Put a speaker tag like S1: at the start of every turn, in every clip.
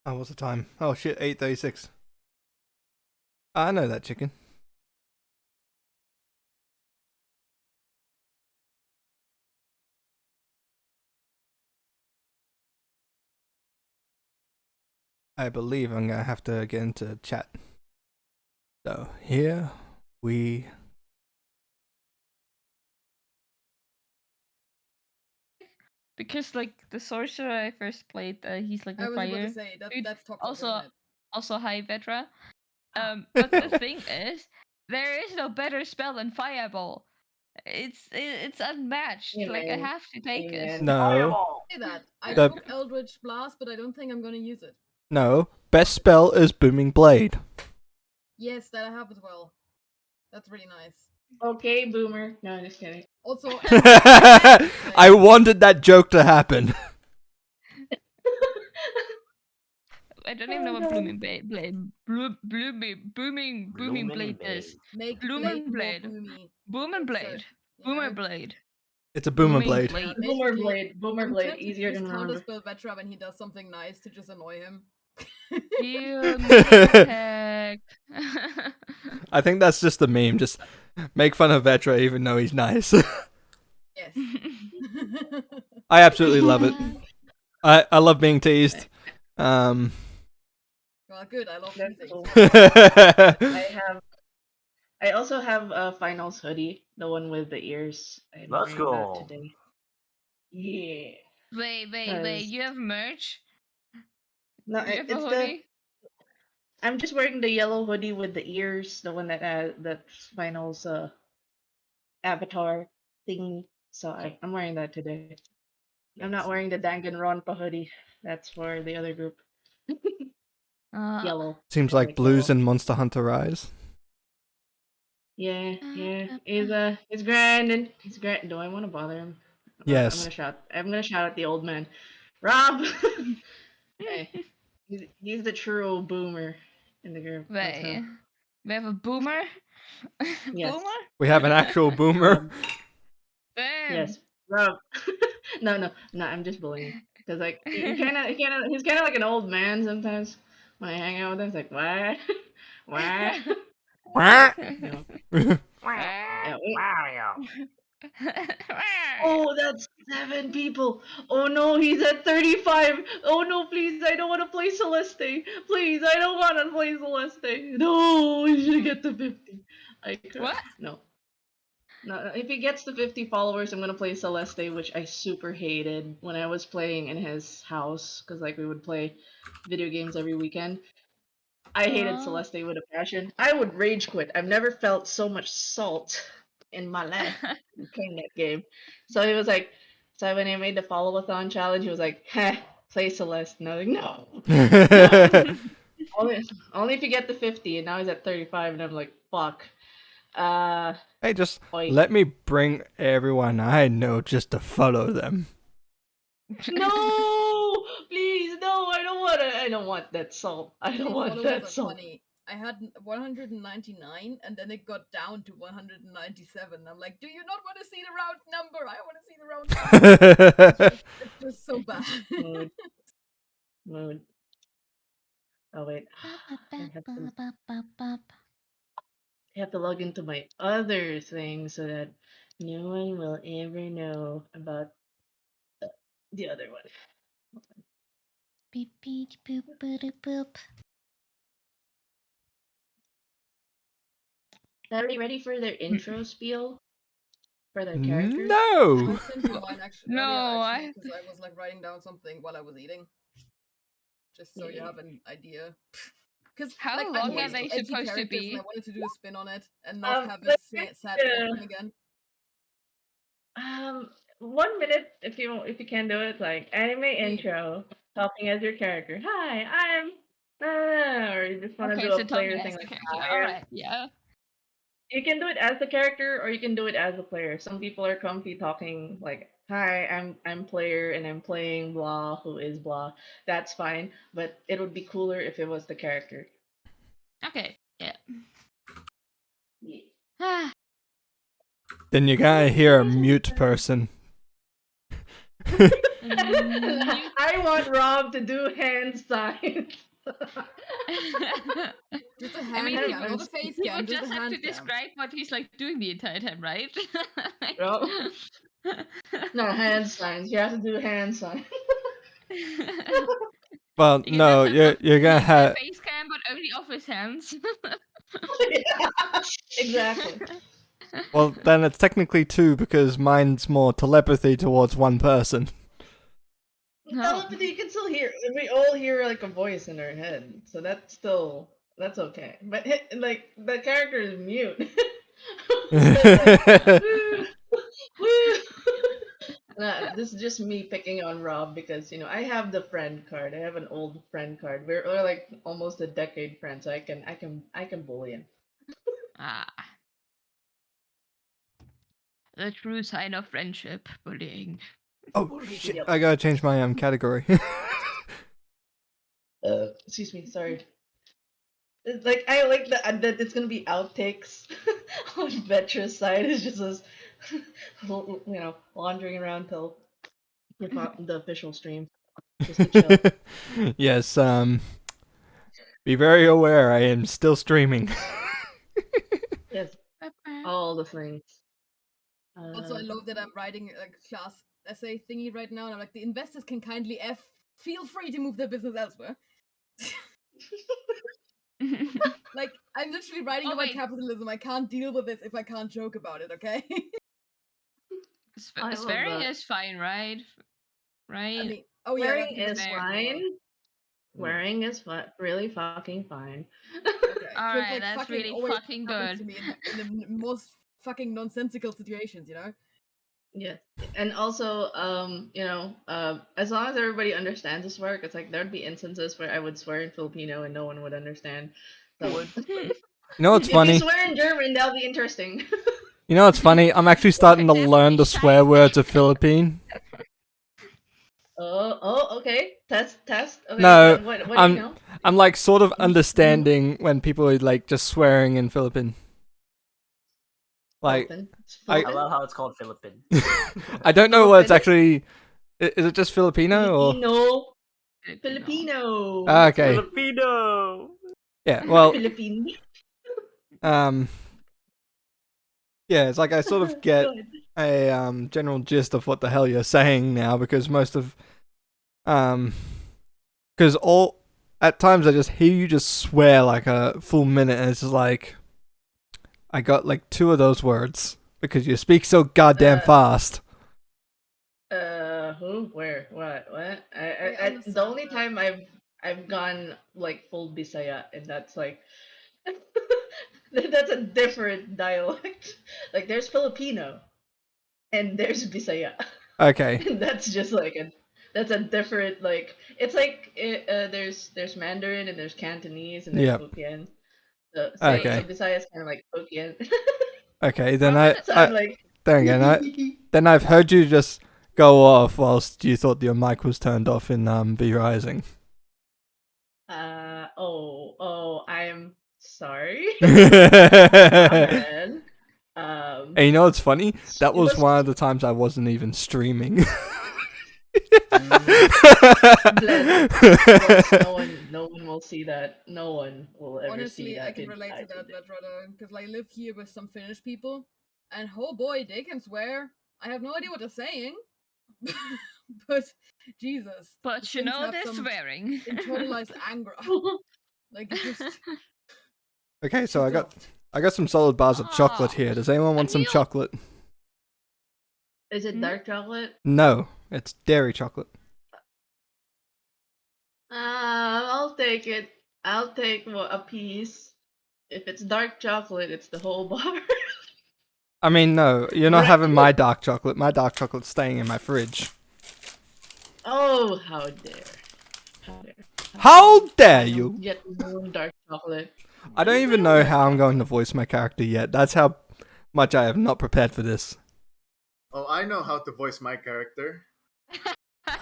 S1: Oh, what's the time? Oh shit, 8:36. I know that chicken. I believe I'm gonna have to get into chat. So here we.
S2: Because like the sorcerer I first played, he's like
S3: I
S2: a
S3: was about
S2: fire
S3: to say
S2: dude.
S3: that's top
S2: Also,
S3: isn't it?
S2: also high Vetra. But the thing is, there is no better spell than Fireball. It's unmatched. Like I
S4: Amen.
S2: have to take it.
S4: Amen.
S1: No,
S5: Fireball!
S3: Say that. I
S1: The-
S3: took Eldritch Blast, but I don't think I'm gonna use it.
S1: no. Best spell is Booming Blade.
S3: Yes, that I have as well. That's really nice.
S4: Okay, boomer. No, just kidding.
S3: Also,
S1: I wanted that joke to happen.
S2: I don't even know what blooming booming blade is.
S3: make
S2: Bloomin'
S3: blade
S2: blade.
S3: more boomy.
S2: Boomer
S3: Sure.
S2: blade.
S3: You
S2: Boomer
S3: know?
S2: blade.
S1: It's a Boomer
S2: Booming
S1: Blade.
S2: blade.
S3: Yeah,
S4: Boomer
S3: basically,
S4: blade. Boomer
S3: I'm
S4: blade.
S3: tempted
S4: Easier
S3: to
S4: than
S3: just
S4: remember.
S3: counterspell Vetra when he does something nice to just annoy him.
S2: You heck.
S1: I think that's just the meme. Just make fun of Vetra even though he's nice.
S3: Yes.
S1: I absolutely love it. I love being teased.
S3: Well, good. I love
S4: That's
S3: teasing.
S4: cool.
S1: I
S4: I also have a finals hoodie, the one with the ears. I'm
S5: Let's
S4: wearing that
S5: go.
S4: today. Yeah.
S2: Wait. You have merch?
S4: No,
S2: You have a
S4: it's the.
S2: hoodie?
S4: I'm just wearing the yellow hoodie with the ears, the one that finals avatar thingy. So I'm wearing that today. I'm not wearing the Danganronpa hoodie. That's for the other group. Yellow.
S1: Seems
S4: I
S1: like Blues
S4: yellow.
S1: and Monster Hunter Rise.
S4: Yeah. He's grand and he's grand. Do I want to bother him?
S1: Yes.
S4: I'm gonna shout at the old man. Rob. Hey, he's the true boomer in the group. That's
S2: Wait.
S4: him.
S2: We have a boomer?
S4: Yes.
S2: Boomer?
S1: We have an actual boomer.
S2: Damn.
S4: Yes. Rob. No. I'm just bullying. Cause like he's kind of like an old man sometimes. When I hang out with him, it's like what, what? No. Yeah,
S5: Mario!
S4: oh, that's 7 people. Oh no, he's at 35. Oh no, please, I don't want to play Celeste. Please, I don't want to play Celeste. No, he should get to 50. I could.
S2: What?
S4: No. No, if he gets to 50 followers, I'm gonna play Celeste, which I super hated when I was playing in his house, because like we would play video games every weekend. I hated Celeste with a passion. I would rage quit. I've never felt so much salt in my life playing that game. So he was like, so when I made the follow-a-thon challenge, he was like, "Heh, play Celeste." And I was like, "No, no, only if you get to 50." And now he's at 35, and I'm like, "Fuck."
S1: Hey, just
S4: Oi.
S1: let me bring everyone I know just to follow them.
S4: No, please, no. I don't want that salt. I don't want
S3: Followers
S4: that
S3: are
S4: salt.
S3: funny. I had 199, and then it got down to 197. I'm like, do you not want to see the round number? I want to see the round number. It's just so bad.
S4: Mood. Oh wait, I have to log into my other thing so that no one will ever know about the other one.
S2: Beep beep boop boop boop.
S4: Are we ready for their intro spiel for their characters?
S1: No.
S3: I sent you mine actually
S2: No,
S3: earlier, because I was like writing down something while I was eating, just so you have an idea. Because
S2: How
S3: like,
S2: long
S3: I'm
S2: are
S3: used
S2: they
S3: to edgy
S2: supposed to
S3: characters, and
S2: be?
S3: I wanted to do a spin on it and not have
S4: But,
S3: it sad thing again.
S4: 1 minute if you can do it, like anime intro, talking as your character. Hi, I'm or you just want to
S2: Okay,
S4: do
S2: so
S4: a
S2: talking
S4: player
S2: as
S4: thing
S2: the
S4: like
S2: character.
S4: hi.
S2: Alright, yeah.
S4: You can do it as the character or you can do it as the player. Some people are comfy talking like, "Hi, I'm player and I'm playing blah who is blah." That's fine, but it would be cooler if it was the character.
S2: Okay, yeah.
S4: Yeah.
S1: Then you gotta hear a mute person.
S2: You-
S4: I want Rob to do hand signs.
S3: Just a
S2: I
S3: hand
S2: mean,
S3: cam, not a face
S2: he
S3: cam,
S2: would
S3: just
S2: just
S3: a
S2: have
S3: hand
S2: to
S3: cam.
S2: describe what he's like doing the entire time, right?
S4: Rob, no hand signs. You have to do hand signs.
S1: Well,
S2: You can
S1: no,
S2: just have
S1: you're gonna
S2: a
S1: have.
S2: face cam, but only of his hands.
S4: Yeah, exactly.
S1: Well, then it's technically two because mine's more telepathy towards one person.
S2: No.
S4: Telepathy, you can still hear. We all hear like a voice in our head, so that's okay. But like the character is mute. Woo, woo. Nah, this is just me picking on Rob because I have the friend card. I have an old friend card. We're like almost a decade friends, so I can bully him.
S2: Ah. The true sign of friendship, bullying.
S1: Oh shit!
S4: Yep.
S1: I gotta change my category.
S4: Excuse me, sorry. Like I like that it's gonna be outtakes on Vetra's side. It's just us, wandering around till the official stream, just to chill.
S1: Yes. Be very aware. I am still streaming.
S4: Yes, all the things.
S3: Also, I love that I'm writing a class essay thingy right now, and I'm like, the investors can kindly feel free to move their business elsewhere. Like, I'm literally writing
S2: Oh,
S3: about
S2: wait.
S3: capitalism. I can't deal with this if I can't joke about it, okay?
S4: I love
S2: Swearing
S4: that.
S2: is fine, right? Right?
S3: I mean, oh yeah,
S4: Wearing
S3: that's
S4: is
S2: fair.
S4: fine. Wearing is really fucking fine.
S3: Okay.
S2: Alright, that's
S3: fucking
S2: really
S3: always
S2: fucking
S3: happens
S2: good.
S3: to me in the most fucking nonsensical situations, you know?
S4: Yeah, and also, as long as everybody understands the swear, it's like there'd be instances where I would swear in Filipino and no one would understand. So
S1: You know what's
S4: if
S1: funny?
S4: you swear in German, that'll be interesting.
S1: You know what's funny? I'm actually starting to learn the swear words of Philippine.
S4: Oh, okay. Test. Okay.
S1: No,
S4: what do
S1: I'm
S4: you know?
S1: I'm like sort of understanding when people are like just swearing in Philippine. Like
S4: Philippine.
S1: I-
S5: I love how it's called Philippine.
S1: I don't know what it's
S4: Philippine.
S1: actually. Is it just Filipino or?
S4: Filipino.
S1: Ah, okay.
S5: Filipino.
S1: Yeah. Well.
S4: Philippine.
S1: Yeah. It's like I sort of get
S4: Good.
S1: a general gist of what the hell you're saying now because most of because all at times I just hear you just swear like a full minute and it's just like I got like two of those words because you speak so goddamn fast.
S4: Who? Where? What?
S3: I
S4: The only
S3: understand
S4: time I've gone like full Bisaya, and that's like that's a different dialect. Like there's Filipino, and there's Bisaya,
S1: Okay.
S4: and that's just like that's a different like it's like there's Mandarin and there's Cantonese and there's
S1: Yep.
S4: Hokkien. So
S1: Okay.
S4: Bisaya is kind of like Hokkien.
S1: Okay. Then
S4: So I'm like.
S1: then again then I've heard you just go off whilst you thought your mic was turned off in V Rising.
S4: I am sorry.
S1: And
S4: Man.
S1: you know what's funny? That
S4: it
S1: was one of the times I wasn't even streaming.
S4: no one will see that. No one will ever see
S3: Honestly,
S4: that.
S3: I can relate to that, brother, because I live here with some Finnish people, and oh boy, they can swear. I have no idea what they're saying, but Jesus.
S2: But
S3: the
S2: you
S3: Finns
S2: know
S3: have
S2: they're
S3: some
S2: swearing.
S3: internalized anger. Like it just.
S1: Okay, so I got some solid bars of chocolate
S2: Oh,
S1: here. Does anyone want some
S2: Emil.
S1: chocolate?
S4: Is it
S2: Hmm?
S4: dark chocolate?
S1: No, it's dairy chocolate.
S4: I'll take it. I'll take a piece. If it's dark chocolate, it's the whole bar.
S1: I mean, no, you're not
S4: Right.
S1: having my dark chocolate. My dark chocolate's staying in my fridge.
S4: Oh, how dare! How dare!
S1: How dare you?
S4: Yet alone dark chocolate.
S1: I don't even know how I'm going to voice my character yet. That's how much I have not prepared for this.
S6: Oh, I know how to voice my character.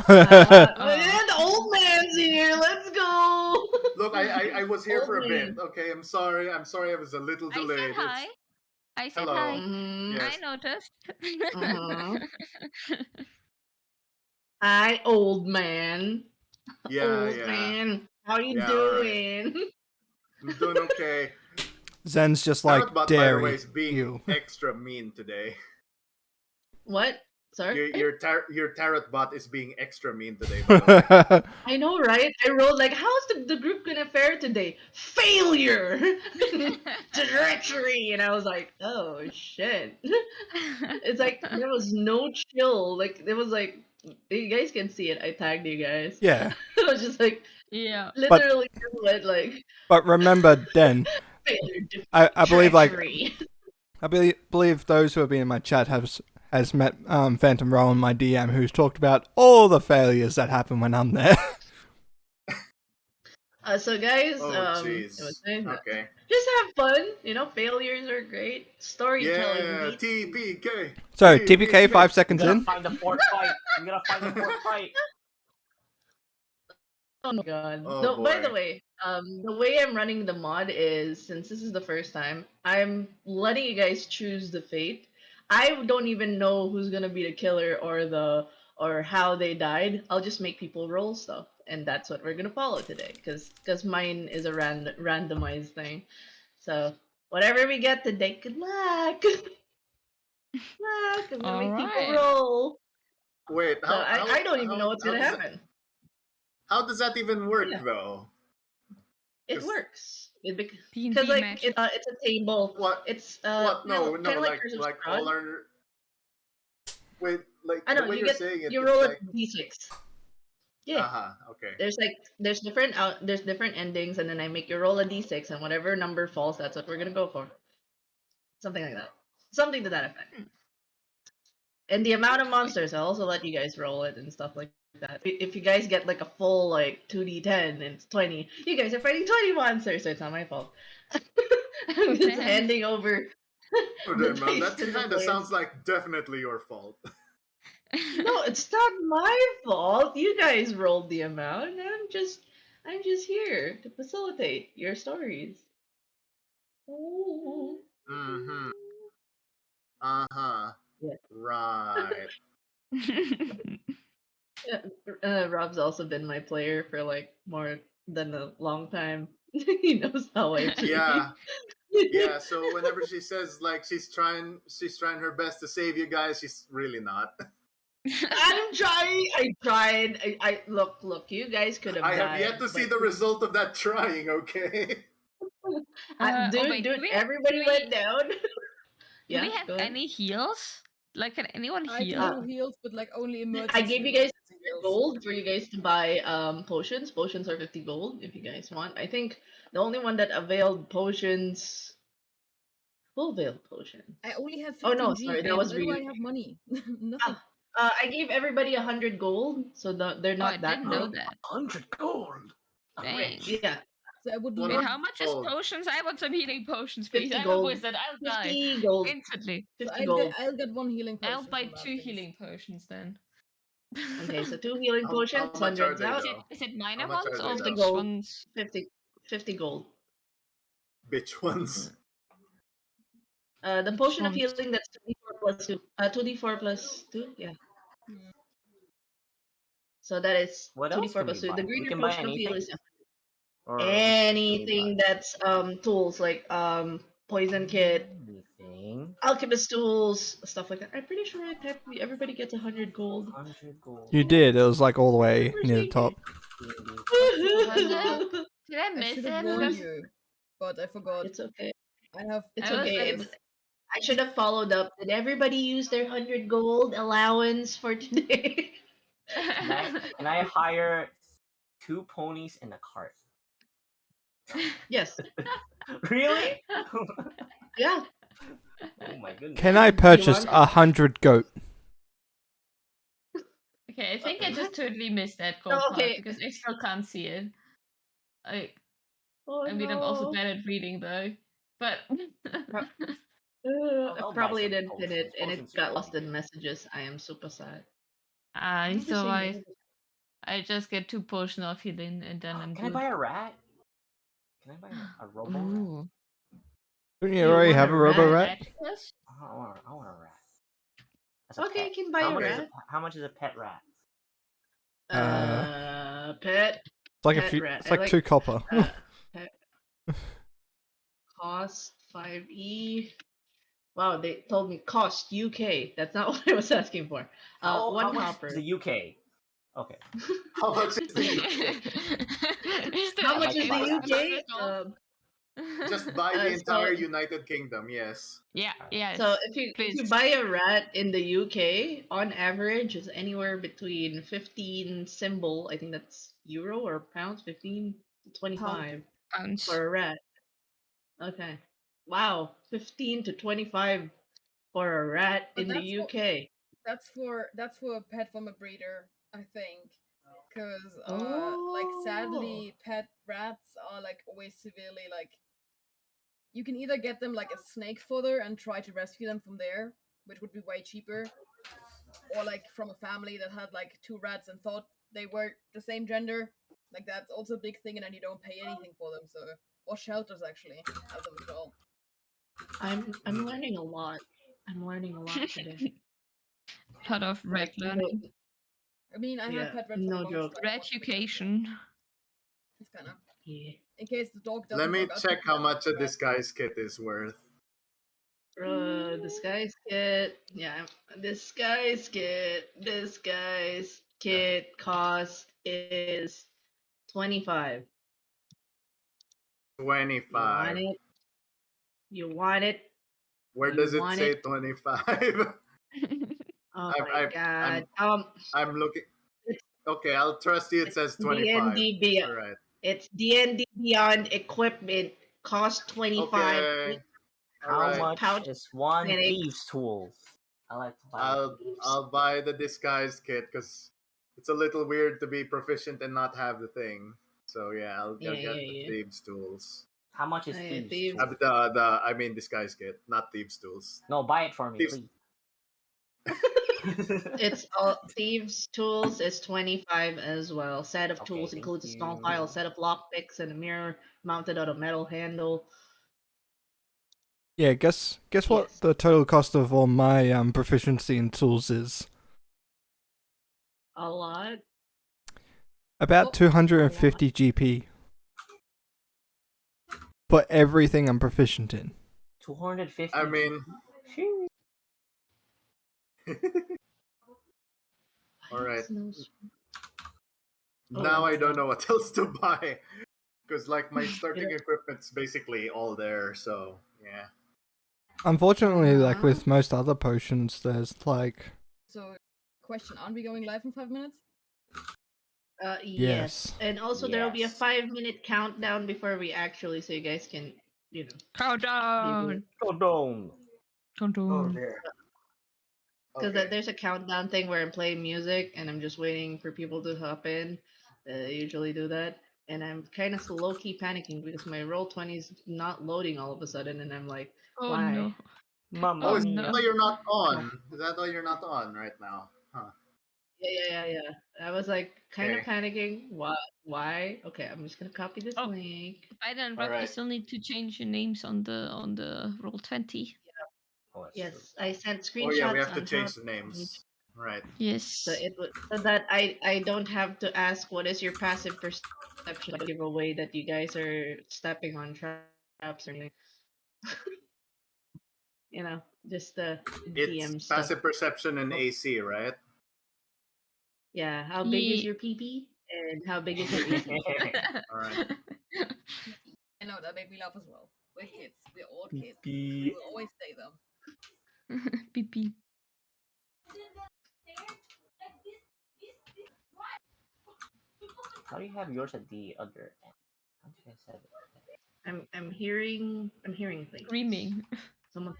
S4: And the old man's here. Let's go.
S6: Look, I was here
S4: Old
S6: for a
S4: man.
S6: bit. Okay, I'm sorry. I was a little
S2: I
S6: delayed.
S2: said
S6: It's-
S2: hi. I said
S6: Hello.
S2: hi.
S4: Mhm.
S6: Yes.
S2: I noticed.
S4: Mhm. Hi, old man.
S6: Yeah,
S4: Old
S6: yeah.
S4: man. How you
S6: Yeah, alright.
S4: doing?
S6: I'm doing okay.
S1: Zen's just like
S6: Tarotbot, by the way,
S1: dairy.
S6: is being
S1: You.
S6: extra mean today.
S4: What? Sorry?
S6: Your tarot bot is being extra mean today, by the way.
S4: I know, right? I wrote like, how's the group gonna fare today? Failure, treachery, and I was like, oh shit. It's like there was no chill. Like there was like, you guys can see it. I tagged you guys.
S1: Yeah.
S4: I was just like,
S2: Yeah.
S4: literally just went like
S1: But remember, Den,
S4: failure, defeat,
S1: I believe like
S4: treachery.
S1: I believe those who have been in my chat has met Phantom Rowan, my DM, who's talked about all the failures that happen when I'm there.
S4: So guys,
S6: Oh,
S4: it
S6: jeez.
S4: was nice.
S6: Okay.
S4: Just have fun. You know, failures are great. Storytelling.
S6: Yeah,
S4: needs-
S6: TPK.
S1: So TPK 5
S5: We
S1: seconds
S5: gotta
S1: in.
S5: find the fourth fight. We gotta find the fourth fight.
S4: Oh my god.
S6: Oh,
S4: No, by the
S6: boy.
S4: way, the way I'm running the mod is, since this is the first time, I'm letting you guys choose the fate. I don't even know who's gonna be the killer or how they died. I'll just make people roll stuff, and that's what we're gonna follow today. Cause mine is a randomized thing. So whatever we get today, good luck. Good luck. I'm gonna make people
S2: Alright.
S4: roll.
S6: Wait,
S4: So I don't even know what's gonna
S6: does
S4: happen.
S6: how does that even work,
S4: Yeah.
S6: though?
S4: It
S6: Is-
S4: works.
S2: D&D
S4: Because like
S2: match.
S4: it's a table.
S6: What?
S4: It's
S6: What? No,
S4: kind of like Curse of
S6: like
S4: Strahd.
S6: all our. Wait, like
S4: I
S6: the
S4: know
S6: way
S4: you
S6: you're
S4: get
S6: saying it,
S4: you
S6: it's
S4: roll
S6: like.
S4: a d6. Yeah.
S6: Okay.
S4: There's different endings, and then I make you roll a d6, and whatever number falls, that's what we're gonna go for. Something like that. Something to that effect. And the amount of monsters, I'll also let you guys roll it and stuff like that. If you guys get like a full like 2d10 and it's 20, you guys are fighting 20 monsters, so it's not my fault. I'm just handing over
S6: Oh,
S4: the
S6: damn, man,
S4: dice
S6: that
S4: to the
S6: kind of
S4: players.
S6: sounds like definitely your fault.
S4: No, it's not my fault. You guys rolled the amount. I'm just here to facilitate your stories. Ooh.
S6: Mm-hmm. Uh-huh.
S4: Yeah.
S6: Right.
S4: Rob's also been my player for like more than a long time. He knows how I play.
S6: Yeah. Yeah, so whenever she says like she's trying her best to save you guys, she's really not.
S4: I'm trying. I tried. I look. You guys could have
S6: I
S4: died.
S6: have yet to see
S4: but-
S6: the result of that trying, okay?
S4: Dude,
S2: wait, do we-
S4: everybody
S2: do we-
S4: went down.
S2: Do
S4: Yeah,
S2: we have
S4: go ahead.
S2: any heals? Like, can anyone
S3: I
S2: heal?
S3: do heals, but like only emergency.
S4: I gave you guys
S3: heals.
S4: gold for you guys to buy potions. Potions are 50 gold if you guys want. I think the only one that availed potions full veil potion.
S3: I only have 15
S4: Oh no,
S3: G.
S4: sorry, that was
S3: Where do I
S4: really
S3: have money? Nothing.
S4: I gave everybody 100 gold, so they're
S2: Oh, I
S4: not that
S2: didn't know
S4: broke.
S2: that.
S5: 100 gold.
S2: Dang.
S5: Rich.
S4: Yeah,
S3: So I would
S6: One
S2: Wait,
S3: love.
S2: how much is
S6: gold.
S2: potions? I want some healing potions, please.
S4: 50
S2: I'm a
S4: gold.
S2: wizard. I'll die
S4: 50 gold.
S2: instantly.
S4: 50 gold.
S3: I'll get one healing potion.
S2: I'll buy
S3: from that,
S2: 2
S3: please.
S2: healing potions then.
S4: Okay, so 2 healing
S6: How
S4: potions,
S6: much are
S4: 100's
S6: they,
S4: out.
S6: though?
S2: Is it minor
S6: How much
S2: ones
S6: are
S2: or
S6: they,
S2: which
S4: though?
S2: ones?
S4: 50 gold.
S6: Bitch ones.
S4: The
S2: Which
S4: potion of
S2: ones?
S4: healing that's 2d4 plus 2. 2d4 plus 2, yeah.
S3: Hmm.
S4: So that is
S5: What else
S4: 2d4
S5: can
S4: plus
S5: we
S4: 2.
S5: buy?
S4: The
S5: We
S4: greater
S5: can buy
S4: potion of heal
S5: anything?
S4: is
S5: Or
S4: anything that's tools like poison kit,
S5: anything.
S4: alchemist tools, stuff like that. I'm pretty sure I typed everybody gets 100 gold.
S5: 100 gold.
S1: You did. It was like all the way near the top.
S2: it? Did I
S3: I
S2: miss
S3: should
S2: it?
S3: have warned
S2: Because
S3: you, but I forgot.
S4: It's okay.
S3: I have.
S4: It's
S2: I was
S4: okay.
S2: like-
S4: I should have followed up. Did everybody use their 100 gold allowance for today?
S5: Can I hire 2 ponies and a cart?
S4: Yes.
S5: Really?
S4: Yeah.
S5: Oh my goodness.
S1: Can I purchase
S4: want-
S1: 100 goat?
S2: Okay, I think I just totally missed that gold
S4: Oh,
S2: part
S4: okay.
S2: because I still can't see it.
S4: Oh,
S2: I mean, I'm also
S4: no.
S2: bad at reading though. But
S5: I'll buy
S4: Probably
S5: some
S4: didn't pin it,
S5: potions.
S4: and it
S5: Potions
S4: got
S5: are
S4: lost
S5: really
S4: in
S5: good.
S4: messages. I am super sad.
S2: I
S4: Never seen
S2: survive.
S4: it.
S2: I just get 2 potions of healing and then I'm
S5: Can I
S2: good.
S5: buy a rat? Can I buy a robo rat?
S2: Ooh.
S1: Don't
S4: You
S1: you already
S4: want
S1: have
S4: a
S1: a robo
S4: rat?
S1: rat?
S2: Ratticus?
S5: I want a rat. As a
S4: Okay,
S5: pet.
S4: you can buy
S5: How
S4: a
S5: much is
S4: rat.
S5: how much is a pet rat?
S4: Pet.
S1: It's like a
S4: Pet
S1: few.
S4: rat.
S1: It's
S4: I
S1: like 2 copper.
S4: pet cost 5e. Wow, they told me cost UK. That's not what I was asking for.
S5: How
S4: One
S5: much
S4: hopper.
S5: is the UK? Okay.
S6: How much is the
S4: How much is
S5: like
S4: the
S5: five
S4: UK?
S6: Just buy the
S4: So-
S6: entire United Kingdom, yes.
S2: Yeah, yes.
S4: So if you
S2: please.
S4: buy a rat in the UK, on average, is anywhere between 15 symbol. I think that's euro or pounds. 15 to 25
S2: Pounds.
S4: for a rat. Okay. Wow, 15 to 25 for a rat
S3: But
S4: in the
S3: that's what-
S4: UK.
S3: That's for a pet from a breeder, I think. Because like
S4: Oh.
S3: sadly pet rats are like always severely like you can either get them like a snake fodder and try to rescue them from there, which would be way cheaper, or like from a family that had like 2 rats and thought they were the same gender. Like that's also a big thing, and then you don't pay anything for them. So or shelters actually have them as well.
S4: I'm learning a lot. I'm learning a lot today.
S2: Lot of red
S4: Like,
S2: learning.
S3: I mean, I
S4: Yeah,
S3: had pet rats
S4: no
S3: for the
S4: joke.
S3: longest time.
S2: Red education.
S3: It's kind of
S4: Yeah.
S3: in case the dog doesn't.
S6: Let me
S3: bark, I'll
S6: check
S3: take
S6: how
S3: the
S6: much a
S3: rat.
S6: disguise kit is worth.
S4: Disguise kit. Yeah, disguise kit. Disguise kit cost is 25. You want
S6: 25.
S4: it? You want it?
S6: Where
S4: You
S6: does it
S4: want
S6: say
S4: it?
S6: 25?
S4: Oh
S6: I'm-
S4: my god.
S6: I'm looking. Okay, I'll trust you. It says 25.
S4: D&D Beyond.
S6: All right.
S4: It's D&D Beyond equipment. Cost 25.
S6: Okay. All
S5: How
S6: right.
S5: much
S4: Pouch
S5: is one
S4: clinic.
S5: thieves' tools? I like to buy
S6: I'll
S5: thieves.
S6: I'll buy the disguise kit because it's a little weird to be proficient and not have the thing. So yeah, I'll
S4: Yeah,
S6: get the
S4: yeah.
S6: thieves tools.
S5: How much is
S4: Yeah,
S5: thieves'
S4: thieves.
S5: tools?
S6: I mean disguise kit, not thieves tools.
S5: No, buy it for me,
S6: Thieves-
S5: please.
S4: It's all thieves tools is 25 as well. Set of
S5: Okay,
S4: tools
S5: thank
S4: includes a small
S5: you.
S4: file, set of lockpicks, and a mirror mounted on a metal handle.
S1: Yeah, guess what
S4: Yes.
S1: the total cost of all my proficiency in tools is?
S4: A lot.
S1: About
S3: Oh,
S1: 250 GP. For everything I'm proficient in.
S5: 250.
S6: I mean,
S5: Sheesh.
S6: all right.
S4: Oh,
S6: Now I don't
S4: yeah.
S6: know what else to buy because like my starting equipment's basically all there. So yeah.
S1: Unfortunately, like
S4: Uh-huh.
S1: with most other potions, there's like
S3: So, question: aren't we going live in 5 minutes?
S4: Yes.
S1: Yes.
S4: And also there will be a
S5: Yes.
S4: 5-minute countdown before we actually, so you guys can, you know,
S2: Countdown.
S5: Go down.
S2: Countdown.
S6: there.
S4: because
S6: Okay.
S4: there's a countdown thing where I'm playing music and I'm just waiting for people to hop in. I usually do that. And I'm kind of low key panicking because my Roll20 is not loading all of a sudden, and I'm like,
S2: Oh
S4: why?
S2: no.
S5: Mamma
S2: Oh,
S6: is
S2: no.
S6: that why you're not on? Is that why you're not on right now? Huh.
S4: Yeah. I was like kind of
S6: Okay.
S4: panicking. Why? Okay, I'm just gonna copy this
S2: Oh.
S4: link.
S2: By then,
S6: All
S2: Rob, you
S6: right.
S2: still need to change your names on the roll 20.
S5: Oh, that's
S4: Yes,
S5: true.
S4: I sent screenshots.
S6: Oh yeah, we have to
S4: on
S6: change
S4: how
S6: the names. Right.
S2: Yes.
S4: So it would so that I don't have to ask what is your passive perception to give away that you guys are stepping on traps or anything. You know, just the DM
S6: It's
S4: stuff.
S6: passive perception and
S4: Oh.
S6: AC, right?
S4: Yeah, how big is
S2: Ye-
S4: your PP and how big is your AC?
S6: All right.
S3: I know that made me laugh as well. We're kids. We're all kids.
S5: Beep.
S3: We will always say them.
S2: Beep beep.
S5: How do you have yours at the other end? How do you guys have it?
S4: I'm hearing things.
S2: Screaming.
S4: Someone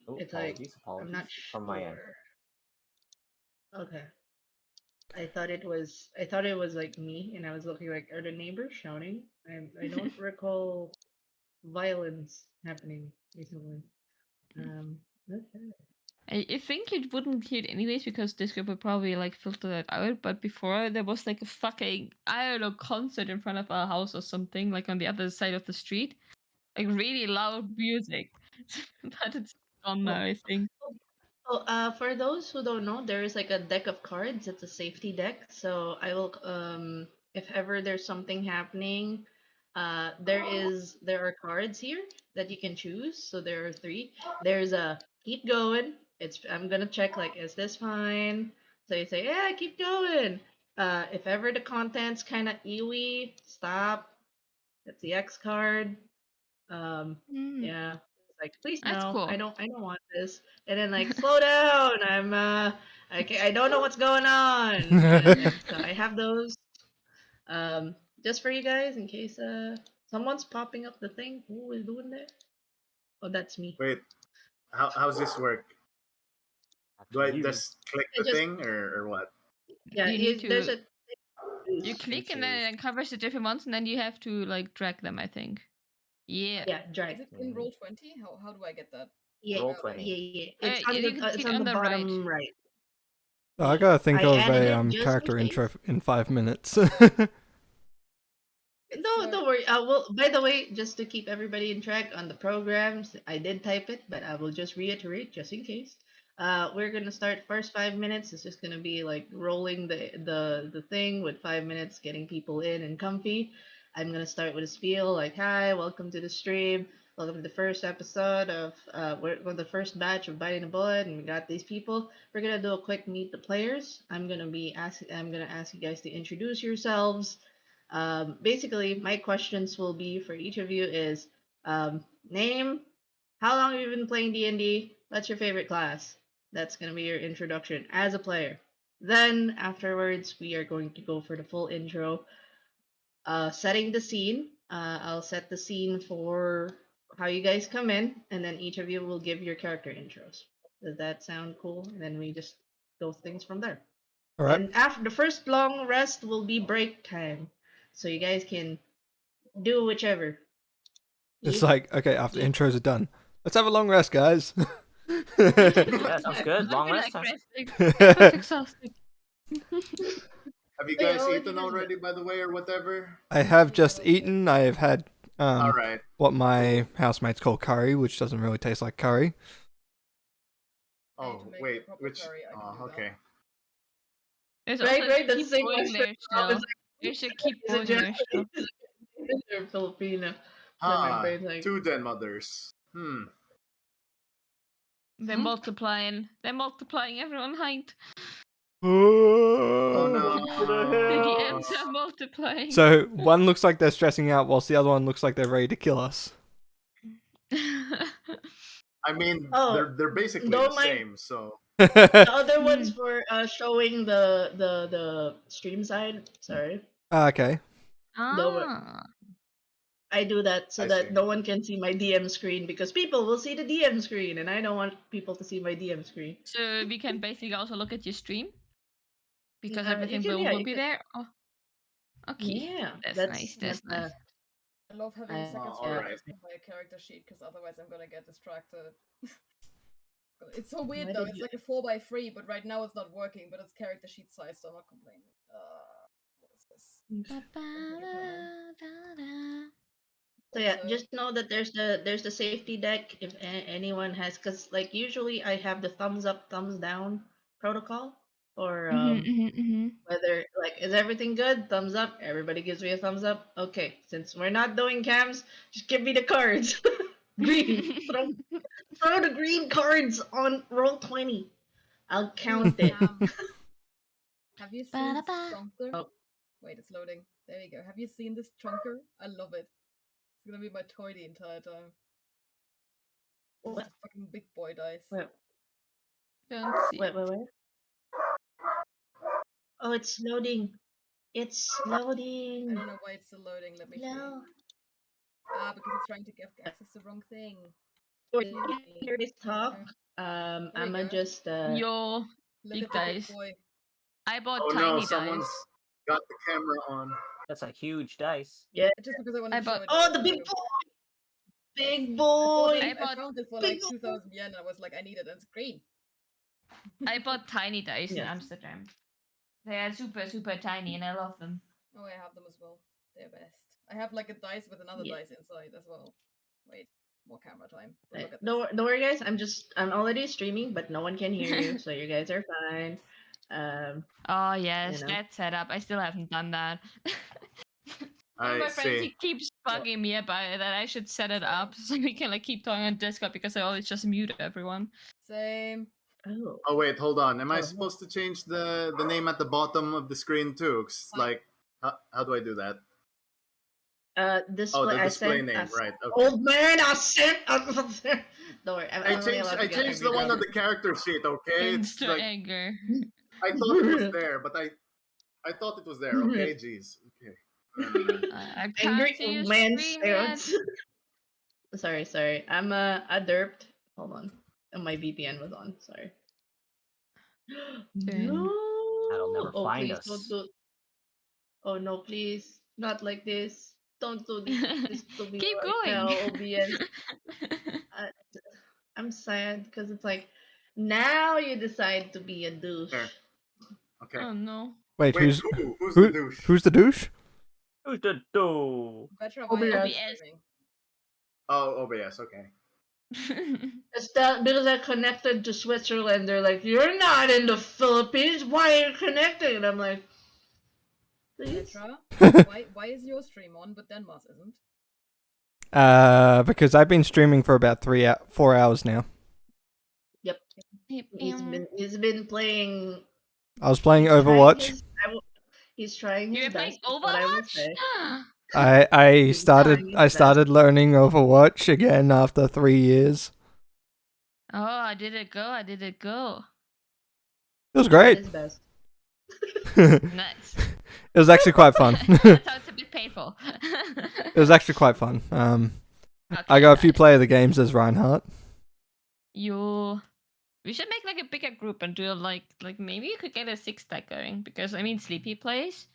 S5: Oh,
S4: It's like,
S5: apologies
S4: I'm not
S5: from my end.
S4: sure. Okay. I thought it was like me, and I was looking like, are the neighbors shouting? I don't recall violence happening recently. Okay.
S2: I think you wouldn't hear it anyways because Discord would probably like filter that out. But before there was like a fucking I don't know concert in front of our house or something like on the other side of the street, like really loud music. But it's gone now, I think.
S4: Oh, for those who don't know, there is like a deck of cards. It's a safety deck. So I will, if ever there's something happening, there are cards here that you can choose. So there are three. There's a keep going. I'm gonna check like, is this fine? So you say, yeah, keep going. If ever the content's kind of ewy, stop. That's the X card.
S2: Mm,
S4: Yeah. It's like, please
S2: that's
S4: no,
S2: cool.
S4: I don't want this. And then like, slow down. I don't know what's going on. And so I have those. Just for you guys in case someone's popping up the thing. Who is doing that? Oh, that's me.
S6: Wait, how's this work?
S5: That's
S6: Do I
S5: you.
S6: just click
S4: I
S6: the
S4: just
S6: thing or what?
S4: yeah,
S2: You need
S4: there's
S2: to
S4: a
S2: you click and then
S5: Choose.
S2: it covers the different ones, and then you have to like drag them. I think. Yeah.
S4: yeah,
S3: Is
S4: drag.
S3: it in
S5: Mhm.
S3: roll 20? How do I get that?
S4: Yeah,
S5: Roll
S3: Oh,
S5: 20.
S4: yeah. It's on
S2: You can
S4: it's
S2: click
S4: on
S2: on
S4: the
S2: the right.
S4: bottom right.
S1: So I
S4: Yeah.
S1: gotta think
S4: I
S1: of
S4: added
S1: a
S4: it just in
S1: character
S4: case.
S1: intro in 5 minutes.
S3: It's
S4: No, don't worry. I will. By the way, just to keep everybody in track on the programs, I did type it, but I will just reiterate just in case. We're gonna start first 5 minutes. It's just gonna be like rolling the thing with 5 minutes, getting people in and comfy. I'm gonna start with a spiel like, "Hi, welcome to the stream. Welcome to the first episode of we're the first batch of Biting the Bullet, and we got these people. We're gonna do a quick meet the players. I'm gonna ask you guys to introduce yourselves. Basically, my questions will be for each of you is name, how long have you been playing D&D? What's your favorite class? That's going to be your introduction as a player. Then, afterwards, we are going to go for the full intro. Setting the scene. I'll set the scene for how you guys come in, and then each of you will give your character intros. Does that sound cool? And then we just go things from there.
S1: All right.
S4: And after the first long rest will be break time. So you guys can do whichever.
S1: It's
S4: Eat.
S1: like, okay, after
S4: Eat.
S1: intros are done, let's have a long rest, guys.
S5: Yeah, sounds good.
S2: I
S5: Long
S2: feel
S5: rest.
S2: like
S5: Sounds...
S2: resting. That's exhausting.
S6: Have you
S4: Yeah,
S6: guys
S4: well,
S6: eaten
S4: you just-
S6: already, by the way, or whatever?
S1: I have just eaten. I have had
S6: All right.
S1: what my housemates call curry, which doesn't really taste like curry.
S3: I need
S6: Oh,
S3: to make
S6: wait,
S3: a proper
S6: which?
S3: curry, I can
S6: Oh,
S3: do that.
S6: okay.
S2: There's
S4: Right,
S2: also
S4: right, the
S2: keep
S4: same
S2: going
S4: question.
S2: there
S4: I was
S2: still. There's a keep
S4: Is it
S2: going there
S4: Japanese?
S2: still.
S4: Is it Filipino? So my
S6: Ah,
S4: brain's like,
S6: 2 den mothers.
S2: They're
S4: Hmm?
S2: multiplying. They're multiplying everyone height.
S6: Oh
S2: The
S6: no.
S2: DMs are multiplying.
S1: So one looks like they're stressing out, whilst the other one looks like they're ready to kill us.
S6: I mean,
S4: Oh,
S6: they're basically the
S4: don't mind-
S6: same. So
S4: the other one's for showing the stream side. Sorry,
S1: Okay.
S2: ah.
S4: I do that so
S6: I
S4: that
S6: see.
S4: no one can see my DM screen because people will see the DM screen, and I don't want people to see my DM screen.
S2: So we can basically also look at your stream because
S4: You
S2: everything
S4: can,
S2: will
S4: you
S2: be
S4: can-
S2: there. Oh. Okay.
S4: Yeah,
S2: That's nice. That's nice.
S3: I love having
S4: I-
S3: second
S6: Oh,
S3: screen
S6: alright.
S3: by a character sheet because otherwise I'm gonna get distracted. It's so weird
S4: Why
S3: though.
S4: did
S3: It's
S4: you-
S3: like a 4x3, but right now it's not working. But it's character sheet size, so I'm not complaining. What is this?
S4: So yeah,
S3: Also-
S4: just know that there's the safety deck if anyone has, because like usually I have the thumbs up, thumbs down protocol, or whether like is everything good, thumbs up, everybody gives me a thumbs up. Okay, since we're not doing cams, just give me the cards. Green, throw the green cards on roll 20. I'll count it.
S3: Have you seen this
S2: Ba-da-ba.
S3: chunker?
S4: Oh.
S3: Wait, it's loading. There you go. Have you seen this chunker? I love it. It's gonna be my toy the entire time. It's
S4: What?
S3: a fucking big boy dice.
S4: Wait,
S2: Don't see.
S4: wait. Oh, it's loading. It's
S3: I
S4: loading.
S3: don't know why it's still loading. Let me see.
S4: No.
S3: Because it's trying to get access the wrong thing.
S4: For you to hear this talk,
S3: There we
S4: I'ma
S3: go.
S4: just
S2: Yo,
S3: Look
S2: big
S3: at the big
S2: dice.
S3: boy.
S2: I bought
S6: Oh
S2: tiny
S6: no,
S2: dice.
S6: someone's got the camera on.
S5: That's a huge dice.
S3: Just because I wanted
S2: I
S3: to show
S2: bought-
S3: it.
S4: Oh, the
S3: to
S4: big
S3: you.
S4: boy! Big
S3: I
S4: boy!
S2: I bought-
S3: found it for
S4: big
S3: like
S4: boy.
S3: 2,000 yen. I was like, I need it. It's green.
S2: I bought tiny dice in
S4: Yes.
S2: Amsterdam. They are super, super tiny and I love them.
S3: Oh, I have them as well. They're best. I have like a dice with another
S4: Yeah.
S3: dice inside as well. Wait. more camera time. But look at this.
S4: Don't worry, guys. I'm already streaming, but no one can hear you, so you guys are fine.
S2: Oh yes,
S4: know.
S2: that setup. I still haven't done that. One of
S6: I
S2: my friends,
S6: see.
S2: he keeps bugging me about it that I should set it up so we can like keep talking on Discord because I always just mute everyone.
S3: Same.
S4: Oh.
S6: Oh wait, hold on. Am I
S4: Oh.
S6: supposed to change the name at the bottom of the screen too? 'Cause, like, how do I do that?
S4: Display.
S6: Oh, the
S4: I
S6: display
S4: sent-
S6: name,
S4: I-
S6: right? Okay.
S4: Old man, I sent. Don't worry, I'm
S6: I
S4: only
S6: changed.
S4: allowed to
S6: I
S4: get
S6: changed the
S4: every
S6: one
S4: job.
S6: on the character sheet. Okay, it's
S2: Insta
S6: like
S2: anger.
S6: I thought it was there, but I thought it was there. Okay, jeez. Okay.
S2: I can't
S4: Angry
S2: see your
S4: old man
S2: screen yet.
S4: Sorry. I'm I derped. Hold on. And my VPN was on. Sorry.
S2: Dang.
S4: No.
S5: That'll never
S4: Oh,
S5: find
S4: please
S5: us.
S4: don't do. Oh no, please. Not like this. Don't do this to me
S2: Keep
S4: right
S2: going.
S4: now, OBS. I'm sad because it's like now you decide to be a douche.
S6: There. Okay.
S2: Oh no.
S1: Wait,
S6: Wait,
S1: who's
S6: who's
S1: who,
S6: the douche?
S1: who's the douche?
S5: Who's the do?
S3: Better
S4: OBS.
S3: streaming.
S6: Oh, OBS. Okay.
S4: It's that because I connected to Switzerland. They're like, "You're not in the Philippines. Why are you connecting?" And I'm like, "Please."
S3: Petra, why is your stream on but Denmark's isn't?
S1: Because I've been streaming for about 4 hours now.
S4: Yep. He's been playing.
S1: I was playing
S4: he's trying
S1: Overwatch.
S4: he's trying his
S2: You're playing
S4: best. is what I will
S2: Overwatch?
S4: say.
S1: I
S4: He's
S1: started
S4: trying his
S1: I
S4: best.
S1: started learning Overwatch again after 3 years.
S2: Oh, I did it go.
S1: It was
S4: He tried
S1: great.
S4: his best.
S1: It
S2: Nice.
S1: was actually quite fun.
S2: That sounds a bit painful.
S1: It was actually quite fun. I got a few play of the games as Reinhardt.
S2: We should make like a bigger group and do like maybe you could get a 6-stack going because I mean Sleepy plays.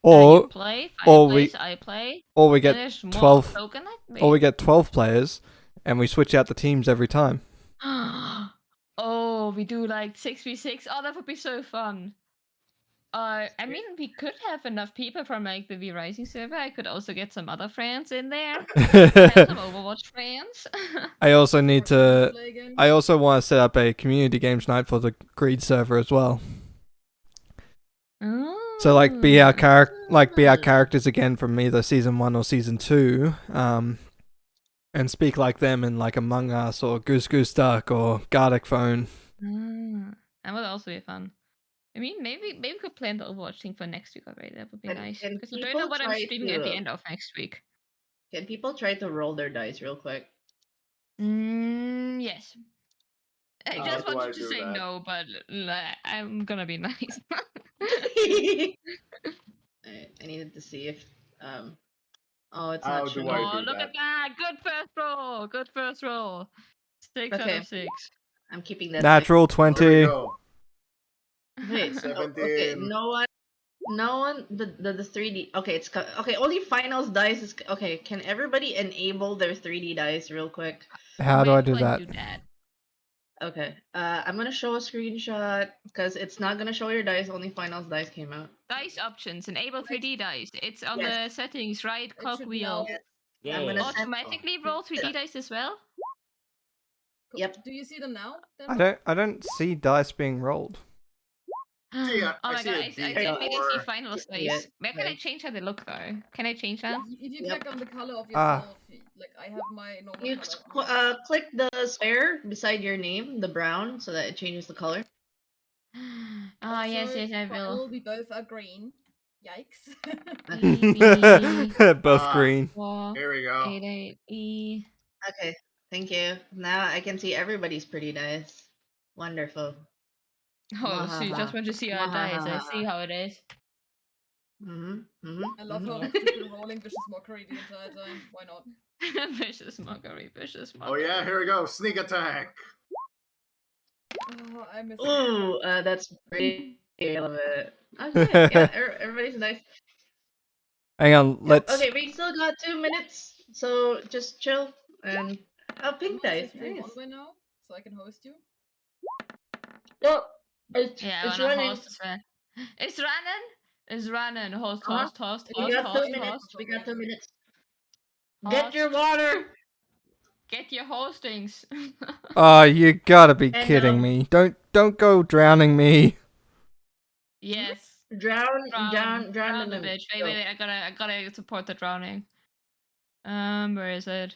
S2: You
S1: Or
S2: play,
S1: or
S2: Fire
S1: we-
S2: plays, I play.
S1: or we
S2: and
S1: get
S2: there's more
S1: 12
S2: Coconut,
S1: or we get 12 players and we switch out the teams every time.
S2: Oh, we do like 6v6. Oh, that would be so fun. I mean, we could have enough people from like the V Rising server. I could also get some other friends in there. I have some Overwatch friends.
S1: I also need to
S3: Play again?
S1: I also want to set up a community games night for the Greed server as well. So like be our characters again from either season 1 or season 2, and speak like them in like Among Us or Goose Goose Duck or Gardic Phone.
S2: That would also be fun. I mean, maybe we could plan the Overwatch thing for next week already. That would be
S4: Can-
S2: nice.
S4: can
S2: Because I don't
S4: people
S2: know what I'm
S4: try
S2: streaming at the
S4: to-
S2: end of next week.
S4: Can people try to roll their dice real quick?
S2: Yes. I
S6: How
S2: just
S6: do
S2: wanted
S6: I
S2: to
S6: do
S2: say
S6: that?
S2: no, but I'm gonna be nice.
S4: I needed to see if oh, it's
S6: How
S4: not
S6: do
S4: showing.
S6: I
S2: Oh,
S6: do
S2: look
S6: that?
S2: at that! Good first roll. 6 out
S4: Okay.
S2: of 6.
S4: I'm keeping that.
S1: Natural
S6: There we
S1: 20.
S6: go.
S4: Wait, okay,
S6: 17.
S4: no one, the 3D. Okay, okay. Only finals dice is okay. Can everybody enable their 3D dice real quick?
S1: How do I
S2: Wait
S1: do
S2: till
S1: that?
S4: Okay, I'm gonna show a screenshot because it's not gonna show your dice. Only finals dice came out.
S2: Dice options. Enable 3D dice. It's on
S4: Yes.
S2: the settings, right?
S3: It should be
S2: Cogwheel.
S3: now.
S5: Yeah.
S4: I'm gonna send-
S2: Automatically roll 3D dice as well?
S4: Yep.
S3: Do you see them now?
S1: I don't see dice being rolled.
S6: Yeah,
S2: Oh
S6: I
S2: my
S6: see
S2: god,
S6: a
S2: I
S6: D
S2: definitely see
S6: or-
S2: finals
S4: Yeah,
S2: dice. Where can I
S4: right.
S2: change how they look though? Can I change that?
S3: If you
S4: Yep.
S3: click on the color of
S1: Ah.
S3: yourself, like I have my normal
S4: You
S3: color.
S4: click the square beside your name, the brown, so that it changes the color.
S2: Oh yes,
S3: Also,
S2: yes, I will.
S3: Primal, we both are green. Yikes.
S1: Both
S6: Ah.
S1: green.
S2: 4,
S6: Here we go.
S2: 8, 8, E.
S4: Okay, thank you. Now I can see everybody's pretty dice. Wonderful.
S2: Oh, so you just want to see our dice. I see how it is.
S3: I love how
S4: mhm.
S3: I've just been rolling Vicious Mockery the entire time. Why not?
S2: Vicious mockery, vicious
S6: Oh
S2: mockery.
S6: yeah, here we go. Sneak attack.
S3: Oh, I miss
S4: Ooh, that's pretty. I love it. Okay, yeah, everybody's nice.
S1: Hang on, let's
S4: Okay, we still got 2 minutes, so just chill and pink
S3: Is
S4: dice.
S3: stream on
S4: Nice.
S3: by now, so I can host you.
S4: Oh, it's
S2: Yeah,
S4: it's
S2: I wanna
S4: running.
S2: host as well. It's running. It's running. Host,
S4: Uh-huh.
S2: host, host,
S4: We
S2: host,
S4: got 2
S2: host,
S4: minutes.
S2: host.
S4: We got 2 minutes.
S2: Host.
S4: Get your water.
S2: Get your hostings.
S1: Oh, you gotta be
S4: And,
S1: kidding me. Don't go drowning me.
S2: Yes.
S4: Drown
S2: Drown
S4: them
S2: the
S4: in
S2: bitch.
S4: go.
S2: Wait, I gotta support the drowning. Where is it?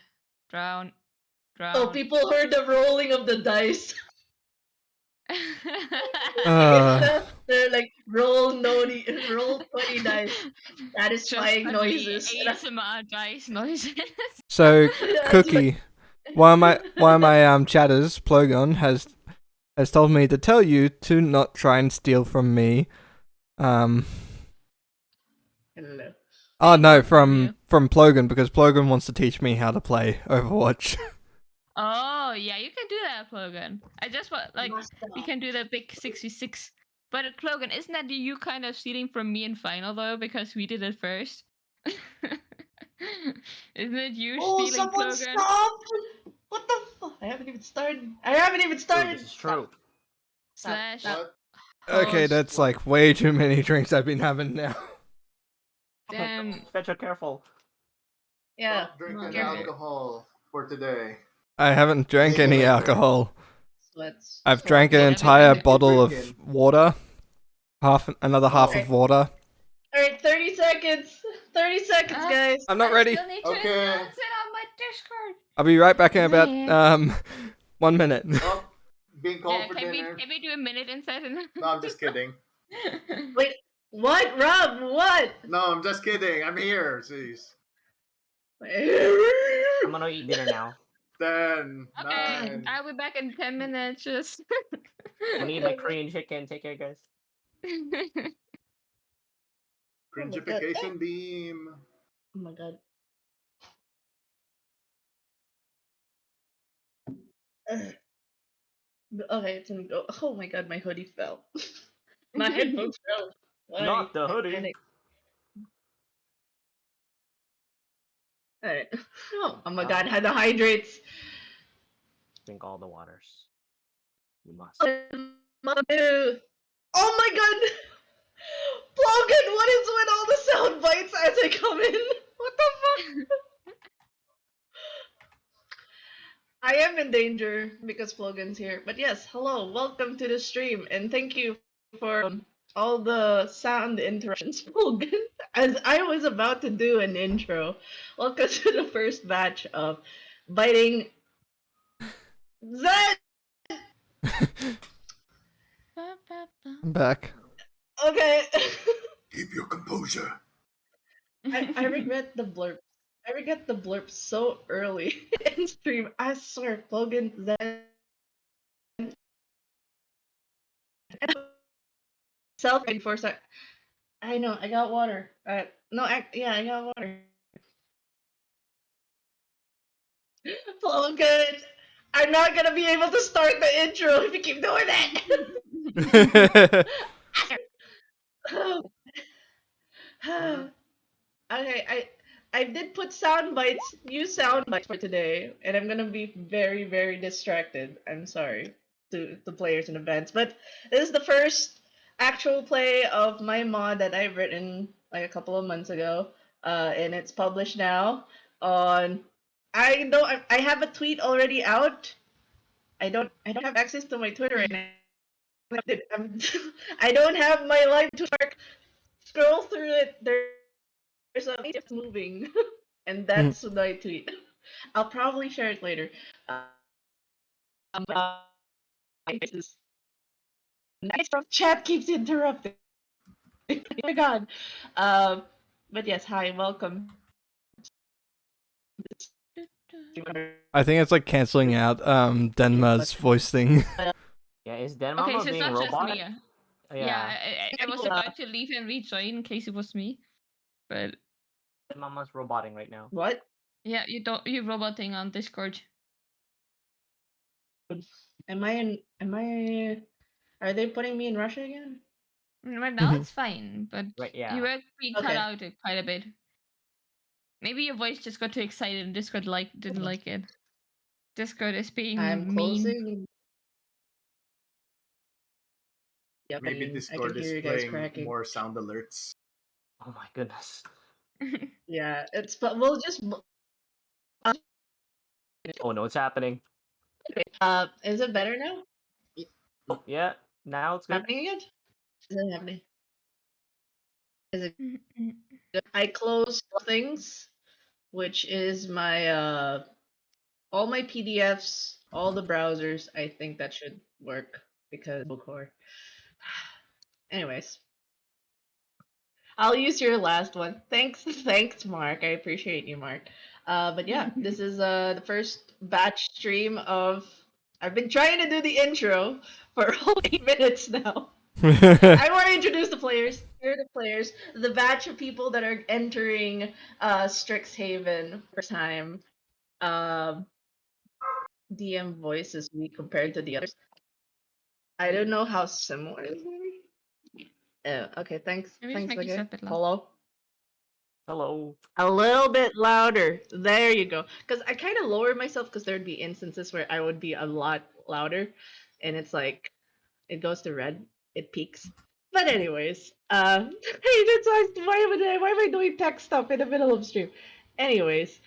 S2: Drown.
S4: Oh, people heard the rolling of the dice. They're like roll 20 dice. Satisfying
S2: Just
S4: noises.
S2: the ASMR dice noises.
S1: So,
S4: That's
S1: Cookie, one of my chatters, Plogon, has told me to tell you to not try and steal from me.
S4: Hello.
S1: Oh no,
S2: From
S1: from Plogan, because Plogan wants to teach me how to play Overwatch.
S2: Oh yeah, you can do that, Plogan. I just want like we can do the big 66. But Plogan, isn't that you kind of stealing from me in final though, because we did it first? Isn't it you
S4: Oh,
S2: stealing,
S4: someone
S2: Plogan?
S4: stopped! What the fuck? I haven't even started.
S5: Dude, this is true.
S2: Slash.
S6: What?
S1: Okay,
S2: host.
S1: that's like way too many drinks I've been having now.
S2: Damn.
S5: Spectre, careful.
S4: Yeah.
S6: Stop drinking
S2: Careful.
S6: alcohol for today.
S1: I haven't drank any alcohol.
S4: Sweats.
S1: I've drank an
S2: Yeah,
S1: entire
S2: everything.
S1: bottle of
S6: Drinking.
S1: water. Another half
S6: Oh.
S1: of water.
S4: Alright, 30 seconds. 30 seconds, guys.
S1: I'm not ready.
S2: I still need to
S6: Okay.
S2: announce it on my Discord.
S1: I'll be right back in about
S2: Yeah.
S1: 1 minute.
S6: Oh, being called
S2: Yeah,
S6: for
S2: can
S6: dinner.
S2: we do a minute instead?
S6: No, I'm just kidding.
S4: Wait, what? Rob, what?
S6: No, I'm just kidding. I'm here. Jeez.
S5: I'm gonna eat dinner now.
S6: 10,
S2: Okay,
S6: 9.
S2: I'll be back in 10 minutes. Just.
S5: I'm gonna eat my Korean chicken. Take care, guys.
S6: Cringification beam.
S4: Oh my god. Okay, it's gonna go. Oh my god, my hoodie fell. My headphones fell. Why?
S5: Not the hoodie.
S4: Panic. Alright. Oh my god, the hydrates.
S5: Drink all the waters. You must.
S4: Oh my god! Logan, what is with all the sound bites as I come in? What the fuck? I am in danger because Logan's here. But yes, hello, welcome to the stream, and thank you for all the sound interruptions, Logan. As I was about to do an intro, welcome to the first batch of biting Zed.
S1: I'm back.
S4: Okay.
S6: Keep your composure.
S4: I regret the blurb. I regret the blurb so early in stream. I swear, Logan, Zen, self before start. I know. I got water. No, I got water. Logan, I'm not gonna be able to start the intro if you keep doing that. Okay, I did put new sound bites for today, and I'm gonna be very, very distracted. I'm sorry to the players in advance, but this is the first actual play of my mod that I've written like a couple of months ago, and it's published now on. I have a tweet already out. I don't have access to my Twitter right now. I don't have my live Twitter. Scroll through it. There's a it's moving, and that's my tweet. I'll probably share it later. Uh, nice from chat keeps interrupting. Oh my god. But yes, hi, welcome.
S1: I think it's like canceling out Denmar's voice thing.
S5: Yeah, is Den
S2: Okay,
S5: Mama
S2: so it's
S5: being
S2: not just
S5: robotic?
S2: me.
S5: Yeah.
S2: Yeah, I was about to leave and rejoin in case it was me, but
S5: Den Mama's roboting right now.
S4: What?
S2: yeah, you roboting on Discord.
S4: Am I? Are they putting me in Russia again?
S2: Right now
S1: Mhm.
S2: it's fine, but
S5: Right, yeah.
S2: you were being cut
S4: Okay.
S2: out quite a bit. Maybe your voice just got too excited and Discord didn't like it. Discord is being
S4: I'm
S2: mean.
S4: closing. Yep,
S6: Maybe
S4: I
S6: Discord
S4: can
S6: is
S4: hear you guys
S6: playing
S4: cracking.
S6: more sound alerts.
S5: Oh my goodness.
S4: Yeah, but we'll just
S5: Oh no, it's happening.
S4: Is it better now?
S5: Yeah, now it's good.
S4: Happening again? Is it happening? Is it good? I closed things, which is my all my PDFs, all the browsers. I think that should work because Bookcore. Anyways, I'll use your last one. Thanks, thanks, Mark. I appreciate you, Mark. But yeah, this is the first batch stream of. I've been trying to do the intro for all 8 minutes now. I want to introduce the players. Here are the players. The batch of people that are entering Strixhaven first time. Um, DM voice is weak compared to the others. I don't know how similar it is. Okay, thanks.
S2: Maybe just
S4: Thanks,
S2: make yourself
S4: okay.
S2: a bit loud.
S4: Hello.
S5: Hello.
S4: A little bit louder. There you go. Because I kind of lower myself because there'd be instances where I would be a lot louder, and it's like it goes to red. It peaks. But anyways, hey, why am I doing tech stuff in the middle of stream? Anyways,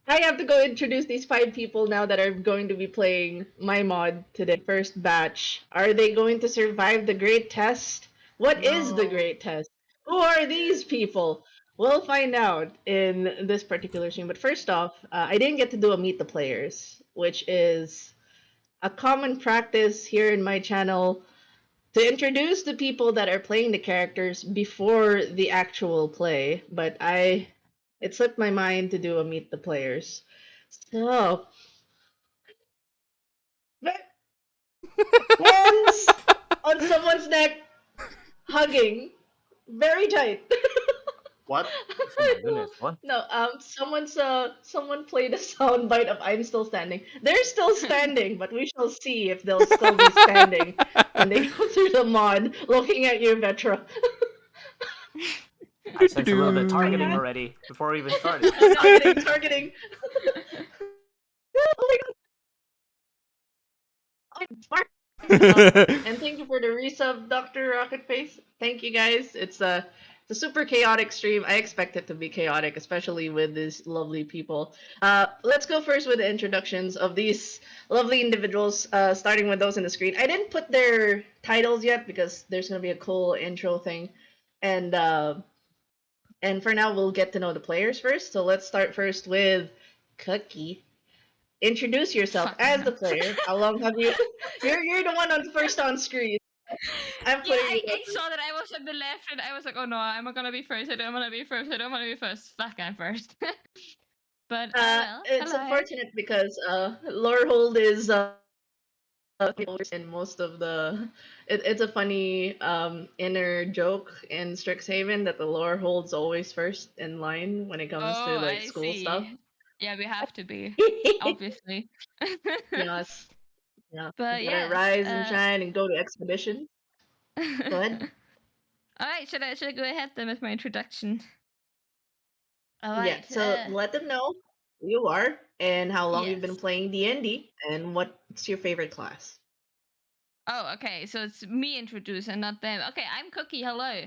S4: I have to go introduce these 5 people now that are going to be playing my mod today. First batch. Are they going to survive the great test? What is the
S3: No.
S4: great test? Who are these people? We'll find out in this particular stream. But first off, I didn't get to do a meet the players, which is a common practice here in my channel to introduce the people that are playing the characters before the actual play. But it slipped my mind to do a meet the players. So, hands on someone's neck, hugging, very tight.
S6: What?
S5: Oh my goodness, what?
S4: No, someone played a soundbite of "I'm still standing." They're still standing, but we shall see if they'll still be standing when they go through the mod, looking at you, Vetra.
S5: I sense a little bit of targeting already before we even started.
S4: Targeting. Oh my god. Mark. And thank you for the resub, Dr. Rocket Face. Thank you guys. It's a super chaotic stream. I expect it to be chaotic, especially with these lovely people. Let's go first with the introductions of these lovely individuals, starting with those in the screen. I didn't put their titles yet because there's going to be a cool intro thing. And for now, we'll get to know the players first. So let's start first with Cookie. Introduce yourself
S2: Fuck
S4: as
S2: no.
S4: the player. How long have you? You're the one first on screen. I'm
S2: Yeah,
S4: putting
S2: I saw that I was at the left, and I was like, "Oh no, I'm not gonna be first. I don't wanna be first. I don't wanna be first. Fuck, I'm first." But well,
S4: it's
S2: hello.
S4: unfortunate because Lorehold is in most of the. It's a funny inner joke in Strixhaven that the Lorehold's always first in line when it comes to
S2: Oh,
S4: like
S2: I
S4: school stuff.
S2: see. Yeah, we have to be, obviously.
S4: Yes, yeah.
S2: But
S4: You gotta
S2: yes.
S4: rise and shine and go to expedition. Go ahead.
S2: All right, should I go ahead then with my introduction? All
S4: Yeah.
S2: right.
S4: So let them know who you are and how long you've been
S2: Yes.
S4: playing D&D and what's your favorite class.
S2: Oh, okay. So it's me introducing, not them. Okay, I'm Cookie. Hello.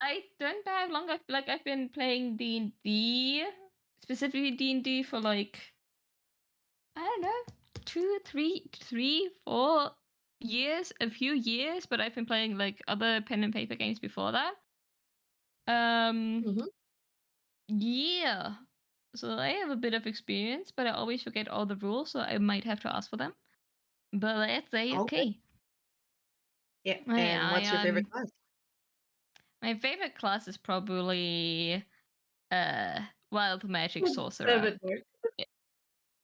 S2: I don't have long. I've been playing D&D, specifically D&D for like I don't know, 2, 3, 4 years, a few years. But I've been playing like other pen and paper games before that.
S4: Mhm.
S2: Yeah. So I have a bit of experience, but I always forget all the rules, so I might have to ask for them. But let's say okay.
S4: Yeah.
S2: I,
S4: And what's your favorite class?
S2: My favorite class is probably wild magic sorcerer.
S4: Favorite word?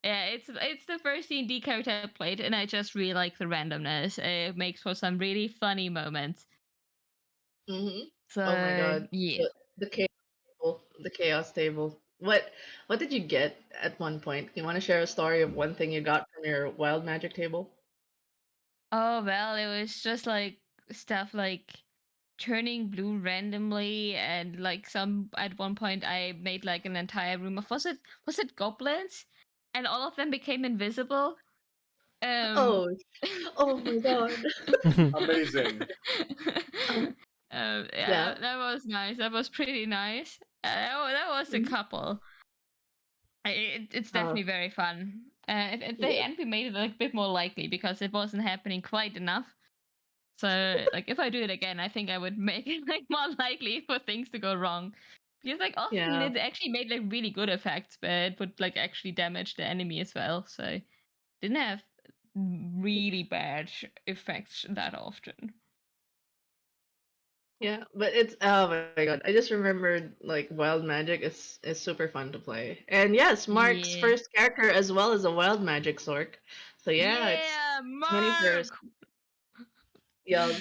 S2: Yeah, it's the first D&D character I played, and I just really like the randomness. It makes for some really funny moments.
S4: Mhm.
S2: So
S4: Oh my god.
S2: yeah.
S4: The chaos table. The chaos table. What did you get at one point? You want to share a story of one thing you got from your wild magic table?
S2: Oh well, it was just like stuff like turning blue randomly, and like some at one point I made like an entire room of was it goblins, and all of them became invisible.
S4: Oh, oh my god.
S6: Amazing.
S2: Yeah,
S4: Yeah.
S2: that was nice. That was pretty nice. That was a
S4: Mhm.
S2: couple. It's
S4: Uh,
S2: definitely very fun. If they
S4: yeah.
S2: and we made it like a bit more likely because it wasn't happening quite enough. So like if I do it again, I think I would make it like more likely for things to go wrong. Because like often
S4: Yeah.
S2: it actually made like really good effects, but it would like actually damage the enemy as well. So didn't have really bad effects that often.
S4: Yeah, but it's oh my god! I just remembered like Wild Magic is super fun to play, and yes, Mark's
S2: Yeah.
S4: first character as well as a Wild Magic Sork. So yeah, it's
S2: Yeah,
S4: 21st.
S2: Mark.
S4: Yeah,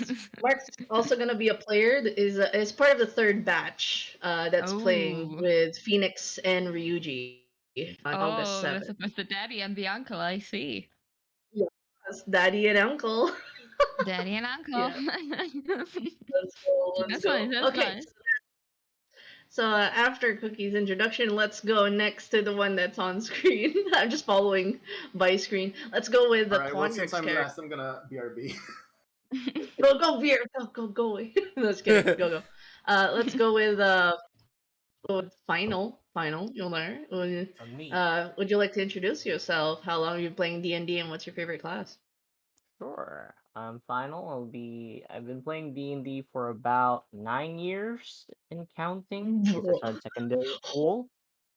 S4: Mark's also gonna be a player that is part of the third batch that's playing
S2: Oh.
S4: with Phoenix and Ryuji on August
S2: Oh, that's
S4: 7th.
S2: the daddy and the uncle, I see.
S4: Yes, Daddy and Uncle.
S2: Daddy and uncle.
S4: Yeah, let's go, let's
S2: That's nice,
S4: go.
S2: that's
S4: Okay,
S2: nice.
S4: so after Cookie's introduction, let's go next to the one that's on screen. I'm just following by screen. Let's go with
S6: All
S4: the
S6: right. Well, since
S4: Quandrix
S6: I'm
S4: character.
S6: last, I'm gonna BRB.
S4: Go, Veer. Go away. No, just kidding. Go. Let's go with final. You'll learn.
S5: From me.
S4: Would you like to introduce yourself? How long are you playing D&D, and what's your favorite class?
S5: Sure. Final. I've been playing D&D for about 9 years and counting since I started secondary school.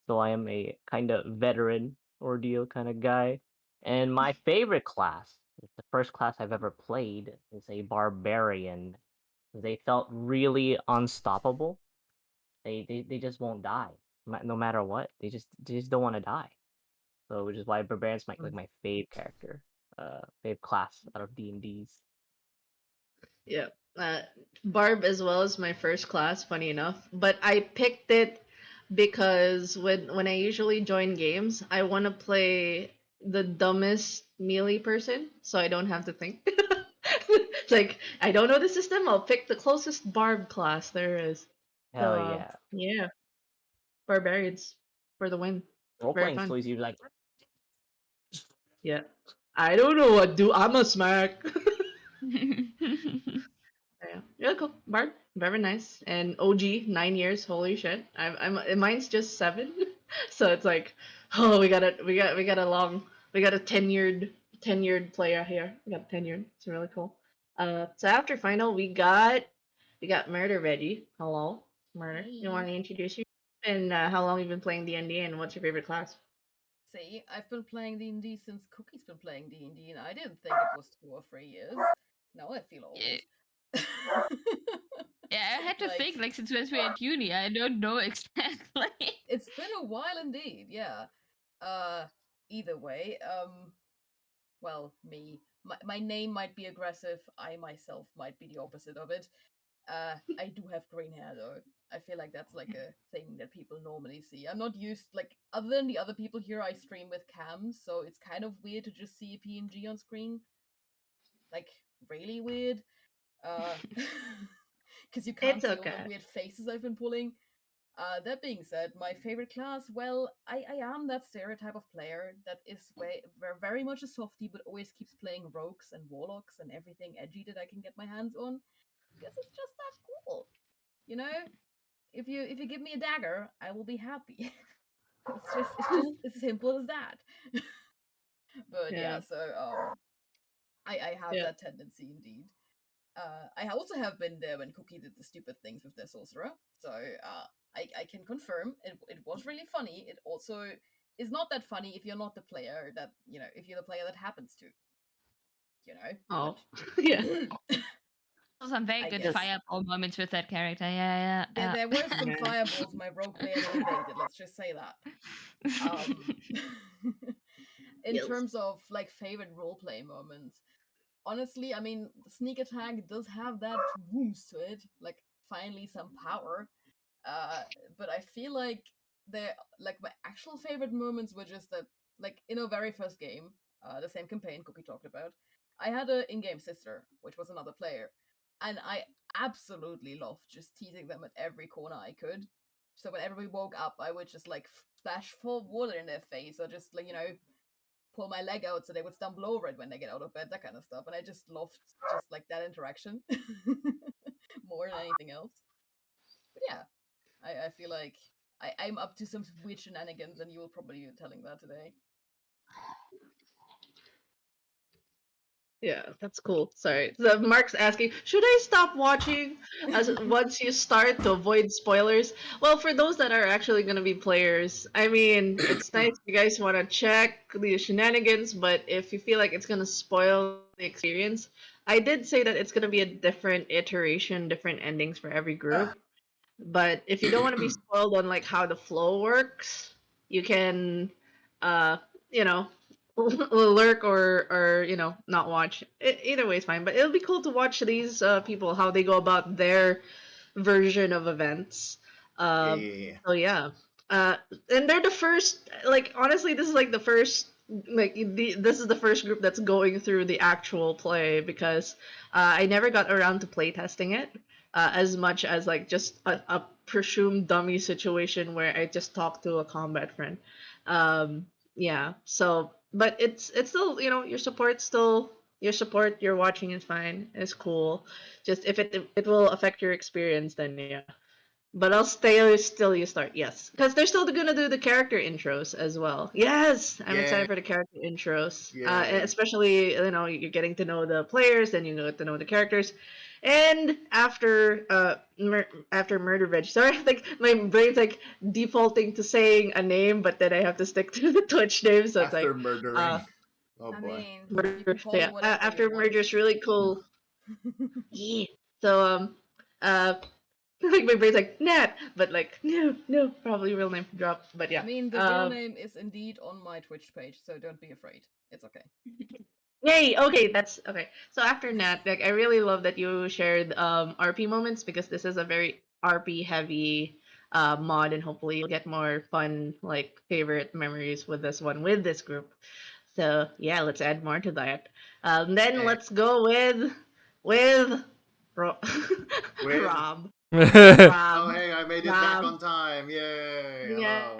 S5: So I am a kind of veteran ordeal kind of guy. And my favorite class, the first class I've ever played, is a barbarian. They felt really unstoppable. They just won't die, no matter what. They just don't want to die. So which is why barbarian's like my fave character, fave class out of D&Ds.
S4: Yeah. Uh, Barb as well as my first class, funny enough. But I picked it because when I usually join games, I want to play the dumbest melee person, so I don't have to think. It's like I don't know the system. I'll pick the closest Barb class there is.
S5: Hell
S4: So
S5: yeah.
S4: yeah, barbarians for the win.
S5: Role
S4: Very
S5: playing
S4: fun.
S5: still usually like
S4: Yeah. I don't know what do. I'm a smack. Yeah, yeah, cool. Bard, very nice. And OG, 9 years. Holy shit! I'm. Mine's just 7, so it's like, oh, we got a tenured player here. We got tenured. It's really cool. So after final, we got Murder Reggie. Hello, Murder. You
S3: Hey.
S4: want to introduce you and how long you've been playing D&D and what's your favorite class?
S3: See, I've been playing D&D since Cookie's been playing D&D, and I didn't think it was 2 or 3 years. Now I feel
S2: Yeah,
S3: old.
S2: yeah, I had to
S3: Like,
S2: think like since we're at uni, I don't know exactly.
S3: it's been a while indeed, yeah. Either way, well, my name might be aggressive. I myself might be the opposite of it. I do have green hair though. I feel like that's like a thing that people normally see. I'm not used like other than the other people here. I stream with cams, so it's kind of weird to just see a PNG on screen. Like really weird. Because you can't
S4: It's
S3: see all the
S4: okay.
S3: weird faces I've been pulling. That being said, my favorite class, well, I am that stereotype of player that is very much a softie, but always keeps playing rogues and warlocks and everything edgy that I can get my hands on, because it's just that cool. You know, if you give me a dagger, I will be happy. It's just as simple as that. But
S4: Yeah,
S3: yeah, so I have
S4: yeah.
S3: that tendency indeed. I also have been there when Cookie did the stupid things with their sorcerer, so I can confirm it was really funny. It also is not that funny if you're not the player that if you're the player that happens to,
S4: Oh,
S3: but
S4: yeah.
S2: Some very
S3: I
S2: good
S3: guess
S4: Yes.
S2: fireball moments with that character. Yeah,
S3: there were some
S4: Yeah.
S3: fireballs my rogue barely evaded. Let's just say that.
S2: yeah.
S3: Um, in
S4: Yes.
S3: terms of like favorite roleplay moments, honestly, I mean, the sneak attack does have that wooms to it, like finally some power. Uh, but I feel like my actual favorite moments were just that, like in our very first game, the same campaign Cookie talked about, I had a in-game sister, which was another player, and I absolutely loved just teasing them at every corner I could. So whenever we woke up, I would just like splash full water in their face, or just like pull my leg out so they would stumble over it when they get out of bed, that kind of stuff. And I just loved just like that interaction more than anything else. But yeah, I feel like I'm up to some weird shenanigans, and you will probably be telling that today.
S4: Yeah, that's cool. Sorry. So Mark's asking, should I stop watching as once you start to avoid spoilers? Well, for those that are actually going to be players, I mean, it's nice if you guys want to check the shenanigans, but if you feel like it's going to spoil the experience, I did say that it's going to be a different iteration, different endings for every group. But if you don't want to be spoiled on like how the flow works, you can, uh, you know, lurk or not watch. Either way is fine. But it'll be cool to watch these people how they go about their version of events. Um,
S6: Yeah.
S4: so yeah, uh, and they're the first. Like honestly, this is like the first. This is the first group that's going through the actual play because I never got around to play testing it as much as like just a presumed dummy situation where I just talked to a combat friend. Yeah, so but it's still your support you're watching is fine. It's cool. Just if it will affect your experience, then yeah. But I'll stay still you start, yes. Because they're still gonna do the character intros as well. Yes! I'm
S6: Yeah.
S4: excited for the character intros.
S6: Yay.
S4: Especially, you're getting to know the players, then you get to know the characters. And after after Murder Veg, sorry, like my brain's like defaulting to saying a name, but then I have to stick to the Twitch name, so it's
S6: After
S4: like
S6: murdering. Oh
S3: I
S6: boy.
S3: mean, you
S4: Murder.
S3: can
S4: So
S3: call
S4: yeah,
S3: it whatever you
S4: after
S3: want.
S4: Murder's really cool. Yeah. So uh like my brain's like Nat, but like no, probably real name drop. But
S3: I
S4: yeah.
S3: mean, the real name is indeed on my Twitch page, so don't be afraid. It's okay.
S4: Yay! Okay, that's okay. So after Nat, like I really love that you shared RP moments because this is a very RP heavy mod, and hopefully you'll get more fun like favorite memories with this one with this group. So yeah, let's add more to that. Then
S6: Eh,
S4: let's go with Ro-
S6: with
S4: Rob.
S6: Oh,
S4: Rob.
S6: hey, I made it back
S4: Rob.
S6: on time. Yay. Hello.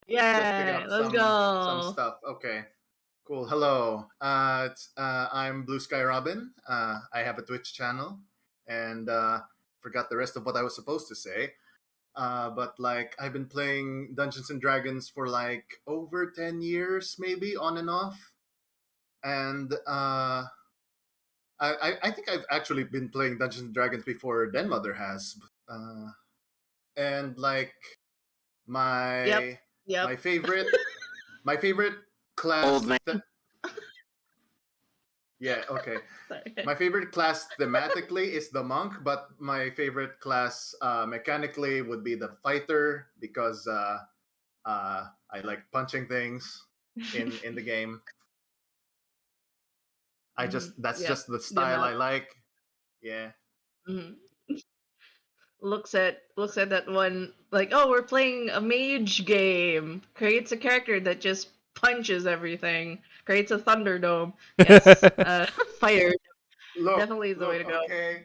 S4: Yeah.
S6: Just picking
S4: Yeah.
S6: up
S4: Let's
S6: some
S4: go.
S6: stuff. Okay. Cool. Hello. I'm Blue Sky Robin. I have a Twitch channel and forgot the rest of what I was supposed to say. But like I've been playing Dungeons and Dragons for like over 10 years maybe on and off. And I think I've actually been playing Dungeons and Dragons before Den Mother has. Uh, and like
S4: Yep.
S6: my
S4: Yep.
S6: my favorite my favorite
S5: Old
S6: class
S5: man.
S6: yeah, okay.
S4: Sorry.
S6: My favorite class thematically is the monk, but my favorite class mechanically would be the fighter because I like punching things in the game. That's
S4: Yep.
S6: just the
S4: Good
S6: style
S4: enough.
S6: I like. Yeah.
S4: Mhm. Looks at that one like, oh, we're playing a mage game. Creates a character that just punches everything. Creates a Thunderdome. Yes. Fire definitely is the way
S6: Look,
S4: to go.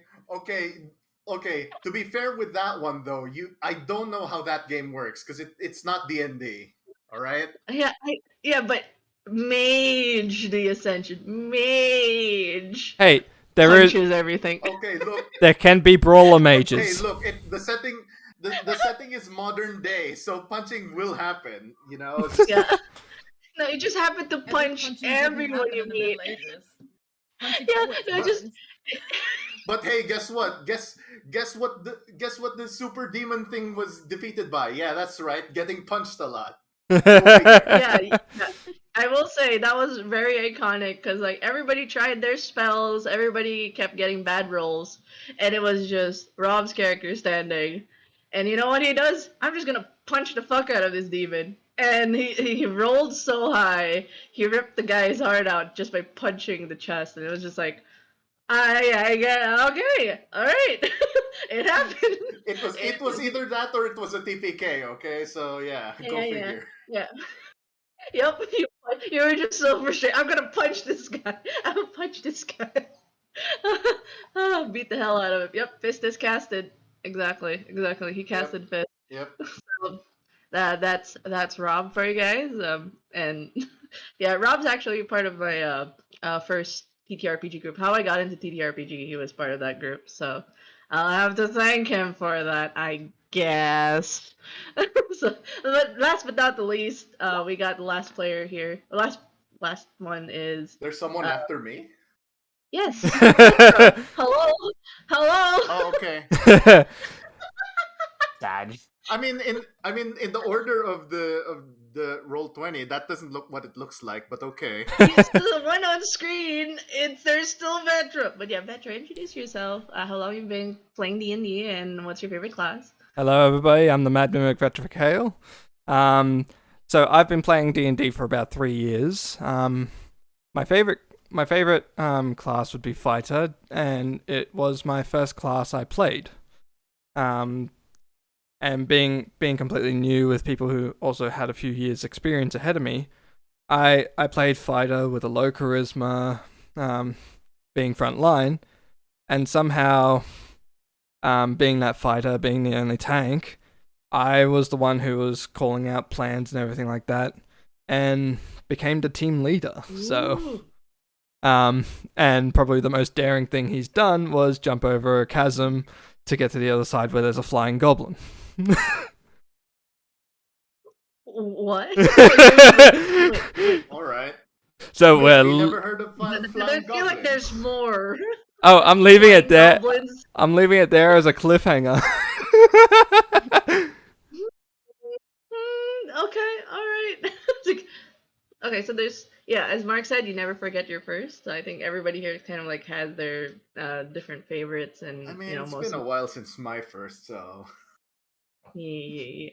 S6: okay. To be fair with that one though, I don't know how that game works because it's not D&D. All right.
S4: Yeah, but mage the ascension. Mage
S1: Hey, there is
S4: punches everything.
S6: Okay, look.
S1: there can be brawler
S6: Hey,
S1: mages.
S6: look. The setting is modern day, so punching will happen. You know.
S4: Yeah. No, you just happen to
S3: Every
S4: punch
S3: punching didn't
S4: everyone
S3: happen
S4: you
S3: in the
S4: meet.
S3: Middle Ages. Punching
S4: Yeah,
S3: always
S4: no, just
S3: happens.
S6: But hey, guess what? Guess what the super demon thing was defeated by? Yeah, that's right. Getting punched a lot.
S4: yeah, I will say that was very iconic because like everybody tried their spells, everybody kept getting bad rolls, and it was just Rob's character standing. And you know what he does? I'm just gonna punch the fuck out of this demon. And he rolled so high, he ripped the guy's heart out just by punching the chest, and it was just like, I get okay, all right, it happened.
S6: It was either that or it was a TPK. Okay, so yeah, go
S4: Yeah,
S6: figure.
S4: yeah. Yep, you were just so frustrated. I'm gonna punch this guy. I'm gonna punch this guy. Beat the hell out of him. Yep, fist is casted. Exactly. He
S6: Yep,
S4: casted fist.
S6: yep.
S4: So, that's Rob for you guys. And yeah, Rob's actually part of my first TTRPG group. How I got into TTRPG, he was part of that group. So I'll have to thank him for that, I guess. So, but last but not the least, we got the last player here. Last one is
S6: There's someone after me.
S4: yes. Hello, hello.
S6: Oh, okay.
S5: Sad.
S6: I mean, in the order of the Roll20, that doesn't look what it looks like, but okay.
S4: He's the one on screen. There's still Vetra, but yeah, Vetra, introduce yourself. How long you been playing D&D, and what's your favorite class?
S1: Hello, everybody. I'm the Mad Mimic Vetrific Hale. So I've been playing D&D for about 3 years. My favorite class would be Fighter, and it was my first class I played. And being completely new with people who also had a few years experience ahead of me, I played Fighter with a low charisma, being front line, and somehow, being that fighter, being the only tank, I was the one who was calling out plans and everything like that, and became the team leader. So,
S4: Ooh.
S1: and probably the most daring thing he's done was jump over a chasm to get to the other side where there's a flying goblin.
S4: What?
S6: All right.
S1: So
S6: We
S1: we're.
S6: never heard of
S4: I
S6: flying
S4: feel like there's
S6: goblins.
S4: more.
S1: Oh, I'm leaving it there.
S4: Goblins.
S1: I'm leaving it there as a cliffhanger.
S4: Okay, all right. Okay, so there's as Mark said, you never forget your first. So I think everybody here kind of like has their different favorites, and
S6: I mean,
S4: you know
S6: it's
S4: most
S6: been a while since my first, so
S4: yeah.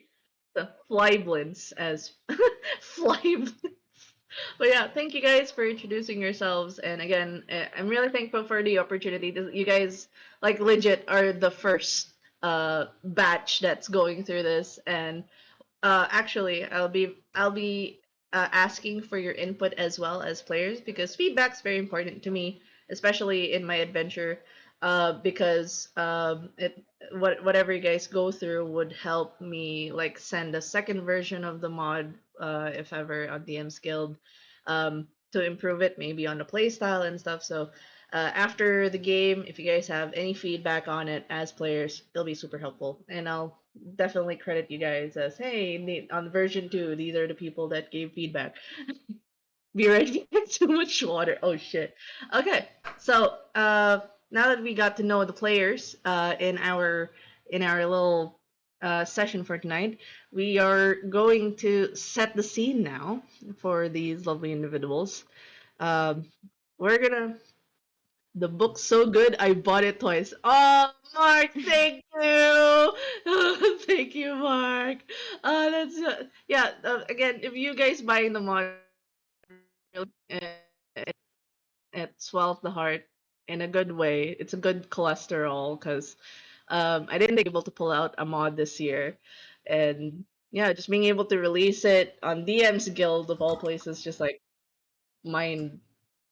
S4: The flyblins as flyblins. But yeah, thank you guys for introducing yourselves. And again, I'm really thankful for the opportunity. You guys, like, legit are the first batch that's going through this. And actually, I'll be asking for your input as well as players, because feedback's very important to me, especially in my adventure. Because whatever you guys go through would help me like send a second version of the mod, if ever, on DM's Guild, to improve it, maybe on the playstyle and stuff. So after the game, if you guys have any feedback on it as players, it'll be super helpful, and I'll definitely credit you guys as, hey, on version 2, these are the people that gave feedback. Be ready to get too much water. Oh shit. Okay, so now that we got to know the players in our little session for tonight, we are going to set the scene now for these lovely individuals. Um, we're gonna the book's so good, I bought it twice. Oh, Mark, thank you. Thank you, Mark. That's yeah. Again, if you guys buying the mod, it, it swells the heart in a good way. It's a good cholesterol, because I didn't think able to pull out a mod this year, and yeah, just being able to release it on DM's Guild of all places, just like mind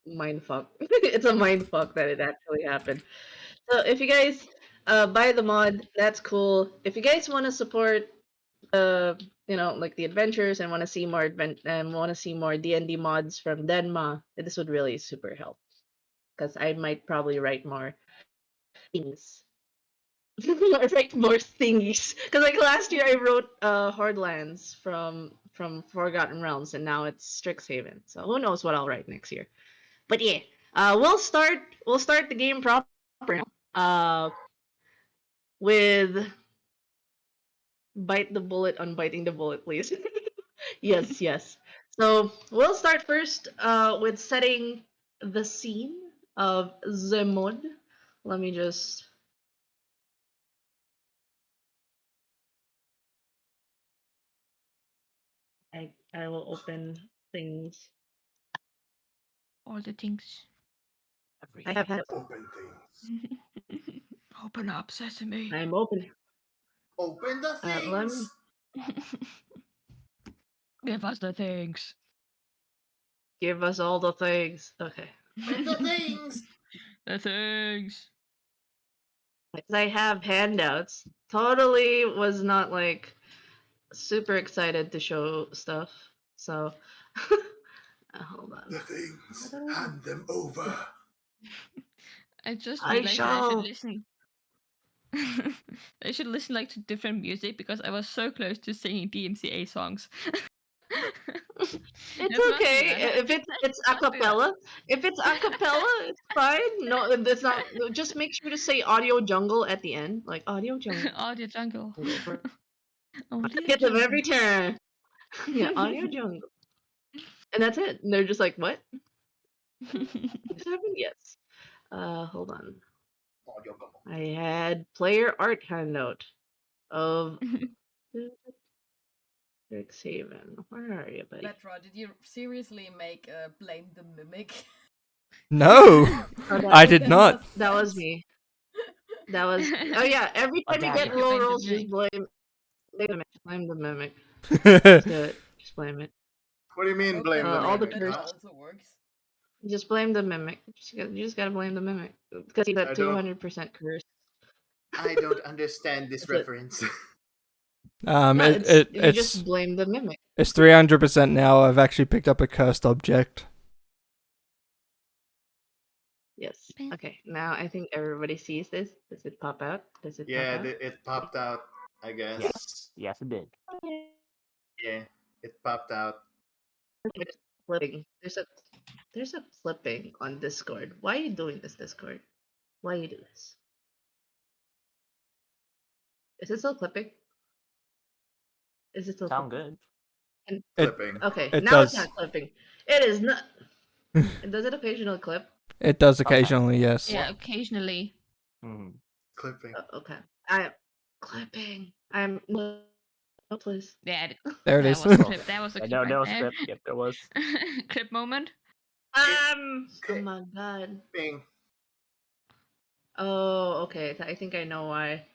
S4: mind fuck. It's a mind fuck that it actually happened. So if you guys buy the mod, that's cool. If you guys want to support like the adventures, and want to see more D&D mods from Denma, this would really super help, because I might probably write more things. Write more thingies, because like last year I wrote Hardlands from Forgotten Realms, and now it's Strixhaven. So who knows what I'll write next year. But yeah, we'll start the game proper now. With bite the bullet on biting the bullet, please. Yes, yes. So we'll start first with setting the scene of the mod. Let me just. I will open things.
S2: All the things.
S4: I have had.
S6: open things.
S2: Open up, sesame.
S4: I'm open.
S6: Open the
S4: Let me
S6: things.
S2: Give us the things.
S4: give us all the things. Okay.
S6: Open the things.
S2: The things.
S4: Because I have handouts. Totally was not like super excited to show stuff. So hold on.
S6: The things.
S4: How do
S6: Hand them over.
S2: I just
S4: I
S2: realized that I should
S4: shall.
S2: listen. I should listen like to different music because I was so close to singing DMCA songs.
S4: It's
S2: Let's not do
S4: okay
S2: that.
S4: if it's a
S2: Let's not do that.
S4: cappella. If it's a cappella, it's fine. No, that's not. Just make sure to say Audio Jungle at the end, like Audio Jungle.
S2: Audio jungle.
S4: Jungle.
S2: Audio
S4: Hit them
S2: jungle.
S4: every turn. Yeah, Audio Jungle, and that's it. And they're just like, what? This happened? Yes. Hold on.
S6: Oh, yo, come on.
S4: I had player art handout of Strixhaven. Where are you, buddy?
S3: Petra, did you seriously make Blame the Mimic?
S1: No,
S4: Oh, that,
S1: I did not.
S4: that was me. That was. Oh yeah. Every
S5: Oh,
S4: time you
S5: damn
S4: get
S5: it.
S4: low
S2: Blame the
S4: rolls, just
S2: mimic.
S4: blame the mimic. Just do it. Just blame it.
S6: What do you mean blame the
S4: all the
S6: mimic,
S3: that
S6: huh?
S3: also works.
S4: Just blame the mimic. You just gotta blame the mimic because he's
S6: I
S4: at
S6: don't-
S4: 200% curse.
S6: I don't understand this
S4: That's it.
S6: reference.
S4: No, you
S1: It's
S4: just blame the mimic.
S1: it's 300% now. I've actually picked up a cursed object.
S4: Yes.
S2: Bam.
S4: Okay. Now I think everybody sees this. Does it pop out? Does it
S6: Yeah,
S4: pop out?
S6: it popped out, I guess.
S5: Yes. Yes, it did.
S6: Yeah, it popped out.
S4: It's flipping. There's a flipping on Discord. Why are you doing this, Discord? Why you do this? Is it still clipping? Is it still
S5: Sound
S4: clipping?
S5: good.
S6: Clipping.
S4: Okay,
S1: It
S4: now
S1: does.
S4: it's not clipping. It is not. Does it occasionally clip?
S1: It does
S5: Okay.
S1: occasionally, yes.
S2: Yeah, occasionally.
S5: Mhm.
S6: Clipping.
S4: Okay. I'm clipping. I'm no, please.
S2: Yeah,
S1: There it
S2: that
S1: is.
S2: was a clip. That was a
S5: Yeah,
S2: clip
S5: there
S2: right
S5: was
S2: there.
S5: script. Yep, there was.
S2: Clip moment.
S4: Oh my god.
S6: Bing.
S4: Oh, okay. I think I know why.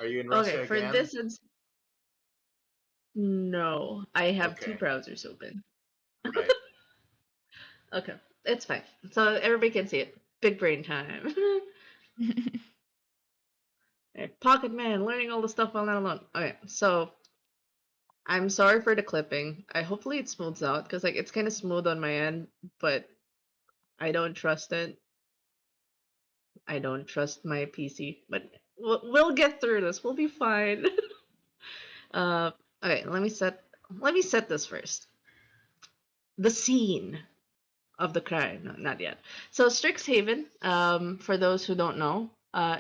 S6: Are you in Russia
S4: Okay, for
S6: again?
S4: this no, I have two
S6: Okay.
S4: browsers open.
S6: Right.
S4: Okay, it's fine. So everybody can see it. Big brain time. Pocket Man, learning all the stuff while not alone. Okay, so I'm sorry for the clipping. Hopefully it smooths out because like it's kind of smooth on my end, but I don't trust it. I don't trust my PC, but we'll get through this. We'll be fine. Okay, let me set this first. The scene of the crime. No, not yet. So Strixhaven, for those who don't know,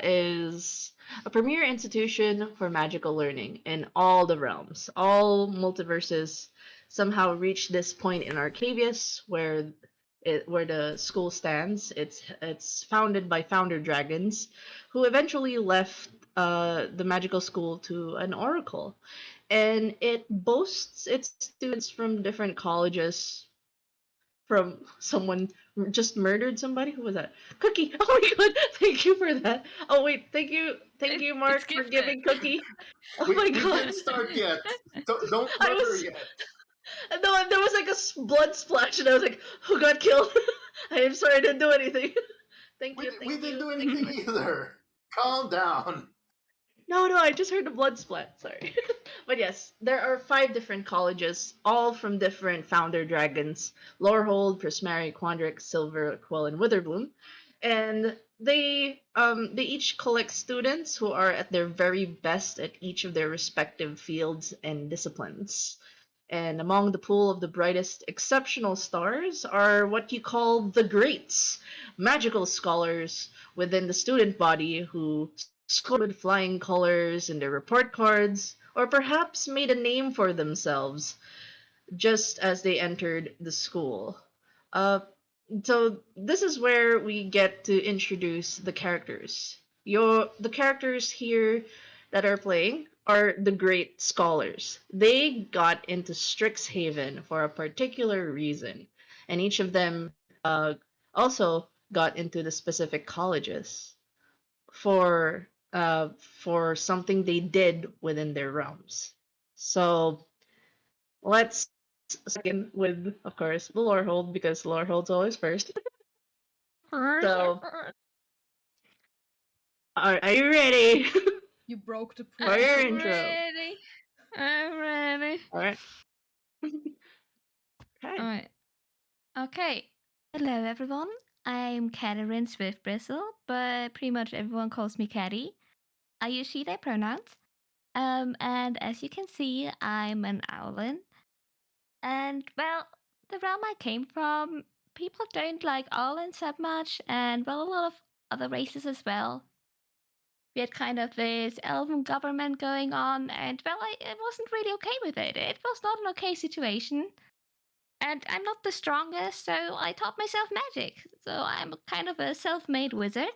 S4: is a premier institution for magical learning in all the realms. All multiverses somehow reach this point in Arcavius where the school stands. It's founded by founder dragons who eventually left the magical school to an oracle. And it boasts its students from different colleges, from someone just murdered somebody. Who was that? Cookie. Oh my god! Thank you for that. Oh wait, thank you,
S2: It's
S4: Mark, for
S2: gifted.
S4: giving Cookie. Oh
S6: We
S4: my god!
S6: didn't start yet. Don't
S4: I
S6: murder
S4: was-
S6: yet.
S4: No, there was like a blood splash, and I was like, "Who got killed?" I am sorry, I didn't do anything. Thank
S6: We,
S4: you.
S6: we
S4: Thank
S6: didn't
S4: you.
S6: do anything either. Calm down.
S4: No, I just heard the blood splat. Sorry. But yes, there are 5 different colleges, all from different founder dragons: Lorehold, Prismari, Quandrix, Silver, Quill, and Witherbloom. And they each collect students who are at their very best at each of their respective fields and disciplines. And among the pool of the brightest exceptional stars are what you call the greats, magical scholars within the student body who scored with flying colors in their report cards, or perhaps made a name for themselves just as they entered the school. Uh, so this is where we get to introduce the characters. The characters here that are playing are the great scholars. They got into Strixhaven for a particular reason, and each of them also got into the specific colleges for for something they did within their realms. So let's begin with, of course, the Lorehold, because Lorehold's always first. So, are you ready?
S3: You broke the
S4: For your
S2: I'm
S4: intro.
S2: ready. I'm ready.
S4: All right. Okay.
S2: Alright. Okay. Hello, everyone. I'm Catherine Swift Bristle, but pretty much everyone calls me Catty. I use she, they pronouns. And as you can see, I'm an Owlin. And well, the realm I came from, people don't like Owlins that much, and well, a lot of other races as well. We had kind of this elven government going on, and well, I wasn't really okay with it. It was not an okay situation. And I'm not the strongest, so I taught myself magic. So I'm kind of a self made wizard.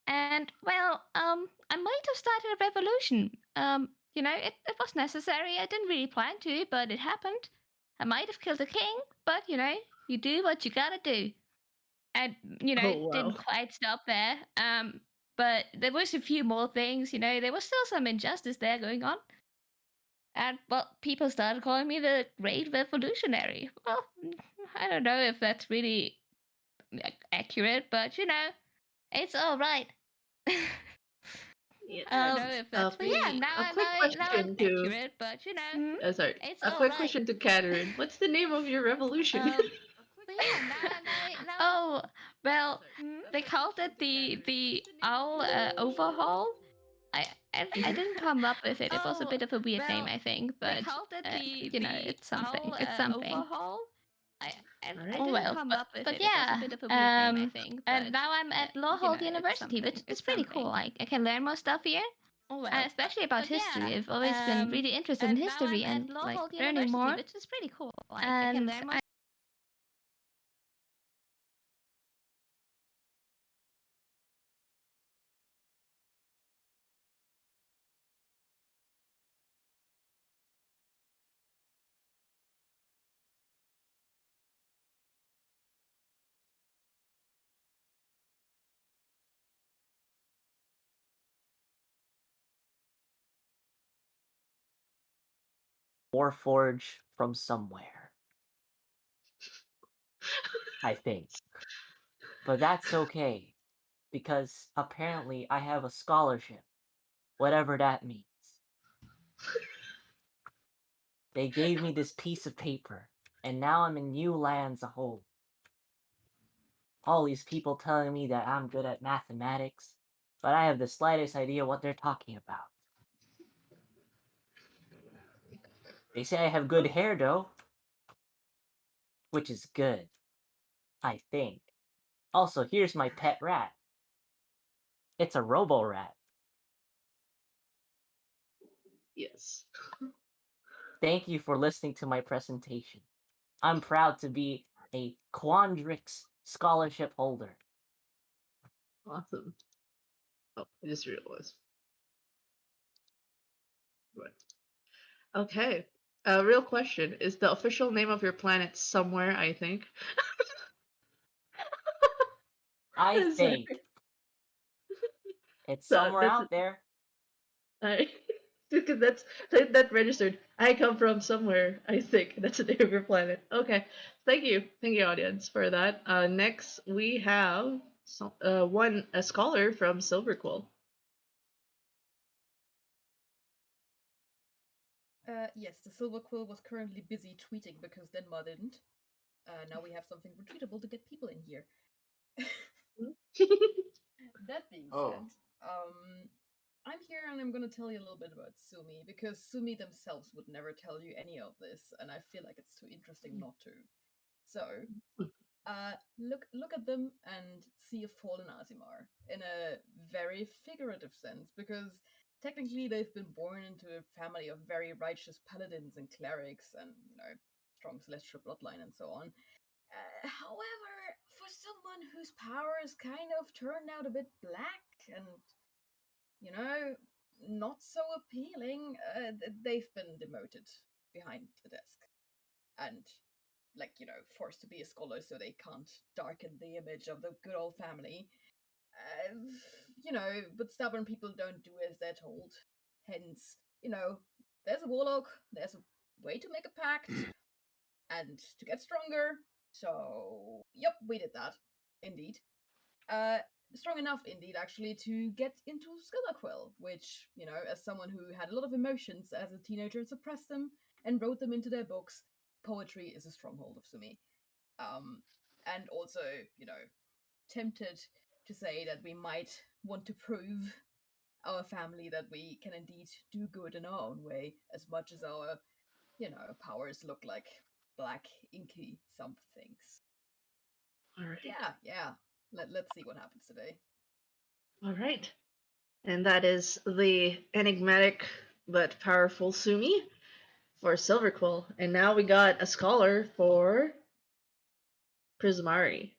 S2: And well, I might have started a revolution. It was necessary. I didn't really plan to, but it happened. I might have killed the king, but you do what you gotta do. And
S4: Oh wow.
S2: didn't quite stop there. But there was a few more things. There was still some injustice there going on. And well, people started calling me the Great Revolutionary. Well, I don't know if that's really accurate, but it's all right.
S4: Yeah,
S2: I don't know if that's
S4: but
S2: yeah. Now
S4: a
S2: I
S4: quick
S2: know now
S4: question
S2: I'm
S4: to
S2: accurate, but
S4: sorry,
S2: it's
S4: a
S2: all
S4: quick
S2: right.
S4: question to Catherine. What's the name of your revolution?
S2: Yeah, now oh well, they called it the Owl Overhaul. I didn't come up with it. It was a bit of a weird name, I think, but it's something. It's something.
S4: Alright.
S2: Oh well, but yeah. And now I'm at Lawhold University, which is pretty cool. I can learn more stuff here. Especially about history. I've always been really interested in history and like learning more. Which is pretty cool. I can learn more.
S5: Warforge from somewhere, I think. But that's okay, because apparently I have a scholarship, whatever that means. They gave me this piece of paper, and now I'm in new lands a whole. All these people telling me that I'm good at mathematics, but I have the slightest idea what they're talking about. They say I have good hair though, which is good, I think. Also, here's my pet rat. It's a robo-rat.
S4: Yes.
S5: Thank you for listening to my presentation. I'm proud to be a Quandrix scholarship holder.
S4: Awesome. Oh, I just realized. Right. Okay. Real question. Is the official name of your planet somewhere, I think?
S5: I
S4: Sorry.
S5: think it's
S4: So
S5: somewhere out there.
S4: I because that registered. I come from somewhere. I think that's the name of your planet. Okay, thank you, audience, for that. Next we have a scholar from Silverquill.
S3: Yes, the Silver Quill was currently busy tweeting because Denmark didn't. Now we have something retweetable to get people in here. That being
S6: Oh.
S3: said, I'm here and I'm going to tell you a little bit about Sumi because Sumi themselves would never tell you any of this, and I feel like it's too interesting not to. So, look at them and see a fallen Azimar in a very figurative sense because technically they've been born into a family of very righteous paladins and clerics and strong celestial bloodline and so on. However, for someone whose powers kind of turned out a bit black and, not so appealing, they've been demoted behind the desk. And, forced to be a scholar so they can't darken the image of the good old family. But stubborn people don't do as they're told. Hence, there's a warlock, there's a way to make a pact, and to get stronger. So, yep, we did that. Indeed. Strong enough, indeed, actually, to get into Skullaquill, which, as someone who had a lot of emotions as a teenager, suppressed them and wrote them into their books, poetry is a stronghold of Sumi. and also, tempted to say that we might want to prove our family that we can indeed do good in our own way, as much as our, powers look like black, inky somethings.
S4: All right.
S3: Yeah. Let's see what happens today.
S4: All right. And that is the enigmatic but powerful Sumi for Silverquill. And now we got a scholar for Prismari.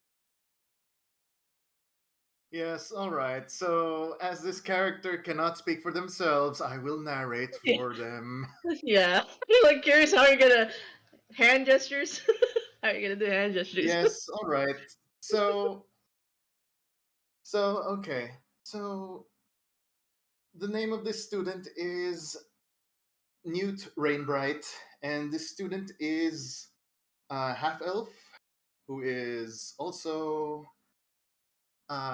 S6: Yes, all right. So, as this character cannot speak for themselves, I will narrate for them.
S4: Yeah. I'm like curious how you're gonna hand gestures. How are you gonna do hand gestures?
S6: Yes, all right. So okay. So the name of this student is Newt Rainbright, and this student is a half elf who is also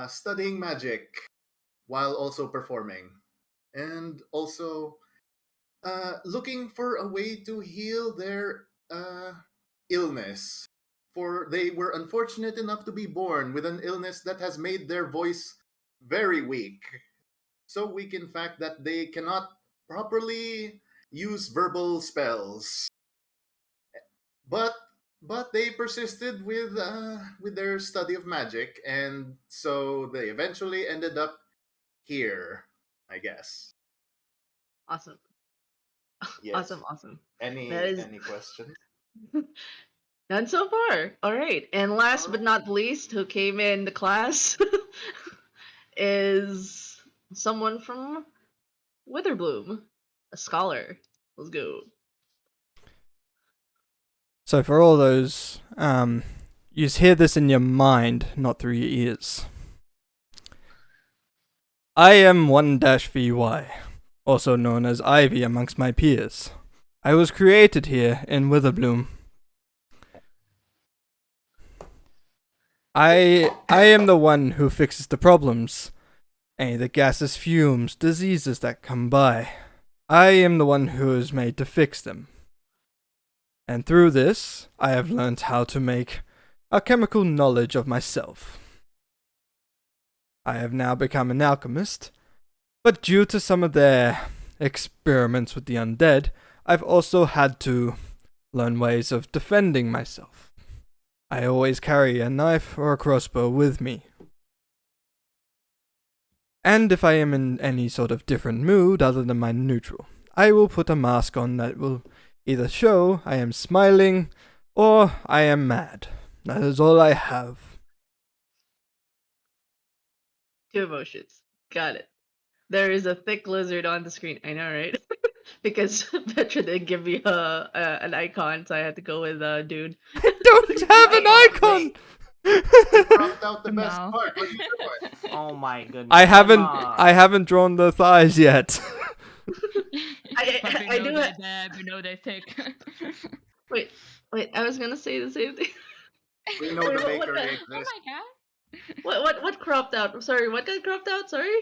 S6: studying magic while also performing, and also looking for a way to heal their illness. For they were unfortunate enough to be born with an illness that has made their voice very weak. So weak, in fact, that they cannot properly use verbal spells. But they persisted with their study of magic, and so they eventually ended up here, I guess.
S4: Awesome.
S6: Yes.
S4: Awesome.
S6: Any
S4: That is
S6: questions?
S4: none so far. All right. And last but not least, who came in the class is someone from Witherbloom, a scholar. Let's go.
S1: So for all those, you just hear this in your mind, not through your ears. I am 1-VY, also known as Ivy amongst my peers. I was created here in Witherbloom. I am the one who fixes the problems. Any of the gases, fumes, diseases that come by. I am the one who is made to fix them. And through this, I have learned how to make a chemical knowledge of myself. I have now become an alchemist, but due to some of their experiments with the undead, I've also had to learn ways of defending myself. I always carry a knife or a crossbow with me. And if I am in any sort of different mood other than my neutral, I will put a mask on that will either show I am smiling or I am mad. That is all I have.
S4: 2 emotions. Got it. There is a thick lizard on the screen. I know, right? Because Petra didn't give me an icon, so I had to go with dude.
S1: I don't have an icon!
S6: You dropped out the best
S2: No.
S6: part. What are you doing?
S5: Oh my goodness.
S1: I
S5: Come
S1: I haven't drawn the thighs yet.
S4: I do it.
S2: We know they're thick.
S4: Wait. I was gonna say the same thing.
S6: We know
S4: Wait,
S6: the
S4: what
S6: bakery
S4: the-
S2: Oh
S6: exists.
S2: my god.
S4: What cropped out? Sorry, what got cropped out? Sorry.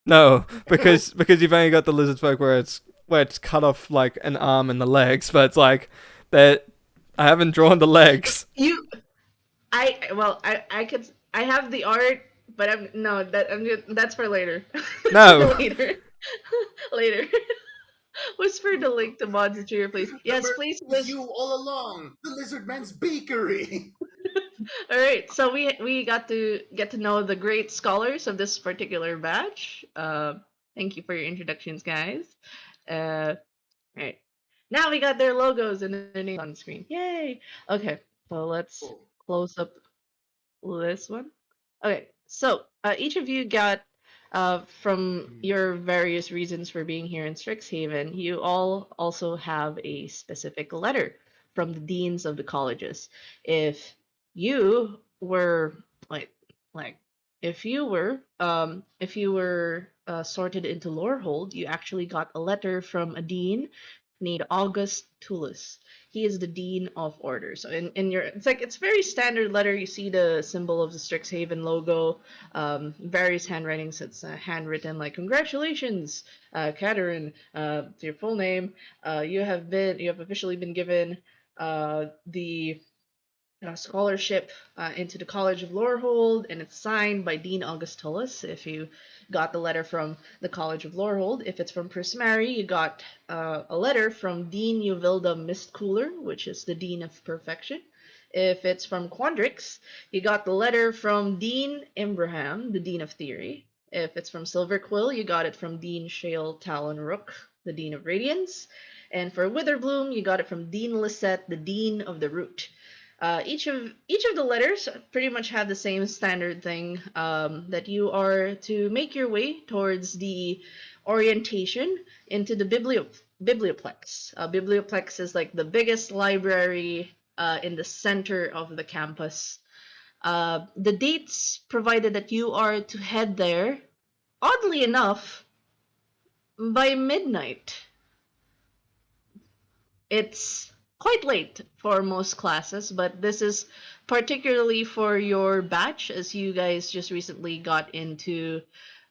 S1: No, because you've only got the lizard folk where it's cut off like an arm and the legs, but it's like that. I haven't drawn the legs.
S4: I have the art, but that's for later.
S1: No.
S4: Later. Whisper the link to mods at your place. Yes,
S6: Remember,
S4: please.
S6: it was you all along. The Lizard Man's bakery.
S4: All right, so we got to get to know the great scholars of this particular batch. Thank you for your introductions, guys. All right, now we got their logos and their names on the screen. Yay! Okay, so let's
S6: Cool.
S4: close up this one. Okay, so each of you got from your various reasons for being here in Strixhaven, you all also have a specific letter from the deans of the colleges. If you were like if you were sorted into Lorehold, you actually got a letter from a dean named August Tullus. He is the dean of orders. So in your it's very standard letter. You see the symbol of the Strixhaven logo, various handwritings. It's handwritten like congratulations, Katerin, to your full name. You have officially been given the scholarship into the College of Lorehold, and it's signed by Dean Augustulus. If you got the letter from the College of Lorehold, if it's from Prismari, you got a letter from Dean Uvilda Mistcooler, which is the Dean of Perfection. If it's from Quandrix, you got the letter from Dean Imbraham, the Dean of Theory. If it's from Silver Quill, you got it from Dean Shale Talon Rook, the Dean of Radiance. And for Witherbloom, you got it from Dean Lisette, the Dean of the Root. Each of the letters pretty much have the same standard thing, that you are to make your way towards the orientation into the biblioplex. Biblioplex is like the biggest library in the center of the campus. The dates provided that you are to head there, oddly enough, by midnight. It's quite late for most classes, but this is particularly for your batch, as you guys just recently got into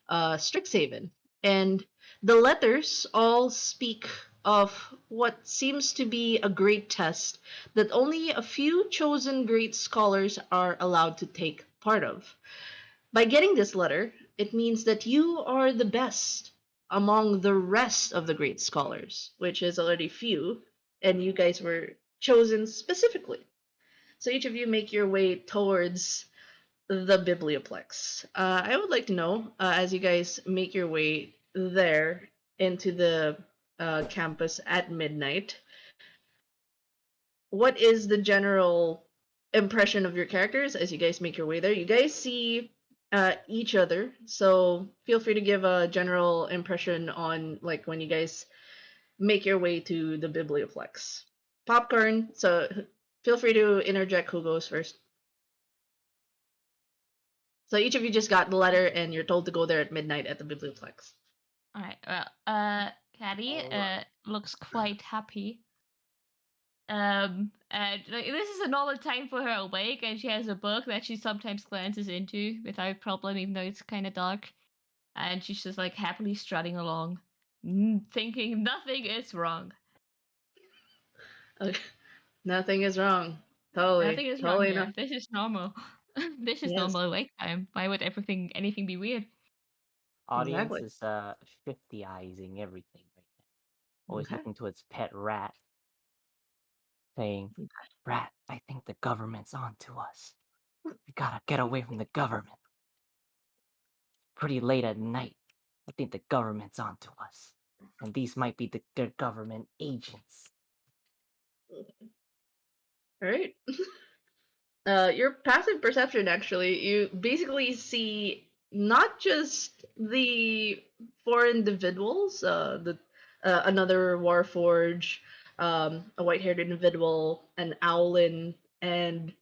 S4: Strixhaven. And the letters all speak of what seems to be a great test that only a few chosen great scholars are allowed to take part of. By getting this letter, it means that you are the best among the rest of the great scholars, which is already few, and you guys were chosen specifically. So each of you make your way towards the Biblioplex. I would like to know, as you guys make your way there into the campus at midnight, what is the general impression of your characters as you guys make your way there? You guys see each other, so feel free to give a general impression on like when you guys make your way to the Biblioplex. Popcorn, so feel free to interject who goes first. So each of you just got the letter and you're told to go there at midnight at the Biblioplex.
S2: Alright, well, Caddy
S6: Alright.
S2: looks quite happy. And like, this is a normal time for her awake, and she has a book that she sometimes glances into without problem, even though it's kind of dark. And she's just like happily strutting along, thinking nothing is wrong.
S4: Okay. Nothing is wrong. Totally.
S2: Nothing is wrong
S4: totally
S2: here.
S4: not.
S2: This is normal. This is
S4: Yes.
S2: normal awake time. Why would anything be weird?
S5: Audience
S4: Exactly.
S5: is 50-izing everything right now. Always
S4: Okay.
S5: looking to its pet rat, saying, "Rat, I think the government's on to us. We gotta get away from the government. Pretty late at night. I think the government's on to us. And these might be the government agents."
S4: All right. Your passive perception, actually, you basically see not just the four individuals, another Warforge, a white-haired individual, an Owlin, and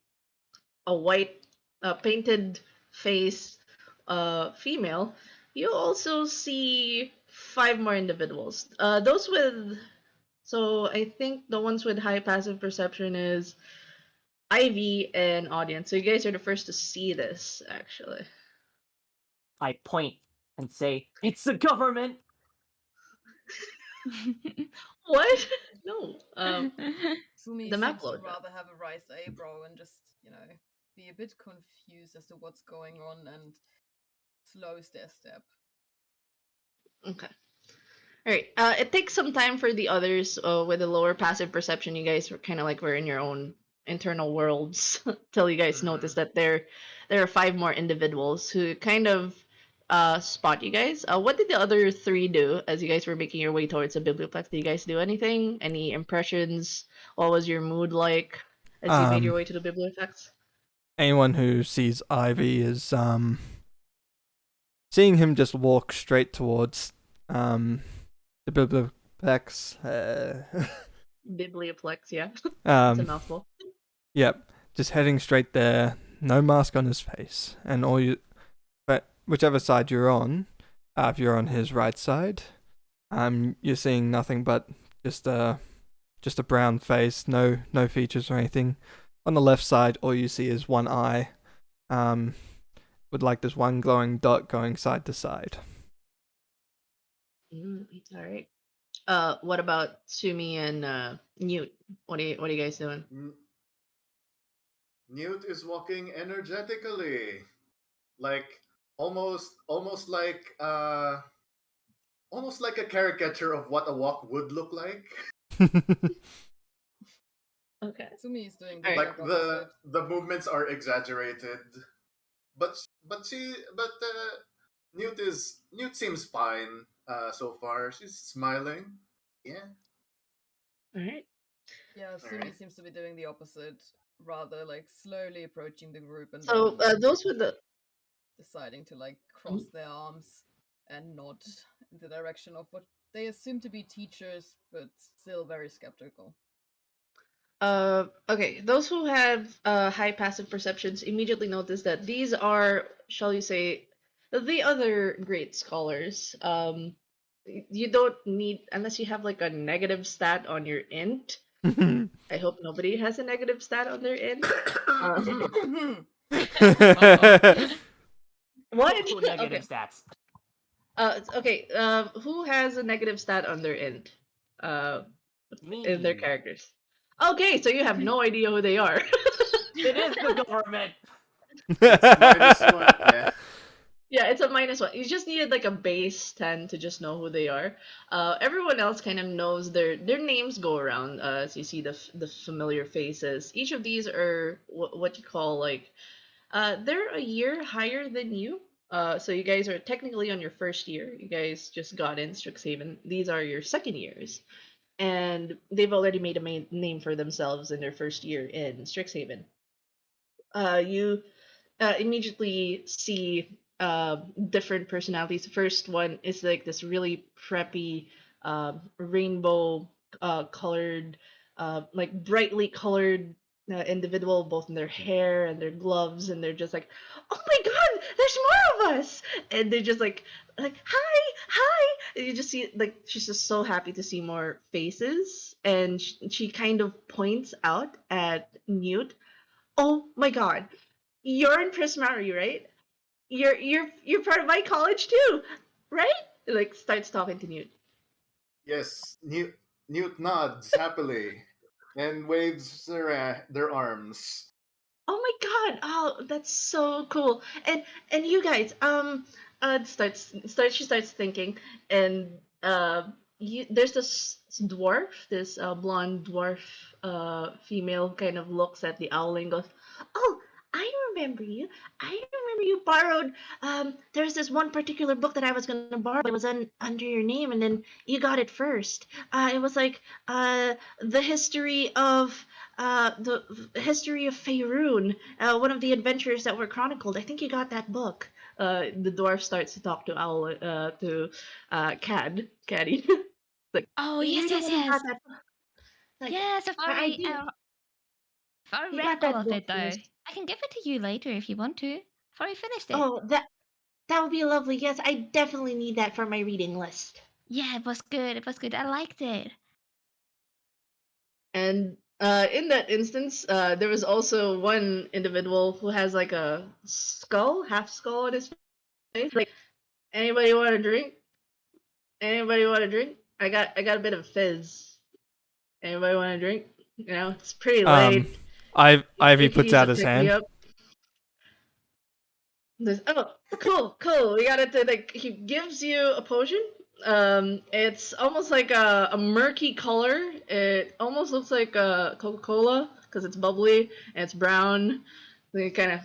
S4: a white painted face female. You also see five more individuals. Those with So I think the ones with high passive perception is Ivy and Audience. So you guys are the first to see this, actually.
S5: I point and say, "It's the government!"
S4: What? No.
S3: Sumi
S4: The map
S3: seems to
S4: load.
S3: rather have a raised eyebrow and just, be a bit confused as to what's going on and slows their step.
S4: Okay. All right. It takes some time for the others with a lower passive perception. You guys were kind of like we're in your own internal worlds till you guys notice that there are five more individuals who kind of spot you guys. What did the other three do as you guys were making your way towards the biblioplex? Did you guys do anything? Any impressions? What was your mood like as you made your way to the biblioplex?
S1: Anyone who sees Ivy is seeing him just walk straight towards the biblioplex.
S4: Biblioplex, yeah. It's a
S1: Um,
S4: mouthful.
S1: yep, just heading straight there. No mask on his face, and but whichever side you're on, if you're on his right side, you're seeing nothing but just a brown face, no features or anything. On the left side, all you see is one eye, with like this one glowing dot going side to side.
S4: All right. What about Sumi and Newt? What are you guys doing?
S6: Newt is walking energetically, like almost almost like a caricature of what a walk would look like.
S4: Okay.
S3: Sumi is doing
S4: All
S3: the
S4: right.
S6: Like
S3: exact opposite.
S6: the movements are exaggerated, but Newt seems fine so far. She's smiling. Yeah.
S4: All right.
S3: Yeah, Sumi
S6: Alright.
S3: seems to be doing the opposite, rather like slowly approaching the group and
S4: So
S3: then
S4: those with the
S3: deciding to like cross their arms and nod in the direction of what they assume to be teachers, but still very skeptical.
S4: okay, those who have high passive perceptions immediately notice that these are, shall you say, the other great scholars. You don't need, unless you have like a negative stat on your int. I hope nobody has a negative stat on their int. What?
S5: Ooh, negative
S4: Okay.
S5: stats.
S4: Okay. Who has a negative stat on their int? In their
S5: Me.
S4: characters. Okay, so you have no idea who they are.
S5: It is the government.
S6: It's -1. Yeah.
S4: Yeah, it's a -1. You just needed like a base 10 to just know who they are. Everyone else kind of knows their names go around. So you see the familiar faces. Each of these are what you call like they're a year higher than you. So you guys are technically on your first year. You guys just got in Strixhaven. These are your second years, and they've already made a name for themselves in their first year in Strixhaven. You immediately see different personalities. The first one is like this really preppy, rainbow colored, like brightly colored individual, both in their hair and their gloves, and they're just like, "Oh my god, there's more of us!" And they're just like, "Hi, hi!" And you just see like she's just so happy to see more faces, and she kind of points out at Newt. "Oh my god, you're in Prismari, right? You're part of my college too, right?" Like starts talking to Newt.
S6: Yes. Newt nods happily and waves their arms.
S4: "Oh my god! Oh, that's so cool!" And you guys, she starts thinking, and there's this dwarf, this blonde dwarf, female, kind of looks at the owl and goes, "Oh, I remember you. I remember you borrowed. There's this one particular book that I was gonna borrow. It was under your name, and then you got it first. It was like the history of." The history of Faerun, one of the adventures that were chronicled. I think you got that book. The dwarf starts to talk to Owl, Caddy. Like,
S2: Oh
S4: you're
S2: yes,
S4: the
S2: yes,
S4: one who got
S2: yes.
S4: that book. Like,
S2: Yes,
S4: I do.
S2: I've already
S4: You
S2: read
S4: got
S2: all
S4: that
S2: of
S4: book
S2: it though.
S4: first.
S2: I can give it to you later if you want to. I've already finished it.
S4: Oh, that would be lovely. Yes, I definitely need that for my reading list.
S2: Yeah, it was good. It was good. I liked it.
S4: And in that instance, there was also one individual who has like a skull, half skull on his face. Like, anybody want a drink? Anybody want a drink? I got a bit of fizz. Anybody want a drink? You know, it's pretty late.
S1: Ivy
S4: You could
S1: puts
S4: use
S1: out
S4: a
S1: his
S4: pick me
S1: hand.
S4: up. Oh, cool. We got it. Like he gives you a potion. It's almost like a murky color. It almost looks like Coca-Cola because it's bubbly and it's brown. Then kind of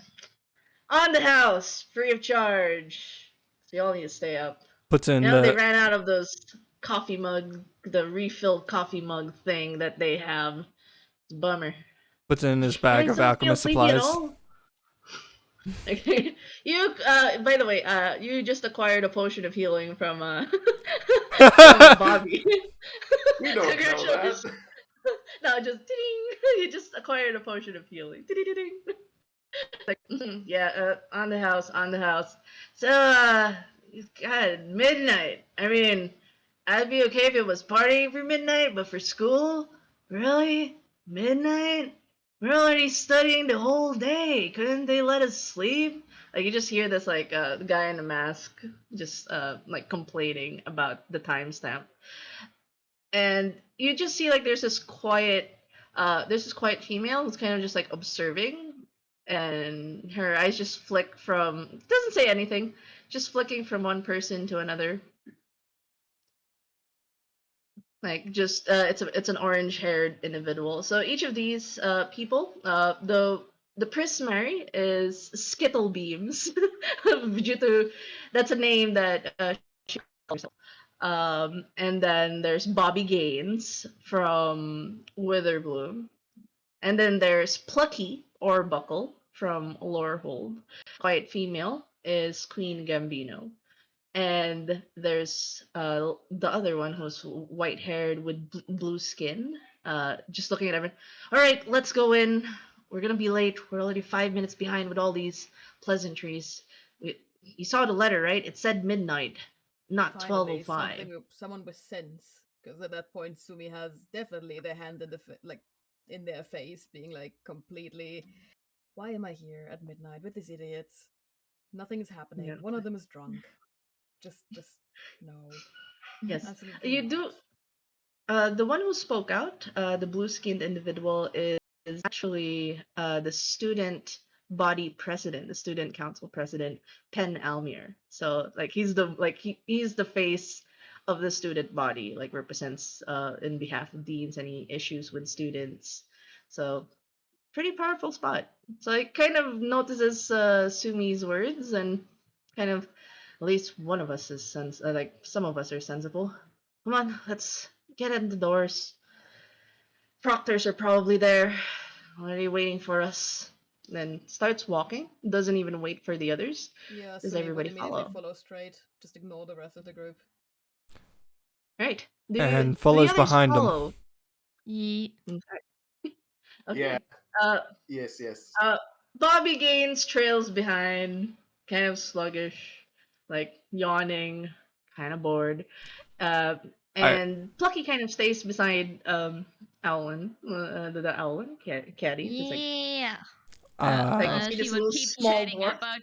S4: on the house, free of charge. So you all need to stay up.
S1: Puts in
S4: You know, they
S1: the
S4: ran out of those coffee mug, the refilled coffee mug thing that they have. It's a bummer.
S1: puts in his
S4: You
S1: bag
S4: guys
S1: of
S4: don't feel
S1: alchemist
S4: sleepy at
S1: supplies.
S4: all? Okay. You, by the way, you just acquired a potion of healing from, from Bobby.
S6: We don't know
S4: Congratulations.
S6: that.
S4: No, just ding. You just acquired a potion of healing. Ding. Like, yeah, on the house, on the house. So, God, midnight. I mean, I'd be okay if it was partying for midnight, but for school, really, midnight? We're already studying the whole day. Couldn't they let us sleep? Like you just hear this like the guy in the mask just like complaining about the timestamp, and you just see like there's this quiet female who's kind of just like observing and her eyes just flick from. Doesn't say anything, just flicking from one person to another. Like just it's an orange haired individual. So each of these people, the prismary is Skittle Beams, due to that's a name that she calls herself. And then there's Bobby Gaines from Witherbloom, and then there's Plucky or Buckle from Lorehold. Quiet female is Queen Gambino, and there's the other one who's white haired with blue skin. Just looking at everyone. All right, let's go in. We're gonna be late. We're already 5 minutes behind with all these pleasantries. You saw the letter, right? It said midnight, not
S3: Finally,
S4: 12:05.
S3: someone with sense. Because at that point, Sumi has definitely their hand in in their face, being like completely. Why am I here at midnight with these idiots? Nothing's happening.
S4: Yeah.
S3: One of them is drunk. Just no.
S4: Yes,
S3: Absolutely
S4: you
S3: not.
S4: do. The one who spoke out, the blue-skinned individual, is actually the student body president, the student council president, Penn Almir. So like he's the face of the student body, like represents in behalf of deans any issues with students. So pretty powerful spot. So it kind of notices Sumi's words and kind of at least one of us is like some of us are sensible. Come on, let's get in the doors. Proctors are probably there, already waiting for us. Then starts walking, doesn't even wait for the others.
S3: Yeah,
S4: Does
S3: Sumi would
S4: everybody
S3: immediately
S4: follow?
S3: follow straight. Just ignore the rest of the group.
S4: Right.
S1: And
S4: Do the
S1: follows
S4: others
S1: behind them.
S4: follow?
S2: Ye-
S4: Okay.
S6: Yeah.
S4: Okay. Uh,
S6: Yes. Yes.
S4: Bobby Gaines trails behind, kind of sluggish, like yawning, kind of bored. Uh,
S1: I
S4: and Plucky kind of stays beside Owlin, the Owlin, Caddy. Just like,
S2: Yeah.
S4: like
S1: uh
S4: you see
S2: She
S4: this
S2: would
S4: little
S2: keep
S4: small
S2: chatting
S4: dwarf.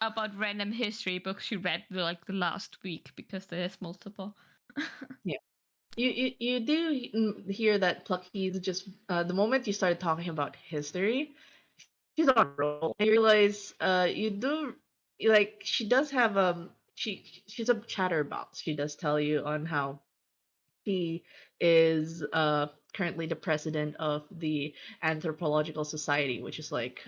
S2: about random history books she read like the last week because there's multiple.
S4: Yeah. You do hear that Plucky is just the moment you started talking about history, she's on a roll. And you realize you do like she does have she's a chatterbox. She does tell you on how she is currently the president of the Anthropological Society, which is like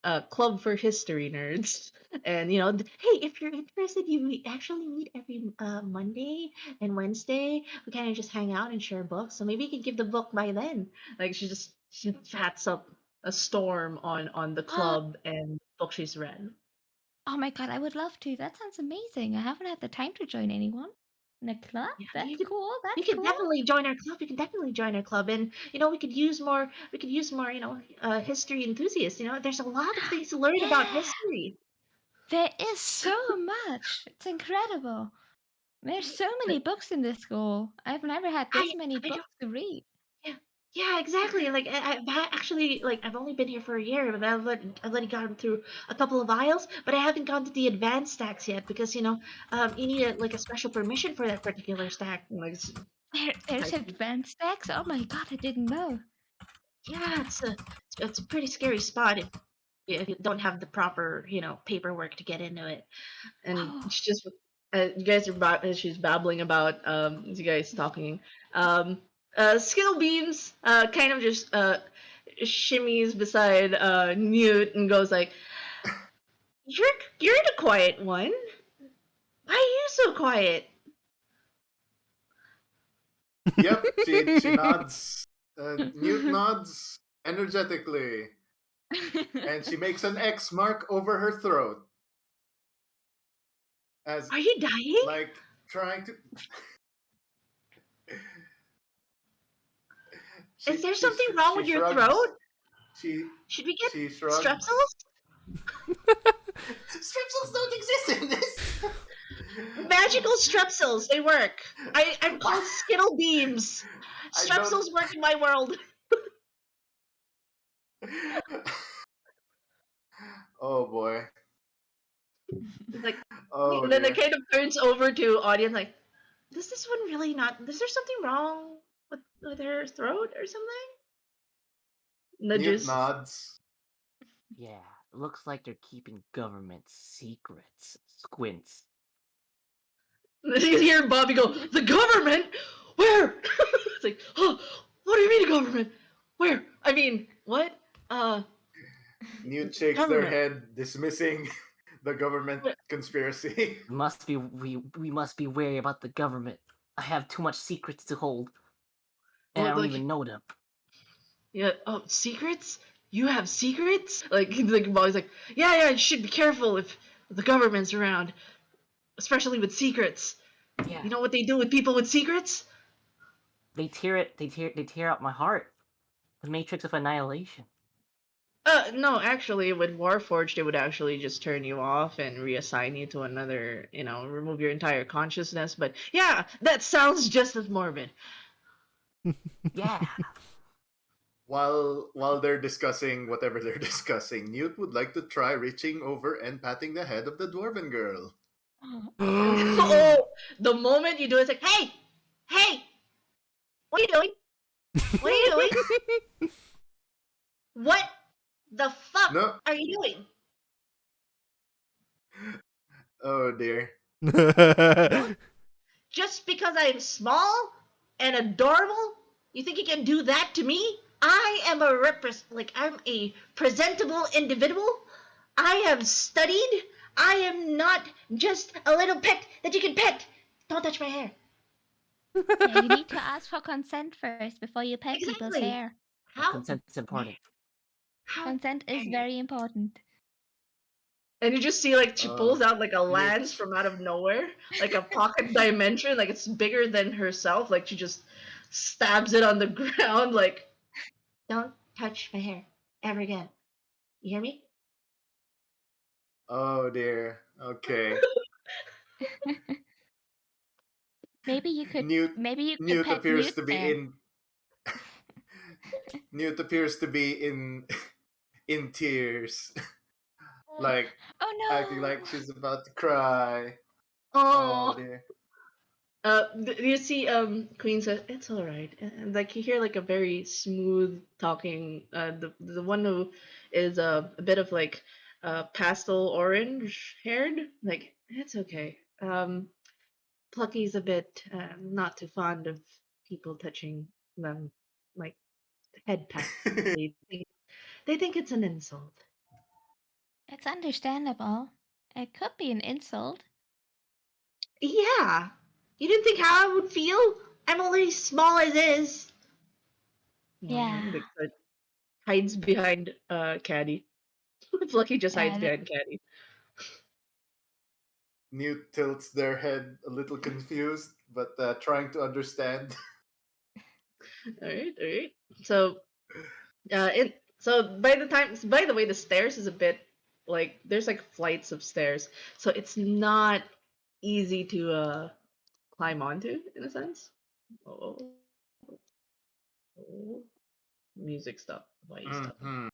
S4: a club for history nerds. And hey, if you're interested, actually meet every Monday and Wednesday. We kind of just hang out and share books. So maybe you could give the book by then. Like she chats up a storm on the club and book she's read.
S2: Oh my god, I would love to. That sounds amazing. I haven't had the time to join anyone in a club.
S4: Yeah,
S2: That's cool.
S4: you
S2: That's
S4: could
S2: cool.
S4: definitely join our club. You can definitely join our club, and we could use more. We could use more. History enthusiasts. There's a lot of things to learn about
S2: Yeah.
S4: history.
S2: There is so much. It's incredible. There's so many books in this school. I've never had this many
S4: I don't.
S2: books to read.
S4: Yeah, exactly. Like actually I've only been here for a year, but I've already gone through a couple of aisles, but I haven't gone to the advanced stacks yet because you need a special permission for that particular stack.
S2: There's advanced stacks. Oh my god, I didn't know.
S4: Yeah, it's a pretty scary spot if you don't have the proper paperwork to get into it. And
S2: Oh.
S4: it's just you guys are she's babbling about you guys talking. Skill Beams kind of just shimmies beside Newt and goes like, you're the quiet one. Why are you so quiet?
S6: Yep. She nods. Newt nods energetically, and she makes an X mark over her throat, as
S4: Are you dying?
S6: like trying to.
S4: Is there something wrong with your throat? Should we get
S6: She shrugs.
S4: strepsils?
S6: Strepsils don't exist in this.
S4: Magical strepsils, they work. I'm called Skittle Beams.
S6: I don't-
S4: Strepsils work in my world.
S6: Oh boy.
S4: Like,
S6: Oh.
S4: and then
S6: dear.
S4: it kind of turns over to audience like, does this one really not? Is there something wrong with her throat or something?
S6: Newt
S4: Nudges.
S6: nods.
S5: Yeah, looks like they're keeping government secrets. Squints.
S4: You hear Bobby go, "The government? Where?" It's like, "Oh, what do you mean the government? Where? I mean, what? Uh,
S6: Newt shakes their
S4: government.
S6: head, dismissing the government
S4: What?
S6: conspiracy.
S5: We must be wary about the government. I have too much secrets to hold, and I
S4: Well,
S5: don't
S4: like,
S5: even know them.
S4: yeah, oh, secrets? You have secrets? Like Bobby's like, yeah, you should be careful if the government's around, especially with secrets.
S5: Yeah,
S4: You know what they do with people with secrets?
S5: they tear out my heart. The Matrix of Annihilation.
S4: No, actually, with Warforged, it would actually just turn you off and reassign you to another, remove your entire consciousness. But yeah, that sounds just as morbid.
S5: Yeah.
S6: While they're discussing whatever they're discussing, Newt would like to try reaching over and patting the head of the dwarven girl.
S4: Oh, the moment you do it, it's like, hey, what are you doing? What are you doing? What the fuck
S6: No,
S4: are you doing?
S6: oh dear.
S4: Just because I'm small and adorable, you think you can do that to me? I am I'm a presentable individual. I have studied. I am not just a little pet that you can pet. Don't touch my hair.
S2: Yeah, you need to ask for consent first before you pet people's
S4: Exactly.
S2: hair.
S4: How?
S5: Consent's important.
S4: How?
S2: Consent is very important.
S4: And you just see like she
S6: Uh,
S4: pulls out like a lance
S6: Newt.
S4: from out of nowhere, like a pocket dimension, like it's bigger than herself. Like she just stabs it on the ground, like, don't touch my hair ever again. You hear me?
S6: Oh dear. Okay.
S2: Maybe you could
S6: Newt Newt
S2: pet
S6: appears
S2: Newt
S6: to be
S2: there.
S6: in Newt appears to be in tears. Like acting
S2: Oh
S6: like she's about to cry. Oh
S4: Oh.
S6: dear.
S4: You see, Queen says it's all right, and like you hear like a very smooth talking. The one who is a bit of like pastel orange haired, like it's okay. Plucky's a bit not too fond of people touching them, like head pat. They think it's an insult.
S2: it's understandable. It could be an insult.
S4: Yeah, you didn't think how I would feel? I'm only small as is.
S2: Yeah.
S4: Like, hides behind Caddy. Plucky just hides
S2: And
S4: behind Caddy.
S6: Newt tilts their head a little confused, but trying to understand.
S4: All right. So, by the way, the stairs is a bit like there's like flights of stairs, so it's not easy to climb onto in a sense. Oh, oh. Music stuff. Why you stop?
S6: Mhm.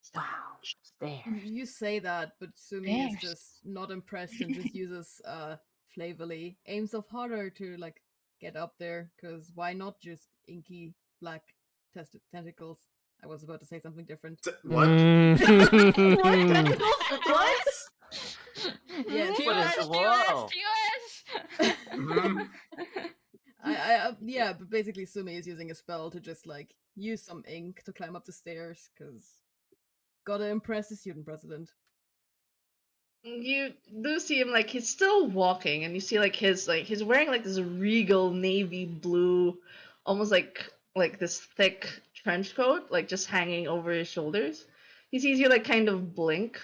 S4: Stop.
S5: Wow. Stairs.
S3: You say that, but Sumi is
S2: Stairs.
S3: just not impressed and just uses Flavorly, aims off harder to like get up there, because why not just inky black tentacles? I was about to say something different.
S6: What?
S4: What? What?
S3: Yes,
S5: What is
S2: Viewers,
S5: whoa?
S2: viewers,
S6: Mhm.
S3: yeah, but basically Sumi is using a spell to just like use some ink to climb up the stairs, because gotta impress the student president.
S4: You do see him like he's still walking, and you see like he's wearing like this regal navy blue, almost like this thick trench coat, like just hanging over his shoulders. He sees you like kind of blink,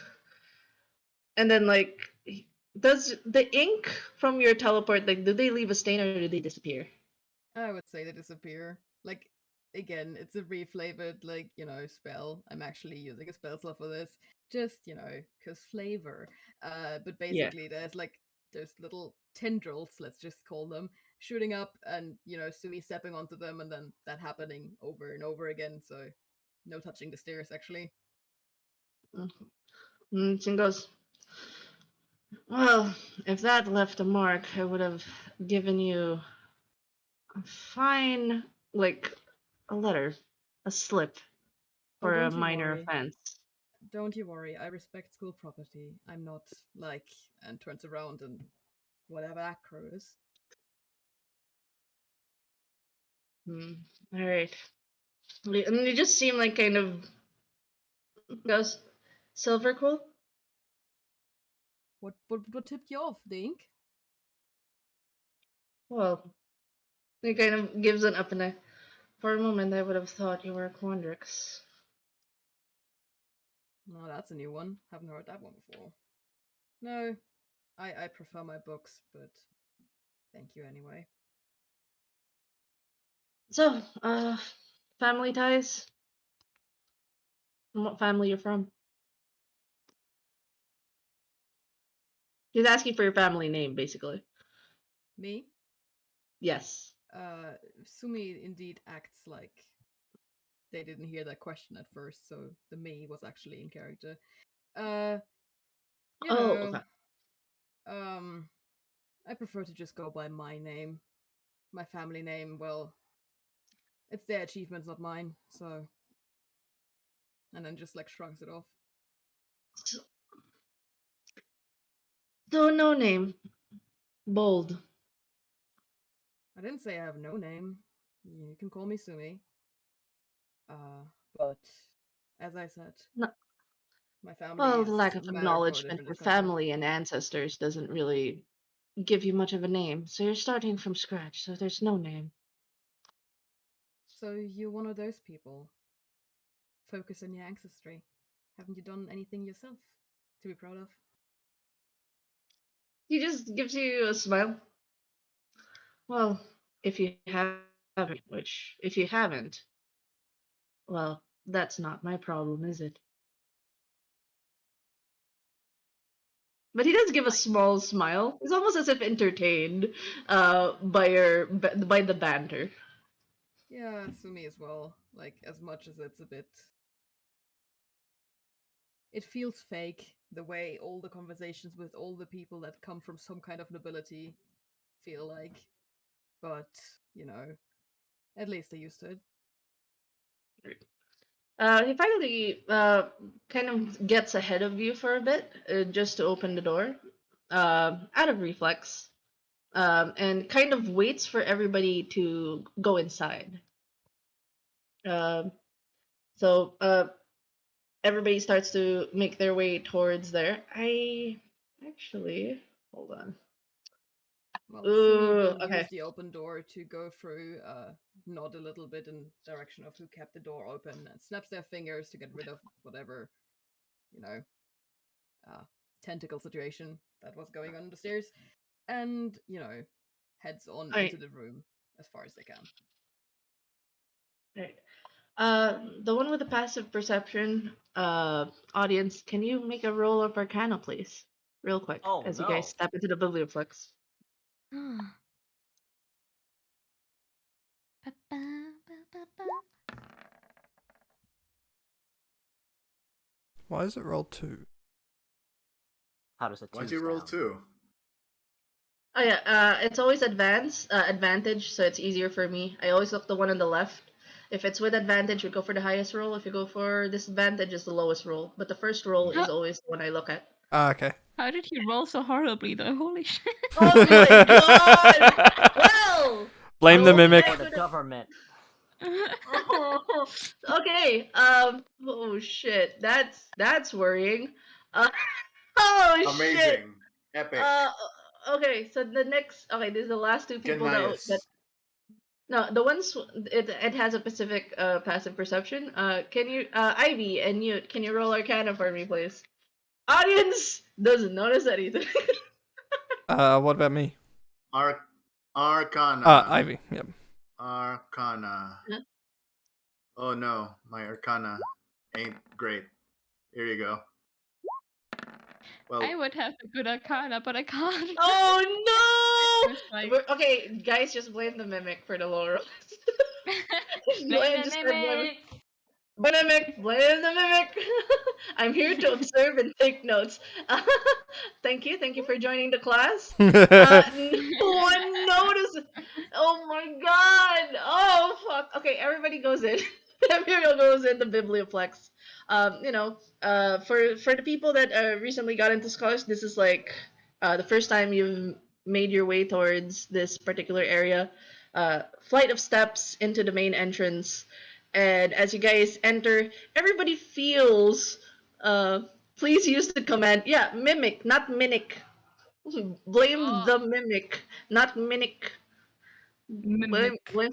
S4: and then like does the ink from your teleport, like, do they leave a stain or do they disappear?
S3: I would say they disappear. Like, again, it's a reflavored, like, spell. I'm actually using a spell slot for this. Just, because flavor. But
S4: Yeah.
S3: basically, there's little tendrils, let's just call them, shooting up and, Sumi stepping onto them and then that happening over and over again. So, no touching the stairs, actually.
S4: Jin goes, well, if that left a mark, I would have given you a fine, like, a letter, a slip
S3: Oh,
S4: for a
S3: don't you
S4: minor
S3: worry.
S4: offense.
S3: Don't you worry, I respect school property. I'm not like, and turns around and whatever that crow is.
S4: All right. And they just seem like kind of goes Silverquill.
S3: What tipped you off, Dink?
S4: Well, he kind of gives an up and a. For a moment, I would have thought you were a Quandrix.
S3: No, that's a new one. Haven't heard that one before. No, I prefer my books, but thank you anyway.
S4: So, family ties? And what family you're from? He's asking for your family name, basically.
S3: Me?
S4: Yes.
S3: Sumi indeed acts like they didn't hear that question at first, so the me was actually in character. You know,
S4: Okay.
S3: I prefer to just go by my name. My family name, well, it's their achievements, not mine, so. And then just like shrugs it off.
S4: So, no name. Bold.
S3: I didn't say I have no name. You can call me Sumi. But as I said,
S4: No,
S3: my family
S4: well,
S3: is
S4: the lack of
S3: a matter for a
S4: acknowledgement
S3: different
S4: for
S3: discussion.
S4: family and ancestors doesn't really give you much of a name. So you're starting from scratch, so there's no name.
S3: So you're one of those people. Focus on your ancestry. Haven't you done anything yourself to be proud of?
S4: He just gives you a smile. Well, if you haven't, which, if you haven't, well, that's not my problem, is it? But he does give a small smile. It's almost as if entertained by the banter.
S3: Yeah, Sumi as well. Like, as much as it's a bit. It feels fake, the way all the conversations with all the people that come from some kind of nobility feel like. But, you know, at least I used to it.
S4: He finally kind of gets ahead of you for a bit, just to open the door, out of reflex, and kind of waits for everybody to go inside. Um, so everybody starts to make their way towards there. I actually hold on.
S3: Well, Sumi
S4: Ooh,
S3: will use
S4: okay.
S3: the open door to go through, nod a little bit in direction of who kept the door open, and snaps their fingers to get rid of whatever, you know, tentacle situation that was going on the stairs, and, you know, heads on
S4: Alright.
S3: into the room as far as they can.
S4: Right. The one with the passive perception, audience, can you make a roll of Arcana, please? Real quick,
S5: Oh,
S4: as you
S5: no.
S4: guys step into the Biblioplex.
S1: Why is it roll 2?
S5: How does it
S6: Why'd you roll
S5: sound?
S6: 2?
S4: Oh yeah, it's always advantage, so it's easier for me. I always look the one on the left. If it's with advantage, you go for the highest roll. If you go for disadvantage, it's the lowest roll. But the first roll is always the one I look at.
S1: Ah, okay.
S2: How did he roll so horribly though? Holy shit.
S4: Oh my god! Well,
S1: Blame the
S4: Oh,
S1: mimic.
S4: yeah.
S5: For the government.
S4: oh, okay. Oh shit. That's worrying. Oh shit.
S6: Amazing. Epic.
S4: Okay. So the next. Okay, this is the last two people
S6: Genmaius.
S4: that. No, the ones it has a specific passive perception. Can you Ivy and you can you roll Arcana for me, please? Audience doesn't notice anything.
S1: What about me?
S6: Arcana.
S1: Ivy. Yep.
S6: Arcana.
S4: Huh?
S6: Oh no, my Arcana ain't great. Here you go. Well,
S2: I would have a good arcana, but I can't.
S4: Oh no!
S2: It's like-
S4: Okay, guys, just blame the mimic for the low rolls.
S2: Blame the
S4: Just blame
S2: mimic.
S4: blame the mimic. I'm here to observe and take notes. Thank you for joining the class. No one noticed. Oh my god! Oh fuck! Okay, everybody goes in. Everyone goes in the Biblioplex. For the people that recently got into Scholars, this is like the first time you've made your way towards this particular area. Flight of steps into the main entrance, and as you guys enter, everybody feels. Please use the command. Yeah, mimic, not mimic. Blame
S2: Oh,
S4: the mimic, not mimic. Blame,
S2: mimic.
S4: blame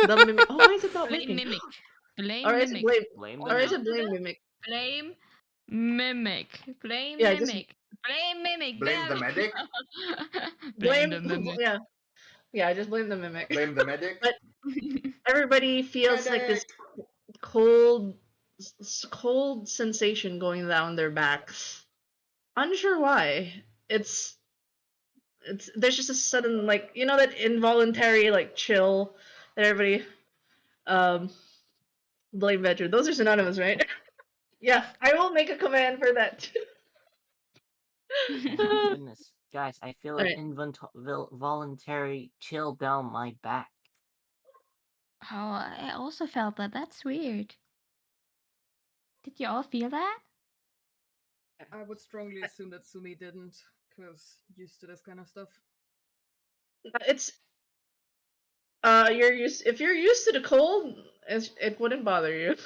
S4: the mimic. Oh, why is it not
S2: Blame
S4: working?
S2: mimic.
S4: Or
S2: Blame
S4: is it
S2: mimic.
S4: blame?
S5: Blame
S2: Or
S5: the
S4: Or is
S2: no,
S4: it
S5: mimic.
S2: no,
S4: blame
S2: no.
S4: mimic?
S2: Blame mimic. Blame
S4: Yeah, just
S2: mimic. Blame mimic.
S6: Blame
S2: There
S6: the
S2: we
S6: medic.
S2: go. Blame
S4: blame.
S2: the mimic.
S4: Yeah, yeah, just blame the mimic.
S6: Blame the medic.
S4: But everybody feels like this
S6: Medic.
S4: cold, cold sensation going down their backs. Unsure why. It's there's just a sudden like that involuntary like chill that everybody um blame veteran. Those are synonymous, right? Yeah, I will make a command for that.
S5: Oh my goodness, guys! I feel
S4: All
S5: an
S4: right.
S5: voluntary chill down my back.
S2: Oh, I also felt that. That's weird. Did you all feel that?
S3: I would strongly assume that Sumi didn't, because used to this kind of stuff.
S4: It's you're used if you're used to the cold, it wouldn't bother you.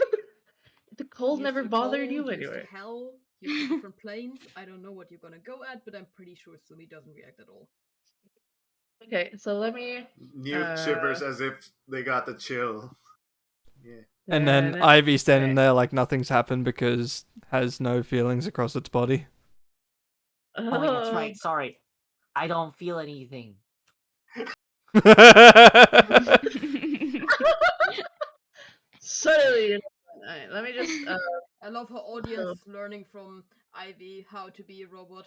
S4: The cold
S3: Used to
S4: never
S3: the
S4: bothered
S3: cold,
S4: you
S3: used to
S4: anyway.
S3: hell, used to different planes. I don't know what you're gonna go at, but I'm pretty sure Sumi doesn't react at all.
S4: Okay, so let me.
S6: Newt shivers as if they got the chill. Yeah.
S1: And then Ivy standing there like nothing's happened because has no feelings across its body.
S5: Oh wait, that's right. Sorry, I don't feel anything.
S4: Suddenly, alright, let me just.
S3: I love her audience learning from Ivy how to be a robot.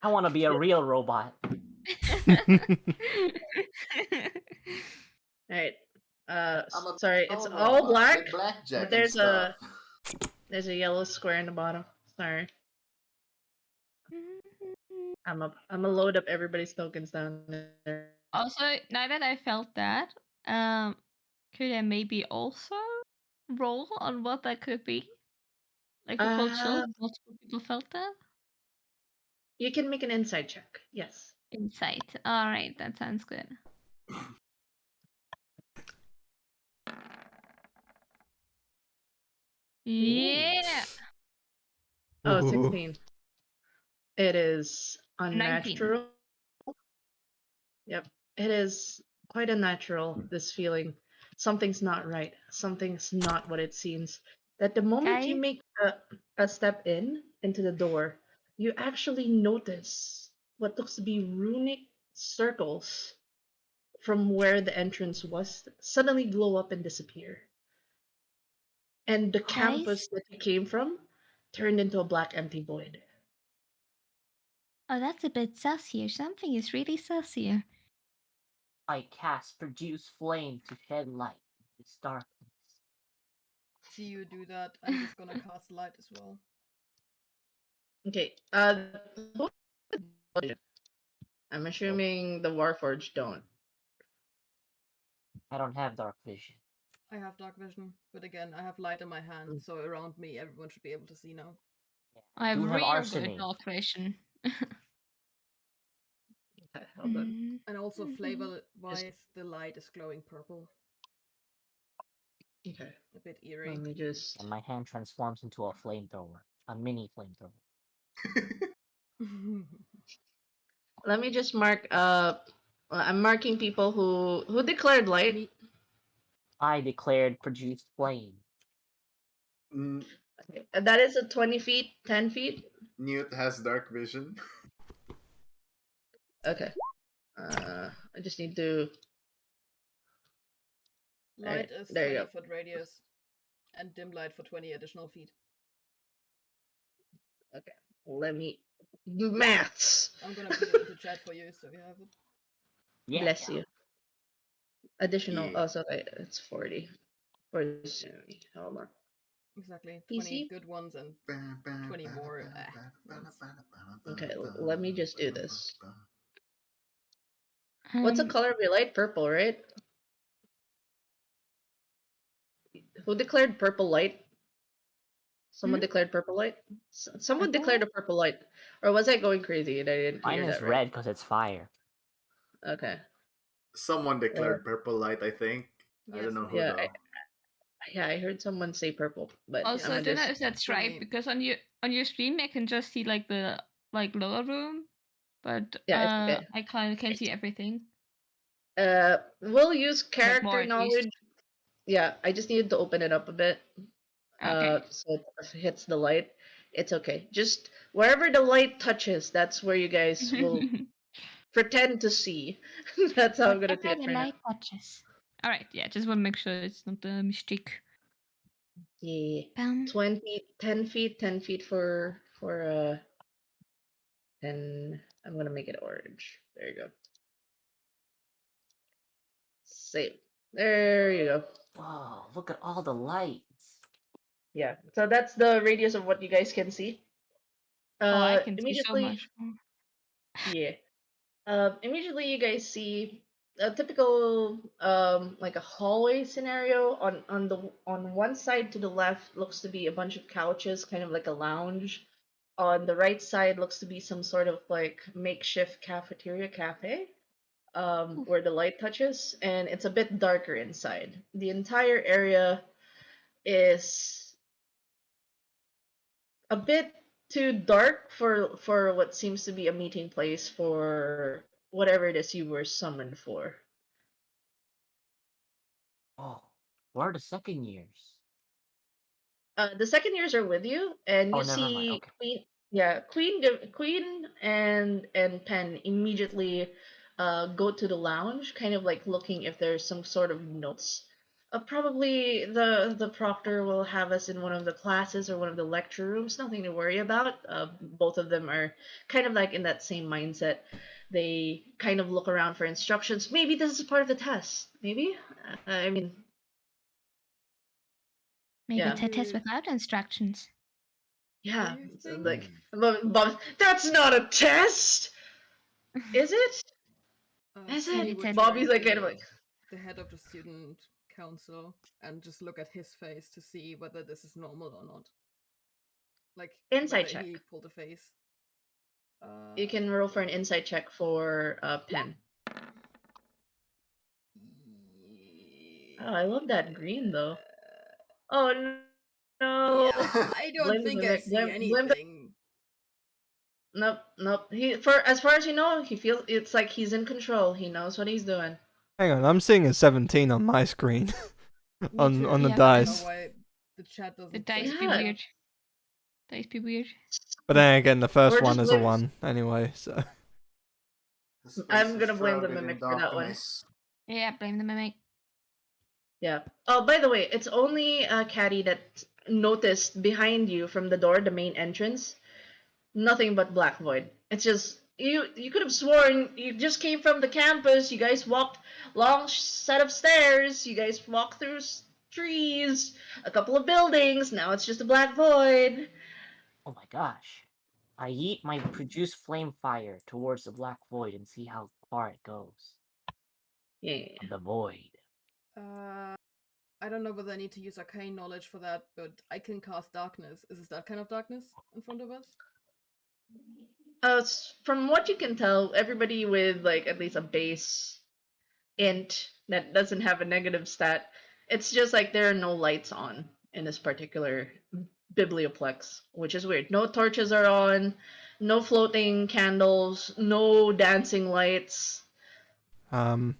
S5: I want to be a real robot.
S4: Alright.
S6: I'm a
S4: Sorry, it's
S6: bone
S4: all
S6: robot
S4: black,
S6: with blackjack
S4: but there's
S6: and
S4: there's a yellow square in the bottom. Sorry, I'm gonna load up everybody's tokens down there.
S2: Also, now that I felt that, could I maybe also roll on what that could be? Like the cold chill,
S4: Uh,
S2: multiple people felt that?
S4: you can make an insight check. Yes.
S2: Insight. Alright, that sounds good. Yeah!
S4: Oh,
S1: Ooh.
S4: 16. It is
S2: 19.
S4: unnatural. Yep. It is quite unnatural, this feeling. Something's not right. Something's not what it seems. That the moment you
S2: Guys?
S4: make a step into the door, you actually notice what looks to be runic circles from where the entrance was suddenly glow up and disappear. And the
S2: Guys?
S4: campus that you came from turned into a black empty void.
S2: Oh, that's a bit sus here. Something is really sus here.
S5: I cast produce flame to shed light in this darkness.
S3: See you do that. I'm just gonna cast light as well.
S4: Okay. I'm assuming the Warforged don't.
S5: I don't have dark vision.
S3: I have dark vision, but again, I have light in my hand, so around me, everyone should be able to see now.
S2: I have
S5: do have
S2: real
S5: arsenic.
S2: good dark vision.
S4: Okay, hold on.
S3: And also, flavor-wise, the light is glowing purple.
S4: Okay.
S3: A bit eerie.
S4: Let me just.
S5: And my hand transforms into a flamethrower. A mini flamethrower.
S4: Let me just mark I'm marking people who declared light.
S3: Me,
S5: I declared produced flame.
S4: Okay. That is a 20 feet, 10 feet.
S6: Newt has dark vision.
S4: Okay. I just need to.
S3: light is
S4: there you
S3: 20
S4: go.
S3: foot radius, and dim light for 20 additional feet.
S4: Okay. Let me maths.
S3: I'm gonna put it into chat for you so you have it.
S5: Yeah.
S4: Bless you. Additional.
S6: Yeah.
S4: Oh, so wait, it's 40. 40. Hold on.
S3: Exactly.
S4: PC?
S3: 20 good ones and 20 more. Ones.
S4: Okay, let me just do this. What's the color of your light? Purple, right? Who declared purple light? Someone
S2: Hmm?
S4: declared purple light? Someone
S2: Purple
S4: declared
S2: light?
S4: a purple light. Or was I going crazy and I didn't
S5: Mine
S4: hear
S5: is
S4: that right?
S5: red because it's fire.
S4: Okay.
S6: Someone
S4: Uh,
S6: declared purple light, I think. I
S3: Yes,
S6: don't know
S3: it
S6: who
S4: yeah,
S3: was.
S6: though.
S4: I heard someone say purple, but I'm
S2: Also, I
S4: gonna
S2: don't know
S4: just
S2: if that's
S3: For
S2: right
S3: me.
S2: because on your stream I can just see like the lower room, but
S4: yeah, it's okay.
S2: I can't see everything.
S4: We'll use
S2: Like more
S4: character
S2: at least.
S4: knowledge. Yeah, I just needed to open it up a bit.
S2: Okay.
S4: So if it hits the light, it's okay. Just wherever the light touches, that's where you guys will pretend to see. That's how I'm gonna do
S2: Whatever
S4: it
S2: the
S4: for now.
S2: light touches. All right. Yeah. Just want to make sure it's not a mistake.
S4: Yeah.
S2: Bam.
S4: 10 feet, 10 feet for 10. I'm gonna make it orange. There you go. Save. There you go.
S5: Whoa, look at all the lights.
S4: Yeah. So that's the radius of what you guys can see.
S2: Oh, I can see so
S4: Immediately,
S2: much more.
S4: yeah. Immediately you guys see a typical like a hallway scenario. On one side to the left looks to be a bunch of couches, kind of like a lounge. On the right side looks to be some sort of like makeshift cafeteria cafe,
S2: Ooh.
S4: where the light touches, and it's a bit darker inside. The entire area is a bit too dark for what seems to be a meeting place for whatever it is you were summoned for.
S5: Oh, where are the second years?
S4: The second years are with you, and
S5: Oh,
S4: you
S5: never mind.
S4: see
S5: Okay.
S4: Queen. Yeah, Queen and Pen immediately go to the lounge, kind of like looking if there's some sort of notes. Probably the proctor will have us in one of the classes or one of the lecture rooms. Nothing to worry about. Both of them are kind of like in that same mindset. They kind of look around for instructions. Maybe this is part of the test. Maybe. I mean,
S2: Maybe
S4: yeah.
S2: it's a test
S3: You
S2: without instructions.
S3: do
S4: Yeah,
S3: you
S4: it's
S3: think
S4: like that's not a test, is it? Is
S2: Maybe
S4: it?
S3: Sunny
S2: it's
S3: would
S2: a
S4: Bobby's
S3: turn
S4: like kind of
S3: to
S4: like,
S3: the head of the student council and just look at his face to see whether this is normal or not? Like
S4: insight
S3: whether
S4: check.
S3: he pulled a face.
S4: You can roll for an insight check for Pen. Oh, I love that green though. Oh no!
S3: Yeah, I don't
S4: Blame the
S3: think I
S4: mimic.
S3: see
S4: Blame the.
S3: anything.
S4: Nope, nope. He for as far as you know, he feels it's like he's in control. He knows what he's doing.
S1: Hang on, I'm seeing a 17 on my screen
S3: Me too.
S1: on the
S2: Yeah,
S3: I don't know
S1: dice.
S3: why the chat
S2: the
S3: doesn't say
S2: dice be
S4: Yeah.
S3: that.
S2: weird. Dice be weird.
S1: But then again, the first
S4: We're
S1: one
S4: just
S1: is a
S4: blame.
S1: 1 anyway, so.
S6: His face
S4: I'm
S6: is
S4: gonna blame the
S6: shrouded in
S4: mimic for that one.
S6: darkness.
S2: Yeah, blame the mimic.
S4: Yeah. Oh, by the way, it's only Caddy that noticed behind you from the door, the main entrance, nothing but black void. It's just you could have sworn you just came from the campus. You guys walked long set of stairs. You guys walked through trees, a couple of buildings. Now it's just a black void.
S5: Oh my gosh. I yeet my produce flame fire towards the black void and see how far it goes.
S4: Yeah.
S5: The void.
S3: I don't know whether I need to use arcane knowledge for that, but I can cast darkness. Is this that kind of darkness in front of us?
S4: From what you can tell, everybody with like at least a base int that doesn't have a negative stat, it's just like there are no lights on in this particular biblioplex, which is weird. No torches are on, no floating candles, no dancing lights,
S1: Um,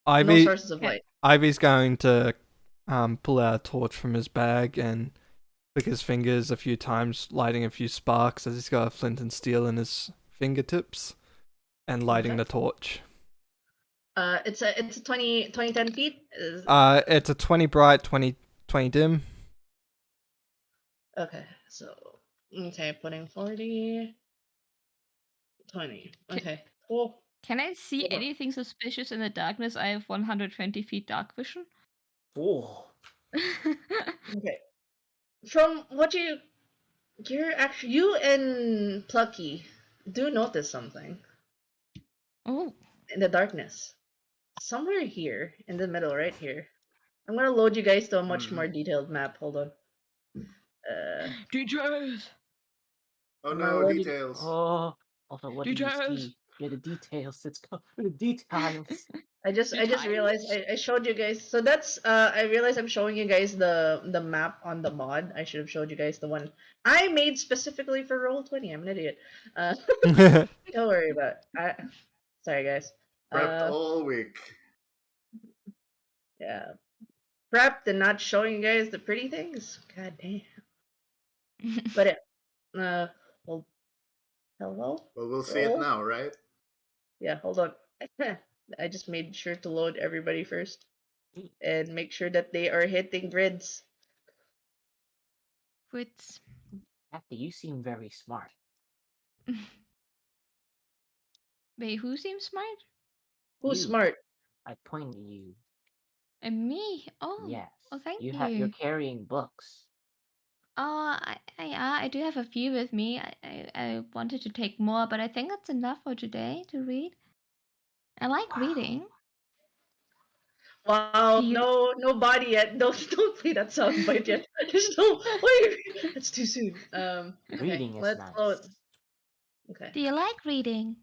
S4: no
S1: Ivy
S4: sources of
S2: Yeah.
S4: light.
S1: Ivy's going to pull out a torch from his bag and flick his fingers a few times, lighting a few sparks as he's got a flint and steel in his fingertips, and lighting
S4: Okay.
S1: the torch.
S4: It's a 20 10 feet.
S1: It's a 20 bright, 20 dim.
S4: Okay, so okay, putting 40, 20. Okay, cool.
S2: Can I see anything suspicious in the darkness? I have 120 feet dark vision.
S5: Oh.
S4: Okay. From what you're actually you and Plucky do notice something
S2: Oh,
S4: in the darkness. Somewhere here in the middle, right here. I'm gonna load you guys to a much more
S6: Mhm.
S4: detailed map. Hold on.
S2: Details.
S6: Oh
S4: I'm gonna
S6: no,
S4: load you.
S6: details.
S5: Oh, also, what do you
S2: Details.
S5: see? Yeah, the details. Let's go for the details.
S4: I just realized I showed you guys. So that's I realized I'm showing you guys the map on the mod. I should have showed you guys the one I made specifically for Roll20. I'm an idiot. Don't worry about it. Sorry guys.
S6: Prepped all week.
S4: Yeah. Prepped and not showing you guys the pretty things. God damn. But well, hello?
S6: Well, we'll see it
S4: Roll?
S6: now, right?
S4: Yeah, hold on. I just made sure to load everybody first and make sure that they are hitting grids.
S2: Wits.
S5: Kathy, you seem very smart.
S2: Wait, who seems smart?
S4: Who's
S5: You.
S4: smart?
S5: I pointed at you.
S2: And me? Oh.
S5: Yes.
S2: Oh, thank
S5: You're
S2: you.
S5: carrying books.
S2: Oh, I do have a few with me. I wanted to take more, but I think that's enough for today to read. I like
S5: Wow.
S2: reading.
S4: Wow,
S2: Do you?
S4: no body yet. Don't play that soundbite yet. There's no wait, that's too soon. Okay,
S5: Reading is
S4: let's
S5: nice.
S4: load. Okay.
S2: Do you like reading?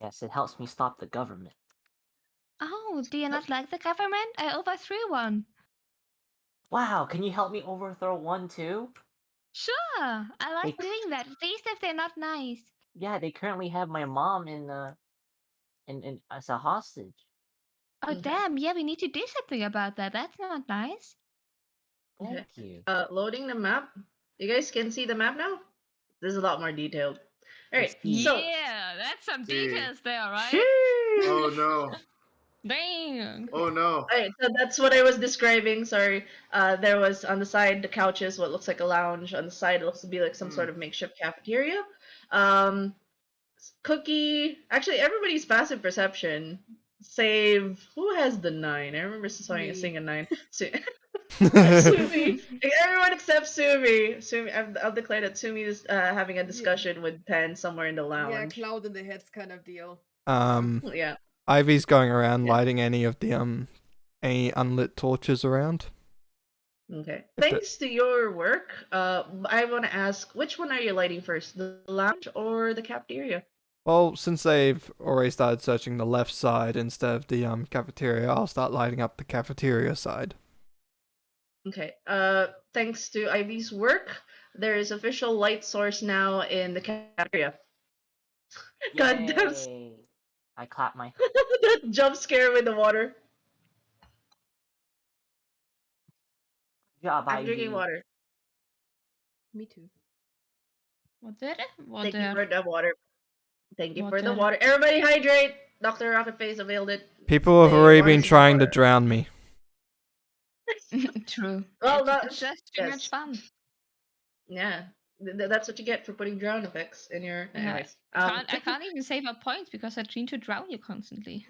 S5: Yes, it helps me stop the government.
S2: Oh, do you not like the government? I overthrew one.
S5: Wow, can you help me overthrow one too?
S2: Sure, I like doing that. At least if they're not nice.
S5: Yeah, they currently have my mom in as a hostage.
S2: Oh,
S4: Okay.
S2: damn. Yeah, we need to do something about that. That's not nice.
S5: Thank you.
S4: Loading the map. You guys can see the map now? This is a lot more detailed. Alright,
S5: see.
S4: so
S2: Yeah, that's some
S6: See.
S2: details there, right?
S6: Oh no.
S2: Dang.
S6: Oh no.
S4: alright, so that's what I was describing, sorry. There was on the side the couches, what looks like a lounge. On the side it looks to be like some sort of makeshift cafeteria. Cookie. Actually, everybody's passive perception. Save. Who has the 9? I remember
S3: Me.
S4: seeing a 9. Sumi. Everyone except Sumi. Sumi. I'll declare that Sumi is having a discussion with Pen somewhere in the
S3: Yeah,
S4: lounge.
S3: cloud in the heads kind of deal.
S4: Yeah.
S1: Ivy's going around
S4: Yeah.
S1: lighting any of the any unlit torches around.
S4: Okay.
S1: If the-
S4: Thanks to your work, I want to ask, which one are you lighting first, the lounge or the cafeteria?
S1: Well, since they've already started searching the left side instead of the cafeteria, I'll start lighting up the cafeteria side.
S4: Okay. Thanks to Ivy's work, there is official light source now in the cafeteria. God damn.
S5: Yay! I clap my.
S4: That jump scare with the water.
S5: Good job,
S4: I'm drinking
S5: Ivy.
S4: water.
S3: Me too.
S2: What did it? What
S4: Thank you
S2: did?
S4: for the water. Thank you for the
S2: Water.
S4: water. Everybody hydrate. Dr. Rocketface availed it.
S1: People have
S4: They
S1: already
S4: want
S1: been
S4: us to
S1: trying to
S4: water.
S1: drown me.
S2: True.
S4: Well,
S2: It's just too much
S4: yes.
S2: fun.
S4: Yeah. That's what you get for putting drown effects in your.
S2: Yeah.
S4: Anyways.
S2: I can't even save up points because I need to drown you constantly.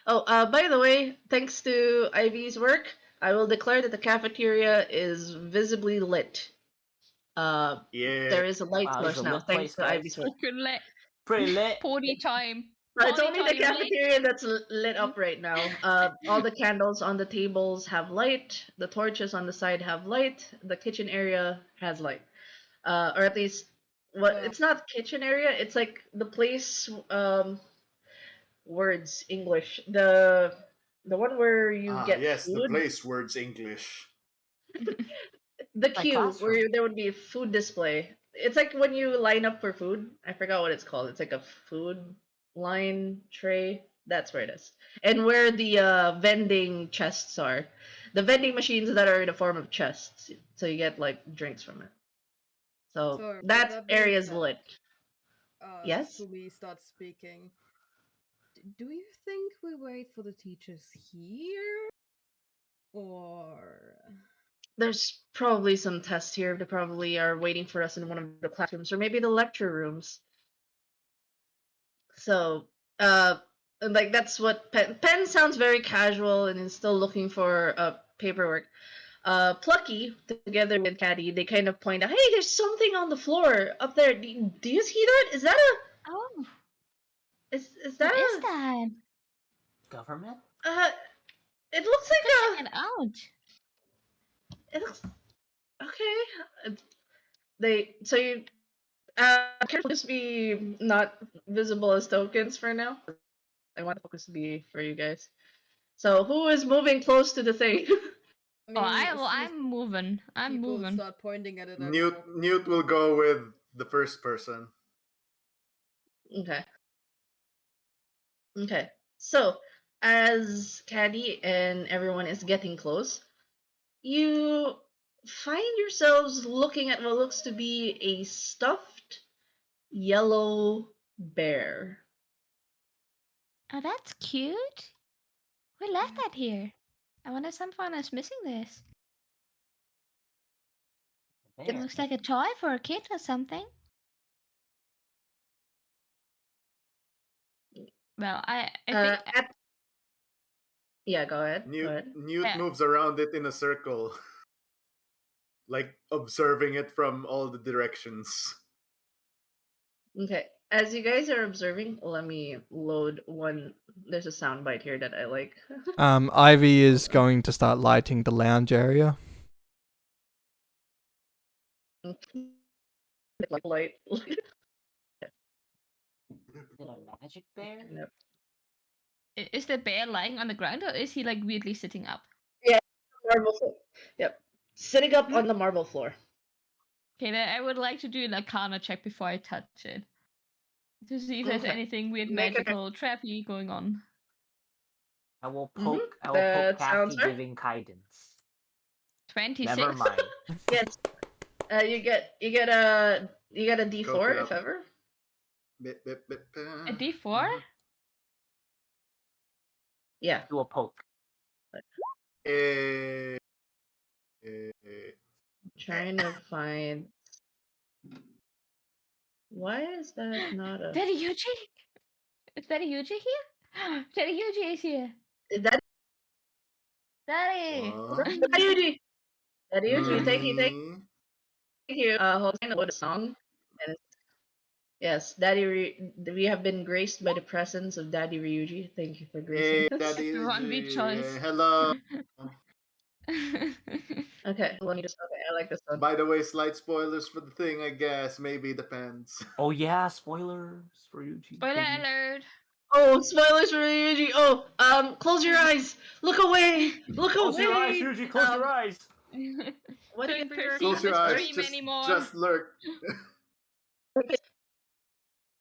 S4: Oh, by the way, thanks to Ivy's work, I will declare that the cafeteria is visibly lit.
S6: Yeah.
S4: There is a light
S5: Wow, it's
S4: source
S5: a
S4: now,
S5: lit
S4: thanks
S5: place,
S4: to
S5: guys.
S4: Ivy's work.
S2: Fucking lit.
S5: Pretty lit.
S2: Party time.
S4: It's
S2: Party
S4: only the
S2: time, mate.
S4: cafeteria that's lit up right now. All the candles on the tables have light. The torches on the side have light. The kitchen area has light. Or at least, it's not kitchen area. It's like the place. Words English. The one where you get
S6: yes, the
S4: food.
S6: place words English.
S4: The
S5: My
S4: queue
S5: classroom.
S4: where there would be a food display. It's like when you line up for food. I forgot what it's called. It's like a food line tray. That's where it is. And where the vending chests are. The vending machines that are in the form of chests. So you get like drinks from it. So
S3: So, with
S4: that
S3: that being
S4: area is
S3: said,
S4: lit. Yes?
S3: Sumi starts speaking. Do you think we wait for the teachers here? Or.
S4: There's probably some tests here. They probably are waiting for us in one of the classrooms or maybe the lecture rooms. So, like that's what Pen sounds very casual and is still looking for paperwork. Plucky, together with Caddy, they kind of point out, "Hey, there's something on the floor up there. Do you see that? Is that a?
S2: Oh,
S4: Is
S2: what
S4: that
S2: is
S4: a?
S2: that?
S5: Government?
S4: Uh, It looks like
S2: Check it out.
S4: It looks okay. So you can just be not visible as tokens for now. I want the focus to be for you guys. So who is moving close to the thing?
S2: Oh,
S3: as soon as
S2: I'm moving. I'm
S3: people
S2: moving.
S3: start pointing at it. I will
S6: Newt
S3: walk.
S6: Newt will go with the first person.
S4: Okay. Okay. So as Caddy and everyone is getting close, you find yourselves looking at what looks to be a stuffed yellow bear.
S2: Oh, that's cute. Who left that here? I wonder if someone is missing this. It
S5: There.
S2: looks like a toy for a kid or something. Well, I think
S4: Yeah, go ahead.
S6: Newt
S2: Yeah.
S6: moves around it in a circle, like observing it from all the directions.
S4: Okay. As you guys are observing, let me load one. There's a soundbite here that I like.
S1: Ivy is going to start lighting the lounge area.
S4: Light.
S5: Is it a magic bear?
S4: Yep.
S2: is the bear lying on the ground or is he like weirdly sitting up?
S4: Marble floor. Yep. Sitting up on the marble floor.
S2: Okay, then I would like to do an Arcana check before I touch it. To see if there's
S4: Okay.
S2: anything weird
S4: Make it-
S2: magical trappy going on.
S5: I will
S4: Mhm,
S5: poke. I will
S4: that
S5: poke
S4: sounds
S5: Kathy
S4: right.
S5: giving guidance.
S2: 26.
S5: Never mind.
S4: Yes. You get a D4
S6: Coke it
S4: if
S6: up.
S4: ever.
S6: Bip, bip, bip,
S2: A D4?
S4: Yeah.
S5: Do a poke.
S6: Eh,
S4: Trying to find. Why is that not a?
S2: Daddy Yuji? Is Daddy Yuji here? Daddy Yuji is here.
S4: Is that
S2: Daddy!
S6: what?
S4: Yuji? That Yuji. Thank you.
S6: Mm.
S4: Hold on, load a song. And yes, we have been graced by the presence of Daddy Ryuji. Thank you for gracing
S6: Hey,
S4: us.
S6: Daddy
S2: Everyone be
S6: Yuji.
S2: choice.
S6: Hello.
S4: Okay, let me just. Okay, I like this one.
S6: By the way, slight spoilers for the thing, I guess. Maybe depends.
S5: Oh yeah, spoilers for Yuji.
S2: Spoiler alert!
S4: Oh, spoilers for Ryuji. Oh, close your eyes. Look away. Look
S5: Close
S4: away.
S5: your eyes, Yuji. Close your
S4: Um,
S5: eyes.
S4: What do you
S2: Don't
S4: for your
S2: perceive
S6: Close your
S2: the
S6: eyes.
S2: stream anymore.
S6: Just lurk.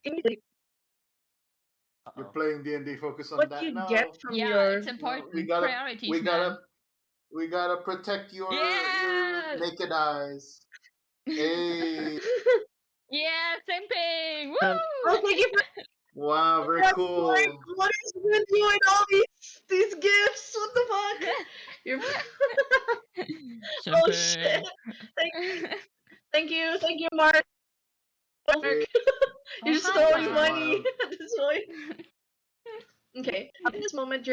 S6: You're
S5: Uh-oh.
S6: playing D&D. Focus on
S4: What
S6: that.
S4: you
S6: No.
S4: get from
S2: Yeah,
S4: your
S2: it's important.
S6: we gotta-
S2: Priorities,
S6: we gotta
S2: man.
S6: we gotta protect your
S2: Yeah!
S6: naked eyes. Hey.
S2: Yeah, simping! Woo!
S4: oh, thank you for
S6: Wow, very
S4: that,
S6: cool.
S4: Mark. What is with you and all these gifts? What the fuck? You're oh shit! Thank you, Mark. Mark.
S6: Hey.
S4: You're
S2: Oh,
S4: just
S2: hi,
S4: throwing
S2: Mark.
S4: money at this point. Okay, at this moment,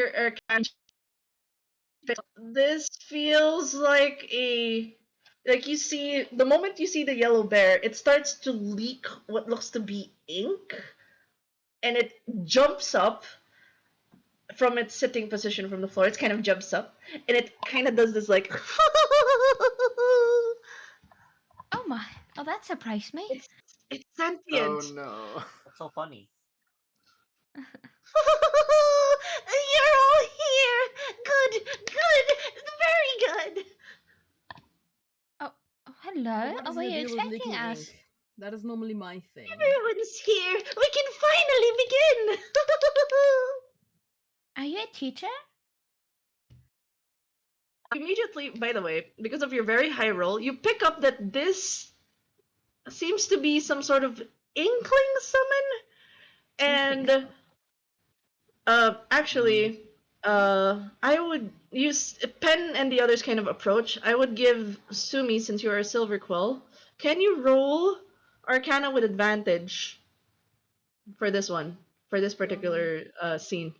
S4: this feels like you see the moment you see the yellow bear, it starts to leak what looks to be ink, and it jumps up from its sitting position from the floor. It kind of jumps up, and it kind of does this like.
S2: Oh my! Oh, that surprised me.
S4: It's sentient.
S6: Oh no.
S5: That's so funny.
S4: You're all here. Good, very good.
S2: Oh, hello.
S3: What
S2: Oh,
S3: is
S2: were
S3: the
S2: you
S3: deal with
S2: expecting
S3: leaking
S2: us?
S3: ink? That is normally my thing.
S4: Everyone's here. We can finally begin.
S2: Are you a teacher?
S4: Immediately, by the way, because of your very high roll, you pick up that this seems to be some sort of inkling summon, and actually, I would use Pen and the others kind of approach. I would give Sumi, since you are a silver quill, can you roll Arcana with advantage for this one, for this particular scene?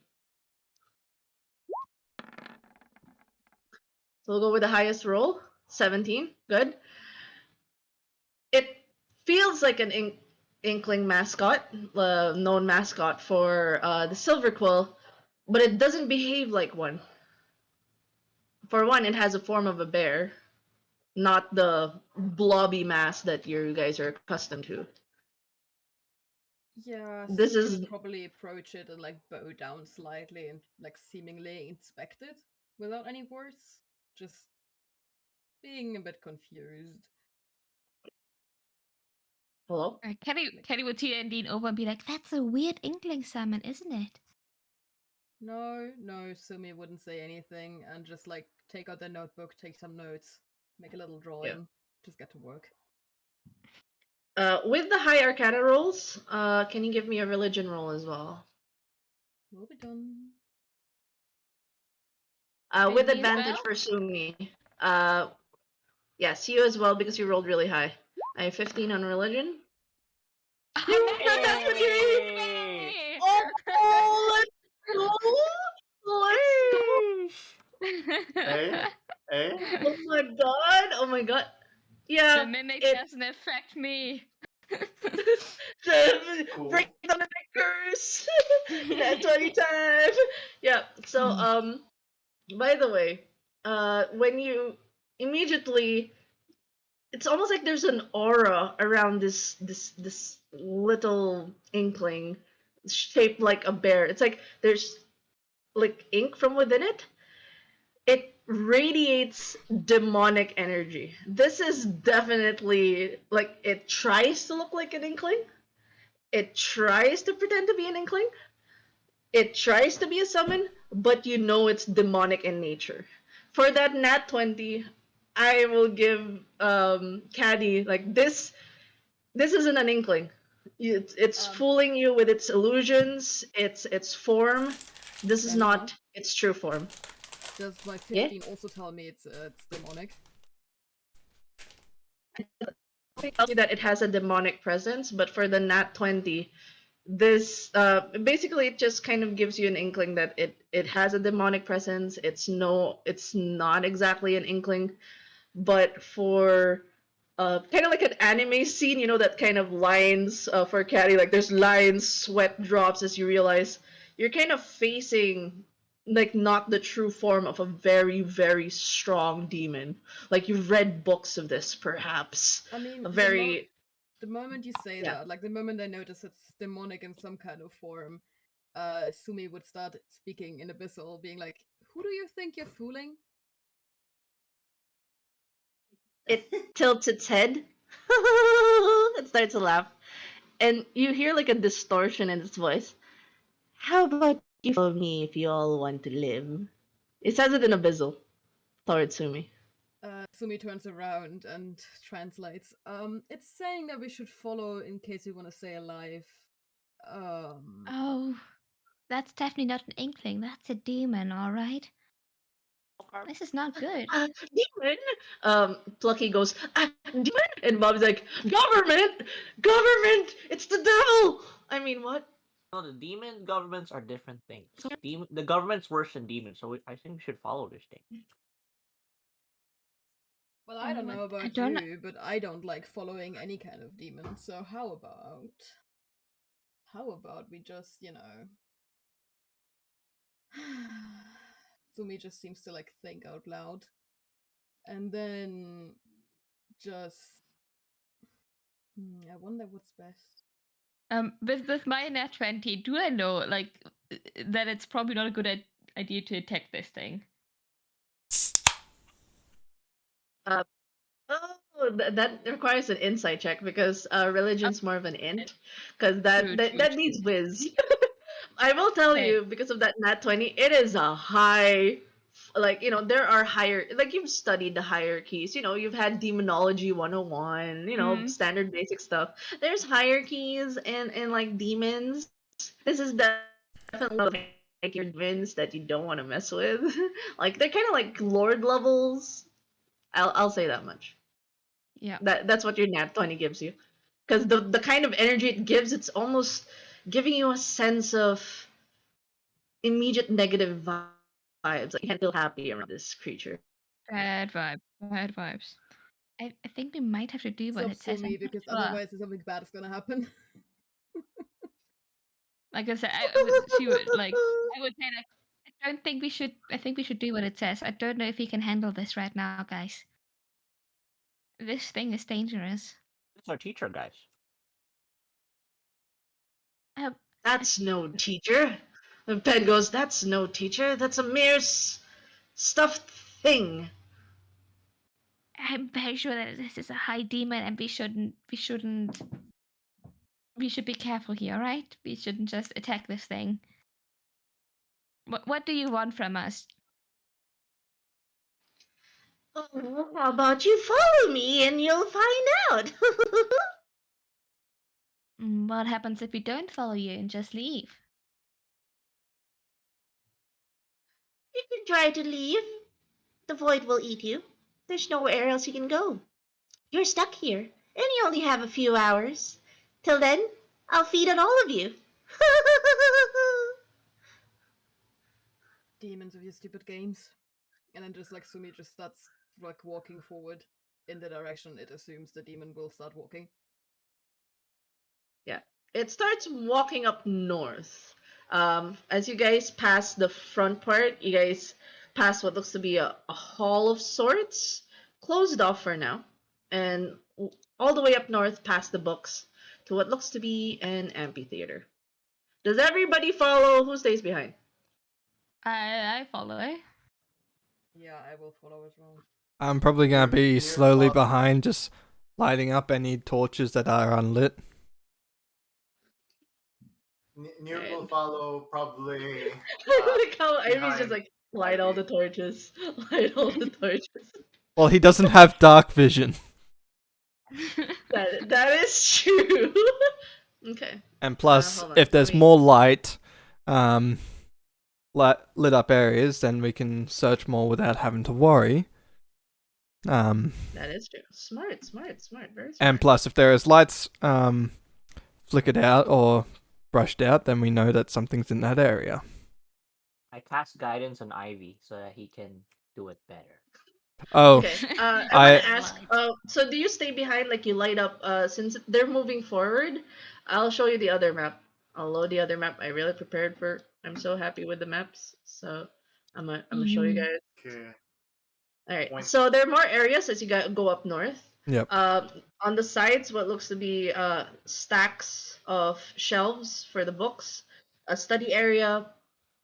S4: So we'll go with the highest roll, 17. Good. It feels like an inkling mascot, known mascot for the silver quill, but it doesn't behave like one. for one, it has a form of a bear, not the blobby mass that you guys are accustomed to.
S3: Yeah,
S4: This
S3: Sumi
S4: is
S3: would probably approach it and like bow down slightly and like seemingly inspect it without any words. Just being a bit confused.
S4: hello.
S2: Kenny would see Dean over and be like, "That's a weird inkling summon, isn't it?"
S3: No, Sumi wouldn't say anything and just like take out their notebook, take some notes, make a little drawing, just get to work.
S4: With the high Arcana rolls, can you give me a religion roll as well?
S3: We'll be done.
S4: With
S2: me as
S4: advantage
S2: well?
S4: for Sumi. Yes, you as well because you rolled really high. I have 15 on religion.
S5: Hey!
S4: Oh, let's go! Let's go!
S6: Eh? Eh?
S4: Oh my god! Oh my god! Yeah,
S2: The mimic
S4: it
S2: doesn't affect me.
S6: Cool.
S4: break down the curse. That's 20 time. Yeah. So by the way, when you immediately, it's almost like there's an aura around this little inkling shaped like a bear. It's like there's like ink from within it. It radiates demonic energy. This is definitely like, it tries to look like an inkling. It tries to pretend to be an inkling. It tries to be a summon, but you know it's demonic in nature. For that nat 20, I will give Caddy like this isn't an inkling. It's fooling you with its illusions, its form. This is
S3: Fair enough.
S4: not its true form.
S3: Does my
S4: Yeah?
S3: 15 also tell me it's demonic?
S4: Tell you that it has a demonic presence, but for the nat 20, this basically it just kind of gives you an inkling that it has a demonic presence. It's not exactly an inkling, but for kind of like an anime scene, you know, that kind of lines for Caddy, like there's lines, sweat drops as you realize you're kind of facing like not the true form of a very, very strong demon. Like you've read books of this, perhaps.
S3: I mean,
S4: A very
S3: the moment you say
S4: Yeah.
S3: that, like the moment I notice it's demonic in some kind of form, Sumi would start speaking in Abyssal, being like, "Who do you think you're fooling?"
S4: it tilts its head. It starts to laugh. And you hear like a distortion in its voice. How about you follow me if you all want to live? It says it in Abyssal towards Sumi.
S3: Sumi turns around and translates. It's saying that we should follow in case we want to stay alive.
S2: Oh, that's definitely not an inkling. That's a demon, all right. This is not good.
S4: Demon? Plucky goes, demon? And Bob's like, government! Government! It's the devil! I mean, what?
S5: No, the demon governments are different things. The government's worse than demons, so I think we should follow this thing.
S3: Well, I don't
S2: Oh,
S3: know
S2: I
S3: about
S2: don't-
S3: you, but I don't like following any kind of demon. So how about we just, you know, Sumi just seems to like think out loud, and then just, I wonder what's best.
S2: With my nat 20, do I know like that it's probably not a good idea to attack this thing?
S4: Oh, that requires an insight check because religion's more of an int. Because
S2: True,
S4: that needs whiz. I will tell
S2: Okay.
S4: you, because of that nat 20, it is a high, like, you know, there are higher, like, you've studied the hierarchies, you know, you've had demonology 101, you know, standard basic stuff. There's hierarchies and like demons. This is definitely like your demons that you don't want to mess with. Like, they're kind of like lord levels. I'll say that much.
S2: Yeah.
S4: That's what your nat 20 gives you. Because the kind of energy it gives, it's almost giving you a sense of immediate negative vibes. Like you can't feel happy around this creature.
S2: Bad vibes. I think we might have to do what
S3: Stop
S2: it says.
S3: Sumi, because otherwise something bad is gonna happen.
S2: Like I said, I would say like don't think we should. I think we should do what it says. I don't know if we can handle this right now, guys. This thing is dangerous.
S5: It's our teacher, guys.
S4: That's no teacher. And Pen goes, that's no teacher. That's a mere stuffed thing.
S2: I'm very sure that this is a high demon, and we shouldn't. We should be careful here, right? We shouldn't just attack this thing. What do you want from us?
S4: Oh, how about you follow me and you'll find out?
S2: What happens if we don't follow you and just leave?
S4: You can try to leave. The void will eat you. There's nowhere else you can go. You're stuck here, and you only have a few hours. Till then, I'll feed on all of you.
S3: Demons with your stupid games. And then just like Sumi just starts like walking forward in the direction it assumes the demon will start walking.
S4: Yeah, it starts walking up north. As you guys pass the front part, you guys pass what looks to be a hall of sorts, closed off for now, and all the way up north past the books to what looks to be an amphitheater. Does everybody follow? Who stays behind?
S2: I follow.
S3: Yeah, I will follow as well.
S1: I'm probably gonna
S6: You're-
S1: be
S6: you're
S1: slowly
S6: fol-
S1: behind, just lighting up any torches that are unlit.
S6: Near will follow probably.
S4: Like how Ivy's
S6: behind
S4: just like light all the torches, light all the torches.
S1: Well, he doesn't have dark vision,
S4: That is true. Okay.
S1: and plus,
S4: hold on,
S1: if there's
S4: let me-
S1: more light, lit up areas, then we can search more without having to worry.
S4: That is true. Smart. Very smart.
S1: And plus, if there is lights flickered out or brushed out, then we know that something's in that area.
S5: I cast guidance on Ivy so that he can do it better.
S1: Oh,
S4: Okay. I
S1: I-
S4: want to ask. So do you stay behind? Like you light up? Since they're moving forward, I'll show you the other map. I'll load the other map. I really prepared for. I'm so happy with the maps. So I'm gonna show you guys.
S6: Okay.
S4: All right.
S6: Point.
S4: So there are more areas as you go up north.
S1: Yep.
S4: On the sides, what looks to be stacks of shelves for the books, a study area.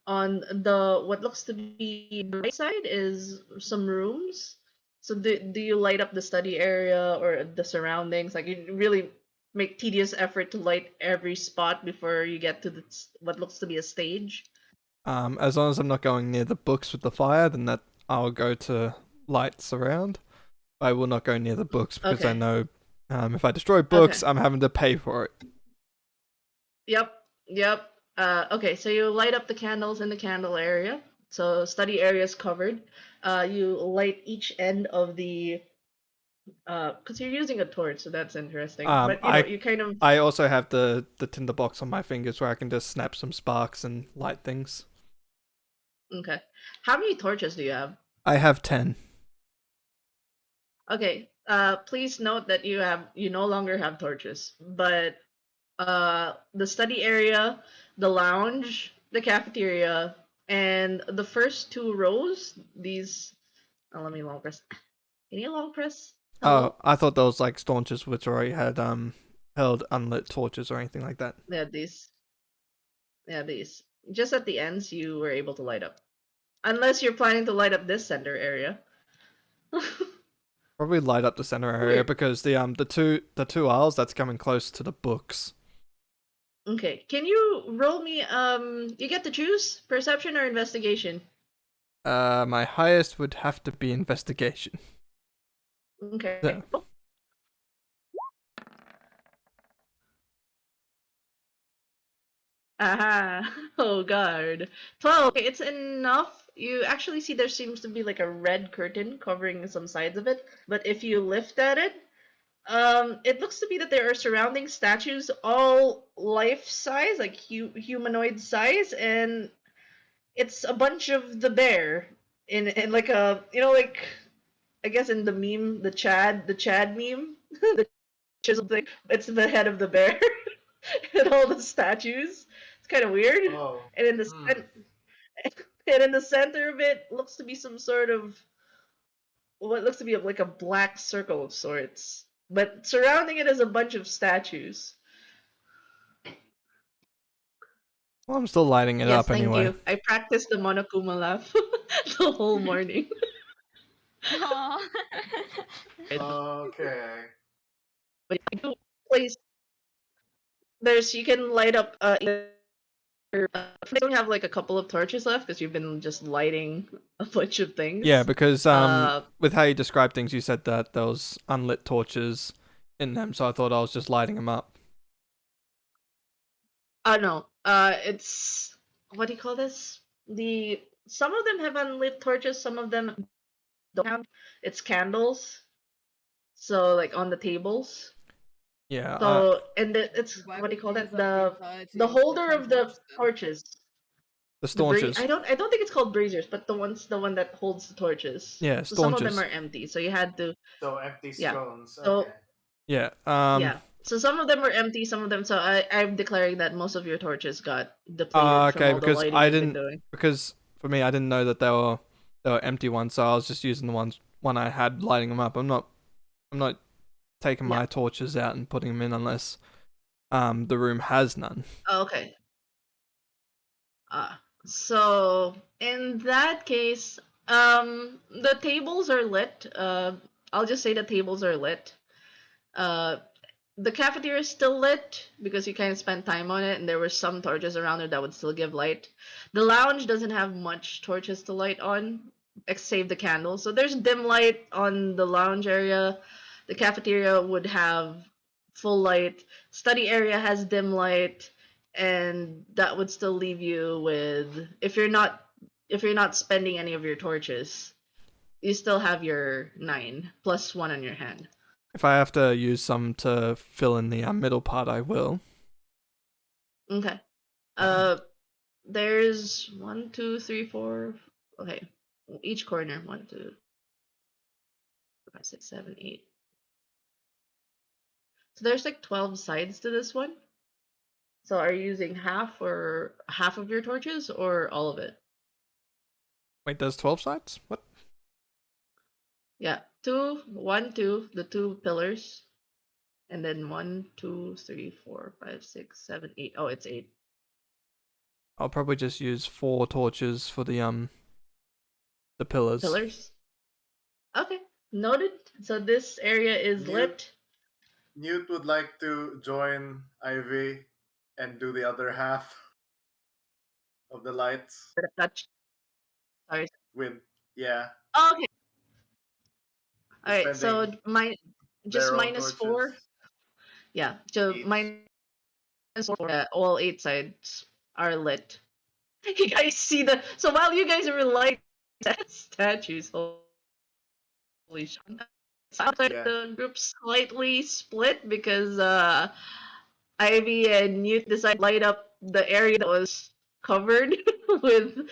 S4: On the what looks to be the right side is some rooms. So do you light up the study area or the surroundings? Like you really make tedious effort to light every spot before you get to what looks to be a stage.
S1: As long as I'm not going near the books with the fire, then that I'll go to lights around. I will not go near the books because I
S4: Okay.
S1: know if I destroy books, I'm having to pay for it.
S4: Yep. Okay, so you light up the candles in the candle area. So study area is covered. You light each end of the because you're using a torch, so that's interesting. But you kind of
S1: I also have the tinderbox on my fingers where I can just snap some sparks and light things.
S4: okay. How many torches do you have?
S1: I have 10.
S4: Okay. Please note that you no longer have torches, but the study area, the lounge, the cafeteria, and the first two rows. These. Oh, let me long press. Can you long press?
S1: Oh, I thought those like staunches which already had held unlit torches or anything like that.
S4: Yeah, these. Yeah, these. Just at the ends, you were able to light up. Unless you're planning to light up this center area.
S1: Probably light up the center area
S4: Weird.
S1: because the two aisles that's coming close to the books.
S4: Okay, can you roll me? You get to choose perception or investigation.
S1: My highest would have to be investigation.
S4: Okay.
S1: Yeah.
S4: Aha! Oh god. 12. Okay, it's enough. You actually see there seems to be like a red curtain covering some sides of it, but if you lift at it, it looks to be that there are surrounding statues, all life size, like humanoid size, and it's a bunch of the bear in like a like I guess in the meme, the Chad meme, the chiseled thing. It's the head of the bear and all the statues. It's kind of weird.
S6: Oh.
S4: And in the
S6: Hmm.
S4: And in the center of it looks to be some sort of what looks to be like a black circle of sorts. But surrounding it is a bunch of statues.
S1: Well, I'm still lighting it
S4: Yes,
S1: up
S4: thank
S1: anyway.
S4: you. I practiced the Monokuma laugh the whole morning.
S2: Aw.
S6: Okay.
S4: But you do place there's you can light up you only have like a couple of torches left because you've been just lighting a bunch of things.
S1: Yeah, because
S4: Uh,
S1: with how you described things, you said that there was unlit torches in them, so I thought I was just lighting them up.
S4: no. It's what do you call this? Some of them have unlit torches, some of them don't have. It's candles. So like on the tables.
S1: Yeah.
S4: So and it's
S3: Why
S4: what do
S3: would
S4: you call
S3: you
S4: that?
S3: use, like, entirety
S4: The
S3: of
S4: holder
S3: 14
S4: of the
S3: torches then?
S4: torches.
S1: the
S4: The
S1: staunches.
S4: I don't think it's called braziers, but the one that holds the torches.
S1: Yeah,
S4: So some of them
S1: staunches.
S4: are empty, so you had to
S6: So empty
S4: Yeah.
S6: stones.
S4: So-
S6: Okay.
S1: Yeah.
S4: yeah. So some of them are empty, some of them. So I'm declaring that most of your torches got depleted from
S1: Okay,
S4: all the
S1: because
S4: lighting
S1: I
S4: you've been
S1: didn't
S4: doing.
S1: because for me I didn't know that there were empty ones, so I was just using the one I had lighting them up. I'm not taking
S4: Yeah.
S1: my torches out and putting them in unless the room has none.
S4: Oh, okay. So in that case, the tables are lit. I'll just say the tables are lit. The cafeteria is still lit because you kind of spent time on it, and there were some torches around it that would still give light. The lounge doesn't have much torches to light on, save the candles. So there's dim light on the lounge area. The cafeteria would have full light. Study area has dim light, and that would still leave you with if you're not spending any of your torches, you still have your 9 plus 1 on your hand.
S1: If I have to use some to fill in the middle part, I will.
S4: Okay. There's 1, 2, 3, 4. Okay, each corner 1, 2, 4, 5, 6, 7, 8. So there's like 12 sides to this one. So are you using half of your torches or all of it?
S1: Wait, there's 12 sides? What?
S4: Yeah, 2, 1, 2, the 2 pillars, and then 1, 2, 3, 4, 5, 6, 7, 8. Oh, it's 8.
S1: I'll probably just use 4 torches for the pillars.
S4: Pillars. Okay, noted. So this area is
S6: Newt.
S4: lit.
S6: Newt would like to join Ivy and do the other half of the lights
S4: Sorry.
S6: with yeah.
S4: Okay. All right. So
S6: spending
S4: just
S6: their own
S4: minus 4.
S6: torches
S4: Yeah. So
S6: each.
S4: minus 4. All 8 sides are lit. You guys see the. So while you guys are lighting statues, holy shit. Sounds like
S6: Yeah.
S4: the group slightly split because Ivy and Newt decided to light up the area that was covered with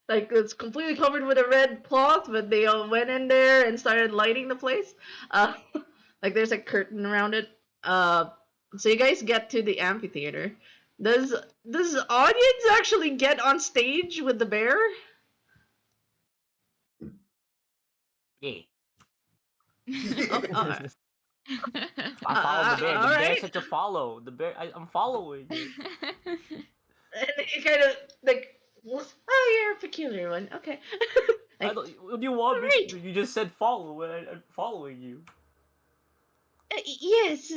S4: like it's completely covered with a red cloth, but they all went in there and started lighting the place. Like there's a curtain around it. So you guys get to the amphitheater. Does the audience actually get on stage with the bear?
S5: Yeah.
S4: Okay, alright.
S5: I follow the bear. The bear
S4: alright.
S5: said to follow. The bear. I'm following you.
S4: And it kind of like, oh, you're a peculiar one. Okay. Like,
S5: What do you want me
S4: Alright.
S5: to do? You just said follow, and I'm following you.
S4: yes,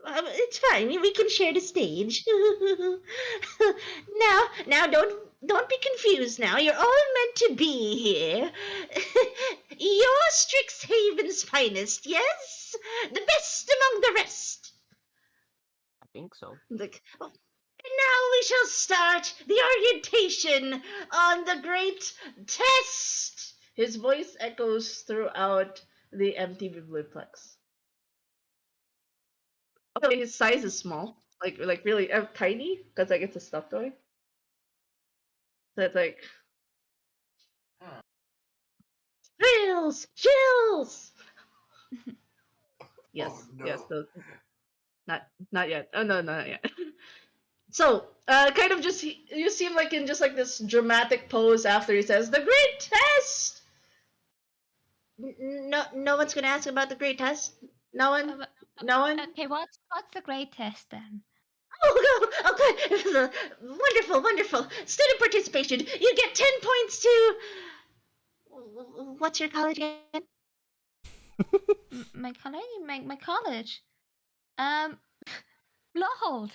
S4: it's fine. We can share the stage. now, don't be confused. Now, you're all meant to be here. You're Strixhaven's finest, yes, the best among the rest.
S5: I think so.
S4: Like, and now we shall start the orientation on the great test. His voice echoes throughout the empty biblioplex. Okay, his size is small, like really tiny, because like it's a stuffed toy. So it's like thrills, chills. Yes,
S6: Oh, no.
S4: yes, not yet. Oh no, not yet. So kind of just you see him like in just like this dramatic pose after he says the great test. No one's gonna ask about the great test. No one. No one.
S2: Okay, what's the great test then?
S4: Oh, wonderful, wonderful. Student participation. You get 10 points to. What's your college again?
S2: My college. Lawhold.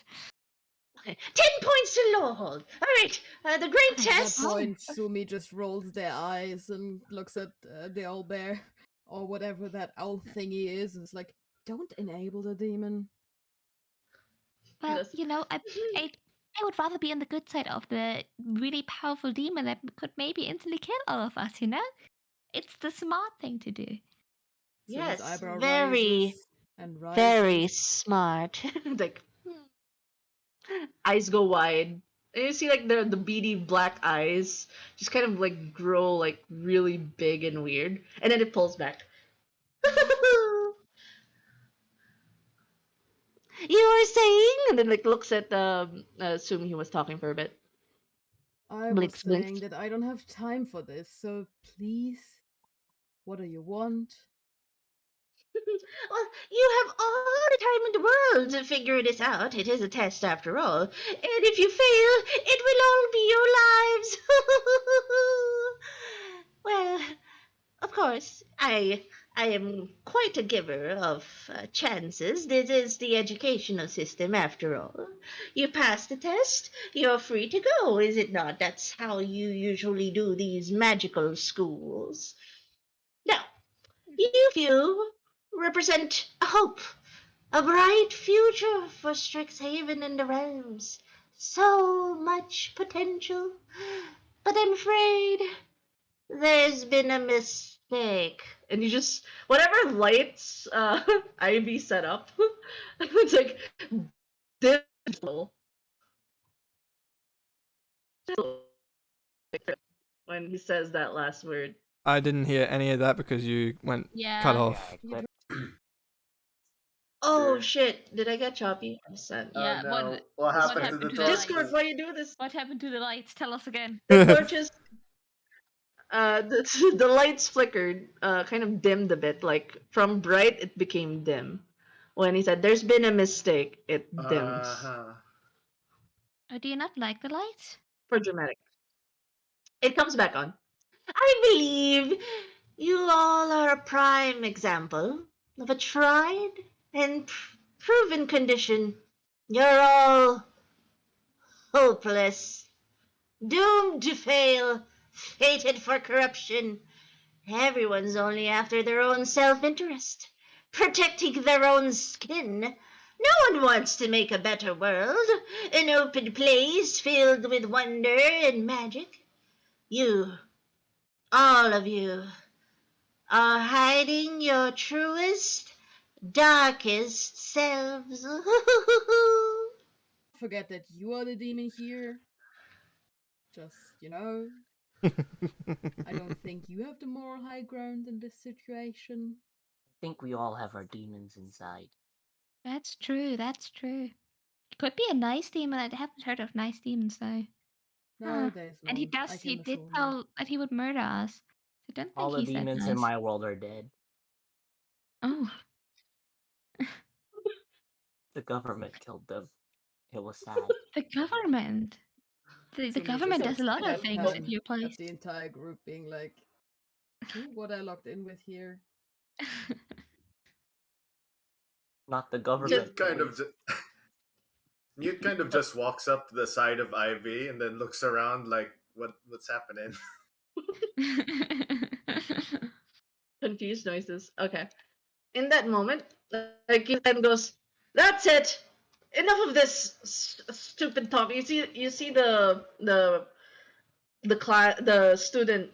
S4: Okay. 10 points to Lawhold. All right. The great
S2: Okay,
S3: At that
S4: test.
S3: point, Sumi just rolls their eyes and looks at the old bear or whatever that owl thingy is, and is like, "Don't enable the demon."
S2: Well,
S4: Yes.
S2: you know, I would rather be on the good side of the really powerful demon that could maybe instantly kill all of us, you know? It's the smart thing to do.
S3: Sumi's
S4: Yes,
S3: eyebrow
S4: very,
S3: rises and rises.
S4: very smart. Like eyes go wide. And you see like the beady black eyes just kind of like grow like really big and weird. And then it pulls back. You were saying, and then like looks at assuming he was talking for a bit.
S3: I
S4: Blinks,
S3: was saying
S4: blinks.
S3: that I don't have time for this, so please, what do you want?
S4: Well, you have all the time in the world to figure this out. It is a test after all. And if you fail, it will all be your lives. Well, of course, I am quite a giver of chances. This is the educational system, after all. You pass the test, you're free to go, is it not? That's how you usually do these magical schools. Now, you few represent a hope, a bright future for Strixhaven and the realms. So much potential. But I'm afraid there's been a mistake. And you just whatever lights Ivy set up, it's like digital. When he says that last word.
S1: I didn't hear any of that because you went
S2: Yeah.
S1: cut
S5: Yeah,
S1: off.
S5: I clicked.
S4: Oh
S6: Yeah.
S4: shit! Did I get choppy? I'm sad.
S2: Yeah,
S6: Oh,
S2: what-
S6: no. What happened to
S2: happened
S6: the
S2: to the
S6: torches?
S4: Discord, why you do this?
S2: What happened to the lights? Tell us again.
S4: The torches, the lights flickered, kind of dimmed a bit. Like from bright, it became dim. When he said, "There's been a mistake," it dims
S6: Uh-huh.
S2: Oh, do you not like the lights?
S4: for dramatic. It comes back on. I believe you all are a prime example of a tried and proven condition. You're all hopeless, doomed to fail, fated for corruption. Everyone's only after their own self-interest, protecting their own skin. No one wants to make a better world, an open place filled with wonder and magic. You, all of you, are hiding your truest, darkest selves.
S3: Forget that you are the demon here. Just, I don't think you have the moral high ground in this situation.
S5: I think we all have our demons inside.
S2: That's true. That's true. It could be a nice demon. I haven't heard of nice demons though.
S3: No,
S2: Huh.
S3: there's
S2: And he
S3: none,
S2: does.
S3: I
S2: He
S3: can
S2: did
S3: assure you.
S2: tell that he would murder us. So I don't
S5: All
S2: think
S5: the
S2: he's that
S5: demons
S2: nice.
S5: in my world are dead.
S2: Oh,
S5: The government killed them. It was sad.
S2: the government. The
S3: Sumi
S2: government
S3: just
S2: does a lot of
S3: looks
S2: things
S3: deadpan
S2: if you
S3: at
S2: place.
S3: the entire group, being like, "See what I logged in with here?"
S5: Not the government.
S6: Newt kind of
S5: please.
S6: just, Newt kind of just walks up to the side of Ivy and then looks around like, what's happening?
S4: Confused noises. Okay. In that moment, like he then goes, "That's it. Enough of this stupid talk." You see the student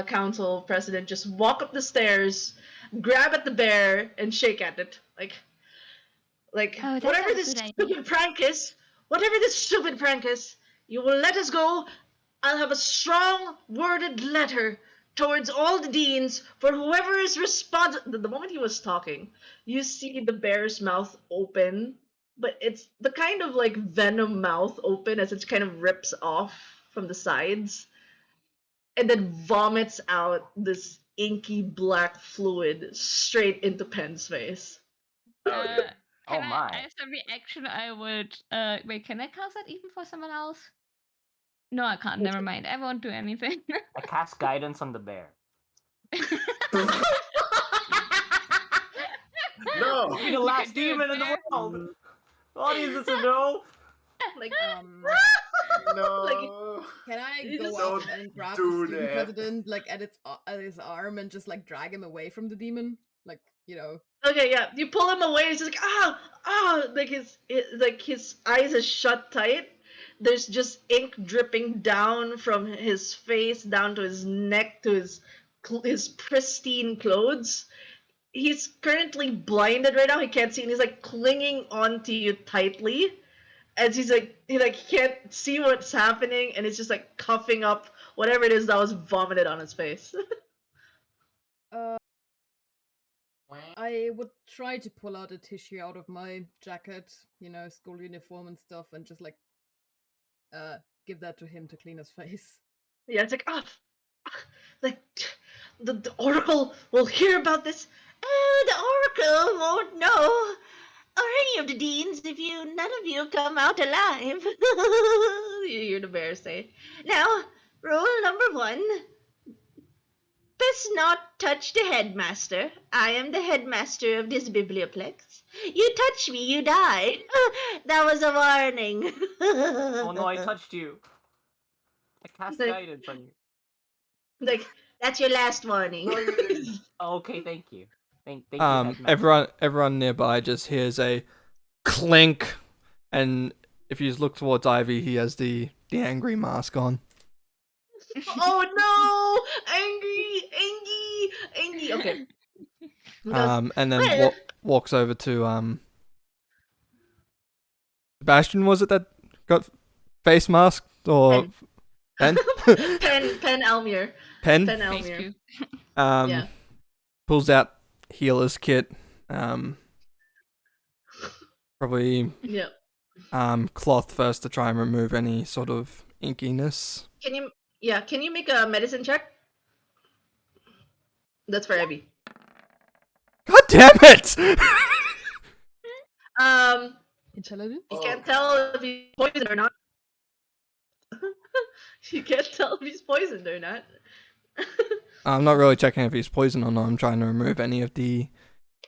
S4: council president just walk up the stairs, grab at the bear, and shake at it like
S2: Oh, that's
S4: whatever
S2: not a
S4: this
S2: good idea.
S4: stupid prank is, whatever this stupid prank is, you will let us go. I'll have a strong worded letter towards all the deans for whoever is responsible. The moment he was talking, you see the bear's mouth open but it's the kind of like venom mouth open as it kind of rips off from the sides and then vomits out this inky black fluid straight into Pen's face.
S2: Can
S5: Oh
S2: I,
S5: my.
S2: as a reaction, I would. Wait, can I cast that even for someone else? No, I can't. Never mind. I won't do anything.
S5: I cast guidance on the bear.
S6: No.
S5: Be the last
S2: do it
S5: demon in the
S2: there.
S5: world. The audience doesn't know.
S4: Like,
S6: No.
S3: Can I
S4: You
S3: go
S4: just
S3: up
S6: don't
S3: and grab
S6: do
S3: the student
S6: that.
S3: president like at his arm and just like drag him away from the demon? Like, you know.
S4: okay, yeah, you pull him away. He's just like, like his eyes are shut tight. There's just ink dripping down from his face down to his neck to his pristine clothes. He's currently blinded right now. He can't see, and he's like clinging onto you tightly, as he can't see what's happening, and it's just like coughing up whatever it is that was vomited on his face.
S3: I would try to pull out a tissue out of my jacket, you know, school uniform and stuff, and just like give that to him to clean his face.
S4: Yeah, it's like, like the Oracle will hear about this. Oh, the Oracle won't know, or any of the deans, if none of you come out alive. You hear the bear say. Now, rule number 1. Best not touch the headmaster. I am the headmaster of this biblioplex. You touch me, you die. That was a warning.
S5: Oh no, I touched you. I cast
S4: Like-
S5: guidance on you.
S4: Like, that's your last warning.
S5: Oh, okay, thank you. Thank you. Headmaster.
S1: Everyone nearby just hears a clink, and if you look towards Ivy, he has the angry mask on.
S4: Oh no! Angry! Okay.
S1: And then
S4: Well-
S1: walks over to Sebastian. Was it that got face masked or Pen?
S4: Pen Elmir.
S1: Pen.
S4: Pen
S2: Face
S4: Elmir.
S2: cube.
S4: Yeah.
S1: Pulls out healer's kit. Probably
S4: Yeah.
S1: cloth first to try and remove any sort of inkiness.
S4: Can you make a medicine check? That's for Abby.
S1: God damn it!
S3: Intelligent?
S4: You can't tell if he's poisoned or not. You can't tell if he's poisoned or not.
S1: I'm not really checking if he's poisoned or not. I'm trying to remove any of the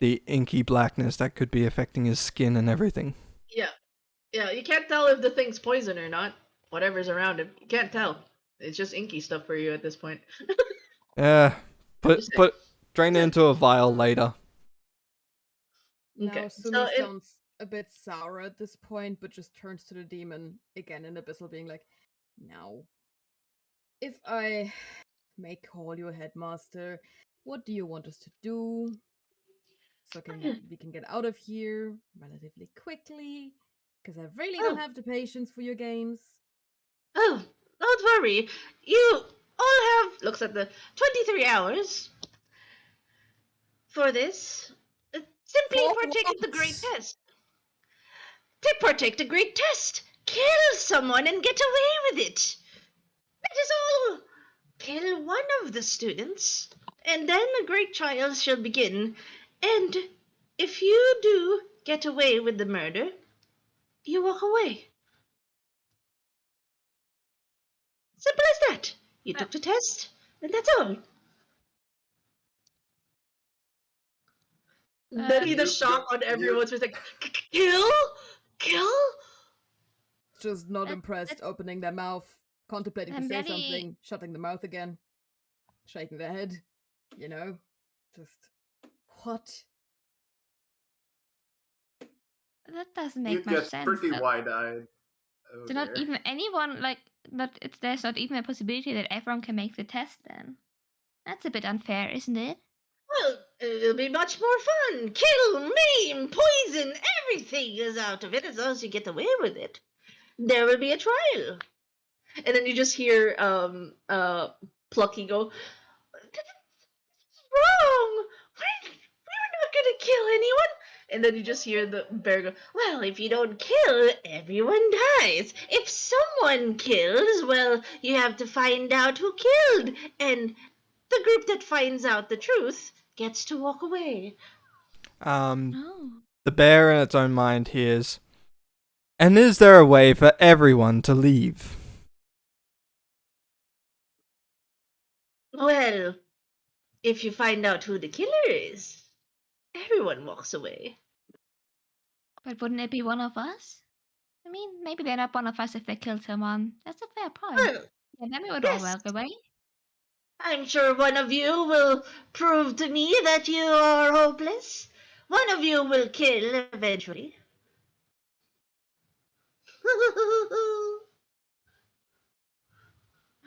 S1: inky blackness that could be affecting his skin and everything.
S4: Yeah, you can't tell if the thing's poison or not. Whatever's around him. You can't tell. It's just inky stuff for you at this point.
S1: Yeah, drain it into a vial later.
S4: Okay.
S3: Now,
S4: So
S3: Sumi sounds a bit sour at this point, but just turns to the demon again in Abyssal, being like, now, if I may call you a headmaster, what do you want us to do? So we can get out of here relatively quickly, because I really don't
S4: Oh.
S3: have the patience for your games.
S4: Oh, don't worry. You all have, looks at the 23 hours for this. Simply
S3: For
S4: partake of the great
S3: what?
S4: test. Partake the great test. Kill someone and get away with it. That is all. Kill one of the students, and then the great trial shall begin. And if you do get away with the murder, you walk away. Simple as that. You took the test, and that's all. Then the shock on everyone's face, like, kill?
S3: Just not
S2: That-
S3: impressed, opening their mouth, contemplating to
S2: I'm
S3: say
S2: very-
S3: something, shutting the mouth again, shaking their head, you know? Just, what?
S2: That doesn't
S6: You
S2: make much
S6: get
S2: sense.
S6: pretty
S2: though.
S6: wide-eyed.
S2: So not even anyone there's not even a possibility that everyone can make the test then. That's a bit unfair, isn't it?
S4: Well, it'll be much more fun. Kill, maim, poison, everything is out of it as long as you get away with it. There will be a trial. And then you just hear Plucky go, "That's wrong. We're not gonna kill anyone. And then you just hear the bear go, well, if you don't kill, everyone dies. If someone kills, well, you have to find out who killed. And the group that finds out the truth gets to walk away.
S2: Oh.
S1: The bear in its own mind hears, and is there a way for everyone to leave?
S4: Well, if you find out who the killer is, everyone walks away.
S2: But wouldn't it be one of us? I mean, maybe they're not one of us if they killed someone. That's a fair point.
S4: Well,
S2: Yeah, then we would all
S4: yes.
S2: walk away.
S4: I'm sure one of you will prove to me that you are hopeless. One of you will kill eventually.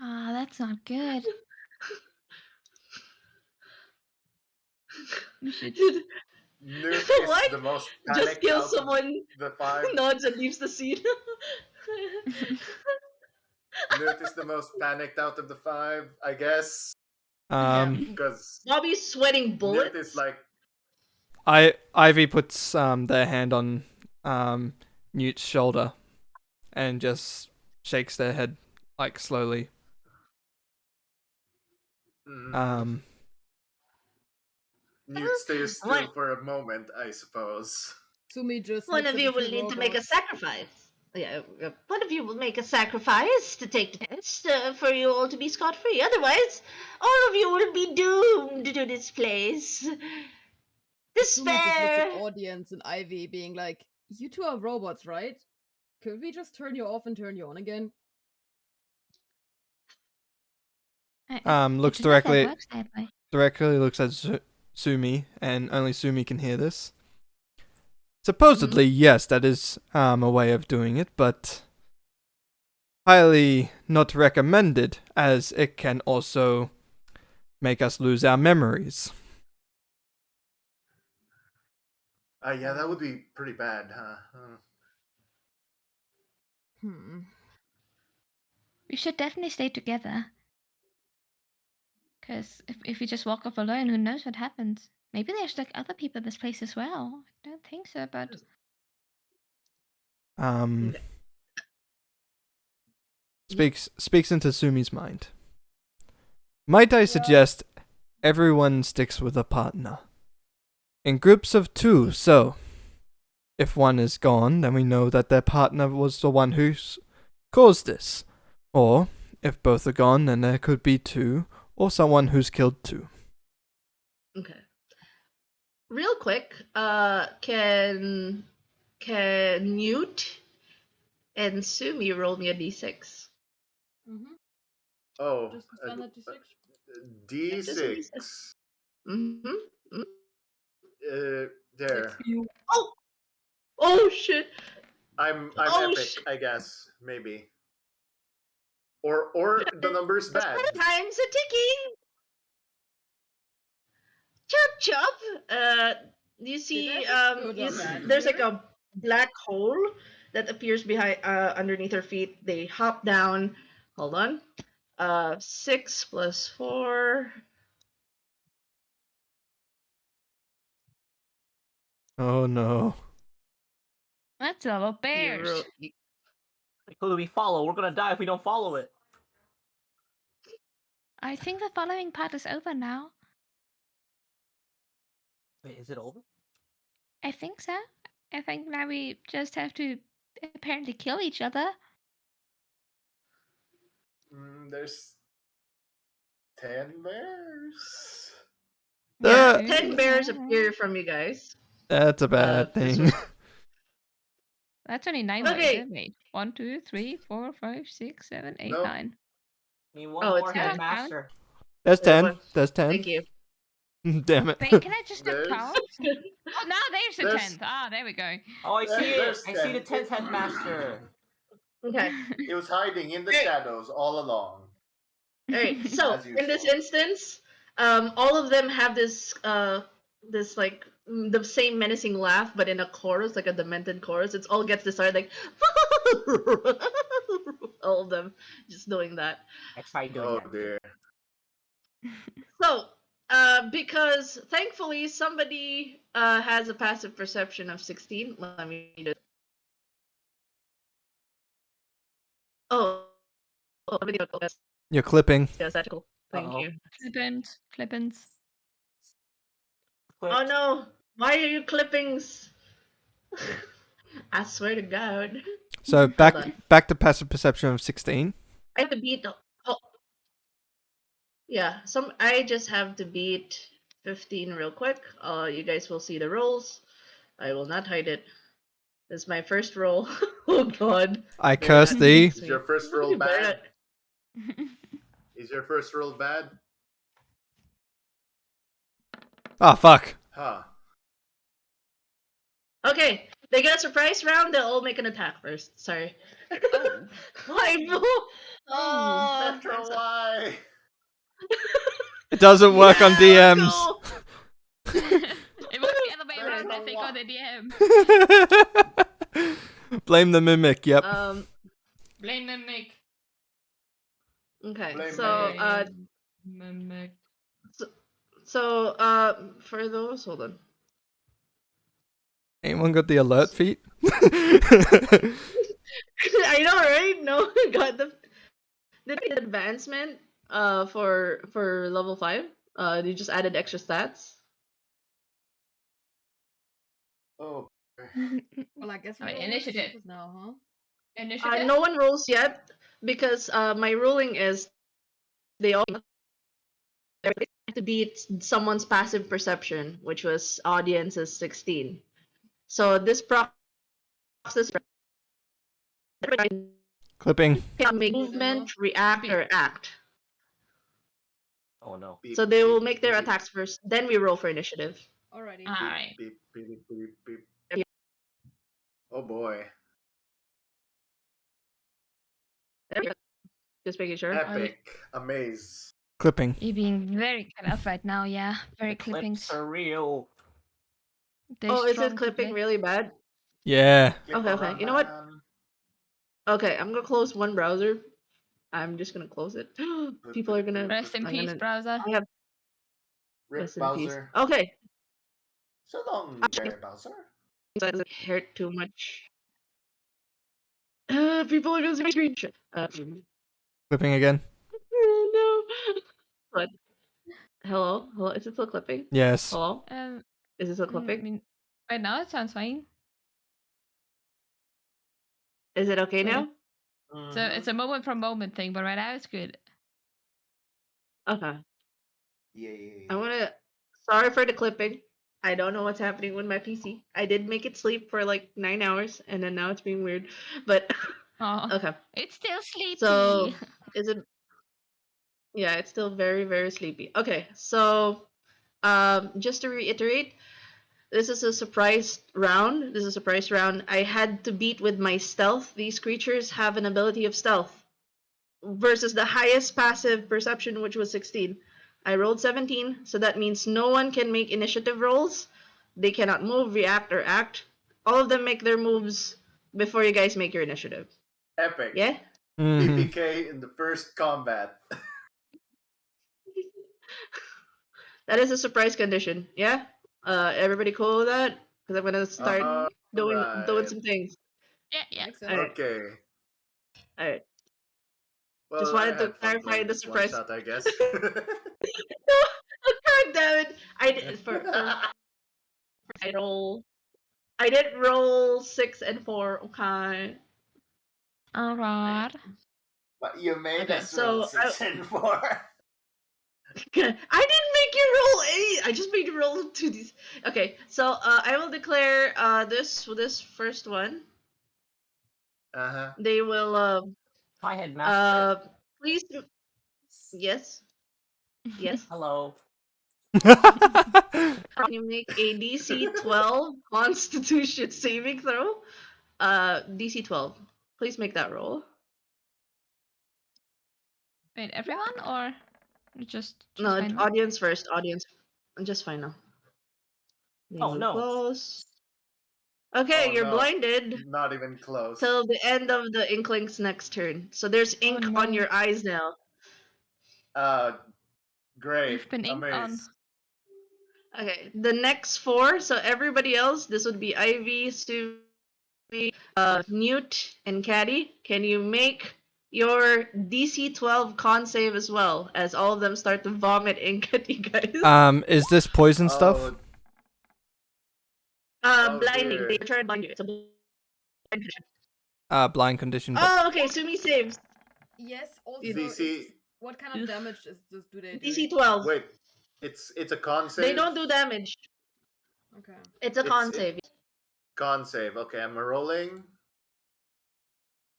S2: Ah, that's not good. We should.
S6: Newt is
S4: What?
S6: the most
S4: Just
S6: panicked
S4: kill
S6: out of
S4: someone,
S6: the five.
S4: nods and leaves the scene.
S6: Newt is the most panicked out of the five, I guess, because
S4: Bobby's sweating
S6: Newt
S4: bullets.
S6: is like,
S1: Ivy puts their hand on Newt's shoulder and just shakes their head like slowly.
S6: Newt stays still
S4: What?
S6: for a moment, I suppose.
S3: Sumi just
S4: One
S3: looks
S4: of
S3: at
S4: you
S3: the two
S4: will need to make a
S3: robots.
S4: sacrifice. Yeah, one of you will make a sacrifice to take the test for you all to be scot-free. Otherwise, all of you will be doomed to this place.
S3: Sumi just looks
S4: Despair!
S3: at audience and Ivy being like, you two are robots, right? Could we just turn you off and turn you on again?
S1: Looks
S2: It's not that
S1: directly
S2: works that way.
S1: looks at Sumi, and only Sumi can hear this. Supposedly, yes, that is a way of doing it, but highly not recommended, as it can also make us lose our memories.
S6: Yeah, that would be pretty bad, huh?
S2: We should definitely stay together. Because if we just walk off alone, who knows what happens? Maybe there's like other people in this place as well. I don't think so, but
S1: Speaks into Sumi's mind. Might I suggest everyone sticks with a partner? In groups of two, so if one is gone, then we know that their partner was the one who caused this. Or, if both are gone, then there could be two, or someone who's killed two.
S4: Okay. Real quick, can Newt and Sumi roll me a d6?
S6: Oh,
S3: Just the standard D6.
S6: D6.
S4: Mm-hmm.
S6: There.
S4: Oh shit!
S6: I'm
S4: Oh,
S6: epic, I guess, maybe. Or the number's bad.
S4: Time's a ticking. Chop chop. You see, there's like a black hole that appears behind, underneath her feet. They hop down. Hold on. 6 plus 4.
S1: Oh no.
S2: that's a lot of bears.
S5: Who do we follow? We're gonna die if we don't follow it.
S2: I think the following part is over now.
S5: Wait, is it over?
S2: I think so. I think now we just have to apparently kill each other.
S6: There's 10 bears.
S4: Yeah,
S1: Ah!
S4: 10 bears appear from you guys.
S1: That's a bad
S4: this
S1: thing.
S4: was-
S2: That's only 9
S4: Okay.
S2: Wait. 1, 2, 3, 4, 5, 6, 7, 8,
S6: Nope.
S2: 9.
S5: I mean, one
S4: Oh, it's
S5: more
S4: ten.
S5: headmaster.
S1: There's 10.
S4: one.
S1: There's 10.
S4: Thank you.
S1: Damn it.
S2: Wait, can I just not
S6: There's-
S2: count? Oh, now there's the
S6: There's-
S2: 10th. Ah, there we go.
S5: Oh, I see it.
S6: There's
S5: I see the
S6: 10.
S5: 10th headmaster.
S4: Okay.
S6: It was hiding in the
S4: Hey.
S6: shadows all along.
S4: Alright, so
S6: As
S4: in this
S6: usual.
S4: instance, all of them have this like the same menacing laugh, but in a chorus, like a demented chorus. It all gets this like all of them just doing that.
S5: I tried doing
S6: Oh
S5: that.
S6: dear.
S4: So Because thankfully somebody has a passive perception of 16. Let me just. Oh, video.
S1: You're clipping.
S4: Yes, that's cool. Thank
S5: Uh-oh.
S4: you.
S2: Clippins.
S4: Oh
S5: Clipped.
S4: no! Why are you clippings? I swear to God.
S1: So
S4: Hold
S1: back
S4: on.
S1: back to passive perception of 16.
S4: I have to beat. Oh, yeah. I just have to beat 15 real quick. You guys will see the rolls. I will not hide it. This is my first roll. Oh God.
S1: I
S4: Better
S1: curse
S4: not
S1: thee.
S4: jinx
S6: Is
S4: me.
S6: your first roll
S4: You better
S6: bad?
S4: not-
S6: Is your first roll bad?
S1: Oh fuck.
S6: Huh.
S4: Okay, they get a surprise round. They'll all make an attack first. Sorry.
S2: Oh.
S4: I know. Oh,
S6: Metro Y.
S1: It doesn't work on
S4: yeah,
S1: DMs.
S4: let's go.
S2: It was the other way
S6: There's
S2: around,
S6: no
S2: I think, on the DM.
S1: Blame the mimic. Yep.
S2: Blame the Nick.
S4: Okay,
S6: Blame
S4: so
S2: Mimic.
S4: for those, hold on.
S1: Anyone got the alert feat?
S4: I know, right? No, got the advancement for level 5. They just added extra stats.
S6: Oh.
S3: Well, I guess we
S2: Alright,
S3: all
S2: initiative.
S3: now, huh?
S2: Initiative?
S4: No one rolls yet because my ruling is they all have to beat someone's passive perception, which was audience's 16. So this process
S1: Clipping.
S4: can make movement, react, or act.
S5: Oh no.
S6: Beep,
S4: So they will
S6: beep,
S4: make their
S6: beep,
S4: attacks first, then we roll for initiative.
S3: Alrighty.
S2: Alright.
S6: beep, beep, beep, beep. Oh boy.
S4: Just making sure.
S6: Epic. Amaze.
S1: Clipping.
S2: You're being very cut off right now, yeah. Very
S5: The
S2: clippings.
S5: clips are real.
S2: They're
S4: Oh, is
S2: strong
S4: it clipping
S2: today.
S4: really bad?
S1: Yeah.
S6: Clip
S4: Okay, okay. You know what?
S6: around.
S4: Okay, I'm gonna close one browser. I'm just gonna close it. People are gonna.
S2: Rest in
S4: I'm
S2: peace,
S4: gonna.
S2: browser.
S4: I have
S6: Rip
S4: rest in peace.
S6: Bowser.
S4: Okay,
S6: So long, Barry Bowser.
S4: doesn't hurt too much. People are gonna see my screenshot.
S1: Clipping again.
S4: No. What? Hello? Hello? Is it still clipping?
S1: Yes.
S4: Hello?
S2: Um,
S4: Is it still
S2: I
S4: clipping?
S2: mean, right now it sounds fine.
S4: Is it okay
S2: So
S4: now?
S2: So it's a moment from moment thing, but right now it's good.
S4: Okay.
S6: Yay.
S4: I wanna. Sorry for the clipping. I don't know what's happening with my PC. I did make it sleep for like 9 hours, and then now it's being weird. But
S2: Oh,
S4: okay.
S2: it's still sleepy.
S4: So is it? Yeah, it's still very very sleepy. Okay, so just to reiterate, this is a surprise round. This is a surprise round. I had to beat with my stealth. These creatures have an ability of stealth versus the highest passive perception, which was 16. I rolled 17, so that means no one can make initiative rolls. They cannot move, react, or act. All of them make their moves before you guys make your initiative.
S6: Epic.
S4: Yeah?
S1: Mhm.
S6: PPK in the first combat.
S4: That is a surprise condition. Yeah? Everybody cool with that? Because I'm gonna start doing
S6: Alright.
S4: some things.
S2: Yeah.
S3: Makes sense.
S4: Alright.
S6: Okay.
S4: Alright.
S6: Well,
S4: Just
S6: I
S4: wanted to
S6: had fun
S4: clarify
S6: playing
S4: the
S6: this one
S4: surprise.
S6: shot, I guess.
S4: God damn it! I did for I roll. I did roll 6 and 4. Okay.
S2: Alright.
S6: But you made
S4: Okay,
S6: us roll
S4: so
S6: 6 and 4.
S4: I didn't make you roll any. I just made you roll 2d. Okay, so I will declare this first one.
S6: Uh-huh.
S4: They will
S5: Hi, headmaster.
S4: please yes
S5: Hello.
S4: can you make a DC 12 Constitution saving throw? DC 12. Please make that roll.
S2: Wait, everyone or just
S4: No,
S2: fine now?
S4: audience first. Audience. I'm just fine now. They
S5: Oh
S4: will
S5: no.
S4: close. Okay,
S6: Oh,
S4: you're
S6: no.
S4: blinded
S6: Not even close.
S4: till the end of the Inkling's next turn. So there's ink on
S2: no.
S4: your eyes now.
S6: Great.
S2: You've been inked on.
S6: Amaze.
S4: Okay, the next four. So everybody else, this would be Ivy, Suvi, Newt, and Caddy. Can you make your DC 12 con save as well, as all of them start to vomit ink at you guys?
S1: Is this poison stuff?
S6: Oh, oh
S4: Blinding. They
S6: dear.
S4: try to blind you. It's a blind condition.
S1: Blind condition. But
S4: Oh, okay. Sumi saves.
S3: Yes. Also,
S6: DC.
S3: what kind of damage do they do?
S4: DC 12.
S6: Wait, it's a con save.
S4: They don't do damage.
S3: Okay.
S4: It's a con save.
S6: Con save. Okay, I'm rolling.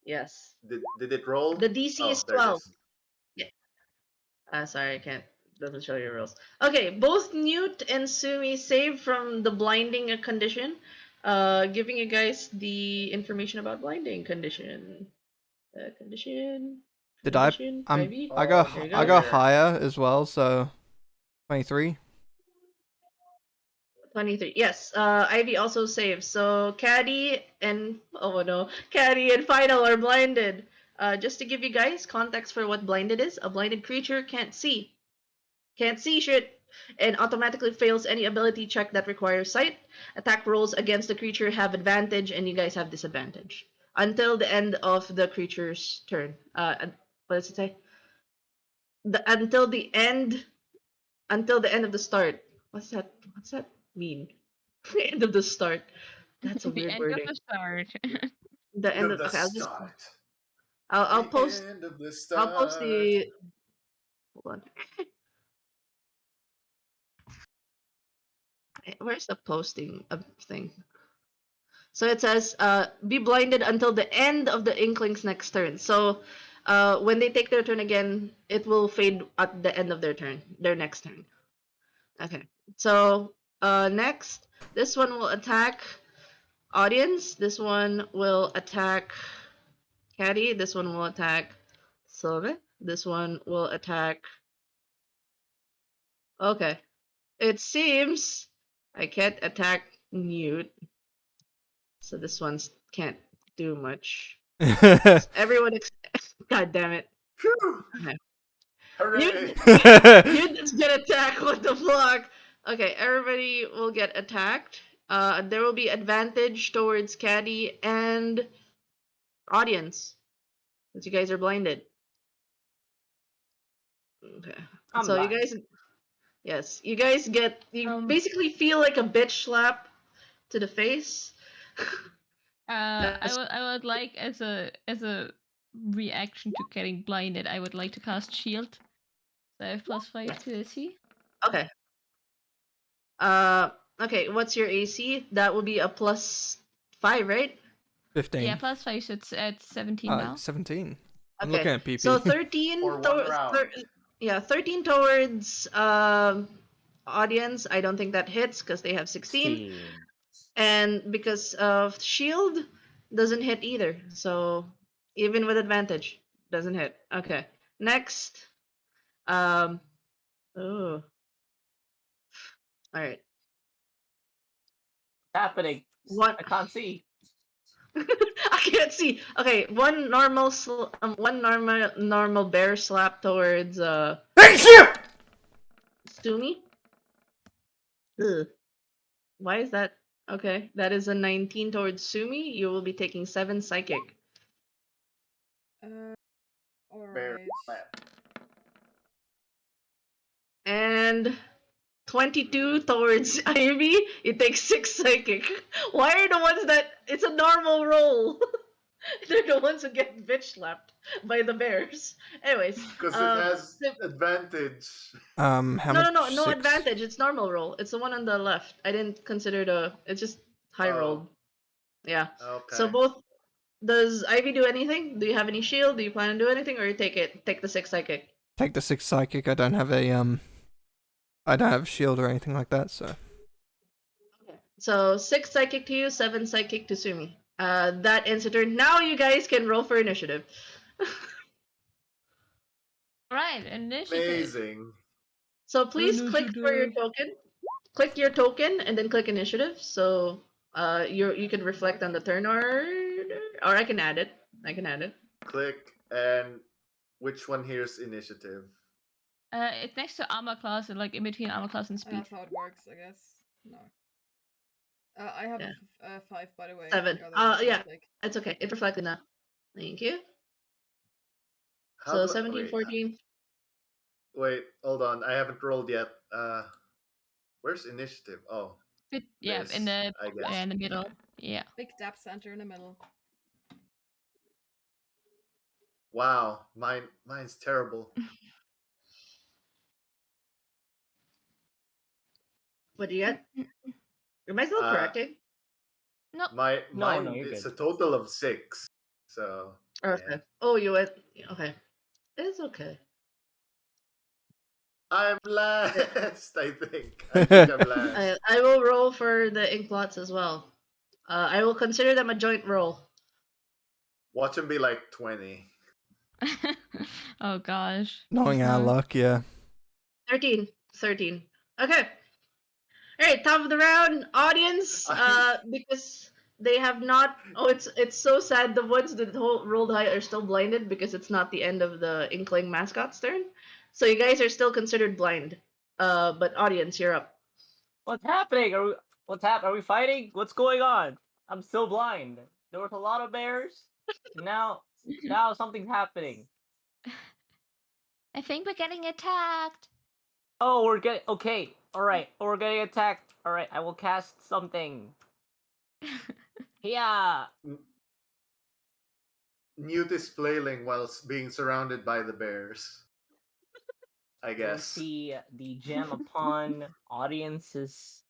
S4: Yes.
S6: Did it roll?
S4: The DC is
S6: there it
S4: 12.
S6: is.
S4: Sorry, I can't. Doesn't show your rules. Okay, both Newt and Sumi save from the blinding condition. Giving you guys the information about blinding condition. Condition.
S1: Did I?
S4: Condition,
S1: I'm.
S4: Ivy.
S1: I got.
S4: There you
S1: I
S4: go.
S1: got higher as well. So, 23.
S4: 23. Yes. Ivy also saves. So Caddy and Final are blinded. Just to give you guys context for what blinded is, a blinded creature can't see shit, and automatically fails any ability check that requires sight. Attack rolls against the creature have advantage, and you guys have disadvantage until the end of the creature's turn. What does it say? Until the end of the start. What's that mean? End of the start. That's a
S2: The
S4: weird
S2: end
S4: wording.
S2: of the start.
S4: The end of
S6: the
S4: okay.
S6: start.
S4: I'll
S6: The
S4: post.
S6: end of the
S4: I'll
S6: start.
S4: post the. Hold on. Where's the posting thing? So it says, be blinded until the end of the Inkling's next turn. So, when they take their turn again, it will fade at the end of their next turn. Okay. So, next, this one will attack audience. This one will attack Caddy. This one will attack Sylvan. This one will attack. Okay. It seems I can't attack Newt. So this one can't do much. Everyone, God damn it.
S6: Phew.
S4: Okay.
S6: Hooray!
S4: Newton's gonna attack. What the fuck? Okay, everybody will get attacked. There will be advantage towards Caddy and audience, since you guys are blinded. Okay.
S5: I'm
S4: So
S5: blind.
S4: you guys, yes, you guys get
S2: Um,
S4: basically feel like a bitch slap to the face.
S2: I would like as a reaction to getting blinded, I would like to cast shield. So I have +5 to AC.
S4: Okay. Okay. What's your AC? That will be a +5, right?
S1: 15.
S2: Yeah, +5, so it's at 17 now.
S1: 17. I'm
S4: Okay.
S1: looking at PP.
S4: So 13
S6: For one round.
S4: 13 towards audience. I don't think that hits because they have 16.
S5: 16.
S4: And because of shield doesn't hit either. So even with advantage, doesn't hit. Okay. Next. Oh. All right.
S5: Happening.
S4: What?
S5: I can't see.
S4: I can't see. Okay, one normal bear slap towards Sumi. Ugh. Why is that? Okay, that is a 19 towards Sumi. You will be taking 7 psychic.
S6: Bear
S3: Alright.
S6: slap.
S4: And 22 towards Ivy. You take 6 psychic. Why are the ones that it's a normal roll? They're the ones who get bitch slapped by the bears. Anyways,
S6: Because it has advantage.
S1: How much?
S4: no
S1: 6?
S4: advantage. It's normal roll. It's the one on the left. I didn't consider the. It's just high
S6: Oh.
S4: rolled. Yeah.
S6: Okay.
S4: So both. Does Ivy do anything? Do you have any shield? Do you plan to do anything, or you take the 6 psychic?
S1: Take the 6 psychic. I don't have a I don't have shield or anything like that. So
S4: Okay. So 6 psychic to you, 7 psychic to Sumi. That ends the turn. Now you guys can roll for initiative.
S2: Right, initiative.
S6: Amazing.
S4: So please click for your token. Click your token and then click initiative. So you can reflect on the turn order, or I can add it.
S6: Click, and which one here is initiative?
S2: It's next to armor class, like in between armor class and speed.
S3: That's how it works, I guess. No. I have
S4: Yeah.
S3: a 5, by the way.
S4: 7.
S3: the other one's a
S4: Yeah,
S3: mistake.
S4: it's okay. It's reflected now. Thank you.
S6: How
S4: So
S6: do I-
S4: 17,
S6: wait,
S4: 14.
S6: Wait, hold on. I haven't rolled yet. Where's initiative? Oh,
S2: Yeah,
S6: this,
S2: in the
S6: I guess.
S2: in the middle. Yeah.
S3: Big dap center in the middle.
S6: Wow, mine's terrible.
S4: What do you get? Am I still
S6: Uh,
S4: correcting?
S2: No.
S6: Mine
S5: no, you're
S6: it's
S5: good.
S6: a total of 6. So
S4: Okay.
S6: yeah.
S4: Oh, you went. Okay. It's okay.
S6: I'm last, I think. I think I'm last.
S4: I will roll for the ink blots as well. I will consider them a joint roll.
S6: Watch him be like 20.
S2: Oh gosh.
S1: Knowing our
S2: No.
S1: luck, yeah.
S4: 13. 13. Okay. Alright, top of the round, audience. Because they have not. Oh, it's so sad. The ones that rolled high are still blinded because it's not the end of the Inkling mascot's turn. So you guys are still considered blind. But audience, you're up.
S5: What's happening? Are we fighting? What's going on? I'm still blind. There was a lot of bears. Now something's happening.
S2: I think we're getting attacked.
S5: Oh, we're getting okay. All right, we're getting attacked. All right, I will cast something. Yeah.
S6: Newt is flailing whilst being surrounded by the bears. I
S5: You'll
S6: guess.
S5: see the gem upon audience's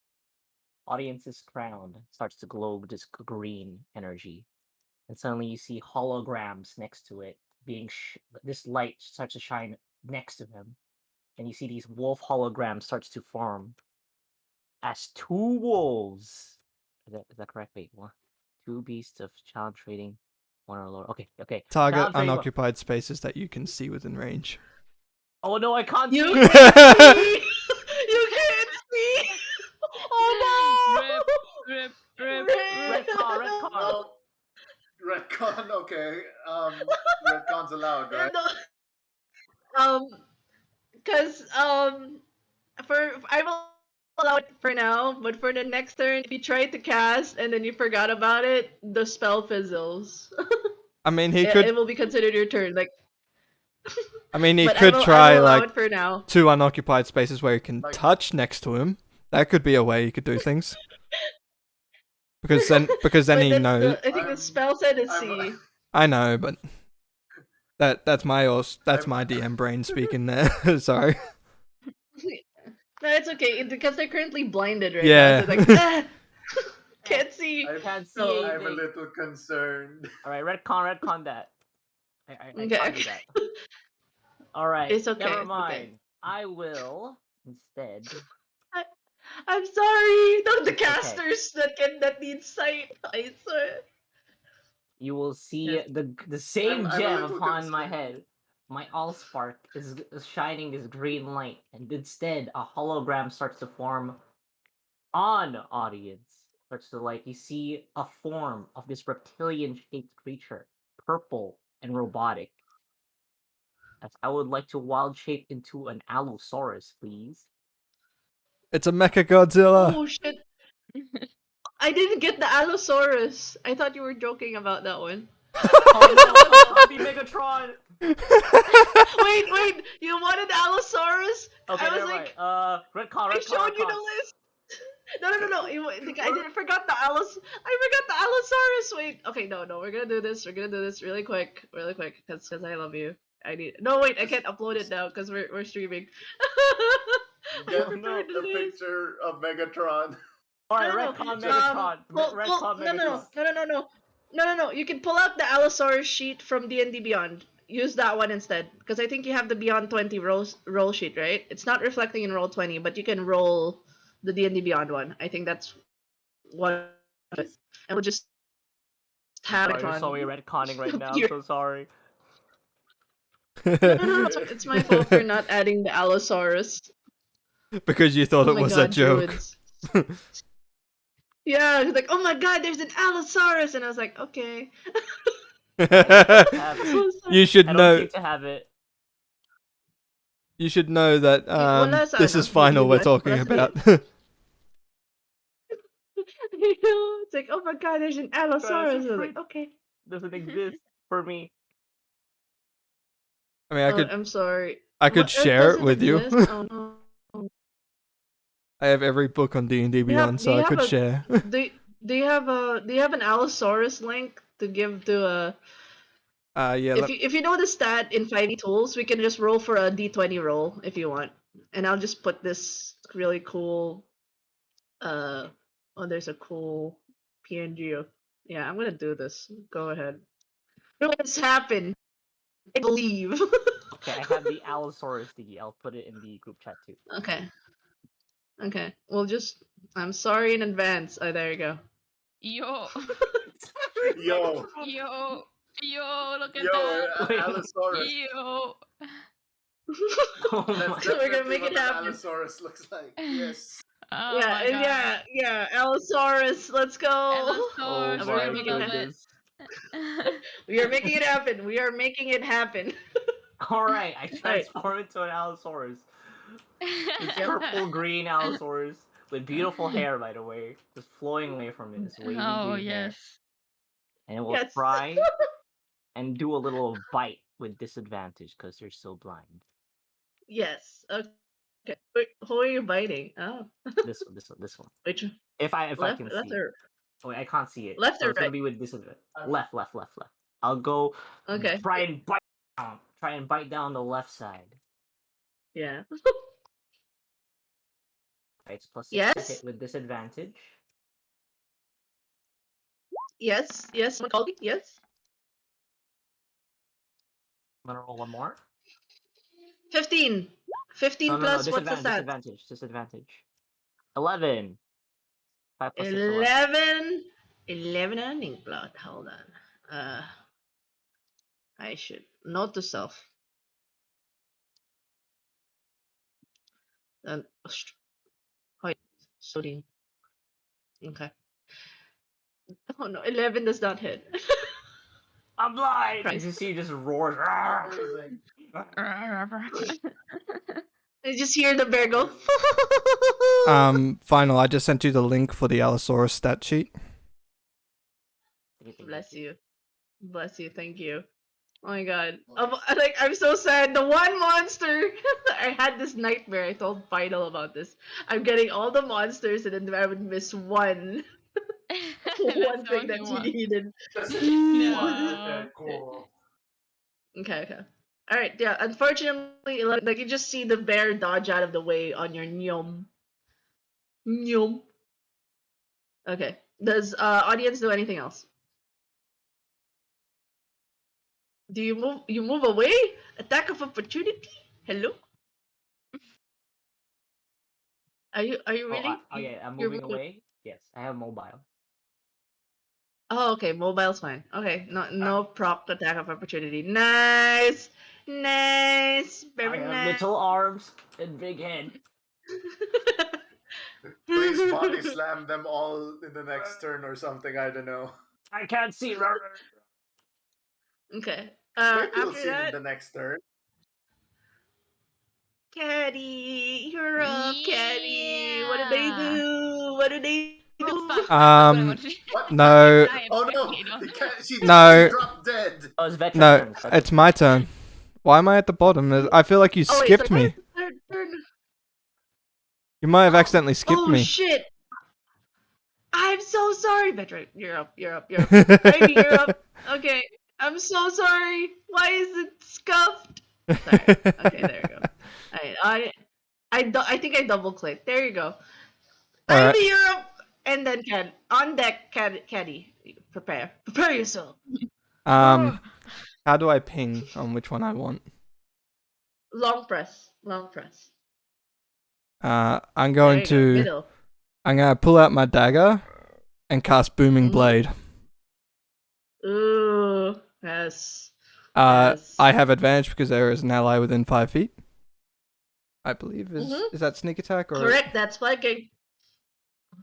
S5: crown starts to glow with this green energy, and suddenly you see holograms next to it. This light starts to shine next to him, and you see these wolf holograms starts to form as 2 wolves. Is that correct? Wait, what? 2 beasts of challenge trading, 1 or lower. Okay.
S1: Target
S5: Challenge trading-
S1: unoccupied spaces that you can see within range.
S5: Oh no, I can't
S4: You
S5: see.
S4: can't see! You can't see! Oh no!
S2: Rip.
S5: Redcon.
S6: No. Retcon, okay. Retcon's allowed, right?
S4: Because for I will allow it for now, but for the next turn, if you try to cast and then you forgot about it, the spell fizzles.
S1: I mean, he
S4: it
S1: could.
S4: will be considered your turn. Like,
S1: I mean, he
S4: but
S1: could
S4: I will
S1: try
S4: allow
S1: like
S4: it for now.
S1: 2 unoccupied spaces where he can
S6: Like-
S1: touch next to him. That could be a way he could do things. Because then
S4: But
S1: he
S4: that's
S1: knows.
S4: I think the
S6: I'm-
S4: spell set is
S6: I'm-
S4: C.
S1: I know, but that's my DM brain speaking there. Sorry.
S4: No, it's okay because they're currently blinded right
S1: Yeah.
S4: now. So it's like, can't see.
S5: I can't see
S4: So-
S6: I'm a
S5: anything.
S6: little concerned.
S5: All right, retcon that. I
S4: Okay,
S5: can't do
S4: okay.
S5: that. All right,
S4: It's okay,
S5: never
S4: it's okay.
S5: mind. I will instead.
S4: I'm sorry. No, the
S5: It's okay.
S4: casters that need sight. I swear.
S5: You will see
S4: Yes.
S5: the same
S6: I'm a
S5: gem
S6: little
S5: upon my
S6: concerned.
S5: head. My Allspark is shining this green light, and instead a hologram starts to form on audience. Starts to you see a form of this reptilian-shaped creature, purple and robotic. As I would like to wild shape into an Allosaurus, please.
S1: It's a Mecha Godzilla.
S4: Oh shit. I didn't get the Allosaurus. I thought you were joking about that one.
S5: Oh no, I'll be Megatron.
S4: Wait. You wanted the Allosaurus?
S5: Okay,
S4: I was
S5: never
S4: like,
S5: mind. Retcon.
S4: I showed you the list. No. I didn't forgot the Allosaurus. Wait. Okay, no. We're gonna do this. Really quick, because I love you. I need. No, wait. I can't upload it now because we're streaming.
S6: Get
S5: no.
S6: a picture of Megatron.
S5: Alright,
S4: No,
S5: retcon
S4: no,
S5: Megatron.
S4: Pull-
S5: Retcon Megatron.
S4: No. You can pull out the Allosaurus sheet from D&D Beyond. Use that one instead, because I think you have the Beyond 20 roll sheet, right? It's not reflecting in roll 20, but you can roll the D&D Beyond one. I think that's one. And we'll just have it on.
S5: Sorry, retconning right now. I'm
S4: You're-
S5: so sorry.
S4: No, it's my fault for not adding the Allosaurus.
S1: Because you thought
S4: Oh
S1: it
S4: my
S1: was
S4: God,
S1: a joke.
S4: druids. Yeah, I was like, oh my God, there's an Allosaurus, and I was like, okay.
S5: Have it.
S4: So sorry.
S1: You should
S5: I don't
S1: know.
S5: seem to have it.
S1: You should know that
S4: wala
S1: this
S4: sana.
S1: is final we're
S4: Wala-
S1: talking
S4: wala
S1: about.
S4: It's like, oh my god, there's an Allosaurus. I was like, okay.
S5: Doesn't exist for me.
S1: I mean,
S4: Oh, I'm sorry.
S1: I could
S4: What?
S1: share it
S4: doesn't
S1: with you.
S4: exist? Oh no.
S1: I have every book on D&D
S4: Do you have-
S1: Beyond,
S4: do
S1: so
S4: you
S1: I
S4: have
S1: could
S4: a-
S1: share.
S4: Do you have an Allosaurus link to give to a?
S1: Yeah.
S4: If you know the stat in 5e tools, we can just roll for a d20 roll if you want, and I'll just put this really cool. Oh, there's a cool PNG of. Yeah, I'm gonna do this. Go ahead. What's happened? I believe.
S5: Okay, I have the Allosaurus thingy. I'll put it in the group chat too.
S4: Okay. Okay. We'll just. I'm sorry in advance. Oh, there you go.
S2: Yo,
S6: Yo,
S2: yo, look at
S6: yo,
S2: that.
S5: Wait.
S6: Allosaurus.
S2: Yo.
S5: Oh
S6: That's
S5: my.
S4: We're gonna
S6: definitely
S4: make
S6: what
S4: it
S6: an
S4: happen.
S6: Allosaurus looks like. Yes.
S2: Oh my god.
S4: yeah. Allosaurus, let's go.
S5: Oh
S2: Allosaurus,
S4: we're
S5: my
S4: gonna
S2: we
S4: make it
S2: love
S4: happen.
S5: goodness.
S4: We are making it happen. We are making it happen.
S5: Alright, I transform into an Allosaurus. This purple green Allosaurus with beautiful hair, by the way, just flowing away from it. It's wavy
S2: Oh
S5: green hair.
S2: yes.
S5: And it will
S4: Yes.
S5: try and do a little bite with disadvantage because they're still blind.
S4: Yes. Okay. Wait, who are you biting? Oh,
S5: This one.
S4: which
S5: If I
S4: left,
S5: can
S4: left
S5: see.
S4: or
S5: Wait, I can't see it.
S4: Left
S5: so
S4: or
S5: it's gonna
S4: right?
S5: be with disadvantage. Left. I'll go
S4: okay?
S5: try and bite down. Try and bite down the left side.
S4: Yeah.
S5: Right, it's plus 6 to
S4: Yes.
S5: hit with disadvantage.
S4: Yes. Yes. Macaulay. Yes.
S5: I'm gonna roll one more.
S4: 15. 15
S5: No,
S4: plus what's the
S5: disadvantage,
S4: stat?
S5: disadvantage. 11. 5 plus 6, 11.
S4: 11. 11 on Inkblot. Hold on. I should note to self. Wait. Sorry. Okay. Oh no, 11 does not hit.
S5: I'm blind!
S4: Christ.
S5: You see, he just roars.
S6: Amazing.
S4: I just hear the bear go.
S1: Final. I just sent you the link for the Allosaurus stat sheet.
S4: Bless you. Bless you. Thank you. Oh my god. I'm so sad. The one monster. I had this nightmare. I told Final about this. I'm getting all the monsters and then I would miss one. One thing that you needed.
S2: No.
S6: Cool.
S4: Okay. Alright, yeah. Unfortunately, like you just see the bear dodge out of the way on your nyom. Nyom. Okay. Does audience do anything else? Do you move? You move away? Attack of opportunity? Hello? Are you really?
S5: Okay, I'm
S4: You're
S5: moving
S4: moving-
S5: away. Yes, I have mobile.
S4: Oh, okay. Mobile's fine. Okay, no proc attack of opportunity. Nice, nice, very
S5: I have
S4: nice.
S5: little arms and big head.
S6: Please body slam them all in the next turn or something. I don't know.
S5: I can't see.
S4: Okay.
S6: Maybe you'll
S4: After
S6: see it in
S4: that,
S6: the next turn.
S4: Caddy, you're up, Caddy. What do they do? What do they do?
S6: What?
S1: No,
S6: Oh no! She
S1: No.
S6: dropped dead.
S5: Oh, it's veteran
S1: no,
S5: turn, veteran
S1: it's my turn. Why am I at the bottom? I feel like you
S4: Oh, wait,
S1: skipped
S4: so
S1: me.
S4: third turn.
S1: You might have accidentally skipped
S4: Oh
S1: me.
S4: shit! I'm so sorry, Veteran. You're up. Ivy, you're up. Okay. I'm so sorry. Why is it scuffed? Sorry. Okay, there you go. I think I double clicked. There you go.
S1: Alright.
S4: Ivy, you're up. And then on deck, Caddy. Prepare yourself.
S1: How do I ping on which one I want?
S4: Long press.
S1: I'm
S4: There
S1: going
S4: you go.
S1: to
S4: Middle.
S1: I'm gonna pull out my dagger and cast Booming
S4: Mhm.
S1: Blade.
S4: Ooh, yes.
S1: I
S4: Yes.
S1: have advantage because there is an ally within 5 feet. I believe
S4: Mhm.
S1: is that sneak attack or
S4: Correct. That's flanking.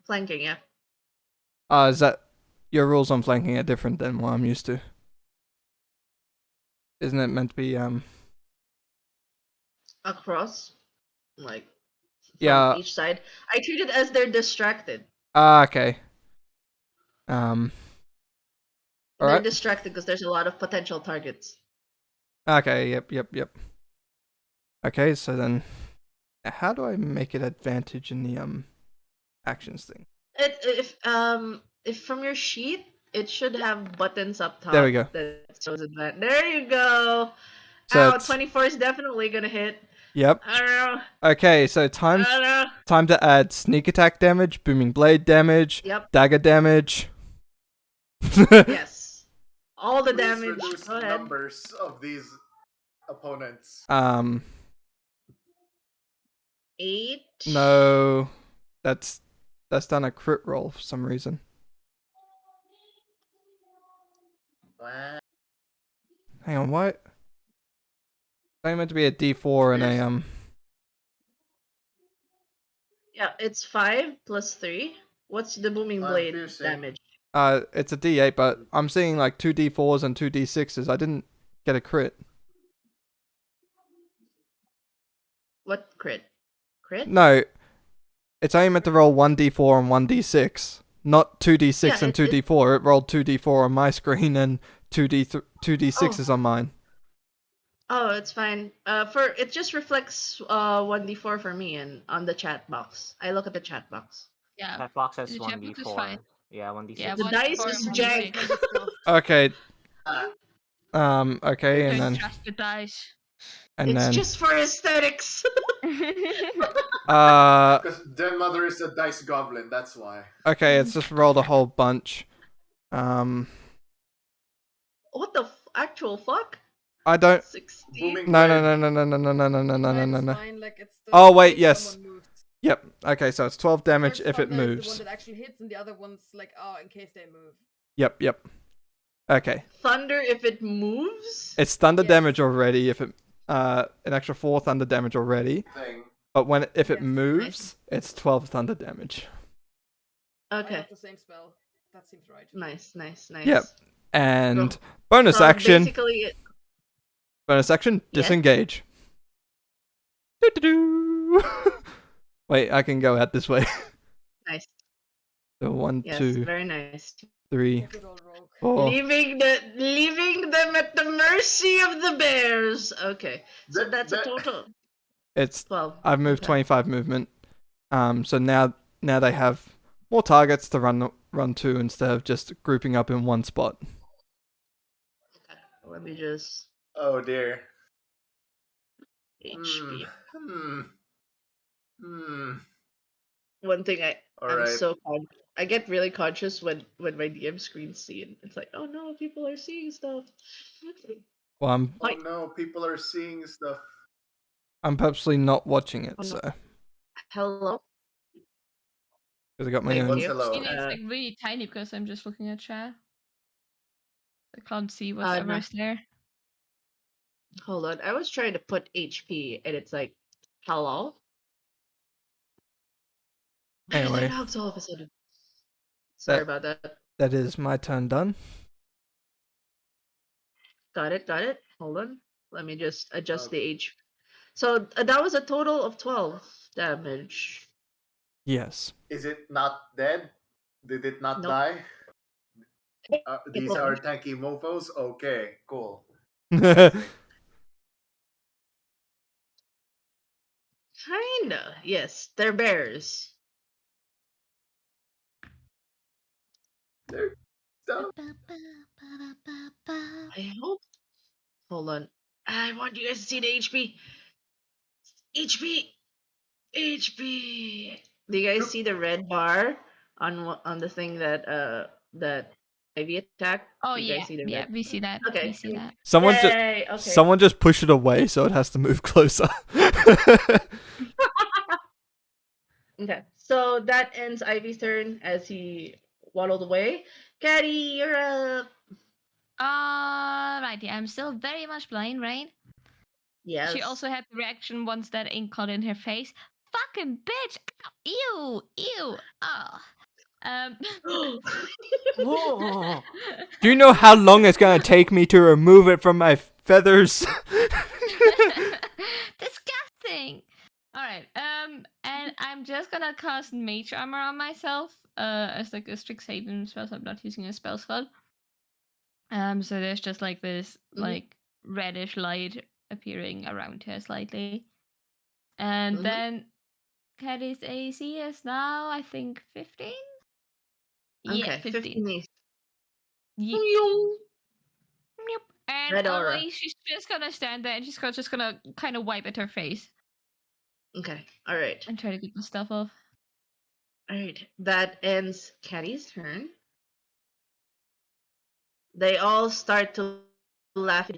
S4: Flanking, yeah.
S1: Is that your rules on flanking are different than what I'm used to? Isn't it meant to be
S4: across, like from
S1: Yeah.
S4: each side. I treat it as they're distracted.
S1: Okay.
S4: They're
S1: Alright.
S4: distracted because there's a lot of potential targets.
S1: Okay, yep. Okay, so then how do I make it advantage in the actions thing?
S4: If from your sheet, it should have buttons up top.
S1: There we go.
S4: That shows advantage. There you go.
S1: So
S4: Ow,
S1: it's
S4: 24 is definitely gonna hit.
S1: yep.
S4: I don't know.
S1: Okay, so time
S4: I don't know.
S1: time to add sneak attack damage, booming blade damage,
S4: Yep.
S1: dagger damage.
S4: Yes. All the
S6: Please
S4: damage.
S6: reduce
S4: Go
S6: the
S4: ahead.
S6: numbers of these opponents.
S4: 8.
S1: No, that's done a crit roll for some reason.
S6: What?
S1: Hang on, what? I meant to be a D4 and a
S4: Yeah, it's 5 plus 3. What's the booming
S6: 5
S4: blade
S6: piercing.
S4: damage?
S1: it's a D8, but I'm seeing like 2 D4s and 2 D6s. I didn't get a crit.
S4: What crit? Crit?
S1: No, it's only meant to roll 1 D4 and 1 D6, not 2 D6
S4: Yeah,
S1: and 2 D4. It rolled 2 D4 on my screen and 2 D6s on mine.
S4: Oh, it's fine. It just reflects 1d4 for me and on the chat box. I look at the chat box.
S2: Yeah.
S5: That box has
S2: The chat box is
S5: 1d4.
S2: fine.
S5: Yeah, 1d6.
S2: Yeah,
S4: The
S2: one
S4: dice
S2: D4
S4: is
S2: and one
S4: jank.
S2: D6.
S1: Okay.
S6: Ah,
S1: Okay, and
S2: Don't
S1: then
S2: trust the dice.
S4: It's just for aesthetics.
S6: because Den Mother is a dice goblin, that's why.
S1: okay, it's just rolled a whole bunch.
S4: What the actual fuck?
S1: I don't.
S4: 16.
S6: Booming
S1: No.
S3: It's fine, like, it's the
S1: Oh, wait,
S3: if
S1: yes.
S3: someone moves.
S1: Yep. Okay, so it's 12 damage
S3: First
S1: if it
S3: thunder is the
S1: moves.
S3: one that actually hits, and the other one's like, oh, in case they move.
S1: Yep. Okay.
S4: Thunder if it moves?
S1: It's thunder
S3: Yes.
S1: damage already if it an extra 4 thunder damage already.
S6: Thing.
S1: But if it
S3: Yes.
S1: moves, it's 12 thunder damage.
S3: I
S4: Okay.
S3: have the same spell. That seems right.
S4: Nice.
S1: Yep. And
S4: Go.
S1: bonus
S4: So
S1: action.
S4: Basically,
S1: Bonus action,
S4: Yes.
S1: disengage. Doo-doo-doo. Wait, I can go out this way.
S4: nice.
S1: So 1,
S4: Yes,
S1: 2,
S4: very nice.
S1: 3,
S3: Good old rogue.
S1: 4.
S4: Leaving them at the mercy of the bears. Okay. So
S6: That-
S4: that's a
S6: that-
S4: total
S1: It's
S4: 12.
S1: I've moved
S4: Okay.
S1: 25 movement. So now they have more targets to run to instead of just grouping up in one spot.
S4: Okay. Let me just
S6: Oh dear.
S4: HP.
S6: Hmm.
S4: One thing I'm
S6: Alright.
S4: I get really conscious when my DM screens see it. It's like, oh no, people are seeing stuff.
S1: Well, I'm
S6: Oh no, people are seeing stuff.
S1: purposely not watching it,
S4: Oh, no.
S1: so
S4: Hello.
S1: because I got my
S4: Thank
S1: own.
S6: What's
S4: you.
S6: hello?
S2: It's like really tiny because I'm just looking at chat. I can't see
S4: no.
S2: whatever's there.
S4: Hold on. I was trying to put HP and it's like, hello? Why did
S1: Anyway.
S4: it out all of a sudden? Sorry about that.
S1: That is my turn done.
S4: Got it. Hold on. Let me just adjust
S6: Okay.
S4: the HP. So that was a total of 12 damage.
S1: Yes.
S6: Is it not dead? Did it not
S4: Nope.
S6: die? These
S4: People-
S6: are tanky mofos? Okay, cool.
S4: Kinda. Yes, they're bears.
S6: Stuff.
S4: I hope. Hold on. I want you guys to see the HP. HP. Do you guys see the red bar on the thing that Ivy attacked?
S2: Oh
S4: Do you
S2: yeah,
S4: guys see the
S2: yeah,
S4: red?
S2: we see that.
S4: Okay.
S2: We see that.
S4: Yay, okay.
S1: Someone just pushed it away, so it has to move closer.
S4: Okay, so that ends Ivy's turn as he waddled away. Caddy, you're up.
S2: Alrighty, I'm still very much blind, right?
S4: Yes.
S2: She also had the reaction once that ink got in her face. Fucking bitch! Ow, ew! Oh.
S5: Whoa.
S1: Do you know how long it's gonna take me to remove it from my feathers?
S2: Disgusting! amazing. All right. And I'm just gonna cast Mage Armor on myself. As like a Strixhaven spell. So I'm not using a spell slot. So there's just like this like reddish light appearing around her slightly, and then Caddy's AC is now I think 15. Yeah,
S4: Okay,
S2: 15.
S4: 15 ace.
S2: Yep. Yep. And
S4: Red aura.
S2: she's just gonna stand there and she's just gonna kind of wipe at her face
S4: Okay, alright.
S2: and try to get the stuff off.
S4: Alright, that ends Caddy's turn. They all start to laugh.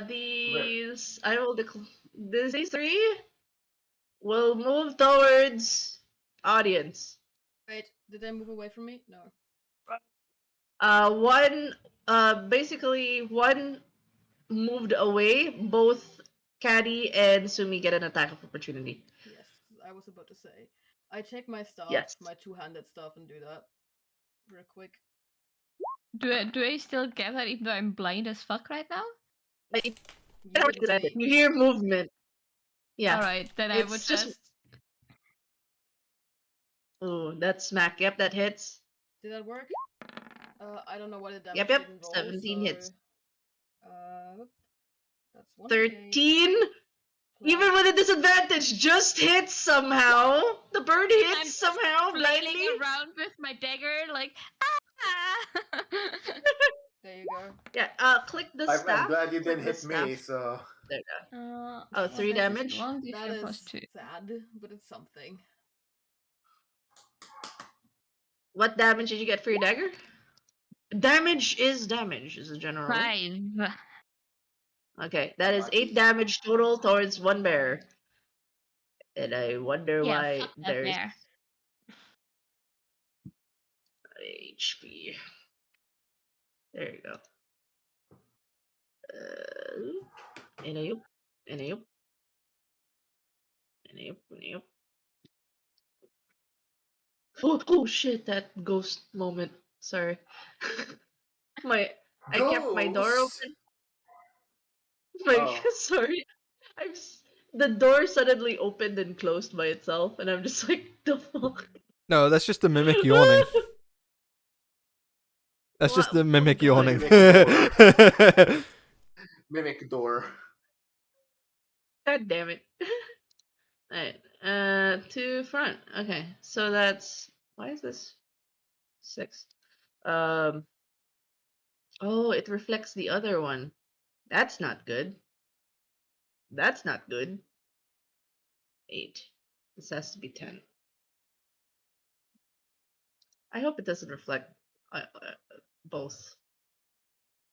S4: These these three will move towards audience.
S3: Wait, did they move away from me? No.
S4: Basically one moved away. Both Caddy and Sumi get an attack of opportunity.
S3: Yes, I was about to say. I take my staff,
S4: Yes.
S3: my two-handed staff, and do that real quick.
S2: Do I still get that even though I'm blind as fuck right now?
S3: You wouldn't see.
S4: You hear movement. Yeah.
S2: Alright, then I would
S4: It's just-
S2: just
S4: Oh, that's smack. Yep, that hits.
S3: Did that work? I don't know what the damage
S4: Yep.
S3: did involve,
S4: 17 hits.
S3: That's 1d8
S4: 13?
S3: plus-
S4: Even with a disadvantage, just hits somehow. The bird hits
S2: I'm just
S4: somehow
S2: flailing
S4: blindly.
S2: around with my dagger like ah.
S3: There you go.
S4: Yeah, click the
S6: I'm
S4: staff.
S6: glad you
S4: click
S6: didn't
S4: the
S6: hit me,
S4: staff.
S6: so.
S4: There you
S2: Uh,
S4: Oh, 3
S2: this is
S4: damage?
S2: 1d4
S3: That
S2: plus
S3: is
S2: 2.
S3: sad, but it's something.
S4: go. What damage did you get for your dagger? Damage is a general rule.
S2: 5.
S4: Okay, that is 8 damage total towards one bear. And I wonder
S2: Yeah,
S4: why
S2: fuck that
S4: there's
S2: bear.
S4: HP. There you go. Inayup. Oh shit, that ghost moment. Sorry. I kept my door
S6: Ghost?
S4: open.
S6: Oh.
S4: Sorry. The door suddenly opened and closed by itself, and I'm just like, the fuck?
S1: No, that's just the mimic yawning. That's just the mimic yawning.
S6: Mimic door.
S4: God damn it. Alright, to front. Okay, so that's, why is this 6? Oh, it reflects the other one. That's not good. That's not good. 8. This has to be 10. I hope it doesn't reflect both.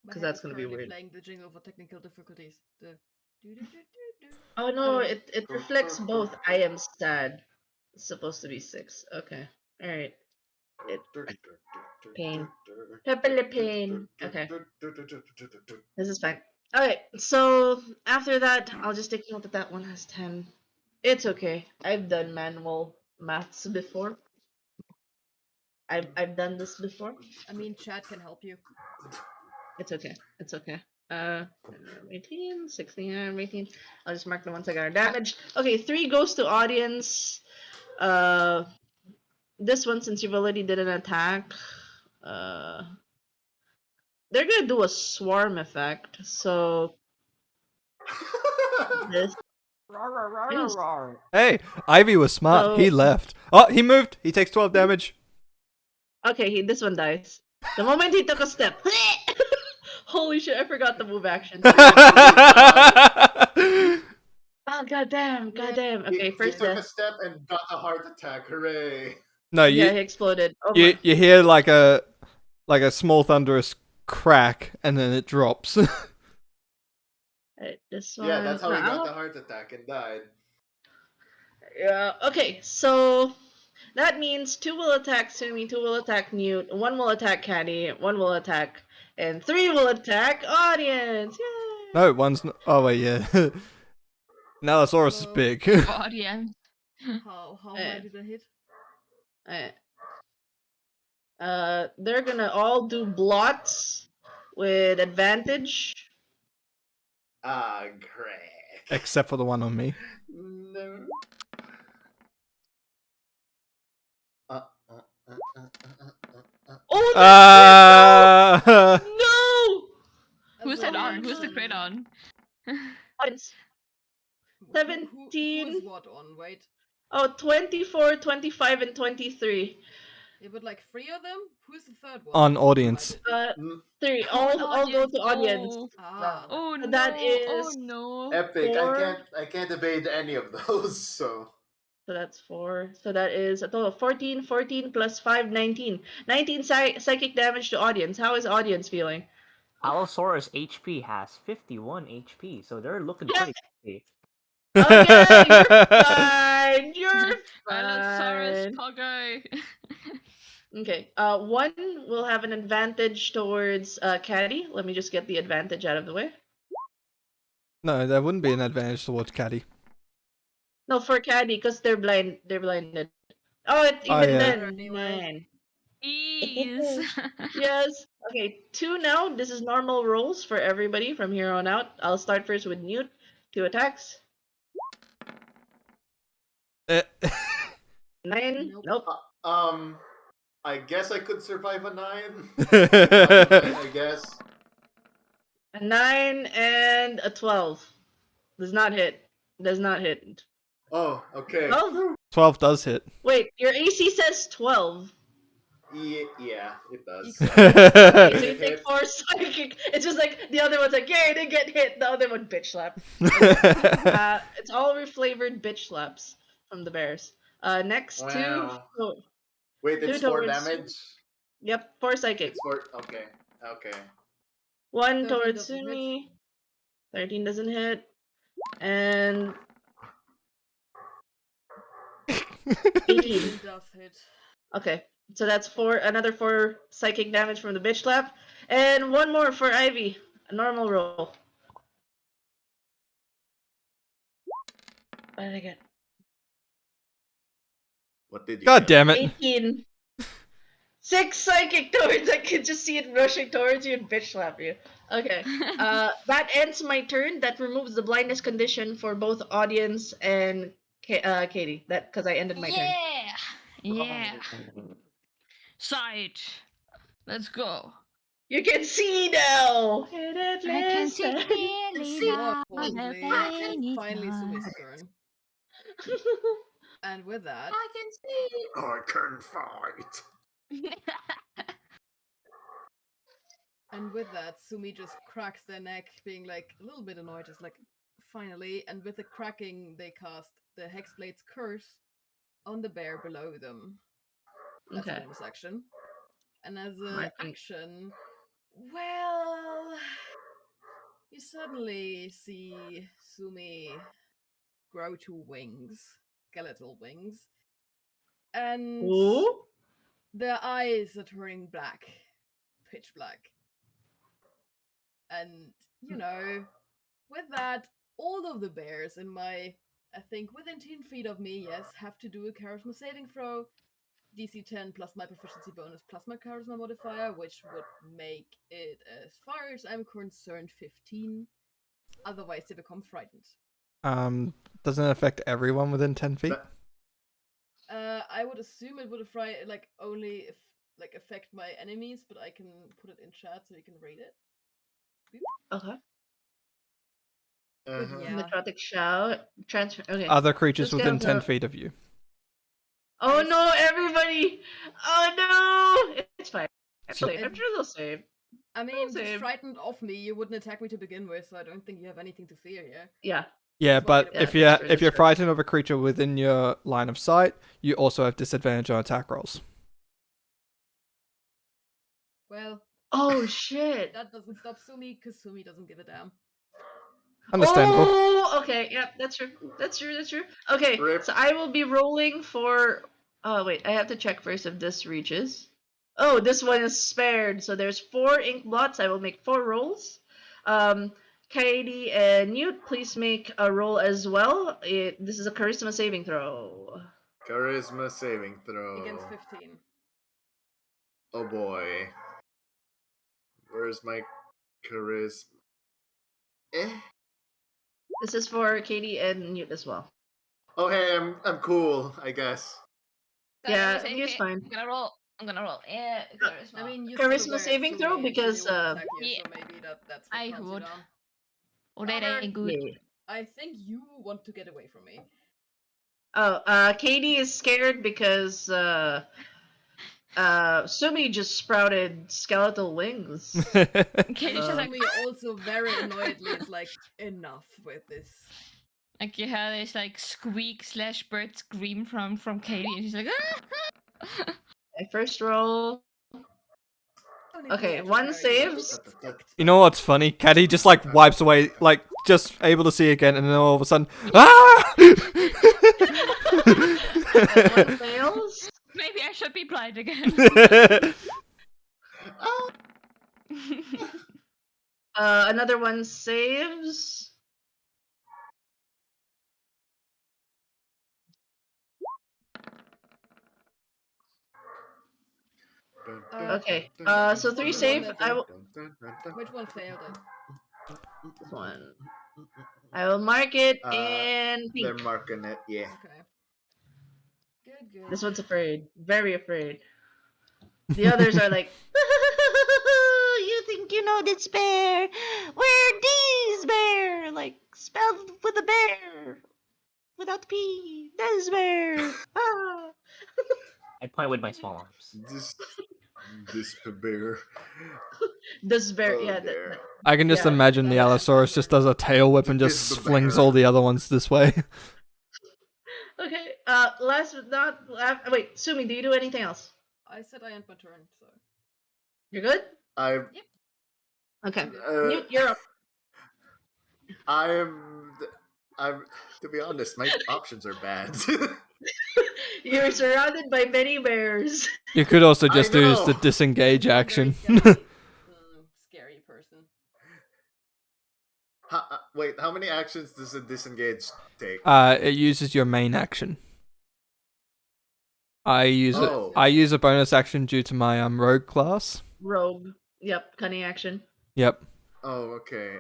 S3: My
S4: 'Cause
S3: head
S4: that's
S3: is
S4: gonna be
S3: currently
S4: weird.
S3: playing the jingle for technical difficulties. The do-do-do-do-do.
S4: Oh no,
S3: know.
S4: it reflects both. I am sad. It's supposed to be 6. Okay. Alright. Pain. Pepperly pain. Okay. This is fine. Alright, so after that, I'll just take note that one has 10. It's okay. I've done manual maths before. I've done this before.
S3: I mean, chat can help you.
S4: It's okay. It's okay. 18, 16, 18. I'll just mark the ones I got damaged. Okay, 3 goes to audience. This one, since you've already did an attack, they're gonna do a swarm effect. So this.
S1: Hey, Ivy was smart. He
S4: So-
S1: left. Oh, he moved. He takes 12 damage.
S4: Okay, this one dies. The moment he took a step. Holy shit! I forgot the move action. Oh goddamn!
S3: Yeah.
S4: Okay,
S6: He
S4: first
S6: took a
S4: death.
S6: step and got a heart attack. Hooray!
S1: No,
S4: Yeah,
S1: you
S4: he exploded. Oh
S1: you
S4: my.
S1: you hear like a small thunderous crack, and then it drops.
S4: Alright, this one.
S6: Yeah, that's how he got
S4: I'll-
S6: the heart attack and died.
S4: Yeah. Okay, so that means 2 will attack Sumi, 2 will attack Newt, 1 will attack Caddy, 1 will attack, and 3 will attack audience. Yay!
S1: No, one's not. Oh wait, yeah. Nalosaurus is
S3: Hello.
S1: big.
S2: Audience.
S3: How
S4: Eh.
S3: high did I hit?
S4: They're gonna all do blots with advantage.
S6: Ah, Greg.
S1: Except for the one on me.
S6: No.
S4: Oh, that's no!
S2: Who's
S3: So,
S2: it on? Who's the
S3: um,
S2: crit on?
S4: Points.
S3: who-
S4: 17.
S3: Who's what on? Wait.
S4: Oh, 24, 25, and 23.
S3: Yeah, but like 3 of them? Who's the third one?
S1: On audience.
S6: Mm,
S4: 3.
S2: On
S4: All go to audience.
S2: Oh,
S3: Ah.
S2: oh
S4: So
S2: no.
S4: that
S2: Oh
S4: is
S2: no.
S6: Epic.
S4: 4.
S6: I can't evade any of those. So
S4: So that's 4. So that is a total of 14. 14 plus 5, 19. 19 psychic damage to audience. How is audience feeling?
S5: Allosaurus HP has 51 HP, so they're looking pretty healthy.
S4: Okay, you're fine. You're
S2: Allosaurus
S4: fine.
S2: Pogo.
S4: Okay. One will have an advantage towards Caddy. Let me just get the advantage out of the way.
S1: No, there wouldn't be an advantage towards Caddy.
S4: No, for Caddy, because they're blind. They're blinded. Oh,
S1: Oh,
S4: even
S1: yeah.
S4: then,
S3: Anyway.
S4: man.
S2: Jeez.
S4: Yes. Okay, 2 now. This is normal rolls for everybody from here on out. I'll start first with Newt. 2 attacks.
S1: Eh.
S4: 9.
S3: Nope.
S4: Nope.
S6: I guess I could survive a 9.
S1: Eh.
S6: I guess.
S4: A 9 and a 12. Does not hit. Does not hit.
S6: Oh, okay.
S4: 12?
S1: 12 does hit.
S4: Wait, your AC says 12.
S6: Yeah, it does.
S4: Okay, so you take 4 psychic. It's just like the other one's like, yeah, I didn't get hit. The other one bitch slap. It's all reflavored bitch slaps from the bears. Next
S6: Wow.
S4: 2.
S6: Wait,
S4: Two
S6: it's 4
S4: towards-
S6: damage?
S4: Yep, 4 psychic.
S6: It's 4. Okay. Okay.
S4: 1
S3: 13
S4: towards
S3: doesn't hit.
S4: Sumi. 13 doesn't hit. And 18.
S3: It does hit.
S4: Okay, so that's another 4 psychic damage from the bitch slap. And 1 more for Ivy. A normal roll. What did I get?
S6: What did you
S1: God
S6: get?
S1: damn it.
S4: 18. 6 psychic towards. I can just see it rushing towards you and bitch slap you. Okay. That ends my turn. That removes the blindness condition for both audience and Katie. That because I ended my turn.
S2: Yeah. Sight. Let's go.
S4: You can see now.
S2: I can see clearly
S3: See,
S2: now.
S3: importantly,
S2: the pain
S3: it's
S2: is
S3: finally Sumi's
S2: gone.
S3: turn. And with that,
S6: I can fight.
S3: and with that, Sumi just cracks their neck, being like a little bit annoyed, just like, finally. And with the cracking, they cast the Hexblade's Curse on the bear below them. That's a
S4: Okay.
S3: bonus action. And as
S4: I
S3: an
S4: think-
S3: action, well, you suddenly see Sumi grow 2 wings, skeletal wings, and
S4: Ooh.
S3: their eyes are turning black, pitch black. And, you know, with that, all of the bears in my, I think, within 10 feet of me, yes, have to do a charisma saving throw. DC 10 plus my proficiency bonus plus my charisma modifier, which would make it, as far as I'm concerned, 15. Otherwise, they become frightened.
S1: Doesn't it affect everyone within 10 feet?
S3: I would assume it would only affect my enemies, but I can put it in chat so you can read it.
S4: Okay.
S6: Uh-huh.
S3: Yeah.
S4: Necrotic shout. Transfer. Okay.
S1: Other creatures
S4: Just
S1: within
S4: gonna
S1: 10
S4: throw-
S1: feet of you.
S4: Oh no, everybody! Oh no! It's fine. I'm
S1: So-
S4: sure they'll save.
S3: I mean, just
S4: Same.
S3: frightened of me, you wouldn't attack me to begin with, so I don't think you have anything to fear, yeah?
S4: Yeah.
S1: Yeah,
S3: That's why
S1: but
S3: I
S1: if
S3: don't-
S1: you're
S4: that's true,
S1: if you're
S4: that's true.
S1: frightened of a creature within your line of sight, you also have disadvantage on attack rolls.
S3: Well,
S4: Oh shit.
S3: that doesn't stop Sumi, because Sumi doesn't give a damn.
S1: Understandable.
S4: Oh, okay. Yep, that's true. That's true. That's true. Okay,
S6: Rip.
S4: so I will be rolling for. Oh wait, I have to check first if this reaches. Oh, this one is spared. So there's 4 ink blots. I will make 4 rolls. Katie and Newt, please make a roll as well. This is a charisma saving throw.
S6: Charisma saving throw.
S3: Against 15.
S6: Oh boy. Where's my charisma?
S4: This is for Katie and Newt as well.
S6: Oh, hey, I'm cool, I guess.
S4: Yeah,
S2: Say,
S4: Newt's
S2: okay,
S4: fine.
S2: I'm gonna roll. Yeah, charisma.
S3: I mean, you
S4: Charisma
S3: still
S4: saving throw because,
S3: attack you,
S2: Yeah.
S3: so maybe that's what
S2: I
S3: calms you
S2: would.
S3: down.
S2: Oh, that
S3: Robert,
S2: ain't good.
S4: Yeah.
S3: I think you want to get away from me.
S4: Oh, Katie is scared because Sumi just sprouted skeletal wings.
S2: Katie's just like,
S3: Sumi also very annoyedly is like, enough with this.
S2: like you hear this like squeak / bird scream from Katie, and she's like, ah!
S4: My first roll.
S3: Don't need to
S4: Okay,
S3: let
S4: one
S3: your
S4: saves.
S3: protect.
S1: You know what's funny? Caddy just like wipes away, like just able to see again, and then all of a sudden, ah!
S4: One fails.
S2: Maybe I should be blind again.
S6: Oh,
S4: Another one saves. Okay. So 3
S3: Which
S4: save.
S3: one
S4: I will.
S3: Which one failed it?
S4: This one. I will mark it
S6: Uh,
S4: in
S6: They're
S4: pink.
S6: marking it, yeah.
S3: Okay. Good.
S4: This one's afraid. Very afraid. The others are like, you think you know this bear? We're these bear. Like, spelled with a bear. Without P. This bear. Ah.
S5: I point with my small arms.
S6: This bear.
S4: This bear.
S6: Oh,
S4: Yeah.
S6: dear.
S1: I can just
S4: Yeah,
S1: imagine the
S3: that-
S1: Allosaurus just does a tail whip and just
S6: It's the
S1: flings
S6: bear.
S1: all the other ones this way.
S4: Okay. Last but not. Wait, Sumi, do you do anything else?
S3: I said I end my turn, so.
S4: You're good.
S6: I
S4: Okay.
S6: uh,
S4: You're up.
S6: I'm to be honest, my options are bad.
S4: You're surrounded by many bears.
S1: You could also
S6: I
S1: just use the
S6: know.
S1: disengage
S3: I'm a very
S1: action.
S3: scary person.
S6: Wait, how many actions does a disengage take?
S1: It uses your main action. I use
S6: Oh.
S1: I use a bonus action due to my rogue class.
S4: Rogue. Yep. Cunning action.
S1: Yep.
S6: Oh, okay.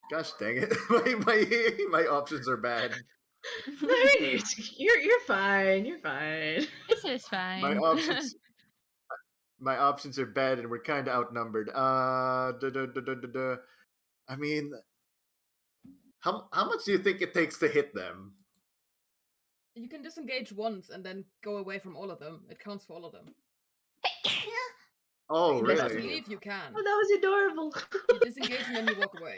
S6: Gosh dang it, my options are bad.
S4: No, you're fine. You're fine.
S2: This is fine.
S6: My options are bad, and we're kind of outnumbered. I mean, how much do you think it takes to hit them?
S3: You can disengage once and then go away from all of them. It counts for all of them.
S6: Oh,
S3: If you
S6: really?
S3: leave, you can.
S4: Oh, that was adorable.
S3: You disengage and then you walk away.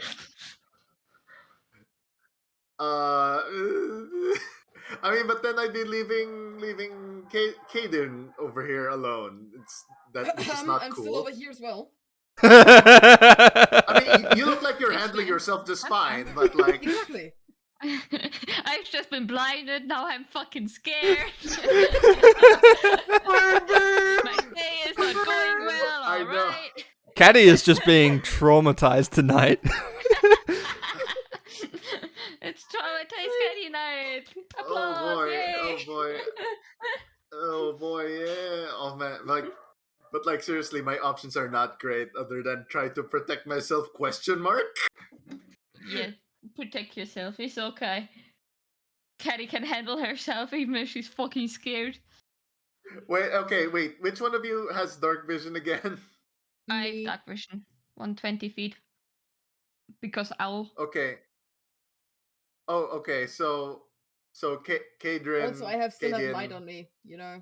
S6: I mean, but then I'd be leaving Kaden over here alone. Which is not
S3: I'm
S6: cool.
S3: still over here as well.
S6: I mean, you look like you're handling yourself just fine, but like,
S3: Exactly.
S2: I've just been blinded. Now I'm fucking scared. My day is not going well.
S6: I
S2: All
S6: know.
S2: right.
S1: Caddy is just being traumatized tonight.
S2: It's traumatized Caddy night. Applause!
S6: oh boy,
S2: Yay.
S6: oh boy, yeah. Oh man, but like seriously, my options are not great. Other than try to protect myself? Question mark.
S2: Yeah, protect yourself. It's okay. Caddy can handle herself even if she's fucking scared.
S6: Wait. Which one of you has dark vision again?
S2: I
S3: Me.
S2: dark vision. 120 feet. Because owl.
S6: Okay. Oh, okay. So Kadrin.
S3: Also, I still have
S6: Kadian-
S3: light on me, you know.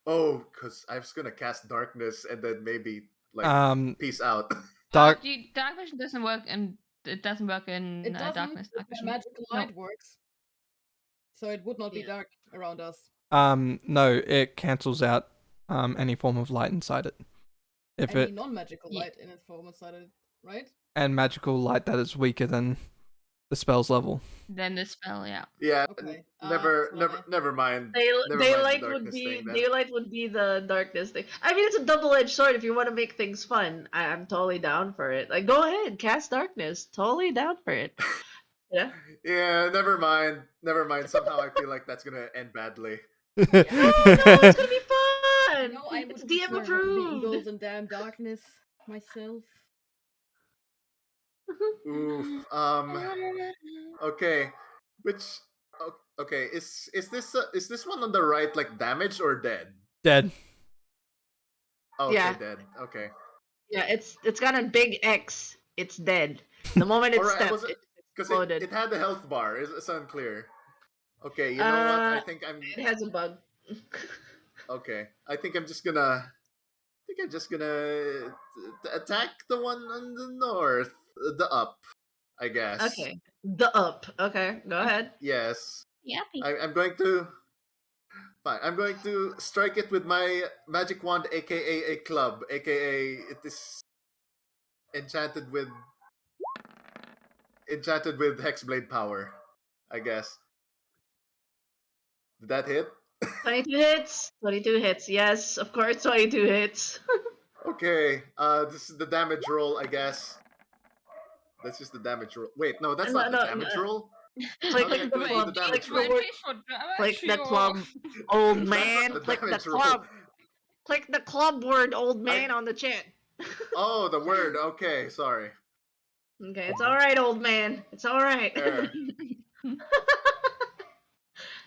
S6: Oh, because I was gonna cast darkness and then maybe like peace out.
S1: Dark.
S2: Dark vision doesn't work, and it doesn't work in
S3: It doesn't.
S2: darkness. Dark
S3: but
S2: vision.
S3: magical
S2: No.
S3: light works. So it would not be
S4: Yeah.
S3: dark around us.
S1: No, it cancels out any form of light inside it. If
S3: Any
S1: it
S3: non-magical
S2: Yeah.
S3: light in its form inside it, right?
S1: and magical light that is weaker than the spell's level.
S2: Then the spell, yeah.
S6: Yeah.
S3: Okay.
S6: Never
S3: so
S6: never mind.
S4: Daylight
S6: the
S4: would
S6: darkness
S4: be
S6: thing, then.
S4: daylight would be the darkness thing. I mean, it's a double-edged sword if you want to make things fun. I'm totally down for it. Like, go ahead, cast darkness. Totally down for it. Yeah.
S6: Yeah, never mind. Somehow I feel like that's gonna end badly.
S4: No, it's gonna be fun.
S3: No, I
S4: It's
S3: would
S4: DM
S3: prefer not to be
S4: approved.
S3: eagles in damn darkness myself.
S6: Oof. Okay. Which? Okay. Is this one on the right like damaged or dead?
S1: Dead.
S6: Okay,
S4: Yeah.
S6: dead. Okay.
S4: Yeah, it's got a big X. It's dead. The moment it
S6: All right. I
S4: stepped,
S6: wasn't
S4: it
S6: because
S4: exploded.
S6: it had the health bar. It's unclear. Okay. You know what? I think I'm
S4: It has a bug.
S6: okay. I think I'm just gonna. I think I'm just gonna attack the one on the north, the up. I guess.
S4: Okay. The up. Okay, go ahead.
S6: Yes.
S2: Yeah.
S6: I'm going to. Fine. I'm going to strike it with my magic wand, aka a club, aka it is enchanted with hexblade power. I guess. Did that hit?
S4: 22 hits. 22 hits. Yes, of course, 22 hits.
S6: Okay. This is the damage roll, I guess. That's just the damage roll. Wait, no, that's
S4: No,
S6: not the
S4: no,
S6: damage
S4: no.
S6: roll.
S4: Click,
S6: How did I
S4: click the
S6: do
S4: club.
S6: the
S4: Click
S6: damage
S4: the
S6: roll?
S4: word. Click the club, old
S6: That's
S4: man.
S6: not the
S4: Click the
S6: damage roll.
S4: club. Click the club word, old man, on the chat.
S6: Oh, the word. Okay, sorry.
S4: Okay, it's all right, old man. It's all right.
S6: There.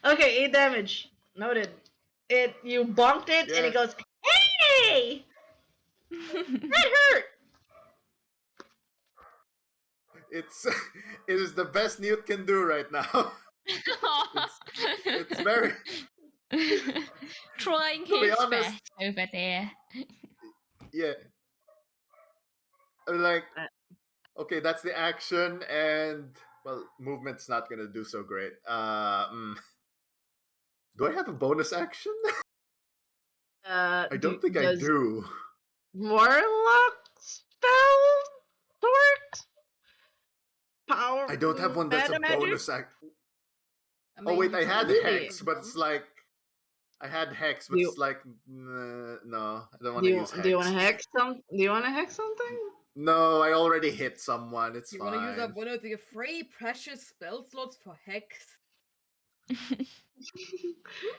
S4: Okay, 8 damage. Noted. You bumped it, and it
S6: Yes.
S4: goes, hey, that hurt.
S6: It's it is the best Newt can do right now. It's very
S2: Trying
S6: to be
S2: his
S6: honest.
S2: best over there.
S6: Yeah. Like
S4: Uh.
S6: okay, that's the action and well, movement's not gonna do so great. Do I have a bonus action? I don't think I
S4: Does
S6: do.
S4: Warlock spell work? Power
S6: I don't have one that's a
S4: meta magic?
S6: bonus action.
S3: I
S6: Oh
S3: mean,
S6: wait,
S3: you
S6: I
S3: can
S6: had
S3: use it
S4: Really?
S6: hex,
S3: for
S6: but
S3: them.
S6: it's like I had hex, but
S4: Do you-
S6: it's like no, I don't want
S4: Do
S6: to
S4: you
S6: use hex.
S4: do you want to hex some? Do you want to hex something?
S6: No, I already hit someone. It's
S3: You
S6: fine.
S3: want to use up one of the free precious spell slots for hex?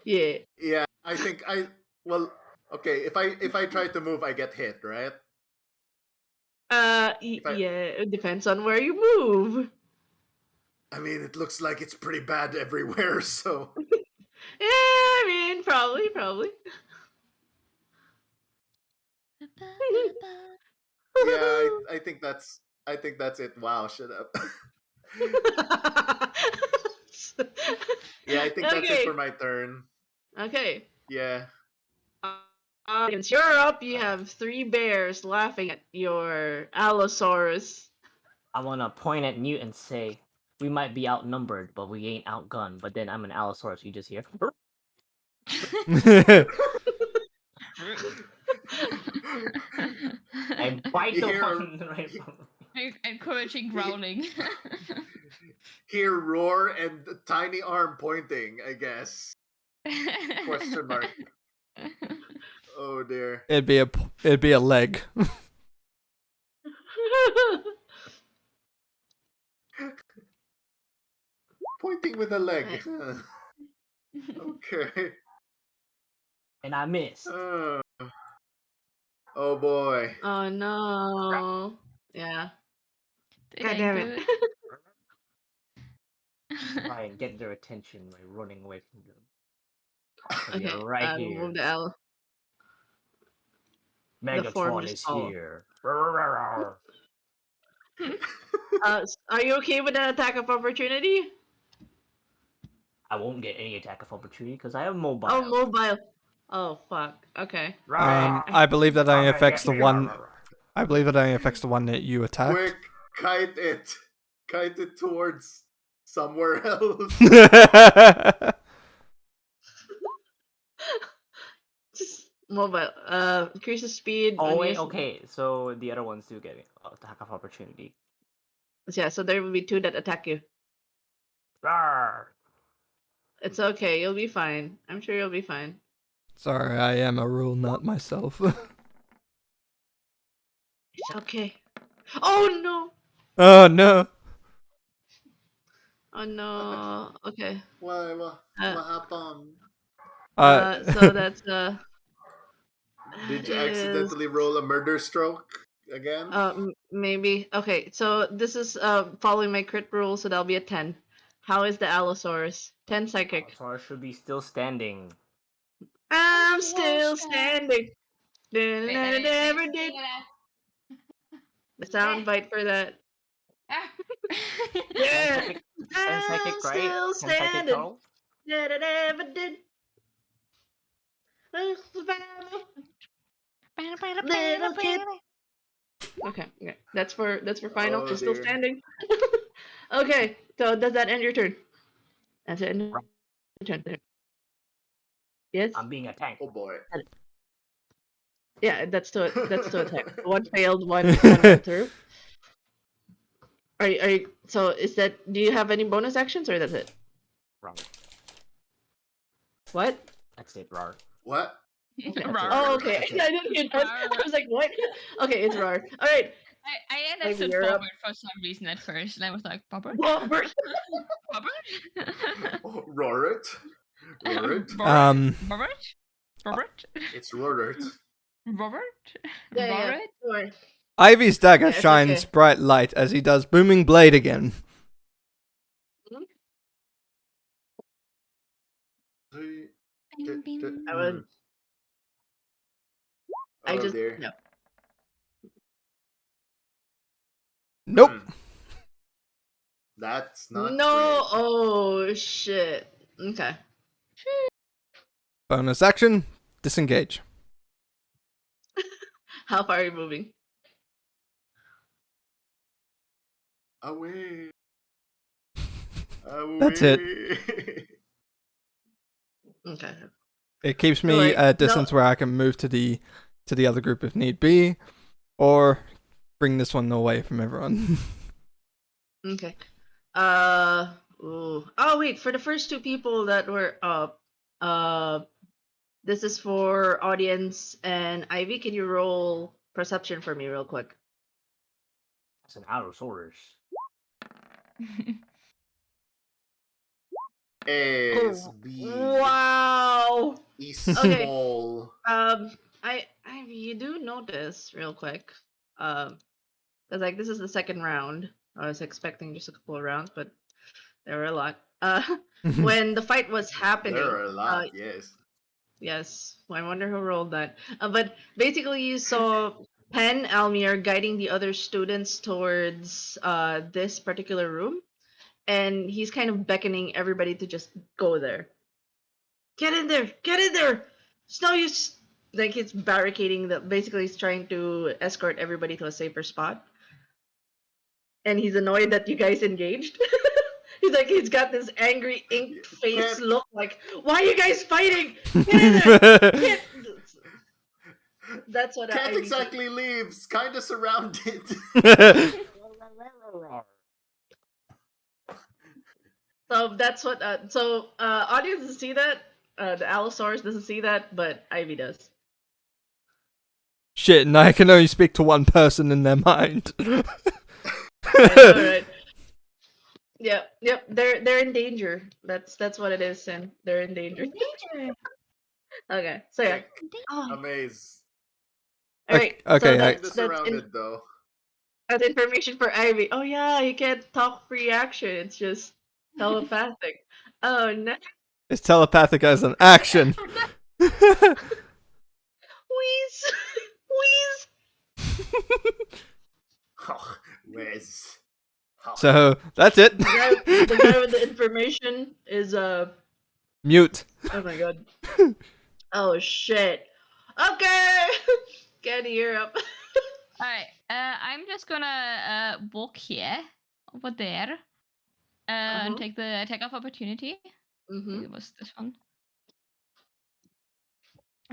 S4: Yeah.
S6: Yeah, I think I well okay. If I try to move, I get hit, right? If I
S4: Yeah. It depends on where you move.
S6: I mean, it looks like it's pretty bad everywhere. So
S4: Yeah, I mean, probably.
S6: yeah, I think that's it. Wow, shut up. Yeah, I think that's it
S4: Okay.
S6: for my turn.
S4: Okay.
S6: Yeah.
S4: Since you're up, you have 3 bears laughing at your Allosaurus.
S5: I want to point at Newt and say, we might be outnumbered, but we ain't outgunned. But then I'm an Allosaurus. You just hear. I bite
S6: You
S5: the
S6: hear-
S5: one right from.
S2: Encouraging growling.
S6: Hear roar and tiny arm pointing. I guess. Question mark. Oh dear.
S1: It'd be a leg.
S6: Pointing with a leg. Okay.
S5: And I missed.
S6: Oh boy.
S4: Oh no. Yeah. God damn it.
S5: Try and get their attention by running away from them. 'Cause
S4: Okay.
S5: you're right
S4: Remove
S5: here.
S4: the L.
S5: Megatron
S4: formless
S5: is
S4: tall.
S5: here.
S4: Are you okay with an attack of opportunity?
S5: I won't get any attack of opportunity because I have mobile.
S4: Oh, mobile. Oh, fuck. Okay.
S1: I believe that only affects the one. I believe it only affects the one that you attacked.
S6: Quick, kite it. Kite it towards somewhere else.
S4: Just mobile. Increases speed.
S5: Oh
S4: when
S5: wait,
S4: used-
S5: okay. So the other ones do get attack of opportunity.
S4: Yeah, so there will be 2 that attack you.
S5: Rawr.
S4: It's okay. You'll be fine. I'm sure you'll be fine.
S1: Sorry, I am a rule nut myself.
S4: It's okay. Oh no.
S1: Oh no.
S4: Oh no. Okay.
S6: What happened?
S4: So that's
S6: Did you
S4: is-
S6: accidentally roll a murder stroke? again?
S4: Maybe. Okay, so this is following my crit rule, so that'll be a 10. How is the Allosaurus? 10 psychic.
S5: Allosaurus should be still standing.
S4: I'm
S2: Yes,
S4: still
S2: sir.
S4: standing.
S2: Wait, let me
S4: Never
S2: sing
S4: did.
S2: it out.
S4: The sound bite for that.
S2: Ah.
S4: Yeah.
S5: Psychic, 10
S4: I'm
S5: psychic, right?
S4: still
S5: 10 psychic
S4: standing.
S5: total?
S4: Never did. Little kid. Okay, that's for final.
S6: Oh
S4: She's still
S6: dear.
S4: standing. Okay, so does that end your turn? That's it. End your turn. Yes.
S5: I'm being attacked.
S6: Oh boy.
S4: Yeah, that's to attack. One failed, one went through. Are you? So is that? Do you have any bonus actions or that's it?
S5: Wrong.
S4: What?
S5: That's it, Rar.
S6: What?
S2: Rawr.
S4: Oh, okay. I didn't hear that. I was like, what? Okay, it's Rar. All right.
S2: I
S4: Ivy,
S2: understood
S4: you're up.
S2: Bobbert for some reason at first, and I was like, Bobbert?
S4: Robert.
S2: Bobbert?
S6: Oh, Rorit? Rorit?
S2: Bobbert? Bobbert?
S6: It's Rorit.
S2: Robert?
S4: Yeah,
S2: Robert?
S4: Sure.
S1: Ivy's dagger
S4: Yeah, it's
S1: shines
S4: okay.
S1: bright light as he does booming blade again.
S2: Bing, bing.
S4: I would. I
S6: Oh
S4: just
S6: dear.
S4: no.
S1: Nope.
S6: That's not
S4: No.
S6: great.
S4: Oh shit. Okay.
S1: Bonus action, disengage.
S4: How far are you moving?
S6: Away. Away.
S1: That's it.
S4: Okay.
S1: It keeps
S4: So,
S1: me
S4: like,
S1: at a distance where I can move to the other group if need be, or bring this one away from everyone.
S4: Okay. Ooh. Oh wait, for the first two people that were up, this is for audience and Ivy. Can you roll perception for me real quick?
S5: That's an Allosaurus.
S6: Is
S4: Oh,
S6: B.
S4: wow.
S6: Is
S4: Okay.
S6: small.
S4: Ivy, you do notice real quick, because like this is the second round. I was expecting just a couple of rounds, but there were a lot. When the fight was happening,
S6: There are a lot, yes.
S4: yes, I wonder who rolled that. But basically, you saw Pen Almir guiding the other students towards this particular room, and he's kind of beckoning everybody to just go there. Get in there! Get in there! It's no use. Like he's barricading the. Basically, he's trying to escort everybody to a safer spot, and he's annoyed that you guys engaged. He's like he's got this angry ink face
S6: Can't-
S4: look. Like, why are you guys fighting? Get in there! Get... That's what
S6: Can't
S4: I
S6: exactly leave. It's kind of surrounded.
S4: So that's what. Audience doesn't see that. The Allosaurus doesn't see that, but Ivy does.
S1: Shit, and I can only speak to one person in their mind.
S4: Alright. Yep. They're in danger. That's what it is, and they're in danger. Okay, so yeah. Oh,
S6: Amaze.
S4: all right.
S1: okay,
S4: So
S6: Kind of
S4: that's
S6: surrounded though.
S4: that's information for Ivy. Oh yeah, you can't talk free action. It's just telepathic. Oh no.
S1: It's telepathic as an action.
S4: Wheeze. Wheeze.
S6: Oh, where's... Oh.
S1: So that's it.
S4: The guy with the information is
S1: Mute.
S4: oh my god. Oh shit. Okay. Get here up.
S2: Alright, I'm just gonna walk here, over there, and take the attack of opportunity.
S4: Mm-hmm.
S2: It was this one.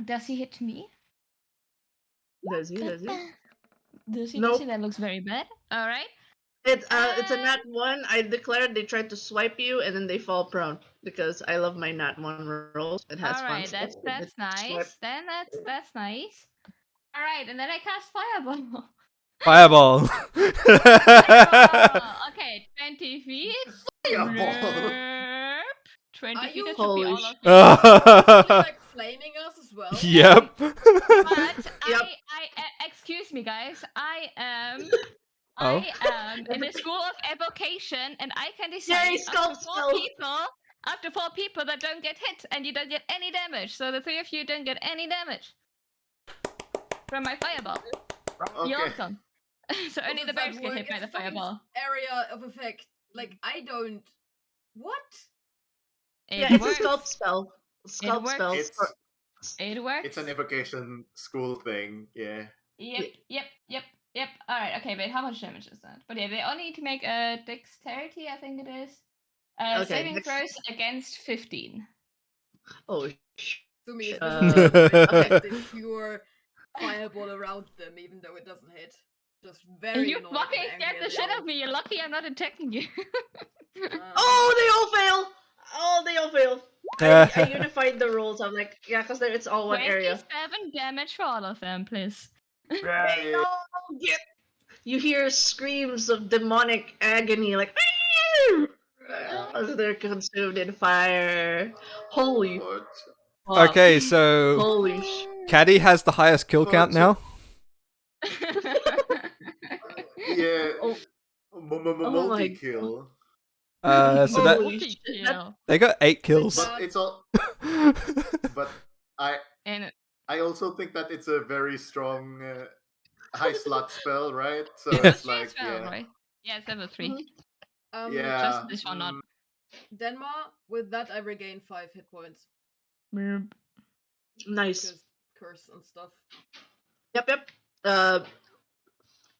S2: Does he hit me?
S4: Does he?
S2: Does he?
S4: Nope.
S2: That looks very bad. Alright.
S4: It's a nat 1. I declared they tried to swipe you and then they fall prone because I love my nat 1 rolls. It has
S2: Alright,
S4: fun
S2: that's
S4: stuff.
S2: that's nice. Then that's nice. Alright, and then I cast fireball.
S1: Fireball.
S2: Oh, okay, 20 feet.
S6: Fireball.
S2: Blurp. 20
S3: Are
S2: feet,
S3: you-
S2: that should be
S4: Holy
S2: all
S4: sh-
S2: of you.
S3: Are you, like flaming us as well?
S1: Yep.
S2: But
S4: Yep.
S2: I excuse me, guys.
S1: Oh.
S2: I am in a school of evocation, and I can
S4: Jerry,
S2: decide up to
S4: sculpt
S2: 4
S4: spell.
S2: people, up to 4 people that don't get hit, and you don't get any damage. So the 3 of you don't get any damage from my fireball. You're
S6: Okay.
S2: welcome. So only
S3: How
S2: the
S3: does that
S2: bears get
S3: work?
S2: hit by
S3: It's
S2: the
S3: a fucking
S2: fireball.
S3: Area of effect. Like I don't. What?
S4: Yeah, it's a sculpt spell. Sculpt
S2: works.
S4: spell.
S6: It's
S2: It works.
S6: it's an evocation school thing. Yeah.
S2: Yep. Alright, okay, wait, how much damage is that? But yeah, they only need to make a dexterity, I think it is.
S4: Okay,
S2: Saving
S4: dex-
S2: throws against 15.
S4: Oh,
S3: To me, it's
S4: Uh,
S3: just a pure fireball around them, even though it doesn't hit. Just very
S2: You
S3: annoyed
S2: fucking
S3: and
S2: scared
S3: angry
S2: the
S3: at
S2: shit out
S3: all.
S2: of me. You're lucky I'm not attacking you.
S4: Oh, they all fail! Oh, they all fail. I unified the rolls. I'm like, yeah, because it's all one area.
S2: 27 damage for all of them, please.
S4: Hey, no, get! You hear screams of demonic agony, like as they're consumed in fire. Holy
S6: But,
S4: fuck!
S1: Okay, so
S4: Holy sh!
S1: Caddy has the highest kill
S6: Oh,
S1: count
S6: so-
S1: now.
S6: yeah.
S4: Oh. my
S6: Multi kill.
S1: So that
S4: Holy shit! That,
S1: they got 8 kills.
S6: But it's all. But I
S2: And
S6: also think that it's a very strong high slot spell, right? So
S2: it's a
S6: it's
S2: straight
S6: like
S2: spell,
S6: yeah,
S2: right? Yeah, it's level 3.
S4: Mhm.
S6: yeah.
S2: Just this one, not.
S3: Denmark, with that I regain 5 hit points.
S4: nice.
S3: Because curse and stuff.
S4: Yep.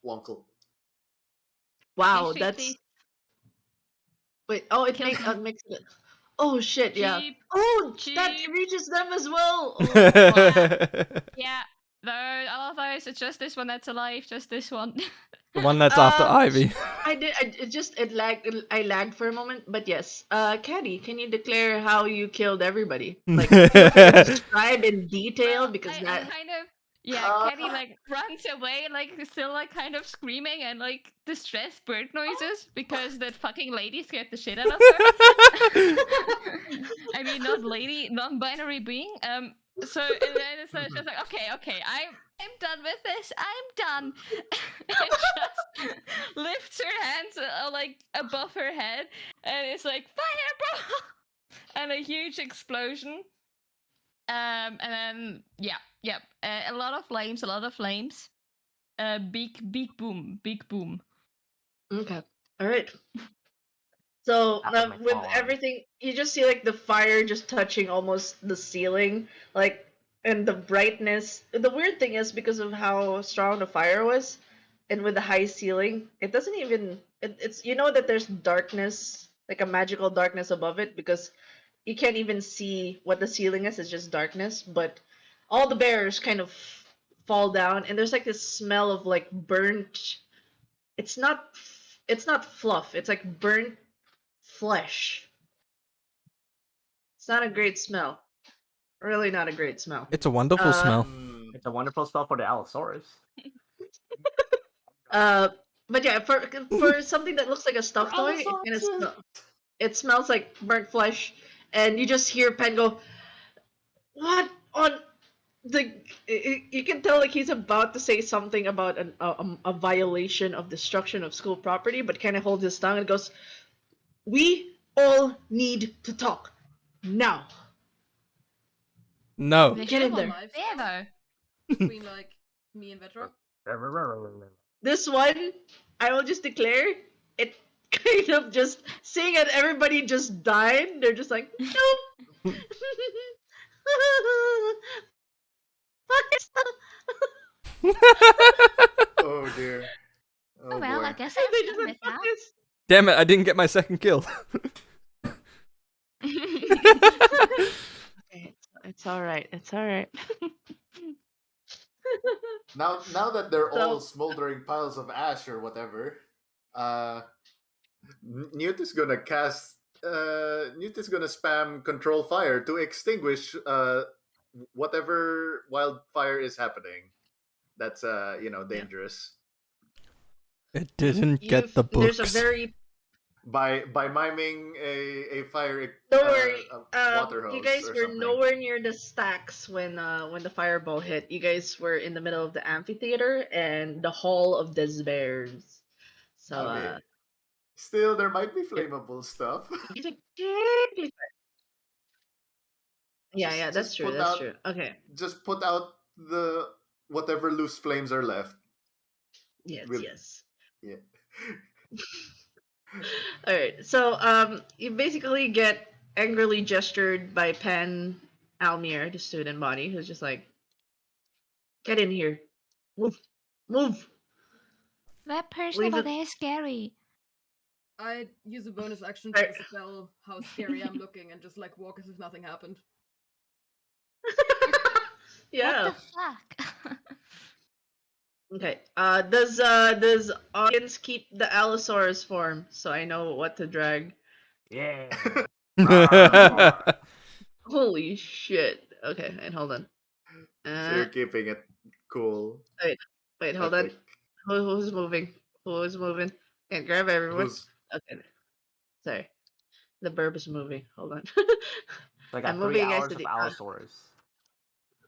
S6: Wonkel.
S4: Wow,
S2: Please,
S4: that's.
S2: please.
S4: Wait. Oh, it
S2: Kill
S4: makes it. Oh shit! Yeah.
S2: Cheap.
S4: Oh, that
S2: Cheap.
S4: reaches them as well. Oh,
S2: Yeah, all of those, it's just this one that's alive, just this one.
S1: The one that's after
S4: Um,
S1: Ivy.
S4: it lagged. I lagged for a moment, but yes. Caddy, can you declare how you killed everybody? Like, describe in detail because
S2: I
S4: that.
S2: kind of. Yeah, Kenny like runs away, like still like kind of screaming and like distressed bird noises because that fucking lady scared the shit out of her. I mean, not lady, non-binary being. So and then it's just like, okay, I'm done with this. I'm done. And just lifts her hands like above her head, and it's like fireball, and a huge explosion. And then a lot of flames. Big boom.
S4: Okay. All right. So
S5: That was my
S4: with
S5: fault.
S4: everything, you just see like the fire just touching almost the ceiling, like, and the brightness. The weird thing is because of how strong the fire was, and with the high ceiling, it doesn't even. It's you know that there's darkness, like a magical darkness above it, because you can't even see what the ceiling is. It's just darkness, but all the bears kind of fall down, and there's like this smell of like burnt. It's not fluff. It's like burnt flesh. It's not a great smell. Really not a great smell.
S1: It's a wonderful smell.
S6: Mm,
S5: It's a wonderful spell for the Allosaurus.
S4: But yeah, for something that looks like a stuffed toy, it smells like burnt flesh, and you just hear Pen go, "What on the?" You can tell like he's about to say something about a violation of destruction of school property, but kind of holds his tongue and goes, "We all need to talk now."
S1: No.
S2: They
S4: Get
S2: should
S4: in there.
S2: have there though.
S3: Between like me and Vetro.
S4: This one, I will just declare, it kind of just seeing that everybody just died. They're just like, nope.
S6: oh dear. Oh,
S2: well,
S6: boy.
S2: I guess
S4: They
S2: I'm
S4: just
S2: done
S4: went,
S2: with
S4: fuck
S2: that.
S4: this.
S1: Damn it! I didn't get my second kill.
S4: Okay, it's all right. It's all right.
S6: Now that they're all
S4: So-
S6: smoldering piles of ash or whatever, Newt is gonna cast. Newt is gonna spam control fire to extinguish whatever wildfire is happening. That's dangerous.
S1: It didn't get the
S4: There's
S1: books.
S4: a very
S6: by miming a fire
S4: Don't worry.
S6: water
S4: You
S6: hose
S4: guys
S6: or
S4: were
S6: something.
S4: nowhere near the stacks when the fireball hit. You guys were in the middle of the amphitheater and the Hall of Despairs. So
S6: I mean, still there might be
S4: Yep.
S6: flammable stuff.
S4: you guys are technically fine. Yeah, yeah, that's
S6: just
S4: true.
S6: put
S4: That's
S6: out
S4: true. Okay.
S6: just put out the whatever loose flames are left.
S4: Yes,
S6: With
S4: yes.
S6: yeah.
S4: All right. So you basically get angrily gestured by Pen Almir, the student body, who's just like, "Get in here, move, move,
S2: That person
S4: leave
S2: over
S4: it."
S2: there is scary.
S3: I use a bonus action
S4: Alright.
S3: to dispel how scary I'm looking and just like walk as if nothing happened.
S4: Yeah.
S2: What the fuck?
S4: Okay. Does audience keep the Allosaurus form so I know what to drag?
S5: Yeah.
S4: Holy shit. Okay, and hold on.
S6: So you're keeping it cool.
S4: Wait, hold on.
S6: Epic.
S4: Who's moving? Who's moving? Can't grab everyone.
S6: Who's
S4: Okay. Sorry. The burb is moving. Hold on.
S5: So I
S4: I'm
S5: got 3
S4: moving you guys
S5: hours
S4: to
S5: of
S4: the
S5: Allosaurus.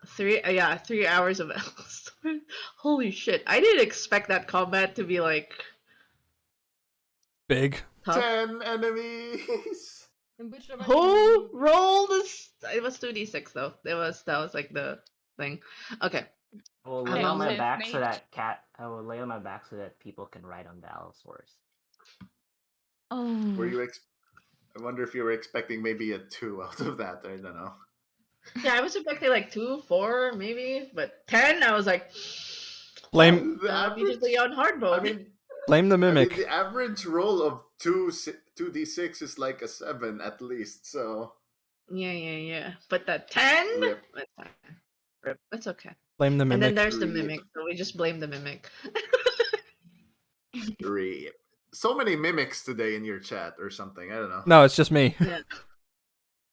S4: 3 hours of Allosaurus. Holy shit. I didn't expect that combat to be like
S1: Big.
S4: tough.
S6: 10 enemies.
S3: In which direction?
S4: Who rolled this? It was 2d6 though. That was like the thing. Okay.
S5: I will
S4: I'm
S5: lay on my
S4: moving.
S5: back so
S2: Mage.
S5: that I will lay on my back so that people can ride on the Allosaurus.
S2: Oh.
S6: Were you I wonder if you were expecting maybe a 2 out of that. I don't know.
S4: Yeah, I was expecting like 2, 4, maybe, but 10. I was like,
S1: Blame
S6: The average,
S4: immediately on hard mode.
S6: I mean,
S1: blame the
S6: I mean,
S1: mimic.
S6: the average roll of 2d6 is like a 7 at least. So
S4: yeah. But that 10,
S6: rip,
S4: that's fine. Rip. It's okay.
S1: Blame the
S4: And then
S1: mimic.
S4: there's the
S6: Rip.
S4: mimic, so we just blame the mimic.
S6: rip. So many mimics today in your chat or something. I don't know.
S1: No, it's just me.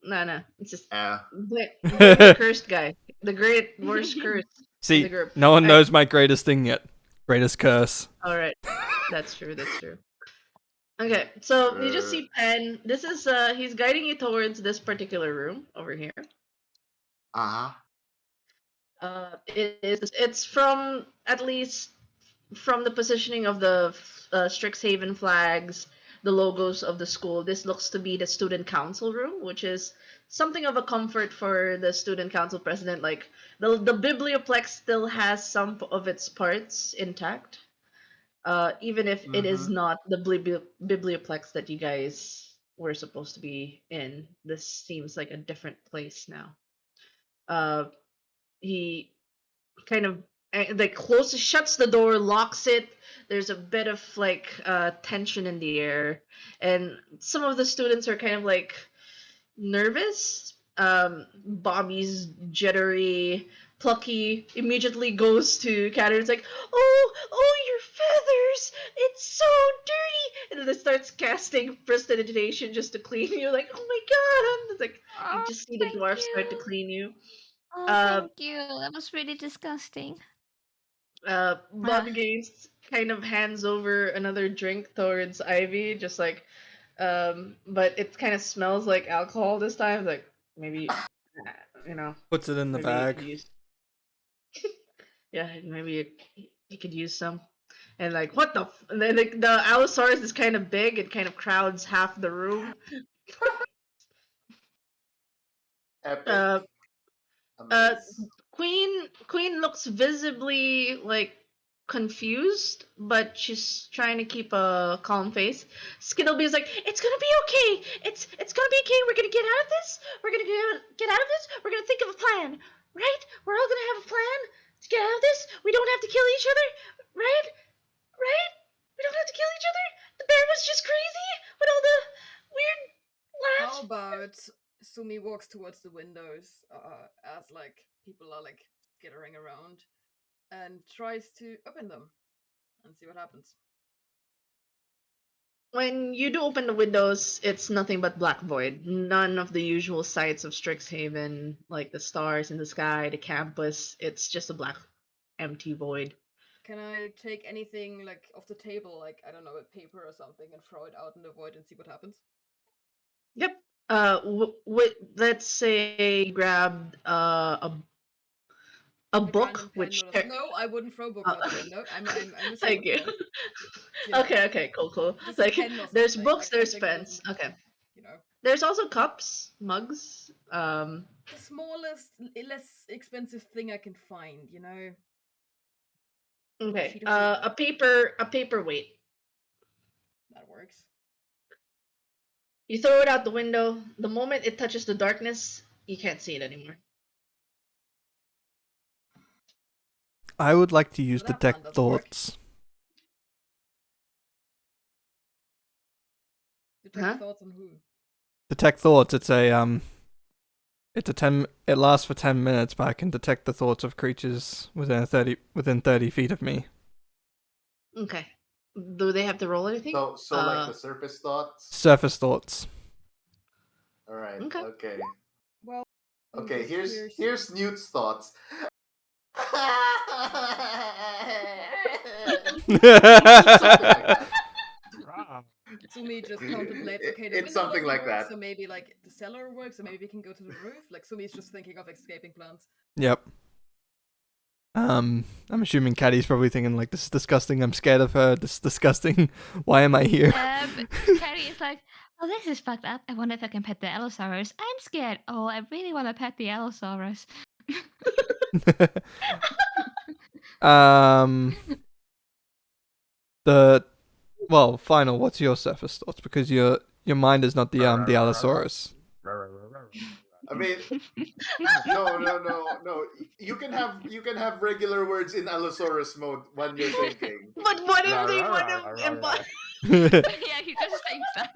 S4: No, it's just
S6: Uh,
S4: blame the cursed guy, the great worst curse in the
S1: See,
S4: group.
S1: no one
S4: Alright.
S1: knows my greatest thing yet. Greatest curse.
S4: All right, that's true. That's true. Okay, so you just see Pen. This is he's guiding you towards this particular room over here.
S6: uh-huh.
S4: It's from at least from the positioning of the Strixhaven flags, the logos of the school. This looks to be the student council room, which is something of a comfort for the student council president. Like the biblioplex still has some of its parts intact, even if it is
S6: Mhm.
S4: not the biblioplex that you guys were supposed to be in. This seems like a different place now. He kind of like closes, shuts the door, locks it. There's a bit of like tension in the air, and some of the students are kind of like nervous. Bobby's jittery. Plucky immediately goes to Cat and is like, oh, your feathers! It's so dirty! And then it starts casting prestidigitation just to clean you. Like, oh my god! It's like you
S2: Oh,
S4: just see the
S2: thank
S4: dwarf start to
S2: you.
S4: clean you.
S2: Oh,
S4: Uh,
S2: thank you. That was really disgusting.
S4: Bobby Gaines kind of hands over another drink towards Ivy, just like, but it kind of smells like alcohol this time. Like maybe, you know,
S1: Puts it in the
S4: maybe you could
S1: bag.
S4: use. Yeah, maybe you could use some. And like, what the? And then the Allosaurus is kind of big. It kind of crowds half the room.
S6: Epic.
S4: Uh,
S6: Amaze.
S4: Queen looks visibly like confused, but she's trying to keep a calm face. Skittleby is like, "It's gonna be okay. It's gonna be okay. We're gonna get out of this. We're gonna get out of this. We're gonna think of a plan, right? We're all gonna have a plan to get out of this. We don't have to kill each other, right? Right? We don't have to kill each other. The bear was just crazy with all the weird
S3: How
S4: laughs."
S3: about Sumi walks towards the windows as like people are like skittering around and tries to open them and see what happens.
S4: When you do open the windows, it's nothing but black void. None of the usual sights of Strixhaven, like the stars in the sky, the campus. It's just a black, empty void.
S3: can I take anything like off the table, like I don't know, a paper or something, and throw it out in the void and see what happens?
S4: Yep. Let's say you grabbed a
S3: Like
S4: book,
S3: random pen
S4: which
S3: or no, I wouldn't throw books out the window. I'm a
S4: thank
S3: smart
S4: you.
S3: girl. You know,
S4: Okay, cool.
S3: just a
S4: Like
S3: pen or
S4: there's
S3: something,
S4: books,
S3: like
S4: there's
S3: something that
S4: pens.
S3: doesn't,
S4: Okay.
S3: you know,
S4: There's also cups, mugs.
S3: the smallest, less expensive thing I can find. You know,
S4: Okay.
S3: sheet of paper.
S4: A paperweight.
S3: That works.
S4: You throw it out the window. The moment it touches the darkness, you can't see it anymore.
S1: I would like to use
S3: So that
S1: detect
S3: plan doesn't work.
S1: thoughts.
S3: Detect
S4: Huh?
S3: thoughts on who?
S1: Detect thoughts. It's a It lasts for 10 minutes, but I can detect the thoughts of creatures within 30 feet of me.
S4: Okay. Do they have to roll anything?
S6: So like the surface thoughts.
S1: Surface thoughts.
S6: All right.
S4: Okay.
S6: Okay.
S3: Well,
S6: Okay.
S3: just
S6: Here's
S3: piercing.
S6: Newt's thoughts.
S3: Sumi just contemplates. Okay, the
S6: It's
S3: window
S6: something
S3: doesn't
S6: like
S3: work,
S6: that.
S3: so maybe like the cellar works, so maybe we can go to the roof. Like Sumi's just thinking of escaping plans.
S1: Yep. I'm assuming Caddy's probably thinking like, this is disgusting. I'm scared of her. This is disgusting. Why am I here?
S2: Carrie is like, oh, this is fucked up. I wonder if I can pet the Allosaurus. I'm scared. Oh, I really want to pet the Allosaurus.
S1: Final. What's your surface thoughts? Because your mind is not the Allosaurus.
S6: I mean, no. You can have regular words in Allosaurus mode when you're thinking.
S4: But what if they would have embodied?
S2: Yeah, he just thinks that.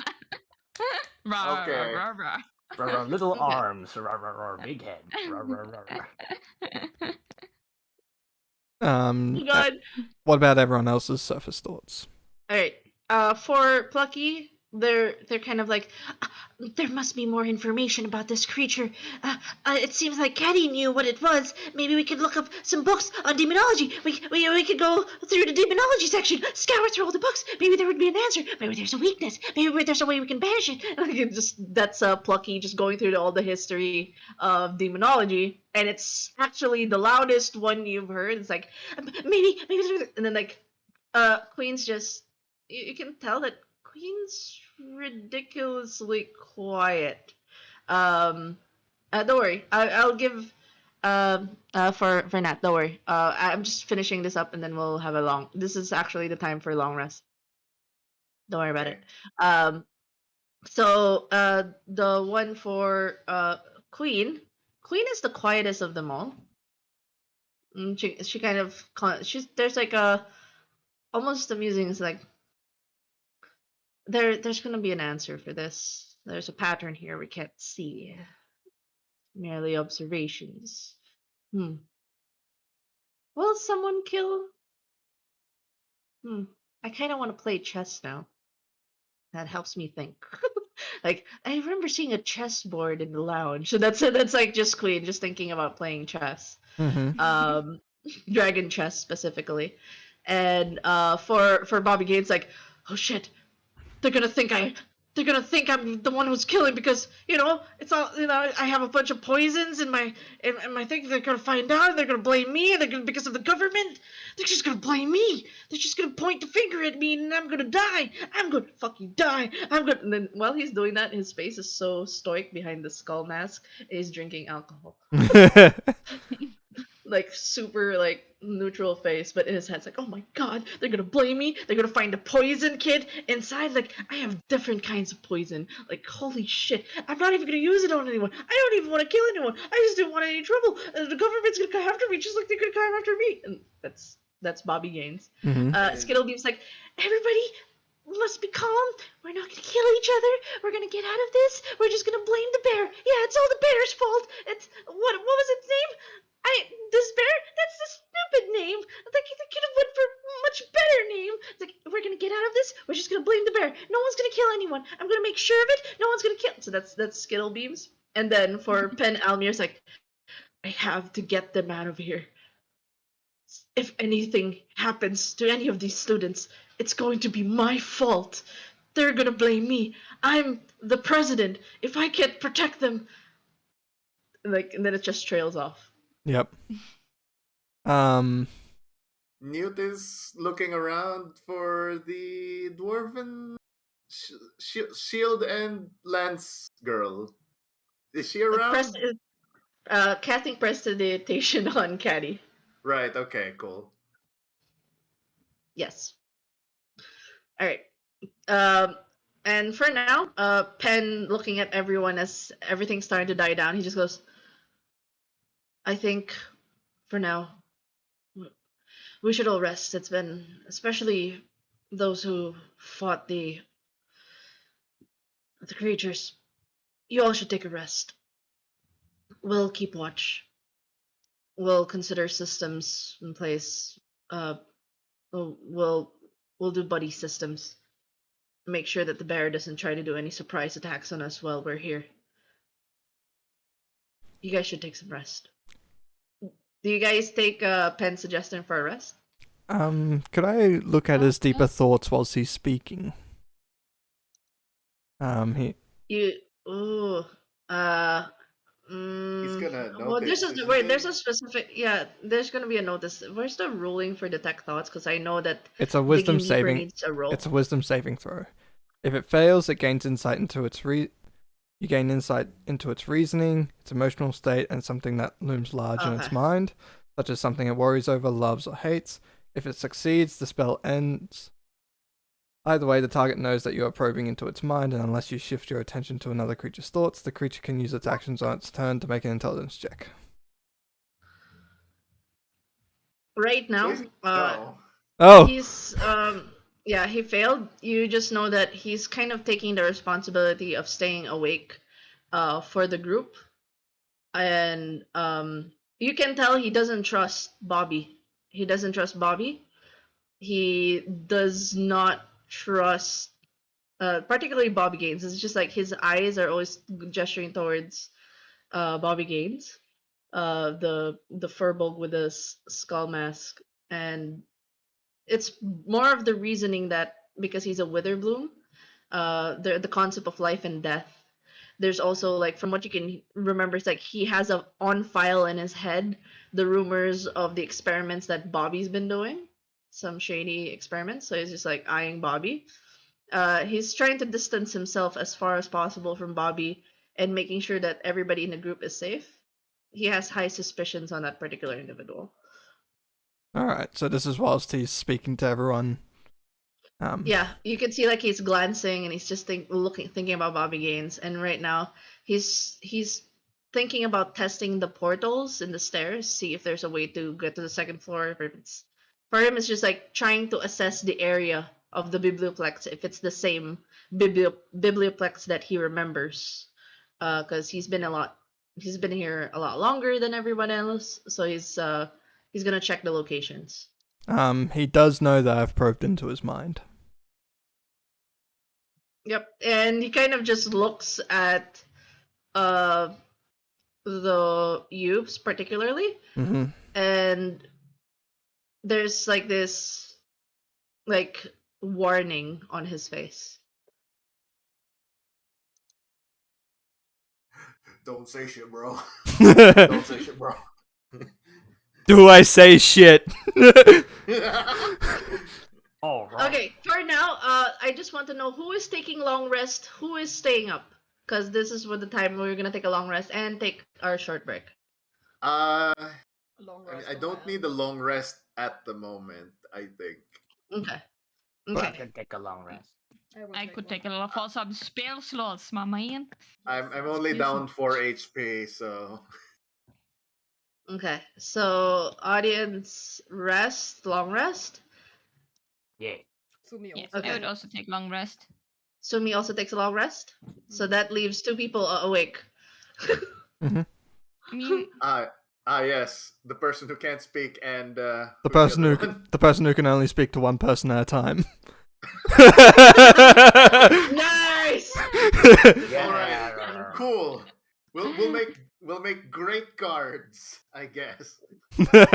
S6: Okay.
S5: Little
S2: Okay.
S5: arms, big head.
S4: God.
S1: What about everyone else's surface thoughts?
S4: All right. For Plucky, they're kind of like, there must be more information about this creature. It seems like Caddy knew what it was. Maybe we could look up some books on demonology. We could go through the demonology section, scour through all the books. Maybe there would be an answer. Maybe there's a weakness. Maybe there's a way we can banish it. That's Plucky just going through all the history of demonology, and it's actually the loudest one you've heard. It's like maybe, and then like Queen's just you can tell that Queen's ridiculously quiet. Don't worry. I'll give for Nat. Don't worry. I'm just finishing this up and then we'll have a long. This is actually the time for a long rest. Don't worry about
S6: Okay.
S4: it. So the one for Queen. Queen is the quietest of them all. She kind of there's like a almost amusing. It's like there's gonna be an answer for this. There's a pattern here we can't see. Merely observations. Will someone kill? I kind of want to play chess now. That helps me think. Like I remember seeing a chessboard in the lounge. So that's like just Queen, just thinking about playing chess.
S1: Mm-hmm.
S4: Dragon chess specifically. And for Bobby Gates, like, oh shit, they're gonna think I'm the one who's killing because it's all I have a bunch of poisons in my thing. They're gonna find out. They're gonna blame me. They're gonna because of the government. They're just gonna blame me. They're just gonna point the finger at me, and I'm gonna die. I'm gonna fucking die. I'm gonna. And then while he's doing that, his face is so stoic behind the skull mask. He's drinking alcohol. Like super like neutral face, but in his head's like, oh my god, they're gonna blame me. They're gonna find a poison kid inside. Like I have different kinds of poison. Like holy shit, I'm not even gonna use it on anyone. I don't even want to kill anyone. I just didn't want any trouble. The government's gonna come after me, just like they're gonna come after me. And that's Bobby Gaines.
S1: Mm-hmm.
S4: Skittlebeam's like, everybody must be calm. We're not gonna kill each other. We're gonna get out of this. We're just gonna blame the bear. Yeah, it's all the bear's fault. It's what was its name? This bear? That's the stupid name. They could have went for a much better name. It's like, we're gonna get out of this. We're just gonna blame the bear. No one's gonna kill anyone. I'm gonna make sure of it. No one's gonna kill. So that's Skittlebeams. And then for Pen Almir's like, I have to get them out of here. If anything happens to any of these students, it's going to be my fault. They're gonna blame me. I'm the president. If I can't protect them, like, and then it just trails off.
S1: Yep.
S6: Newt is looking around for the dwarven shield and lance girl. Is she around?
S4: Casting prestidigitation on Caddy.
S6: Right. Okay. Cool.
S4: Yes. All right. And for now, Pen looking at everyone as everything's starting to die down, he just goes, I think for now, we should all rest. It's been, especially those who fought the creatures, you all should take a rest. We'll keep watch. We'll consider systems in place. We'll do buddy systems. Make sure that the bear doesn't try to do any surprise attacks on us while we're here. You guys should take some rest. Do you guys take Pen's suggestion for a rest?
S1: Could I look at his deeper thoughts whilst he's speaking? He.
S6: He's gonna notice.
S4: Well, there's a specific. Yeah, there's gonna be a notice. Where's the ruling for detect thoughts? Because I know that
S1: It's a wisdom
S4: Digging Deeper
S1: saving.
S4: needs a roll.
S1: It's a wisdom saving throw. If it fails, it gains insight into its You gain insight into its reasoning, its emotional state, and something that looms large in its
S4: Okay.
S1: mind, such as something it worries over, loves, or hates. If it succeeds, the spell ends. Either way, the target knows that you are probing into its mind, and unless you shift your attention to another creature's thoughts, the creature can use its actions on its turn to make an intelligence check.
S4: Right now,
S6: Please- no.
S1: Oh!
S4: he's yeah, he failed. You just know that he's kind of taking the responsibility of staying awake for the group, and you can tell he doesn't trust Bobby. He doesn't trust Bobby. He does not trust particularly Bobby Gaines. It's just like his eyes are always gesturing towards Bobby Gaines, the furball with the skull mask, and it's more of the reasoning that because he's a Witherbloom, the concept of life and death. There's also, like, from what you can remember, it's like he has on file in his head the rumors of the experiments that Bobby's been doing, some shady experiments. So he's just like eyeing Bobby. He's trying to distance himself as far as possible from Bobby and making sure that everybody in the group is safe. He has high suspicions on that particular individual.
S1: Alright, so this is whilst he's speaking to everyone.
S4: Yeah, you can see like he's glancing and he's just thinking about Bobby Gaines. And right now, he's thinking about testing the portals in the stairs, see if there's a way to get to the second floor. If it's, for him, it's just like trying to assess the area of the biblioplex, if it's the same biblioplex that he remembers, because he's been here a lot longer than everyone else. So he's gonna check the locations.
S1: He does know that I've probed into his mind.
S4: Yep, and he kind of just looks at the youths particularly,
S1: Mm-hmm.
S4: and there's like this like warning on his face.
S6: Don't say shit, bro. Don't say shit, bro.
S1: Do I say shit?
S5: All right.
S4: Okay, for now, I just want to know who is taking long rest, who is staying up, because this is what the time we're gonna take a long rest and take our short break.
S3: Long
S6: I
S3: rest
S6: don't
S3: on
S6: need a long rest at the moment, I think.
S4: Okay.
S5: I
S4: Okay.
S5: could take a long rest.
S2: I could take a lot for some spell slots, my man.
S6: I'm only
S2: Excuse
S6: down
S2: me.
S6: 4 HP, so
S4: Okay. So audience rest, long rest.
S5: Yeah.
S3: Sumi
S2: Yes,
S3: also.
S4: Okay.
S2: I would also take long rest.
S4: Sumi also takes a long rest. So that leaves 2 people awake.
S2: I mean,
S6: yes, the person who can't speak and
S1: The
S6: who's
S1: person
S6: other
S1: who
S6: one?
S1: the person who can only speak to one person at a time.
S4: Nice!
S5: Yeah.
S6: Alright. Cool. we'll make great cards, I guess.
S4: Right,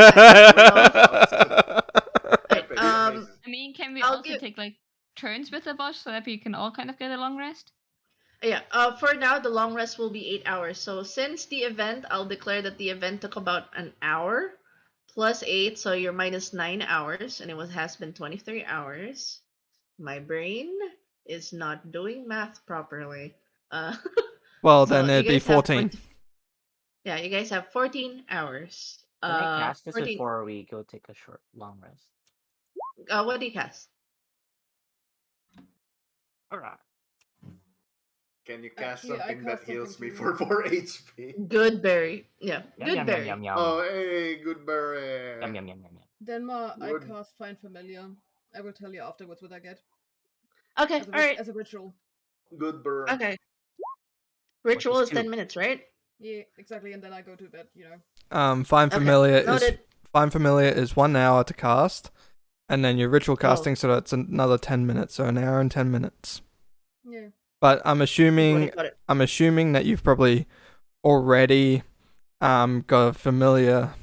S6: Epic, amazing.
S2: I mean, can we
S4: I'll
S2: also
S4: give-
S2: take like turns with the boss so that we can all kind of get a long rest?
S4: Yeah, for now, the long rest will be 8 hours. So since the event, I'll declare that the event took about an hour plus 8, so you're minus 9 hours, and has been 23 hours. My brain is not doing math properly. Uh,
S1: Well,
S4: so
S1: then
S4: you
S1: it'd be
S4: guys have
S1: 14.
S4: yeah, you guys have 14 hours.
S5: Can I cast this
S4: 14.
S5: before we go take a short long rest?
S4: What do you cast?
S5: Alright.
S6: Can you cast
S3: Actually, I
S6: something that
S3: cast
S6: heals
S3: something
S6: me
S3: too.
S6: for 4 HP?
S4: Good berry. Yeah,
S5: Yum
S4: good
S5: yum yum
S4: berry.
S5: yum yum.
S6: Oh, hey, good berry.
S5: Yum yum yum yum yum.
S3: Denma, I
S6: Good.
S3: cast Find Familiar. I will tell you afterwards what I get
S4: Okay,
S3: as a,
S4: all right.
S3: as a ritual.
S6: Good berry.
S4: Okay. Ritual
S5: is
S4: is 10
S5: 2?
S4: minutes, right?
S3: Yeah, exactly, and then I go to bed.
S1: Find
S4: Okay,
S1: familiar is
S4: noted.
S1: Find familiar is 1 hour to cast, and then your ritual
S4: Oh.
S1: casting, so that's another 10 minutes, so an hour and 10 minutes.
S3: Yeah.
S1: But I'm assuming
S4: Got it.
S1: that you've probably already got a familiar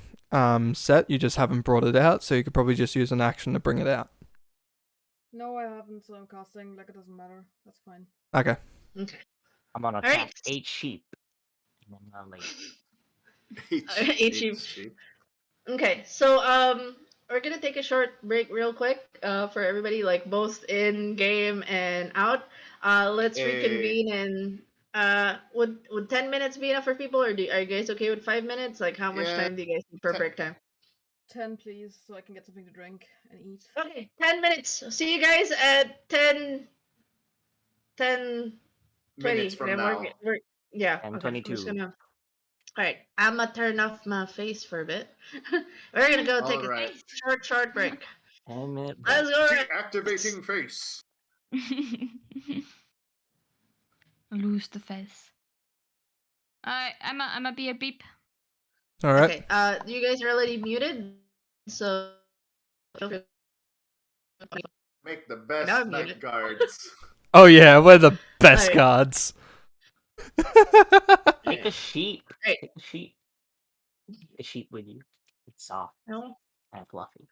S1: set. You just haven't brought it out, so you could probably just use an action to bring it out.
S3: No, I haven't, so I'm casting like it doesn't matter. That's fine.
S1: Okay.
S4: Okay.
S5: I'm gonna
S4: Alright.
S5: cast 8 sheep. And then I'll leave.
S4: Eight sheep. Okay, so we're gonna take a short break real quick for everybody, like both in game and out. Let's
S6: Hey.
S4: reconvene and would 10 minutes be enough for people, or are you guys okay with 5 minutes? Like, how much
S6: Yeah.
S4: time do you guys need per break time?
S3: 10, please, so I can get something to drink and eat.
S4: Okay, 10 minutes. See you guys at 10 20.
S6: Minutes from
S4: and then
S6: now.
S4: yeah,
S5: And
S4: okay. I'm just
S5: 22.
S4: gonna. Alright, I'm gonna turn off my face for a bit. We're gonna go take
S6: Alright.
S4: a short break.
S5: 10-minute break.
S4: Let's go.
S6: Deactivating face.
S2: Lose the face. I'm a be a beep.
S1: All right.
S4: Okay, you guys are already muted, so
S6: Make the best
S4: Now I'm
S6: night
S4: muted.
S6: guards.
S1: Oh yeah, we're the best
S4: Alright.
S1: cards.
S5: Take a sheep.
S4: Right.
S5: Take a sheep. Take a sheep with you. It's soft and fluffy.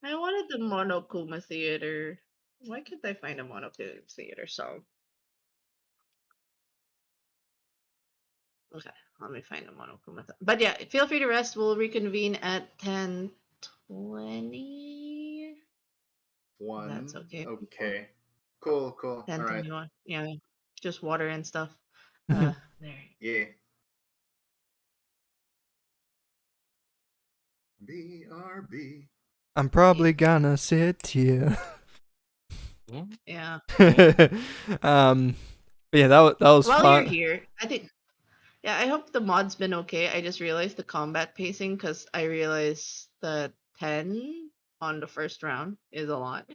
S4: I wanted the Monokuma Theater. Why can't I find a Monokuma Theater song? Okay, let me find a Monokuma. But yeah, feel free to rest. We'll reconvene at 10:20.
S6: One.
S4: That's okay.
S6: Okay. Cool. All right.
S4: 10:21. Yeah, just water and stuff. There.
S6: Yeah. BRB.
S1: I'm probably gonna sit here.
S5: Yeah.
S4: Yeah.
S1: But yeah, that was
S4: While
S1: fun.
S4: you're here, I think. Yeah, I hope the mod's been okay. I just realized the combat pacing because I realized that 10 on the first round is a lot.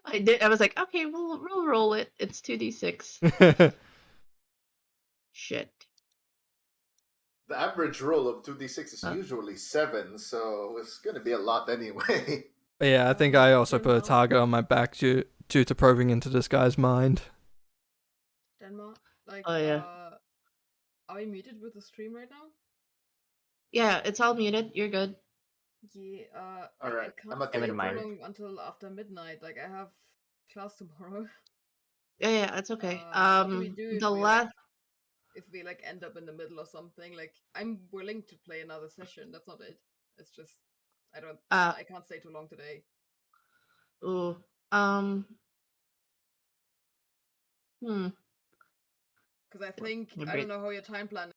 S4: I was like, okay, we'll roll it. It's 2d6. Shit.
S6: The average roll of 2d6 is
S4: Huh?
S6: usually 7, so it's gonna be a lot anyway.
S1: But yeah, I think I also put a target on my back due to probing into this guy's mind.
S3: Denmark, like,
S4: Oh, yeah.
S3: are we muted with the stream right now?
S4: Yeah, it's all muted. You're good.
S3: Yeah,
S6: Alright,
S3: I
S6: I'm
S3: can't
S6: gonna
S3: stay
S6: take a
S3: too
S6: break.
S3: long until after midnight. Like, I have class tomorrow.
S4: Yeah, that's okay.
S3: What do we do if
S4: The
S3: we,
S4: last.
S3: if we like end up in the middle or something? Like, I'm willing to play another session. That's not it. It's just I can't stay too long today.
S4: Ooh. Hmm.
S3: Because I think
S4: The
S3: I
S4: break.
S3: don't know how your time plan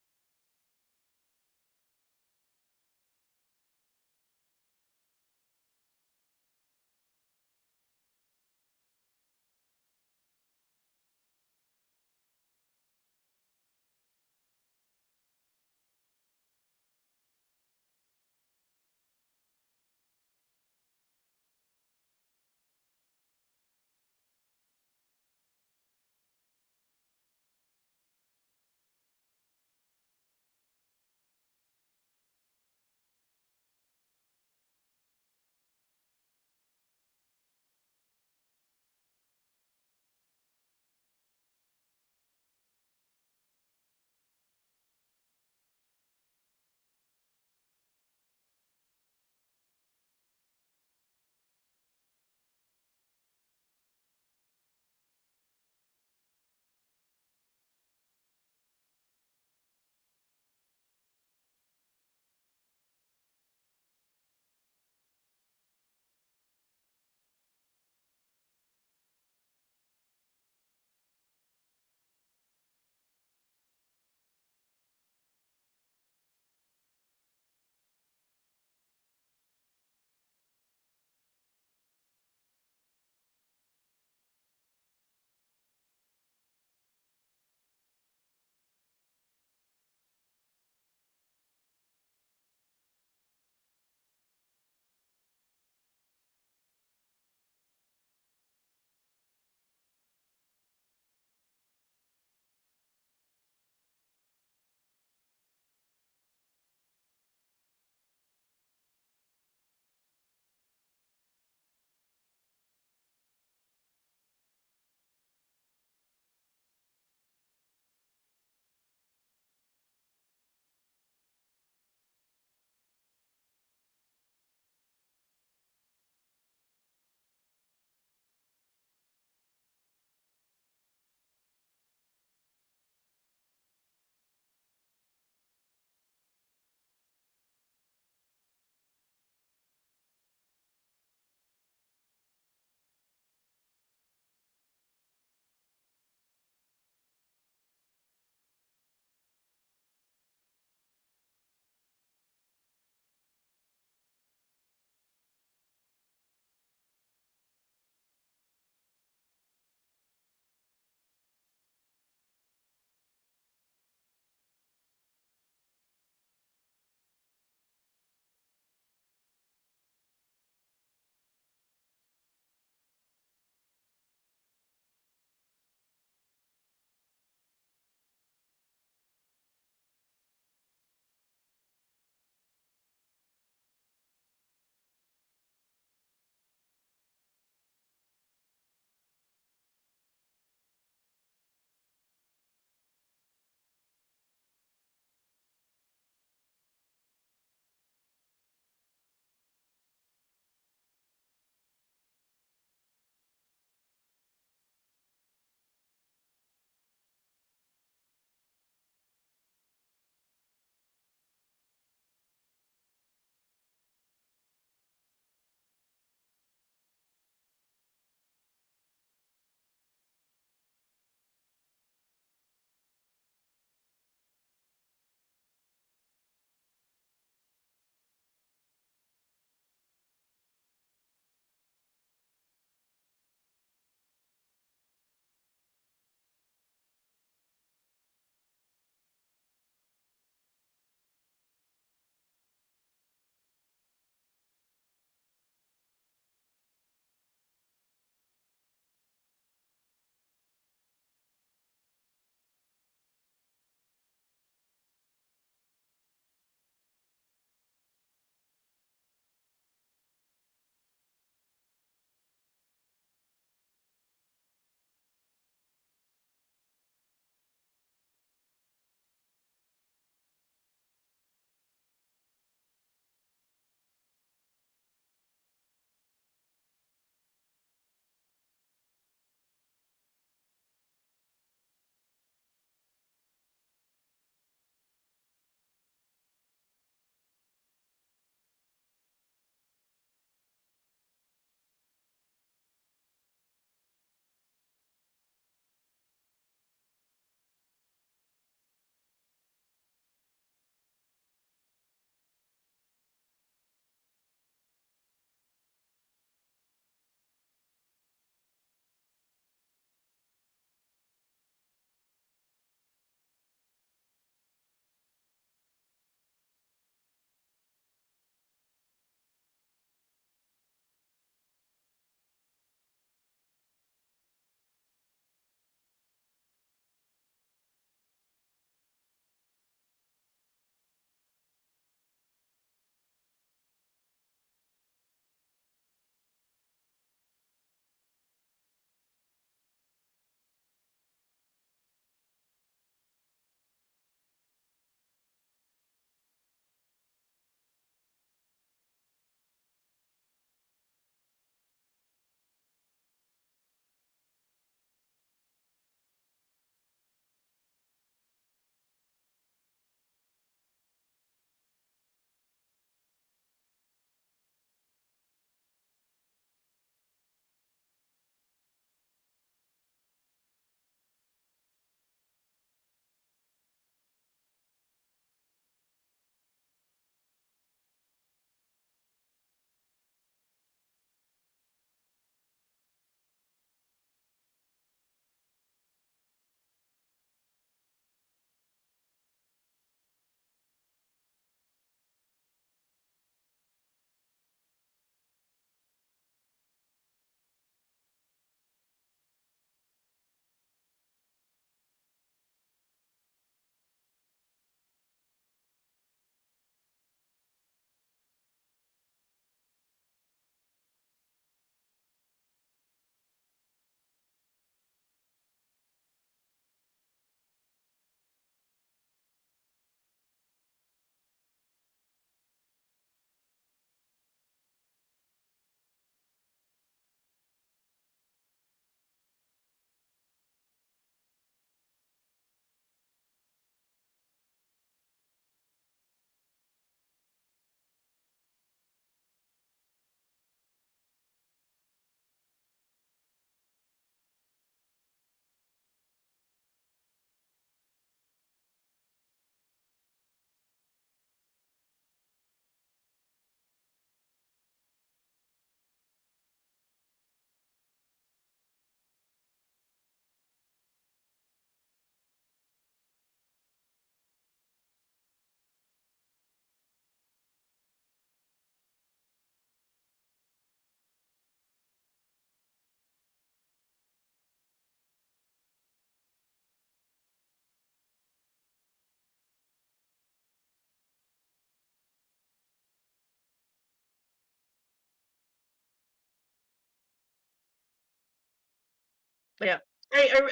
S4: But yeah,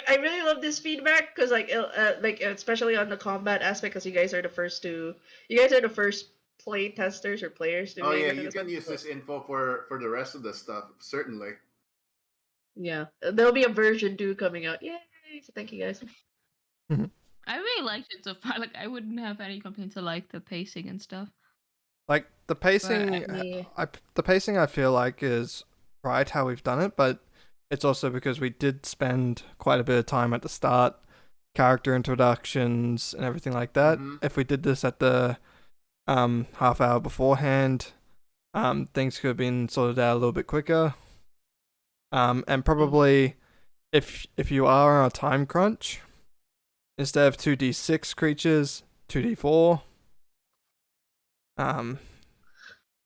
S4: I really love this feedback because like especially on the combat aspect because you guys are the first play testers or players to
S6: Oh
S4: be
S6: yeah,
S4: able to
S6: you can
S4: listen.
S6: use
S4: So,
S6: this info for the rest of the stuff. Certainly.
S4: yeah, there'll be a version 2 coming out. Yay! So thank you guys.
S2: I really liked it so far. Like I wouldn't have any complaints to like the pacing and stuff.
S1: Like the pacing,
S4: Yeah.
S1: the pacing I feel like is right how we've done it, but it's also because we did spend quite a bit of time at the start, character introductions and everything like that.
S6: Mhm.
S1: If we did this at the half hour beforehand, things could have been sorted out a little bit quicker. And probably if you are on a time crunch, instead of 2d6 creatures, 2d4, um,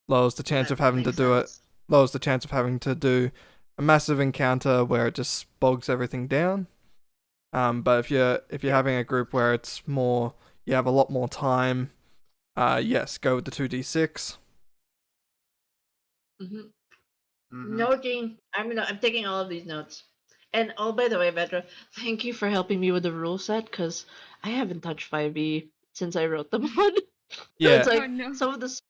S1: lowers the chance
S4: That
S1: of having to
S4: makes
S1: do it.
S4: sense.
S1: Lowers the chance of having to do a massive encounter where it just bogs everything down. But if you're
S4: Yeah.
S1: having a group where it's more, you have a lot more time. Yes, go with the 2d6.
S4: Mm-hmm.
S6: Mhm.
S4: Noting, I'm taking all of these notes. And oh, by the way, Vedra, thank you for helping me with the rule set because I haven't touched 5e since I wrote them on. So it's
S1: Yeah,
S2: Oh
S4: like
S2: no.
S4: some of the spells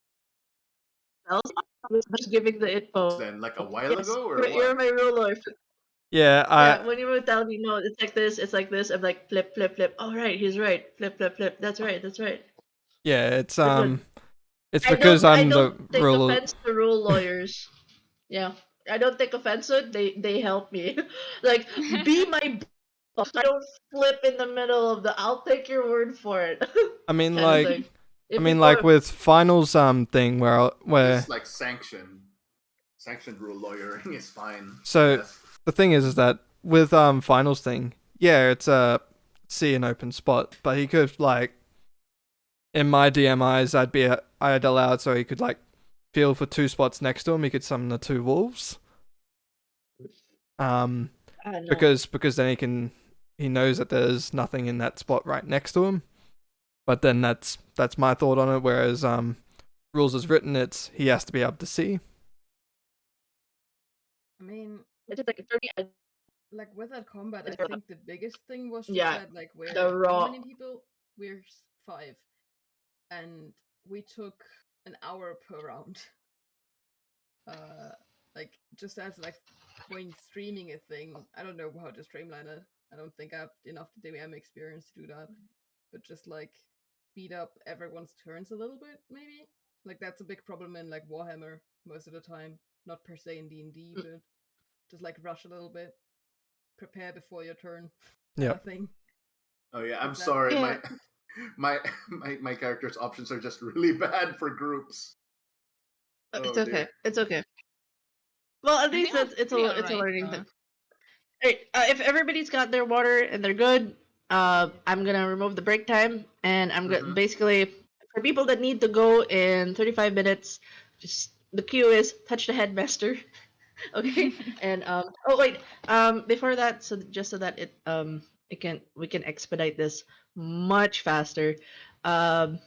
S4: I was just giving the info.
S6: Then like a while
S4: Yes,
S6: ago or
S4: you're
S6: what?
S4: my ruler.
S1: yeah.
S4: Yeah, when you would tell me no, it's like this, it's like this. I'm like flip, flip, flip. Oh right, he's right. Flip, flip, flip. That's right. That's right.
S1: Yeah,
S4: Good, good.
S1: it's because
S4: I
S1: I'm the
S4: don't take
S1: ruler.
S4: offense to rule lawyers. Yeah, I don't take offense to it. They help me. Like be my boss. I don't flip in the middle of the. I'll take your word for it.
S1: I mean,
S4: Kind of
S1: like,
S4: thing. If people
S1: like
S4: are,
S1: with finals thing where
S6: Just like sanctioned rule lawyering is fine.
S1: so
S6: Yes.
S1: the thing is that with finals thing, yeah, it's a see an open spot, but he could like in my DMIs I'd allow it so he could like feel for 2 spots next to him. He could summon the 2 wolves. Um,
S4: no.
S1: because then he knows that there's nothing in that spot right next to him. But then that's my thought on it. Whereas rules as written, it's he has to be able to see.
S3: I mean,
S4: It's just like for me,
S3: like with that combat, I
S4: it's
S3: think the biggest thing was just
S4: yeah,
S3: that like we're
S4: the
S3: how
S4: raw.
S3: many people? We're 5, and we took an hour per round. Like just as like when streaming a thing, I don't know how to streamline it. I don't think I have enough DM experience to do that. But just like speed up everyone's turns a little bit, maybe. Like that's a big problem in like Warhammer most of the time. Not per se in D&D, but just like rush a little bit, prepare before your turn, kind
S1: Yep.
S3: of thing.
S6: Oh yeah, I'm
S3: Is that-
S6: sorry.
S4: Yeah.
S6: My character's options are just really bad for groups.
S4: It's
S6: Oh
S4: okay.
S6: dear.
S4: It's okay. Well, at
S2: I
S4: least
S2: think
S4: it's
S2: pretty
S4: a
S2: alright,
S4: learning thing.
S2: though.
S4: Alright, if everybody's got their water and they're good, I'm gonna remove the break time, and I'm gonna
S6: Mhm.
S4: basically for people that need to go in 35 minutes. Just the cue is touch the headmaster, okay? And oh wait, before that, so just so that we can expedite this much faster. Um,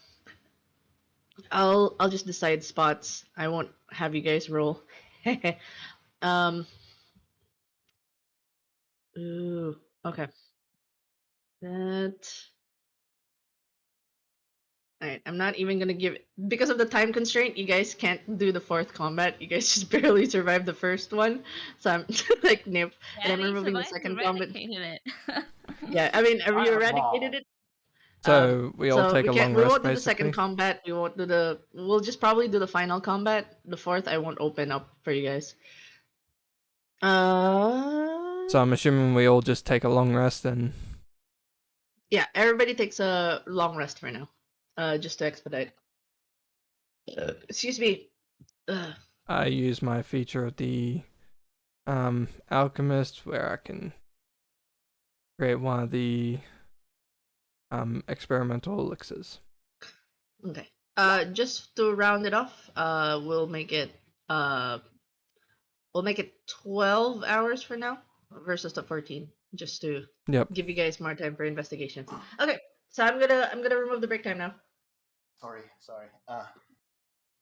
S4: I'll just decide spots. I won't have you guys roll. um. Ooh. Okay. That. Alright, I'm not even gonna give because of the time constraint. You guys can't do the 4th combat. You guys just barely survived the first one, so I'm like nip, and
S2: Yeah,
S4: I'm
S2: we
S4: removing the
S2: survived,
S4: second combat.
S2: eradicated it.
S4: Yeah, I mean, we eradicated
S5: Fireball.
S4: it.
S1: So we all
S4: So
S1: take
S4: we
S1: a
S4: can't.
S1: long
S4: We
S1: rest,
S4: won't do the second
S1: basically.
S4: combat. We won't do the. We'll just probably do the final combat. The 4th, I won't open up for you guys.
S1: So I'm assuming we all just take a long rest and
S4: Yeah, everybody takes a long rest for now. Just to expedite. Excuse me.
S1: I use my feature of the alchemist where I can create one of the experimental elixirs.
S4: Okay. Just to round it off, we'll make it 12 hours for now versus the 14, just to
S1: Yep.
S4: give you guys more time for investigations. Okay, so I'm gonna remove the break time now.
S6: Sorry.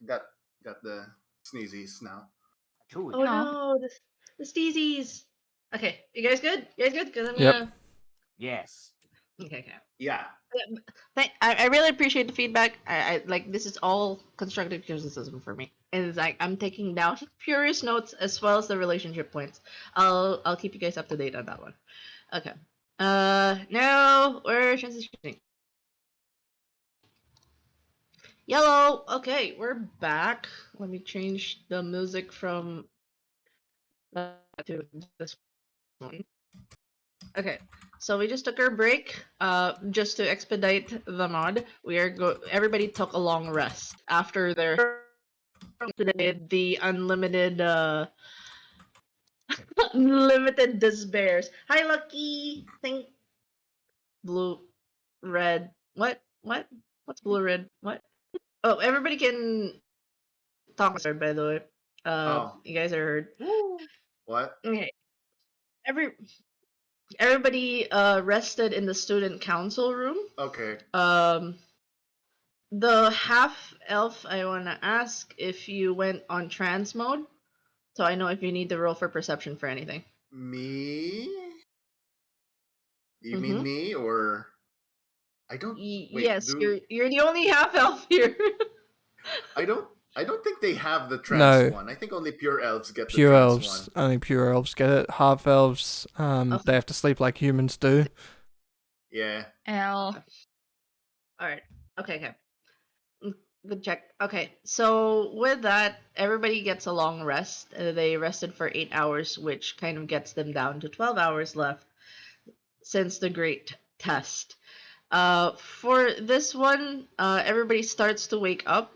S6: Got the sneezies now.
S4: Oh
S5: Chewy.
S2: No.
S4: no, the steezies. Okay, you guys good? You guys good? Because I'm
S1: Yep.
S4: gonna.
S5: Yes.
S4: Okay.
S6: Yeah.
S4: I really appreciate the feedback. I like this is all constructive criticism for me, and it's like I'm taking down furious notes as well as the relationship points. I'll keep you guys up to date on that one. Okay. Now we're transitioning. Yellow. Okay, we're back. Let me change the music from that to this one. Okay, so we just took our break. Just to expedite the mod, everybody took a long rest after their the unlimited unlimited despairs. Hi, Lucky. Think blue, red. What? What? What's blue, red? What? Oh, everybody can talk. Sorry, by the way.
S6: Oh,
S4: You guys are heard.
S6: what?
S4: Okay. Every everybody rested in the student council room.
S6: Okay.
S4: The half elf, I wanna ask if you went on trans mode, so I know if you need to roll for perception for anything.
S6: Me? You mean
S4: Mm-hmm.
S6: me or I don't wait,
S4: Yes,
S6: do
S4: you're the only half elf here.
S6: I don't think they have the trans
S1: No.
S6: one. I think only pure elves get the
S1: Pure
S6: trans
S1: elves,
S6: one.
S1: only pure elves get it. Half elves, they have to sleep like humans do.
S6: Yeah.
S2: L.
S4: Alright. Okay. Good check. Okay, so with that, everybody gets a long rest. They rested for 8 hours, which kind of gets them down to 12 hours left since the great test. For this one, everybody starts to wake up.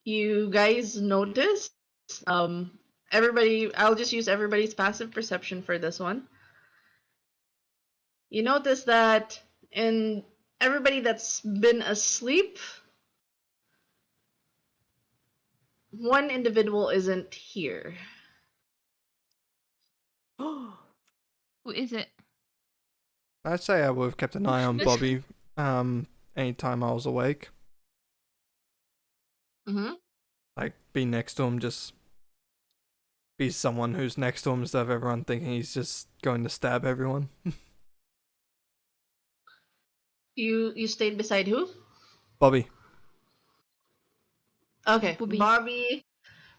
S4: You guys notice, everybody, I'll just use everybody's passive perception for this one. You notice that in everybody that's been asleep, one individual isn't here.
S2: Who is it?
S1: I'd say I would have kept an eye on Bobby anytime I was awake.
S4: Mm-hmm.
S1: Like, be next to him, just be someone who's next to him instead of everyone thinking he's just going to stab everyone.
S4: You stayed beside who?
S1: Bobby.
S4: Okay,
S2: Bobby.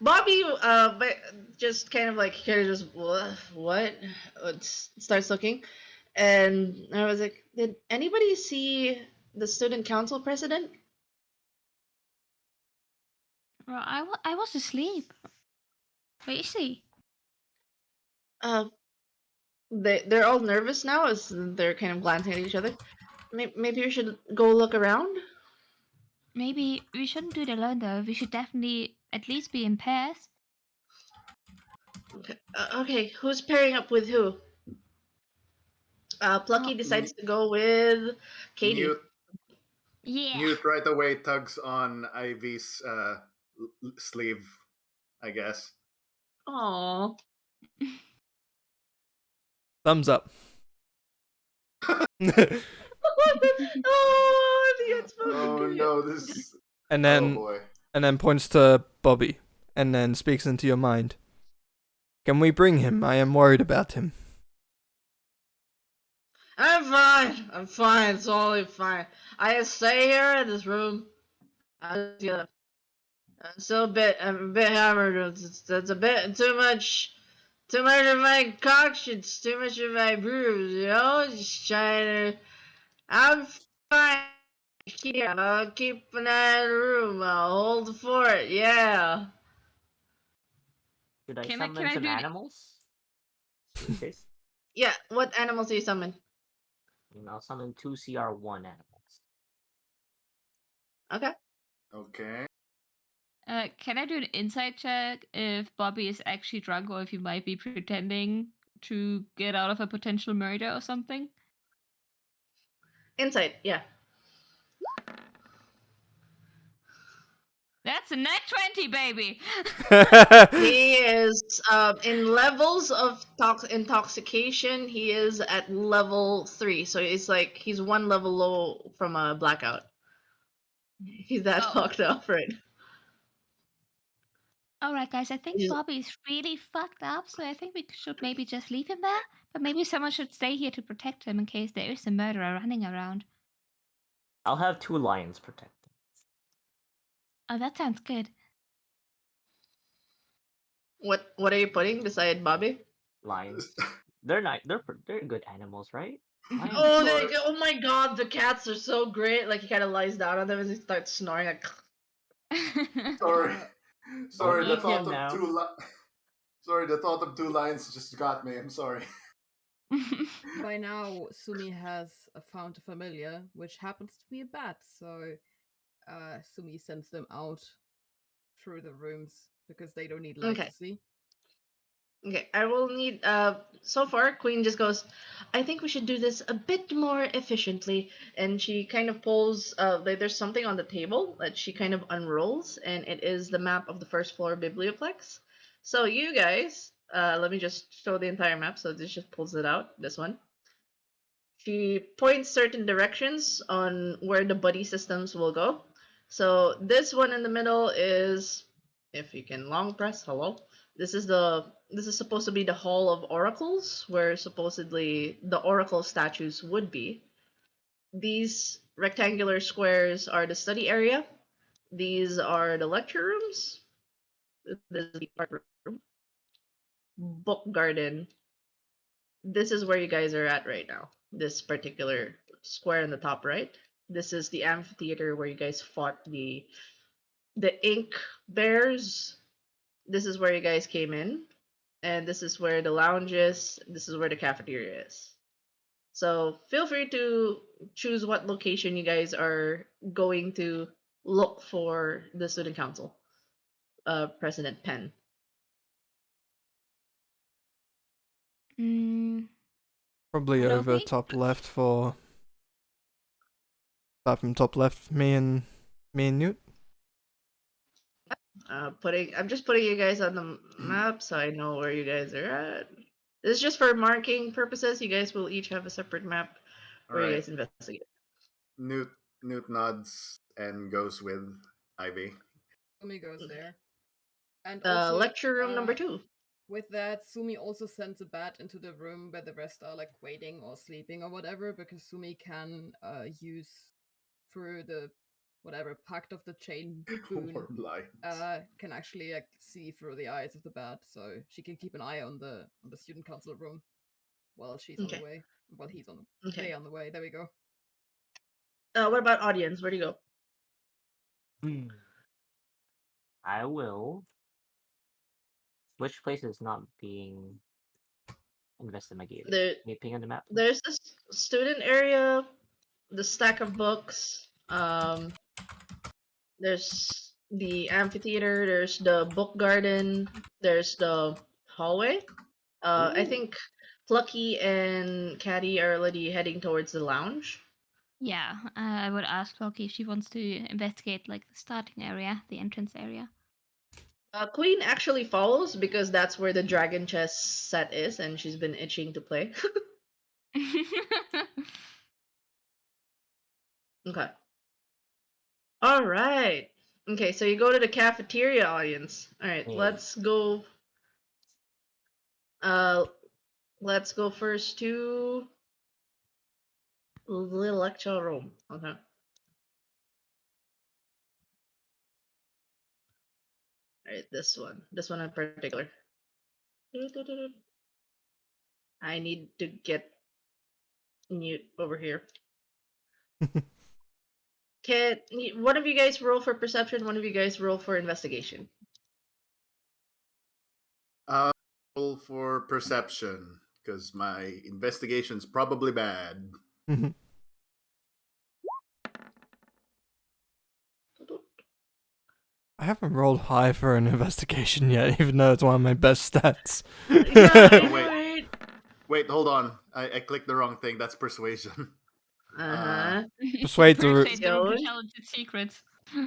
S4: Bobby, but just kind of like here, just what? Starts looking, and I was like, did anybody see the student council president?
S2: Well, I was asleep. Where is he?
S4: Uh, they're all nervous now as they're kind of glancing at each other. Maybe we should go look around.
S2: Maybe we shouldn't do it alone though. We should definitely at least be in pairs.
S4: Okay, who's pairing up with who? Plucky
S2: Oh,
S4: decides to go with Katie.
S6: Newt
S2: yeah.
S6: Newt right away tugs on Ivy's sleeve, I guess.
S4: Aww.
S1: Thumbs up.
S4: Oh, the unspoken
S6: Oh
S4: dream.
S6: no, this
S1: and
S6: oh
S1: then
S6: boy.
S1: and then points to Bobby, and then speaks into your mind. Can we bring him? I am worried about him.
S4: I'm fine. It's totally fine. I just stay here in this room. I'm still I'm a bit hammered. It's a bit too much of my concoctions, too much of my brews, you know? Just trying to. I'm fine here. I'll keep an eye on the room. I'll hold the fort, yeah.
S5: Should I
S2: Can
S5: summon
S2: I
S5: some
S2: do the-
S5: animals? In case?
S4: Yeah, what animals do you summon?
S5: And I'll summon 2 CR1 animals.
S4: Okay.
S6: Okay.
S2: Can I do an insight check if Bobby is actually drunk or if he might be pretending to get out of a potential murder or something?
S4: Insight, yeah.
S2: That's a nat 20, baby!
S4: He is in levels of intoxication. He is at level 3, so it's like he's one level low from a blackout. He's that
S2: Oh.
S4: fucked up, right?
S2: All right, guys. I think
S4: He's-
S2: Bobby's really fucked up, so I think we should maybe just leave him there. But maybe someone should stay here to protect him in case there is a murderer running around.
S5: I'll have 2 lions protect them.
S2: Oh, that sounds good.
S4: What are you putting beside Bobby?
S5: Lions. They're not. They're good animals, right? Lions.
S4: Oh,
S6: Sorry.
S4: oh my god, the cats are so great. Like he kind of lies down on them and he starts snoring. Like,
S6: Sorry, sorry. The
S5: eat
S6: thought
S5: him
S6: of
S5: now.
S6: sorry, the thought of 2 lions just got me. I'm sorry.
S3: By now, Sumi has found a familiar, which happens to be a bat. So, Sumi sends them out through the rooms because they don't need light
S4: Okay.
S3: to see.
S4: okay, I will need. So far, Queen just goes. I think we should do this a bit more efficiently, and she kind of pulls. There's something on the table that she kind of unrolls, and it is the map of the first floor biblioplex. So you guys, let me just show the entire map. So this just pulls it out. This one. She points certain directions on where the buddy systems will go. So this one in the middle is, if you can long press, hello. This is supposed to be the Hall of Oracles, where supposedly the Oracle statues would be. These rectangular squares are the study area. These are the lecture rooms. This is the art room. Book garden. This is where you guys are at right now. This particular square in the top right. This is the amphitheater where you guys fought the ink bears. This is where you guys came in, and this is where the lounge is. This is where the cafeteria is. So feel free to choose what location you guys are going to look for the student council, President Penn.
S2: Mm,
S1: Probably
S2: Loki?
S1: over top left for. Start from top left, me and Newt.
S4: I'm just putting you guys on the map so I know where you guys are at. This is just for marking purposes. You guys will each have a separate map where you
S6: Alright.
S4: guys investigate.
S6: Newt nods and goes with Ivy.
S3: Sumi goes there. And also,
S4: Lecture room number 2.
S3: with that, Sumi also sends a bat into the room where the rest are like waiting or sleeping or whatever, because Sumi can use through the whatever pact of the chain boon,
S6: Or blind.
S3: can actually like see through the eyes of the bat, so she can keep an eye on the student council room while she's on
S4: Okay.
S3: the way. While he's on
S4: Okay.
S3: they on the way. There we go.
S4: What about audience? Where do you go?
S5: I will. Which place is not being investigated?
S4: There,
S5: Can you ping on the map?
S4: there's this student area, the stack of books. There's the amphitheater. There's the book garden. There's the hallway. I
S6: Ooh.
S4: think Plucky and Caddy are already heading towards the lounge.
S2: yeah, I would ask Loki if she wants to investigate like the starting area, the entrance area.
S4: Queen actually follows because that's where the dragon chess set is, and she's been itching to play. Okay. All right. Okay, so you go to the cafeteria, audience. All right,
S5: Yeah.
S4: let's go. Let's go first to the lecture room. Okay. All right, this one in particular. I need to get mute over here. Can one of you guys roll for perception? One of you guys roll for investigation.
S6: Roll for perception because my investigation's probably bad.
S1: I haven't rolled high for an investigation yet, even though it's one of my best stats.
S6: Wait. Wait, hold on. I clicked the wrong thing. That's persuasion.
S1: Persuade the
S2: Persuade the room to
S4: Going.
S2: tell its secrets.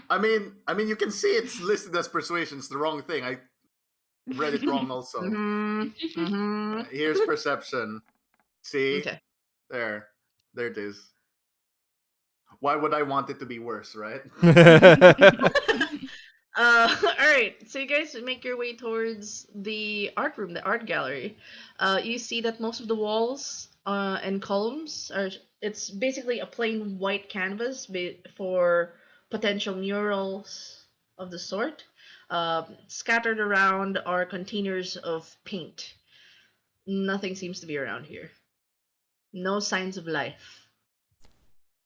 S6: I mean, you can see it's listed as persuasion. It's the wrong thing. I read it wrong also. Here's perception. See?
S4: Okay.
S6: There it is. Why would I want it to be worse, right?
S4: All right. So you guys make your way towards the art room, the art gallery. You see that most of the walls and columns are. It's basically a plain white canvas for potential murals of the sort. Scattered around are containers of paint. Nothing seems to be around here. No signs of life.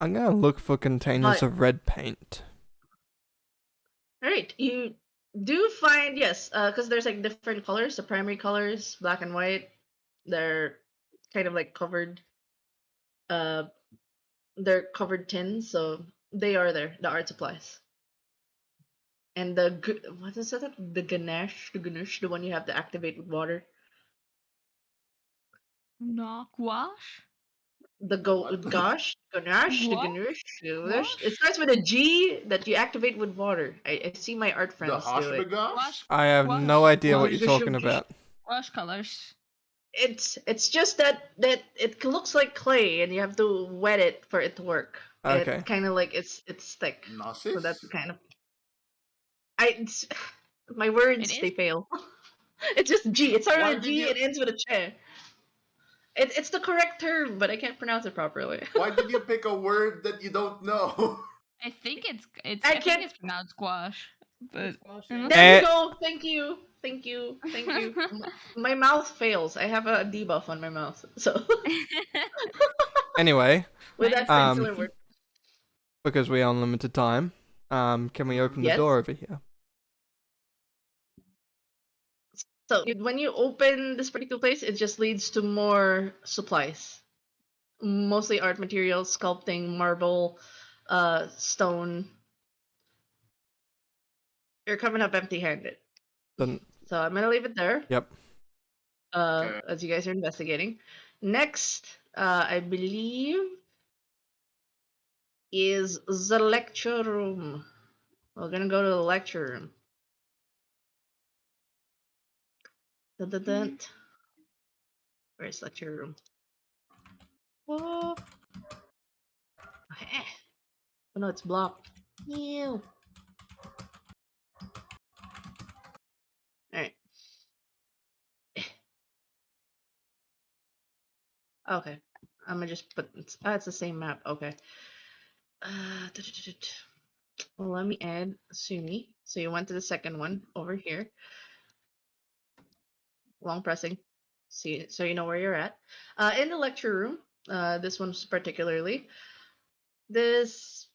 S1: I'm gonna look for containers
S4: But
S1: of red paint.
S4: all right, you do find yes, because there's like different colors. The primary colors, black and white, they're kind of like covered. Uh, they're covered tins, so they are there. The art supplies and what is it? The ganache, the one you have to activate with water.
S2: No, gouache?
S6: What?
S4: Gosh, ganache, the
S2: What?
S4: ganache. It
S2: Gouache?
S4: starts with a G that you activate with water. I see my art
S6: The
S4: friends do it.
S6: Hoshbagosh?
S2: Gouache,
S1: I have no
S2: gouache,
S1: idea what you're
S4: Gouache.
S1: talking about.
S2: gouache colors.
S4: It's just that it looks like clay and you have to wet it for it to work.
S1: Okay.
S4: It kind of like it's thick, so that's
S6: Gnosis?
S4: kind of my words
S2: It
S4: they
S2: is.
S4: fail. It's just G. It starts
S6: Why
S4: with a
S6: did
S4: G.
S6: you
S4: It ends with a che. It's the correct term, but I can't pronounce it properly.
S6: why did you pick a word that you don't know?
S2: I think
S4: I
S2: I think
S4: can't.
S2: it's pronounced gouache, but
S3: Squash,
S2: I'm
S3: yeah.
S2: not
S4: There we
S1: Eh.
S4: go. Thank you. Thank you. Thank you. My mouth fails. I have a debuff on my mouth. So
S1: Anyway,
S4: with that
S2: Nice.
S4: particular word,
S1: because we are on limited time, can we open the
S4: yes.
S1: door over here?
S4: So when you open this particular place, it just leads to more supplies, mostly art materials, sculpting, marble, stone. You're coming up empty-handed.
S1: Then,
S4: So I'm gonna leave it there.
S1: yep.
S6: Okay.
S4: As you guys are investigating. Next, I believe, is the lecture room. We're gonna go to the lecture room. Dun, dun, dun. Where's lecture room? Oh, eh. Oh no, it's blocked. Ew. Alright. Okay. I'm gonna just put it's the same map. Okay. Well, let me add Sumi. So you went to the second one over here. Long pressing. See, so you know where you're at. In the lecture room, this one's particularly this.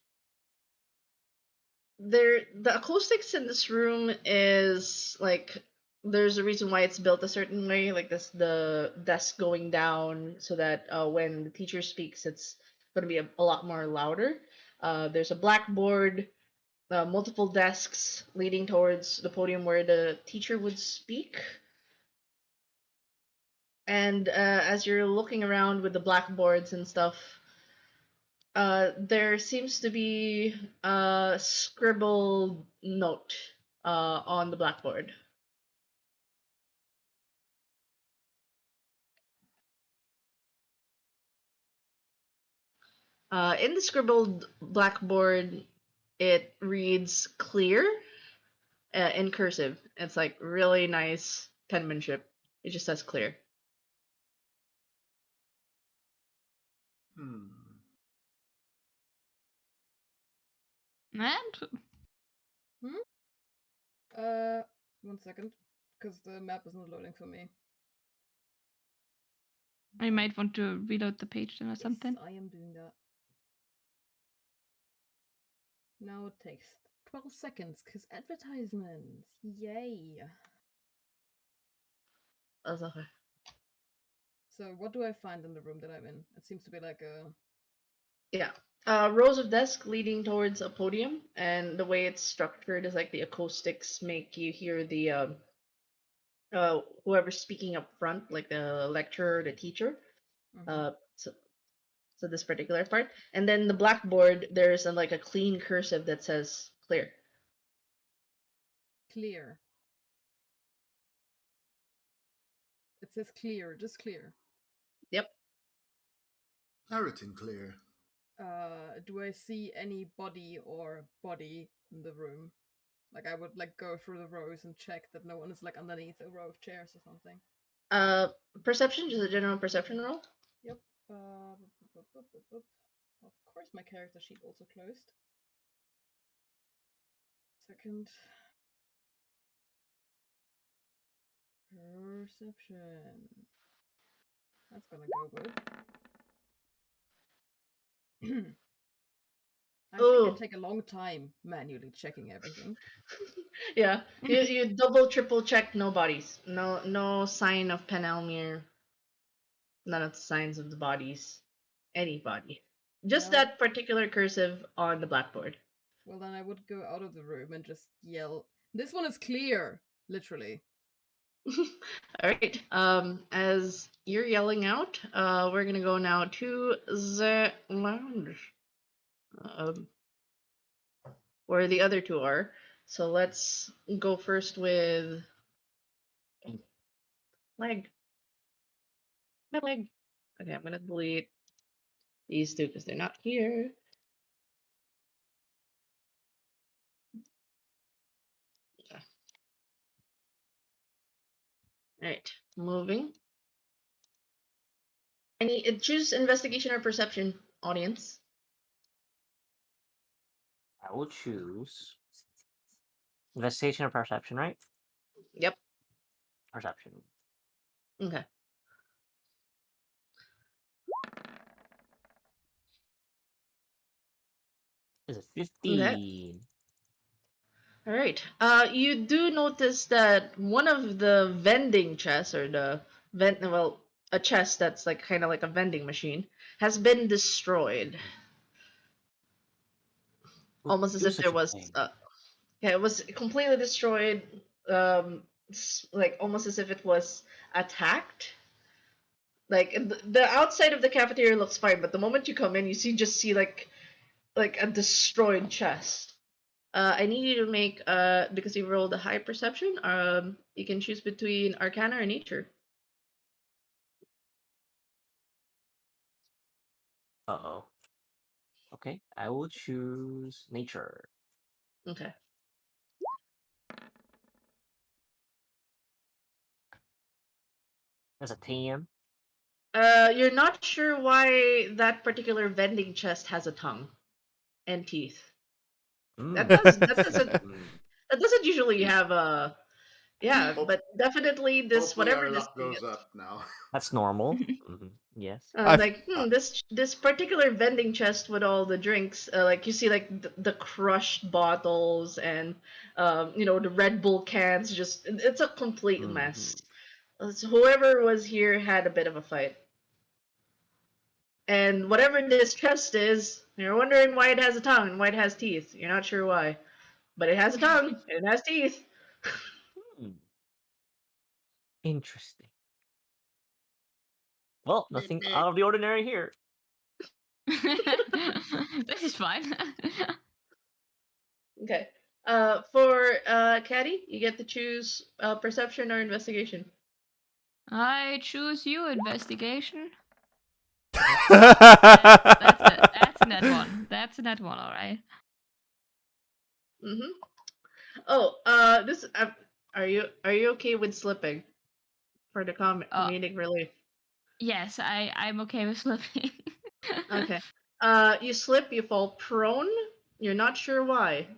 S4: The acoustics in this room is like there's a reason why it's built a certain way, like this the desk going down so that when the teacher speaks, it's going to be a lot more louder. There's a blackboard, multiple desks leading towards the podium where the teacher would speak. And as you're looking around with the blackboards and stuff, there seems to be a scribbled note on the blackboard. In the scribbled blackboard, it reads clear in cursive. It's like really nice penmanship. It just says clear.
S6: Hmm.
S2: And
S3: 1 second, because the map is not loading for me.
S2: I might want to reload the page then or something.
S3: Yes, I am doing that. Now it takes 12 seconds, because advertisements. Yay.
S4: That's okay.
S3: So what do I find in the room that I'm in? It seems to be like a...
S4: Yeah. Rows of desks leading towards a podium, and the way it's structured is like the acoustics make you hear the whoever's speaking up front, like the lecturer, the teacher. So this particular part, and then the blackboard, there's like a clean cursive that says clear.
S3: Clear. It says clear, just clear.
S4: Yep.
S6: Everything clear.
S3: Do I see any body or body in the room? Like I would like go through the rows and check that no one is like underneath a row of chairs or something.
S4: Perception, just a general perception roll.
S3: Yep. Of course, my character sheet also closed. Second. Perception. That's gonna go good. I think
S4: Oh.
S3: I take a long time manually checking everything.
S4: Yeah, you double triple check, no bodies, no sign of Penelmir, none of the signs of the bodies, any body, just
S3: No.
S4: that particular cursive on the blackboard.
S3: Well, then I would go out of the room and just yell, "This one is clear!" Literally.
S4: All right. As you're yelling out, we're gonna go now to the lounge, um, where the other two are. So let's go first with leg. My leg. Okay, I'm gonna delete these two because they're not here. All right, moving. Choose investigation or perception, audience.
S5: I will choose investigation or perception, right?
S4: Yep.
S5: Perception.
S4: Okay.
S5: Is it 15?
S4: All right. You do notice that one of the vending chests, or the a chest that's like kind of like a vending machine, has been destroyed.
S5: Who
S4: Almost
S5: would
S4: as
S5: do
S4: if
S5: such
S4: there
S5: a
S4: was,
S5: thing?
S4: yeah, it was completely destroyed. Like almost as if it was attacked. Like the outside of the cafeteria looks fine, but the moment you come in, you see like a destroyed chest. I need you to make because you rolled a high perception. You can choose between Arcana or Nature.
S5: Uh-oh. Okay, I will choose nature.
S4: Okay.
S5: That's a 10.
S4: You're not sure why that particular vending chest has a tongue and teeth. That does that doesn't
S5: Mm.
S4: that doesn't usually have a yeah,
S6: Hope-
S4: but definitely this
S6: Hopefully,
S4: whatever
S6: our
S4: this
S6: luck
S4: thing
S6: goes
S4: is.
S6: up now.
S5: That's normal. Yes.
S1: I've
S4: Like this particular vending chest with all the drinks, like you see like the crushed bottles and the Red Bull cans. Just it's a complete mess. So whoever was here had a bit of a fight, and whatever this chest is, you're wondering why it has a tongue and why it has teeth. You're not sure why, but it has a tongue and it has teeth.
S5: Hmm. Interesting. Well, nothing out of the ordinary here.
S2: This is fine.
S4: Okay. For Caddy, you get to choose perception or investigation.
S2: I choose you, investigation.
S1: That's
S2: That's a net one. That's a net one, alright.
S4: Mm-hmm. Oh, this are you okay with slipping for the comedic relief?
S2: Yes, I'm okay with slipping.
S4: Okay. You slip, you fall prone. You're not sure why.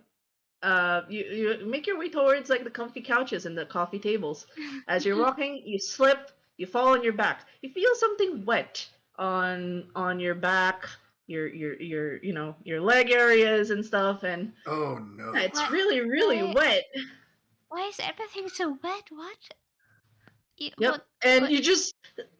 S4: You make your way towards like the comfy couches and the coffee tables. As you're walking, you slip, you fall on your back. You feel something wet on your back, your leg areas and stuff, and
S6: Oh no.
S4: yeah, it's
S2: What?
S4: really
S2: Why?
S4: wet.
S2: Why is everything so wet? What?
S4: Yep. And you just,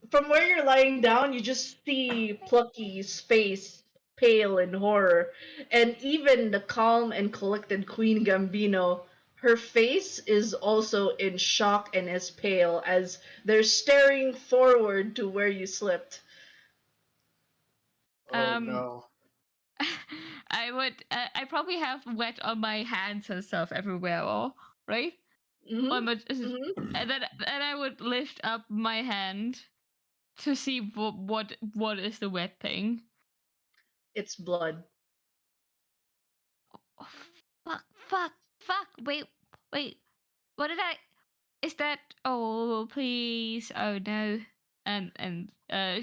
S4: from where you're lying down, you just see Plucky's face pale in horror. And even the calm and collected Queen Gambino, her face is also in shock and is pale as they're staring forward to where you slipped.
S6: Oh no.
S2: I probably have wet on my hands and stuff everywhere, all right?
S4: Mm-hmm.
S2: And then I would lift up my hand to see what is the wet thing.
S4: It's blood.
S2: Oh, fuck! fuck? Wait. What did I? Is that? Oh, please. Oh no. And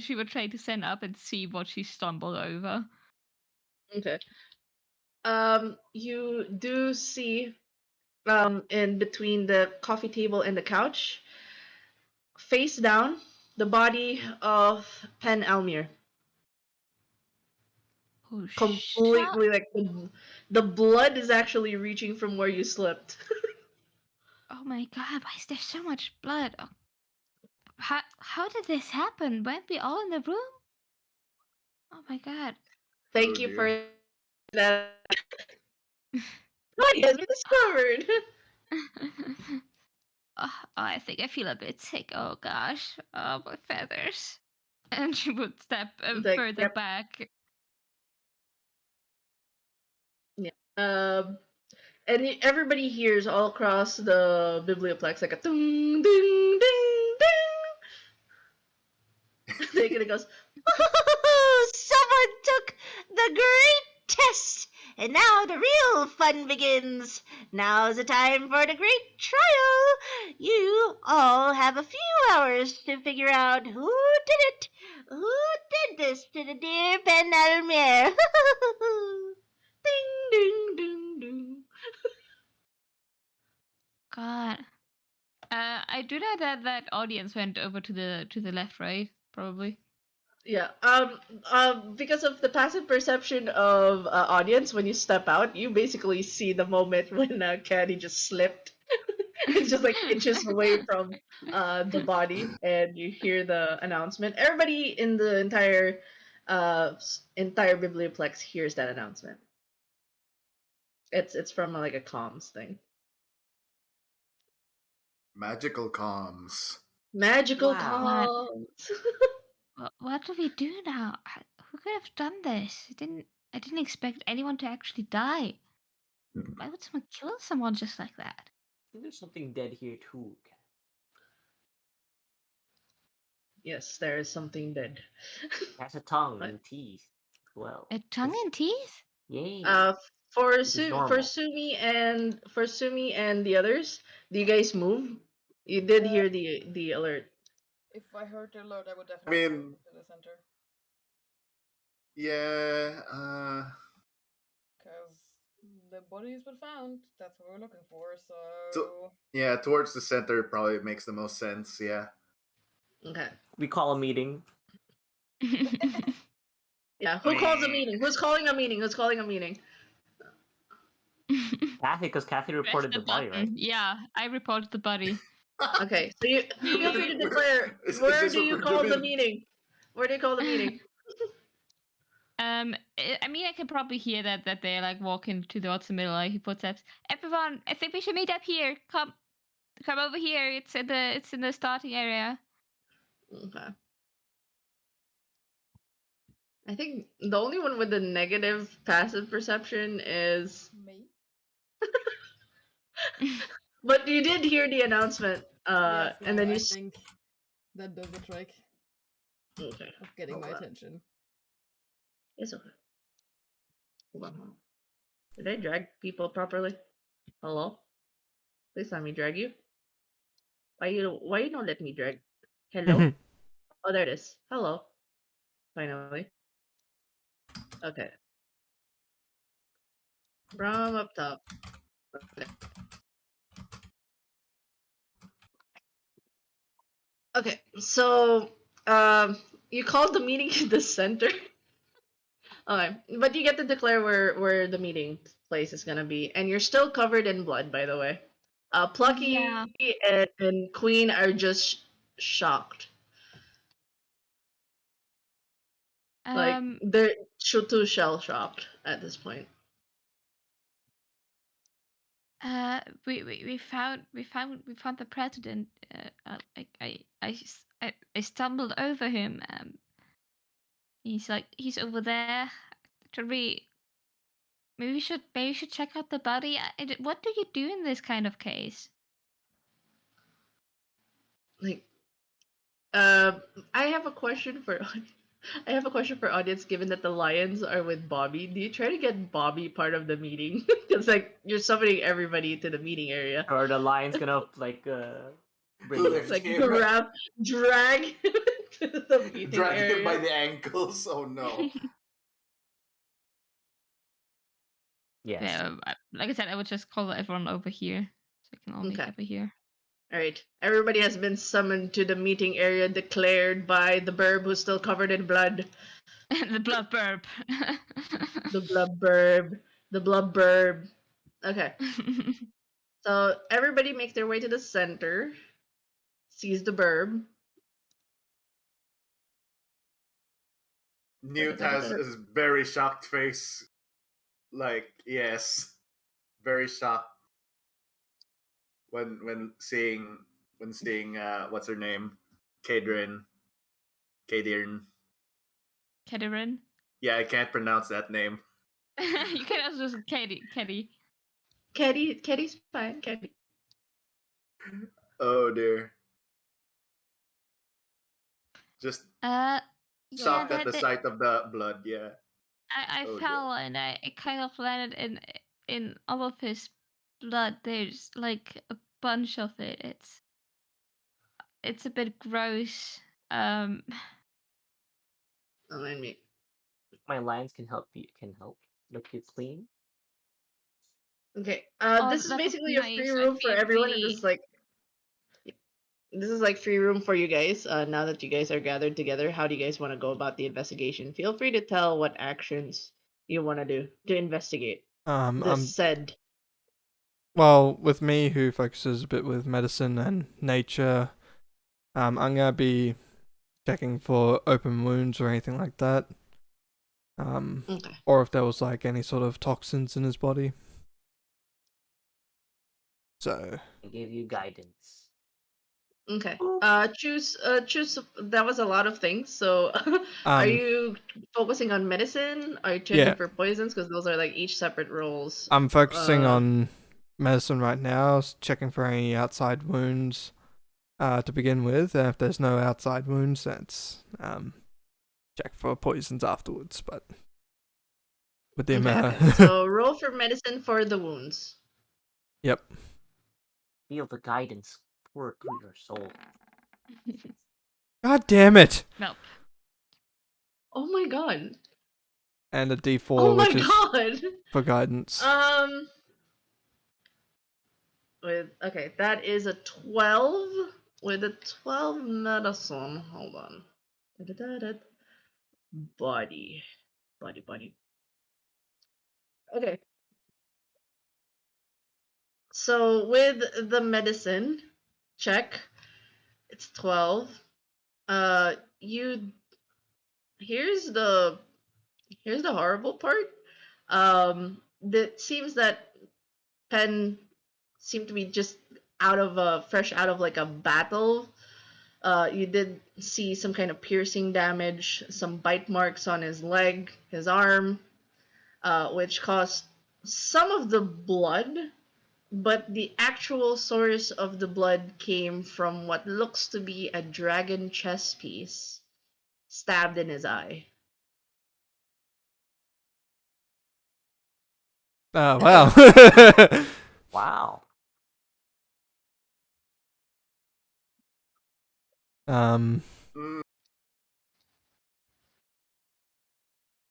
S2: she would try to stand up and see what she stumbled over.
S4: Okay. You do see in between the coffee table and the couch, face down, the body of Pen Elmir.
S2: Oh shit!
S4: Completely like the blood is actually reaching from where you slipped.
S2: Oh my god! Why is there so much blood? Oh, how did this happen? Weren't we all in the room? Oh my god!
S4: Thank
S6: Oh,
S4: you
S6: dear.
S4: for that. What has been discovered?
S2: Oh, I think I feel a bit sick. Oh gosh. Oh, my feathers. And she would step
S4: Like,
S2: further
S4: yep.
S2: back.
S4: Yeah. Everybody hears all across the biblioplex like a ding ding ding ding. Then it goes.
S7: Someone took the great test, and now the real fun begins. Now's the time for the great trial. You all have a few hours to figure out who did it. Who did this to the dear Ben Almir?
S4: Ding ding ding ding.
S2: God. I do know that that audience went over to the left, right? Probably.
S4: Yeah. Because of the passive perception of audience, when you step out, you basically see the moment when Caddy just slipped. It's just like inches away from the body, and you hear the announcement. Everybody in the entire biblioplex hears that announcement. It's from like a comms thing.
S6: Magical comms.
S4: Magical
S5: Wow.
S4: comms.
S2: What do we do now? Who could have done this? I didn't expect anyone to actually die. Why would someone kill someone just like that?
S5: I think there's something dead here too.
S4: Yes, there is something dead.
S5: It has a tongue
S4: What?
S5: and teeth as well.
S2: A tongue and teeth?
S5: Yay.
S4: For
S5: This is normal.
S4: For Sumi and the others, do you guys move? You did hear the alert.
S3: If I heard the alert, I would definitely
S6: mean-
S3: move to the center.
S6: Yeah.
S3: Because the body has been found. That's what we're looking for, so...
S6: Yeah, towards the center probably makes the most sense. Yeah.
S4: Okay.
S5: We call a meeting.
S4: Yeah. Who calls a meeting? Who's calling a meeting? Who's calling a meeting?
S5: Kathy, because Kathy
S2: Press
S5: reported the body, right?
S2: button. Yeah, I reported the body.
S4: Okay. So you feel free to declare.
S6: Is
S4: Where
S6: this
S4: do
S6: what
S4: you
S6: we're
S4: call the
S6: doing?
S4: meeting? Where do you call the meeting?
S2: I mean, I can probably hear that they're like walking towards the middle, like footsteps. Everyone, I think we should meet up here. Come over here. It's in the starting area.
S4: Okay. I think the only one with the negative passive perception is.
S3: Me?
S4: But you did hear the announcement,
S3: Yes,
S4: and
S3: no,
S4: then
S3: I
S4: you.
S3: think that does the trick
S4: Okay.
S3: of getting my
S4: Hold on.
S3: attention.
S4: It's okay. Hold on. Did I drag people properly? Hello? Please let me drag you. Why you don't let me drag? Hello? Oh, there it is. Hello. Finally. Okay. From up top. Okay. Okay. So, you called the meeting in the center. Okay, but you get to declare where the meeting place is gonna be, and you're still covered in blood, by the way. Plucky
S2: Yeah.
S4: and Queen are just shocked. Like they're too shell shocked at this point.
S2: We found the president. I stumbled over him. He's over there. Should we? Maybe we should check out the body. What do you do in this kind of case?
S4: Like, I have a question for I have a question for audience. Given that the lions are with Bobby, do you try to get Bobby part of the meeting? It's like you're summoning everybody to the meeting area.
S5: Or the lion's gonna like bring
S6: Lift
S5: them.
S4: Like
S6: him,
S4: drag him to the meeting
S6: drag him by
S4: area.
S6: the ankles. Oh no.
S5: Yes.
S2: Yeah, like I said, I would just call everyone over here, so we can all meet
S4: Okay.
S2: over here.
S4: All right. Everybody has been summoned to the meeting area declared by the burb who's still covered in blood.
S2: The blood burp.
S4: The blood burb. The blood burb. Okay. So everybody make their way to the center. Sees the burb.
S6: Newt has a very shocked face. Like, yes. Very shocked when seeing what's her name? Kadrin.
S2: Kedirin.
S6: Yeah, I can't pronounce that name.
S2: You can also just Katie.
S4: Keddy's fine. Keddy.
S6: Oh dear. Just
S2: Yeah,
S6: shocked at the
S2: that-
S6: sight of the blood, yeah.
S2: I
S6: Oh,
S2: fell and I kind of landed in all of his blood. There's like a bunch of it. It's a bit gross.
S4: Don't mind me.
S5: My lions can help look you clean.
S4: Okay.
S2: Oh,
S4: This is
S2: that's
S4: basically a
S2: nice.
S4: free
S2: I
S4: room for
S2: feel
S4: everyone, and
S2: really-
S4: this is like free room for you guys. Now that you guys are gathered together, how do you guys want to go about the investigation? Feel free to tell what actions you want to do to investigate this said.
S1: Well, with me, who focuses a bit with medicine and nature, I'm gonna be checking for open wounds or anything like that.
S4: Okay.
S1: Or if there was like any sort of toxins in his body. So
S5: I gave you guidance.
S4: Okay. Choose. That was a lot of things. So, are you focusing on medicine? Are you checking
S1: Yeah.
S4: for poisons? Because those are like each separate roles.
S1: I'm focusing on medicine right now, checking for any outside wounds to begin with. And if there's no outside wounds, that's check for poisons afterwards. But with the
S4: Okay. So roll for medicine for the wounds.
S1: Yep.
S5: Feel the guidance pour through your soul.
S1: God damn it!
S2: Nope.
S4: Oh my god.
S1: And a D4,
S4: Oh my
S1: which is
S4: god.
S1: for guidance.
S4: Okay, that is a 12 with a 12 medicine. Hold on. Body. Okay. So with the medicine check, it's 12. Here's the horrible part. It seems that Pen seemed to be just fresh out of like a battle. You did see some kind of piercing damage, some bite marks on his leg, his arm, which caused some of the blood, but the actual source of the blood came from what looks to be a dragon chess piece stabbed in his eye.
S1: Oh, wow.
S5: Wow.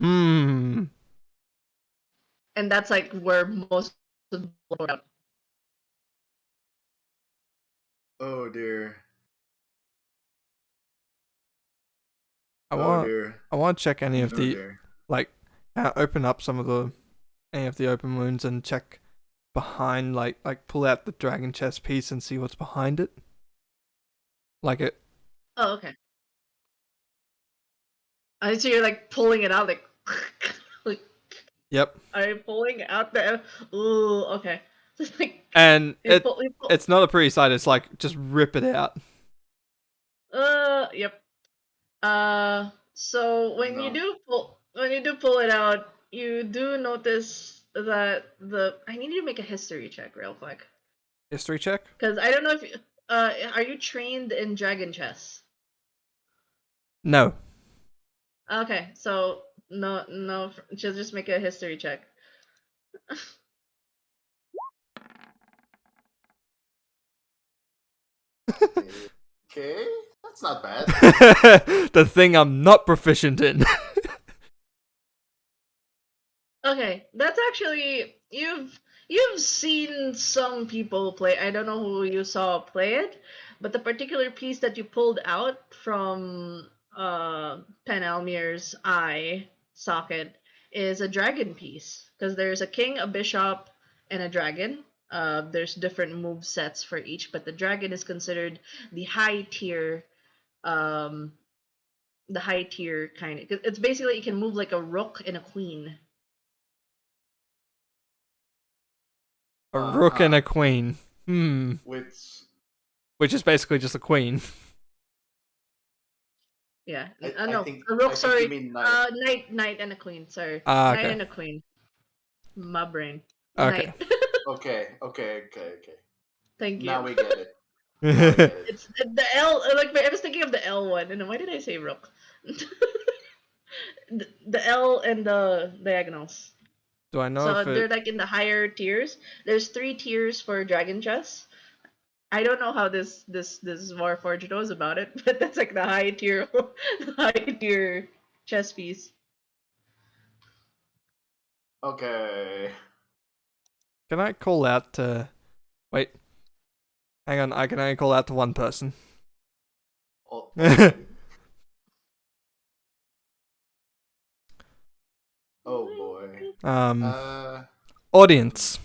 S6: Mm,
S4: And that's like where most of the blood out.
S6: oh dear.
S1: I
S6: Oh
S1: want
S6: dear.
S1: to check any of
S6: Oh
S1: the
S6: dear.
S1: open up any of the open wounds and check behind, like pull out the dragon chest piece and see what's behind it. Like it.
S4: Oh, okay. I see you're like pulling it out, like, like
S1: Yep.
S4: are you pulling out the? Ooh, okay. Just like
S1: And
S4: you pull.
S1: it's not a pretty sight. It's like just rip it out.
S4: Yep. So when
S6: No.
S4: you do pull it out, you do notice that I need you to make a history check real quick.
S1: History check.
S4: Because I don't know if are you trained in dragon chess?
S1: No.
S4: Okay, so no, just make a history check.
S6: Okay, that's not bad.
S1: The thing I'm not proficient in.
S4: Okay, that's actually you've seen some people play. I don't know who you saw play it, but the particular piece that you pulled out from Penelmir's eye socket is a dragon piece because there's a king, a bishop, and a dragon. There's different move sets for each, but the dragon is considered the high tier, um, the high tier kind of. It's basically it can move like a rook and a queen.
S1: A rook and a queen.
S6: Which
S1: Which is basically just a queen.
S4: Yeah,
S6: I
S4: no,
S6: think-
S4: a rook.
S6: I think
S4: Sorry,
S6: you mean knight.
S4: knight and a queen. Sorry,
S1: Ah,
S4: knight
S1: okay.
S4: and a queen. My brain.
S1: Okay.
S4: Knight.
S6: Okay.
S4: Thank you.
S6: Now we get it. Now we get it.
S4: It's the L. Like I was thinking of the L one, and why did I say rook? The L and the diagonals.
S1: Do I know
S4: So
S1: if
S4: they're
S1: it...
S4: like in the higher tiers. There's 3 tiers for dragon chess. I don't know how this Warforged knows about it, but that's like the high tier, the high tier chess piece.
S6: Okay.
S1: Can I call out to... Wait. Hang on, I can only call out to one person.
S6: Oh, oh boy.
S1: Audience.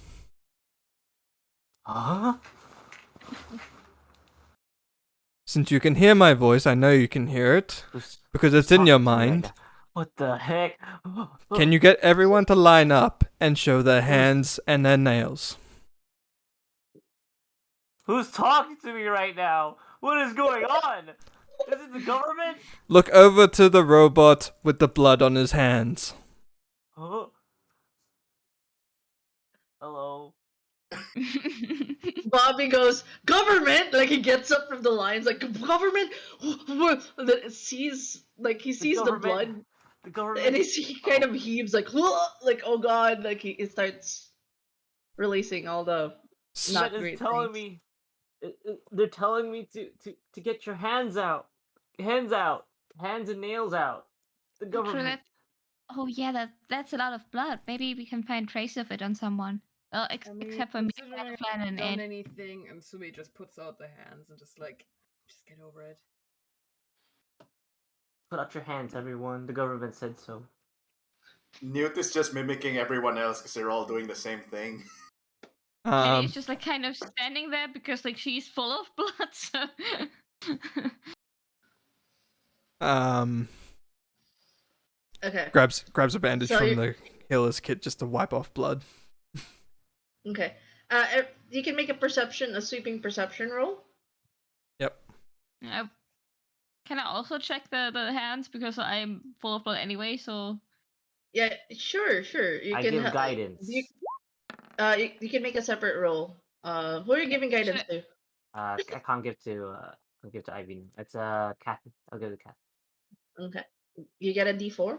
S5: Huh?
S1: Since you can hear my voice, I know you can hear it.
S5: Who's
S1: Because it's in your
S5: talking to me right
S1: mind.
S5: now? What the heck?
S1: Can you get everyone to line up and show their hands and their nails?
S5: Who's talking to me right now? What is going on? Is it the government?
S1: Look over to the robot with the blood on his hands.
S5: Huh? Hello.
S4: Bobby goes, government! Like he gets up from the lines, like government. And then sees, like he sees the blood,
S5: The government.
S4: and he kind of heaves, like oh god, like he starts releasing all the not
S5: That
S4: great
S5: is telling
S4: things.
S5: me. They're telling me to get your hands out. Hands out. Hands and nails out. The
S2: True,
S5: government.
S2: oh yeah, that's a lot of blood. Maybe we can find trace of it on someone. Well,
S3: I mean,
S2: except for me,
S3: considering I
S2: Firefly,
S3: haven't
S2: and
S3: done
S2: Ed.
S3: anything, and Sumi just puts out the hands and just get over it.
S5: Put out your hands, everyone. The government said so.
S6: Newt is just mimicking everyone else because they're all doing the same thing.
S2: And he's just like kind of standing there because like she's full of blood. So.
S4: Okay.
S1: Grabs a bandage
S4: So
S1: from
S4: you're-
S1: the healer's kit just to wipe off blood.
S4: Okay. You can make a sweeping perception roll.
S1: Yep.
S2: Can I also check the hands because I'm full of blood anyway? So.
S4: Yeah, sure. You
S5: I
S4: can
S5: give guidance.
S4: You can make a separate roll. Who are you giving guidance to?
S5: I can't give to Ivy. It's a cat. I'll give the cat.
S4: Okay. You get a D4.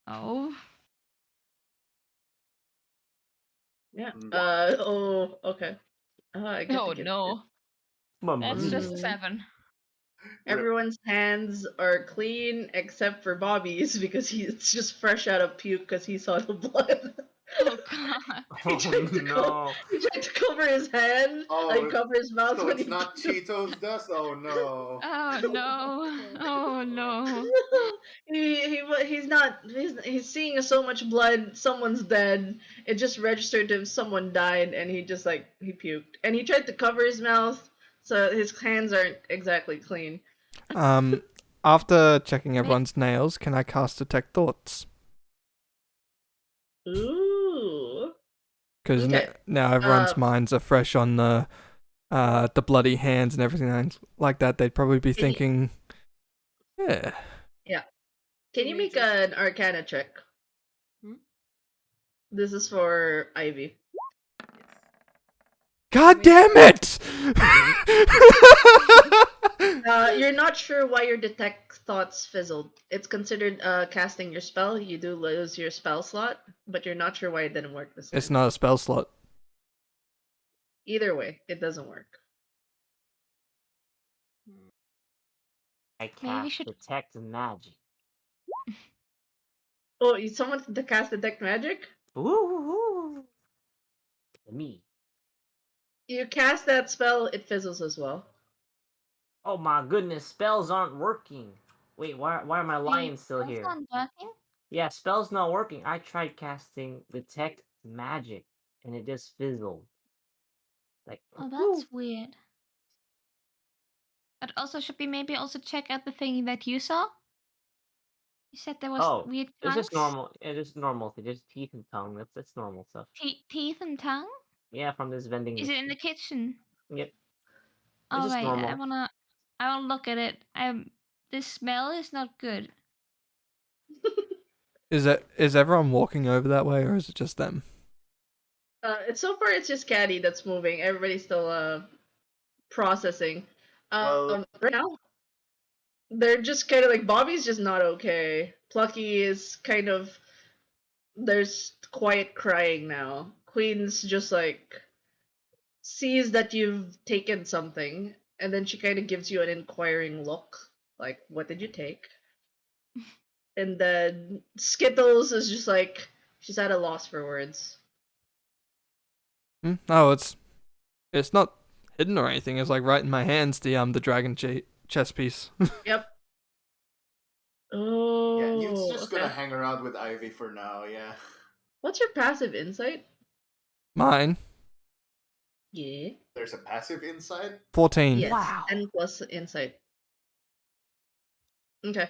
S2: Oh.
S4: Yeah.
S6: Mm.
S4: Oh. Okay. I get to
S2: Oh
S4: give
S2: no. That's just a
S4: Mm.
S2: 7.
S4: Everyone's hands are clean except for Bobby's because it's just fresh out of puke because he saw the blood.
S2: Oh god.
S5: Oh no.
S4: He tried to cover his hand.
S6: Oh,
S4: cover his mouth
S6: So
S4: when
S6: it's
S4: he
S6: not Cheetos dust? Oh no.
S2: Oh no. Oh no.
S4: he's seeing so much blood. Someone's dead. It just registered to him someone died, and he just he puked. And he tried to cover his mouth, so his hands aren't exactly clean.
S1: After checking everyone's nails, can I cast Detect Thoughts?
S4: Ooh.
S1: Because
S4: Okay.
S1: now everyone's minds are fresh on the bloody hands and everything like that. They'd probably be
S4: Can you-
S1: thinking, yeah.
S4: Can you
S3: Sumi
S4: make
S3: just-
S4: an Arcana check?
S3: Hmm?
S4: This is for Ivy.
S1: God damn it!
S4: You're not sure why your detect thoughts fizzled. It's considered casting your spell. You do lose your spell slot, but you're not sure why it didn't work this time.
S1: It's not a spell slot.
S4: Either way, it doesn't work.
S5: I
S2: Maybe we
S5: cast
S2: should-
S5: detect magic.
S4: Oh, someone to cast detect magic?
S5: Ooh, me.
S4: You cast that spell, it fizzles as well.
S5: Oh my goodness, spells aren't working. Wait, why are my
S2: The
S5: lions still
S2: spell's
S5: here?
S2: not working?
S5: Yeah, spell's not working. I tried casting detect magic, and it just fizzled. Like,
S2: Oh, that's weird. But also, should we maybe also check out the thing that you saw? You said there was
S5: oh,
S2: weird
S5: it's just
S2: tongues?
S5: normal. It's just normal thing. Just teeth and tongue. That's normal stuff.
S2: Teeth and tongue?
S5: Yeah, from this vending
S2: Is it in
S5: machine.
S2: the kitchen?
S5: Yep. It's
S2: Oh
S5: just
S2: wait,
S5: normal.
S2: I wanna look at it. This smell is not good.
S1: Is everyone walking over that way, or is it just them?
S4: So far it's just Caddy that's moving. Everybody's still processing.
S6: Well-
S4: Right now, they're just kind of like Bobby's just not okay. Plucky is kind of there's quiet crying now. Queen's just like sees that you've taken something, and then she kind of gives you an inquiring look, like, "What did you take?" And then Skittles is just like she's at a loss for words.
S1: Oh, it's not hidden or anything. It's like right in my hands. The dragon chess piece.
S4: Yep. Oh.
S6: Yeah, Newt's just
S4: okay.
S6: gonna hang around with Ivy for now. Yeah.
S4: What's your passive insight?
S1: Mine.
S4: Yeah.
S6: There's a passive insight.
S1: 14.
S4: Yes.
S5: Wow.
S4: 10 plus insight. Okay.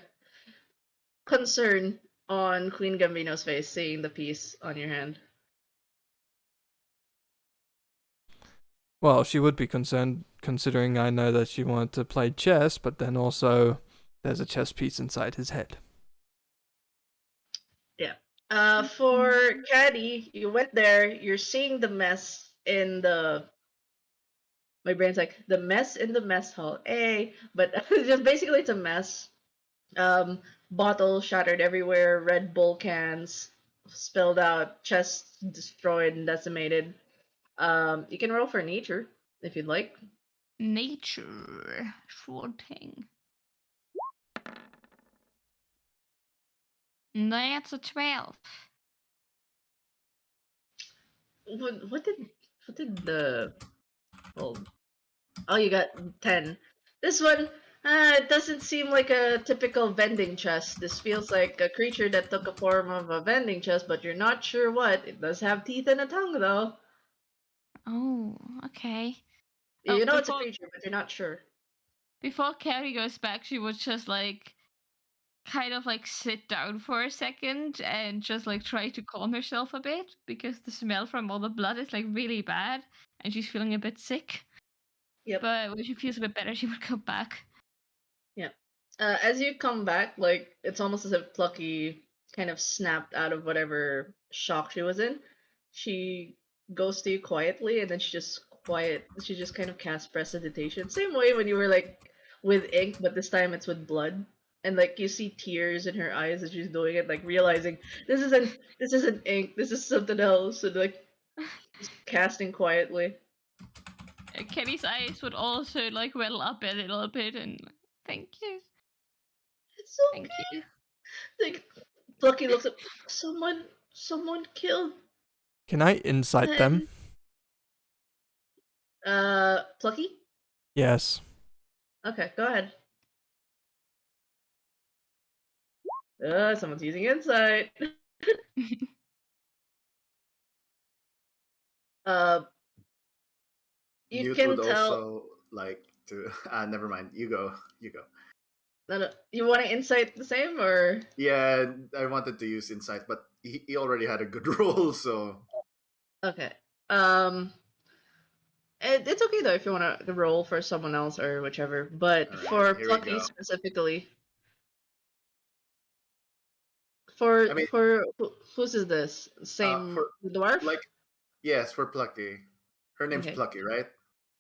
S4: Concern on Queen Gambino's face, seeing the piece on your hand.
S1: Well, she would be concerned considering I know that she wanted to play chess, but then also there's a chess piece inside his head.
S4: For Caddy, you went there, you're seeing the mess in the. My brain's like, the mess in the mess hall. Hey! But just basically, it's a mess. Bottles shattered everywhere, Red Bull cans spilled out, chests destroyed and decimated. You can roll for nature if you'd like.
S2: Nature. Sure thing. That's a 12.
S4: What did the oh you got 10. This one it doesn't seem like a typical vending chest. This feels like a creature that took a form of a vending chest, but you're not sure what. It does have teeth and a tongue though.
S2: Oh, okay.
S4: You
S2: Oh,
S4: know it's a
S2: before-
S4: creature, but you're not sure.
S2: Before Carrie goes back, she would just like kind of like sit down for a second and just like try to calm herself a bit because the smell from all the blood is like really bad and she's feeling a bit sick.
S4: Yep.
S2: But when she feels a bit better, she would come back.
S4: As you come back, like it's almost as if Plucky kind of snapped out of whatever shock she was in. She goes to you quietly, and then she just kind of casts prestidigitation. Same way when you were like with ink, but this time it's with blood, and like you see tears in her eyes as she's doing it, like realizing this isn't ink, this is something else, and like just casting quietly.
S2: Kenny's eyes would also like well up a little bit and thank you.
S4: It's
S2: Thank
S4: okay.
S2: you.
S4: Like Plucky looks up. Someone killed.
S1: Can I insight them?
S4: Plucky?
S1: Yes.
S4: Okay, go ahead. Someone's using insight. You
S6: Newt
S4: can
S6: would
S4: tell.
S6: also like to. Never mind. You go. You go.
S4: No. You want to insight the same or?
S6: Yeah, I wanted to use insight, but he already had a good roll, so.
S4: Okay. It's okay though if you want to roll for someone else or whichever. But
S6: Alright,
S4: for
S6: here we
S4: Plucky
S6: go.
S4: specifically,
S6: I mean-
S4: whose is this? Same
S6: for-
S4: dwarf?
S6: Like, yes, for Plucky. Her name's
S4: Okay.
S6: Plucky, right?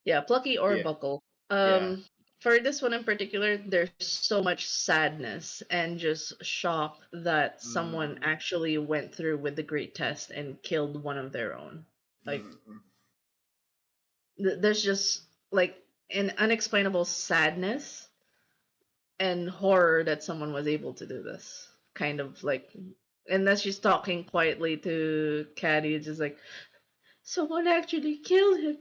S4: Yeah, Plucky or
S6: Yeah.
S4: Buckle.
S6: Yeah.
S4: for this one in particular, there's so much sadness and just shock that someone
S6: Mm.
S4: actually went through with the great test and killed one of their own. Like,
S6: Mm.
S4: there's just like an unexplainable sadness and horror that someone was able to do this. Kind of like, and then she's talking quietly to Caddy, just like, someone actually killed him.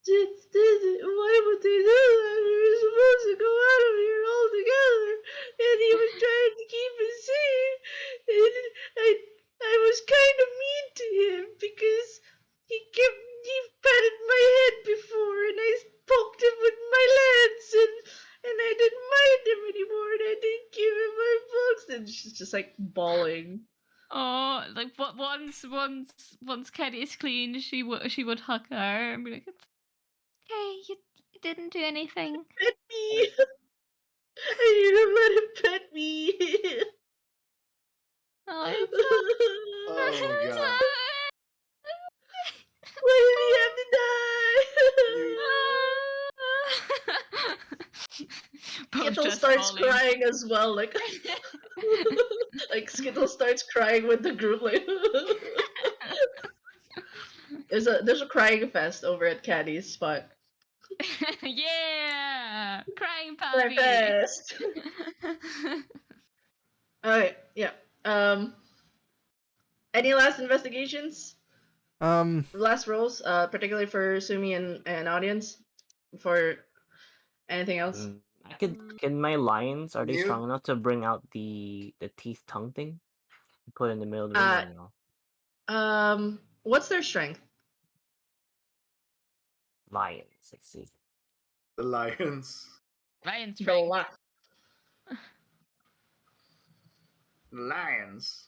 S4: Why would they do that? We were supposed to go out of here all together, and he was trying to keep us safe. And I was kind of mean to him because he patted my head before, and I poked him with my lance, and I didn't mind him anymore, and I didn't give him my books. And she's just like bawling.
S2: Oh, like once Caddy is clean, she would hug her and be like, "It's okay, you didn't do anything."
S4: Pet me. I need to let him pet me.
S2: Oh, it's
S6: Oh god.
S4: Why did he have to die?
S2: Both
S4: Skittle
S2: just
S4: starts
S2: falling.
S4: crying as well, like like Skittle starts crying with the group, like there's a crying fest over at Caddy's spot.
S2: Yeah, crying
S4: Cry
S2: puppy.
S4: fest. Alright, yeah. Any last investigations? Last rolls, particularly for Sumi and audience, for anything else?
S5: Can my lions, are they
S6: Newt?
S5: strong enough to bring out the teeth tongue thing? Put it in the middle of the room or no?
S4: What's their strength?
S5: Lions, let's see.
S6: The lions.
S2: Ryan's
S4: The
S2: strength.
S4: lot.
S6: Lions.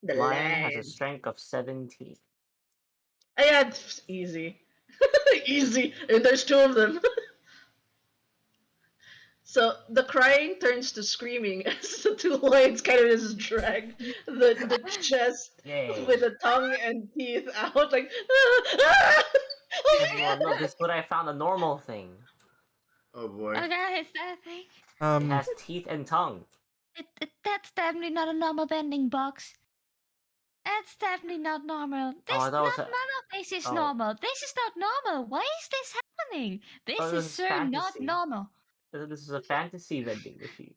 S4: The
S5: Lion has a
S4: lions.
S5: strength of 17.
S4: Yeah, it's easy. Easy. And there's two of them. So the crying turns to screaming as the two lions kind of just drag the chest
S5: Yay.
S4: with the tongue and teeth out, like, ah, ah! Oh my
S5: Everyone, look,
S4: god!
S5: this is what I found, a normal thing.
S6: Oh boy.
S2: Oh, guys, that thing.
S5: It has teeth and tongue.
S2: That's definitely not a normal bending box. That's definitely not normal.
S5: Oh, I thought it was
S2: None of this is
S5: oh.
S2: normal. This is not normal. Why is this happening? This
S5: Oh, this
S2: is
S5: is
S2: so not
S5: fantasy.
S2: normal.
S5: This is a fantasy vending machine.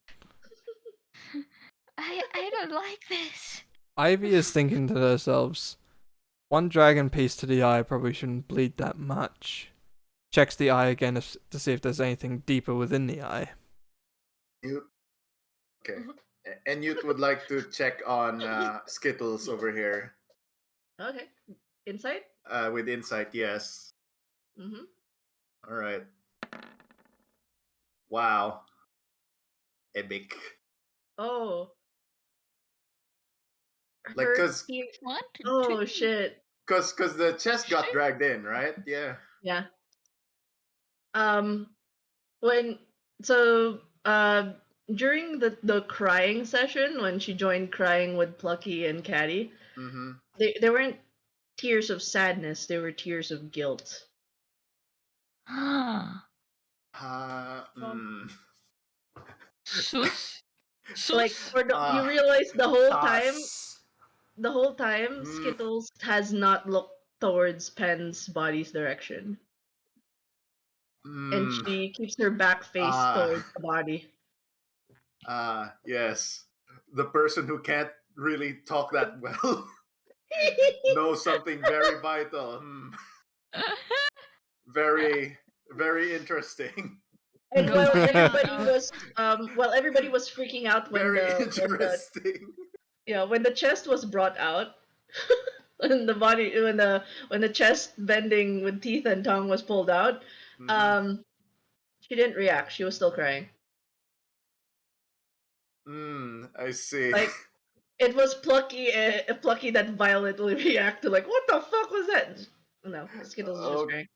S2: I don't like this.
S1: Ivy is thinking to themselves, one dragon piece to the eye probably shouldn't bleed that much. Checks the eye again to see if there's anything deeper within the eye.
S6: Newt. Okay. And Newt would like to check on Skittles over here.
S4: Okay. Insight?
S6: With insight, yes.
S4: Mm-hmm.
S6: All right. Wow. Epic.
S4: Oh.
S6: Like,
S4: Her
S6: 'cause-
S4: teeth-
S2: What?
S4: Oh shit.
S6: Cause the chest got dragged in, right? Yeah.
S4: Yeah. When so during the crying session, when she joined crying with Plucky and Caddy,
S6: Mm-hmm.
S4: they weren't tears of sadness, they were tears of guilt.
S2: Sus.
S4: Like for you realize the whole time
S6: Mm.
S4: Skittles has not looked towards Pen's body's direction. And she keeps her back face towards the body.
S6: Yes. The person who can't really talk that well knows something very vital. Very, very interesting.
S4: And while everybody was freaking out when
S6: Very
S4: the
S6: interesting.
S4: when the chest was brought out, when the chest bending with teeth and tongue was pulled out, she didn't react. She was still crying.
S6: I see.
S4: Like it was Plucky that violently reacted. Like, what the fuck was that? No, Skittles is just crying.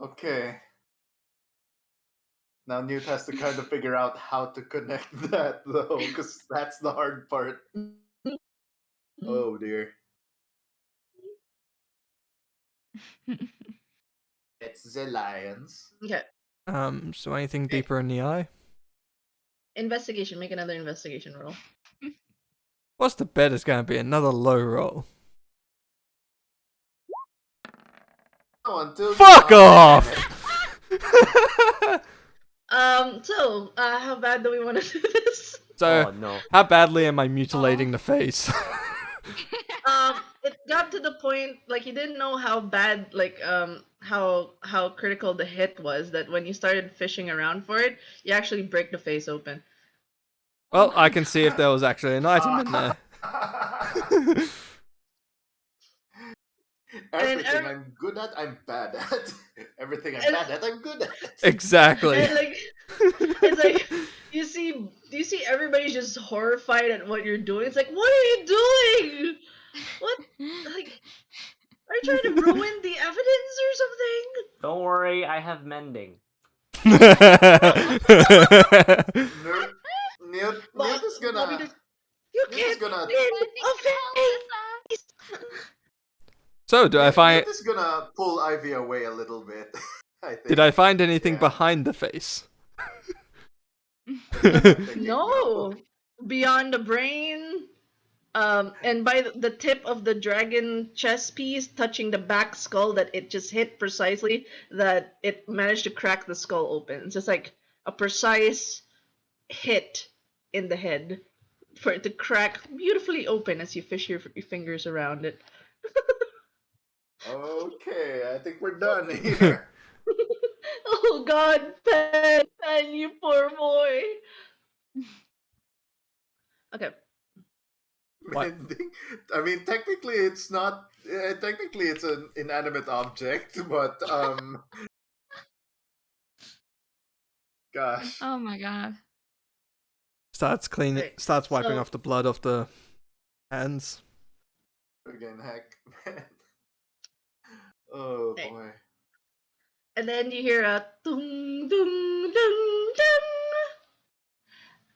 S6: Okay. Now Newt has to kind of figure out how to connect that though, because that's the hard part. Oh dear. It's the lions.
S4: Okay.
S1: So anything deeper in the eye?
S4: Investigation. Make another investigation roll.
S1: What's the bet is going to be another low roll?
S6: Oh, until
S1: Fuck
S6: oh,
S1: off!
S6: damn it.
S4: So, how bad do we want to do this?
S1: So,
S5: Oh no.
S1: how badly am I mutilating the face?
S4: It got to the point like you didn't know how bad, like how critical the hit was. That when you started fishing around for it, you actually break the face open.
S1: Well, I can see if there was actually an item in there.
S6: Everything I'm good at, I'm bad at. Everything I'm bad at, I'm good at.
S1: Exactly.
S4: And like, it's like do you see everybody's just horrified at what you're doing? It's like, what are you doing? What, like, are you trying to ruin the evidence or something?
S5: Don't worry, I have mending.
S6: Newt is
S4: Bobby
S6: gonna.
S4: just- You
S6: Newt is
S4: can't
S6: gonna.
S4: win a face.
S1: So, do I find?
S6: Newt is gonna pull Ivy away a little bit. I think.
S1: Did I find anything
S6: Yeah.
S1: behind the face?
S4: No, beyond the brain. And by the tip of the dragon chest piece touching the back skull, that it just hit precisely, that it managed to crack the skull open. It's just like a precise hit in the head for it to crack beautifully open as you fish your fingers around it.
S6: Okay, I think we're done here.
S4: Oh God, Pen, you poor boy. Okay.
S1: What?
S6: Mending. I mean, technically, it's not. Technically, it's an inanimate object, but gosh.
S2: Oh my god.
S1: Starts cleaning.
S4: Right,
S1: Starts wiping
S4: so-
S1: off the blood off the hands.
S6: Again, heck, man. Oh
S4: Hey.
S6: boy.
S4: And then you hear a dung dung dung dung.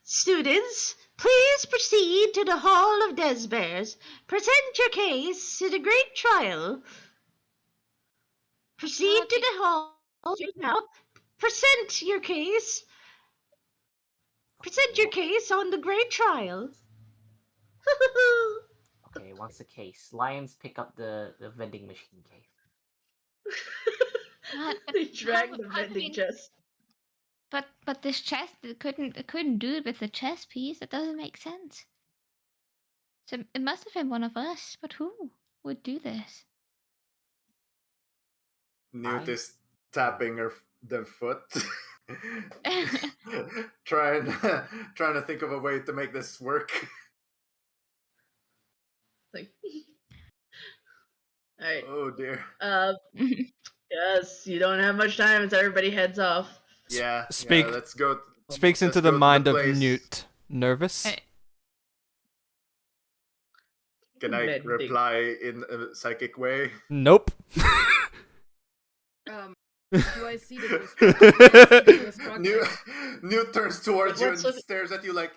S7: Students, please proceed to the Hall of Desbears. Present your case to the great trial. Proceed to the hall now. Present your case. Present your case on the great trial.
S5: Okay, what's the case? Lions pick up the vending machine case.
S2: God, but
S4: They drag
S2: how-
S4: the
S2: I
S4: vending
S2: mean-
S4: chest.
S2: But this chest, it couldn't do it with the chest piece. It doesn't make sense. So it must have been one of us. But who would do this?
S6: Newt
S5: I-
S6: is tapping the foot. trying to think of a way to make this work.
S4: Like, all right.
S6: Oh dear.
S4: Yes, you don't have much time as everybody heads off.
S6: Yeah.
S1: Speak-
S6: Yeah, let's go.
S1: Speaks
S6: Let's
S1: into the
S6: go to
S1: mind of
S6: place.
S1: Newt. Nervous?
S2: Hey.
S6: Can I
S4: Mending.
S6: reply in a psychic way?
S1: Nope.
S3: Do I see that you're struggling?
S6: Newt turns towards you and
S4: What's with-
S6: stares at you like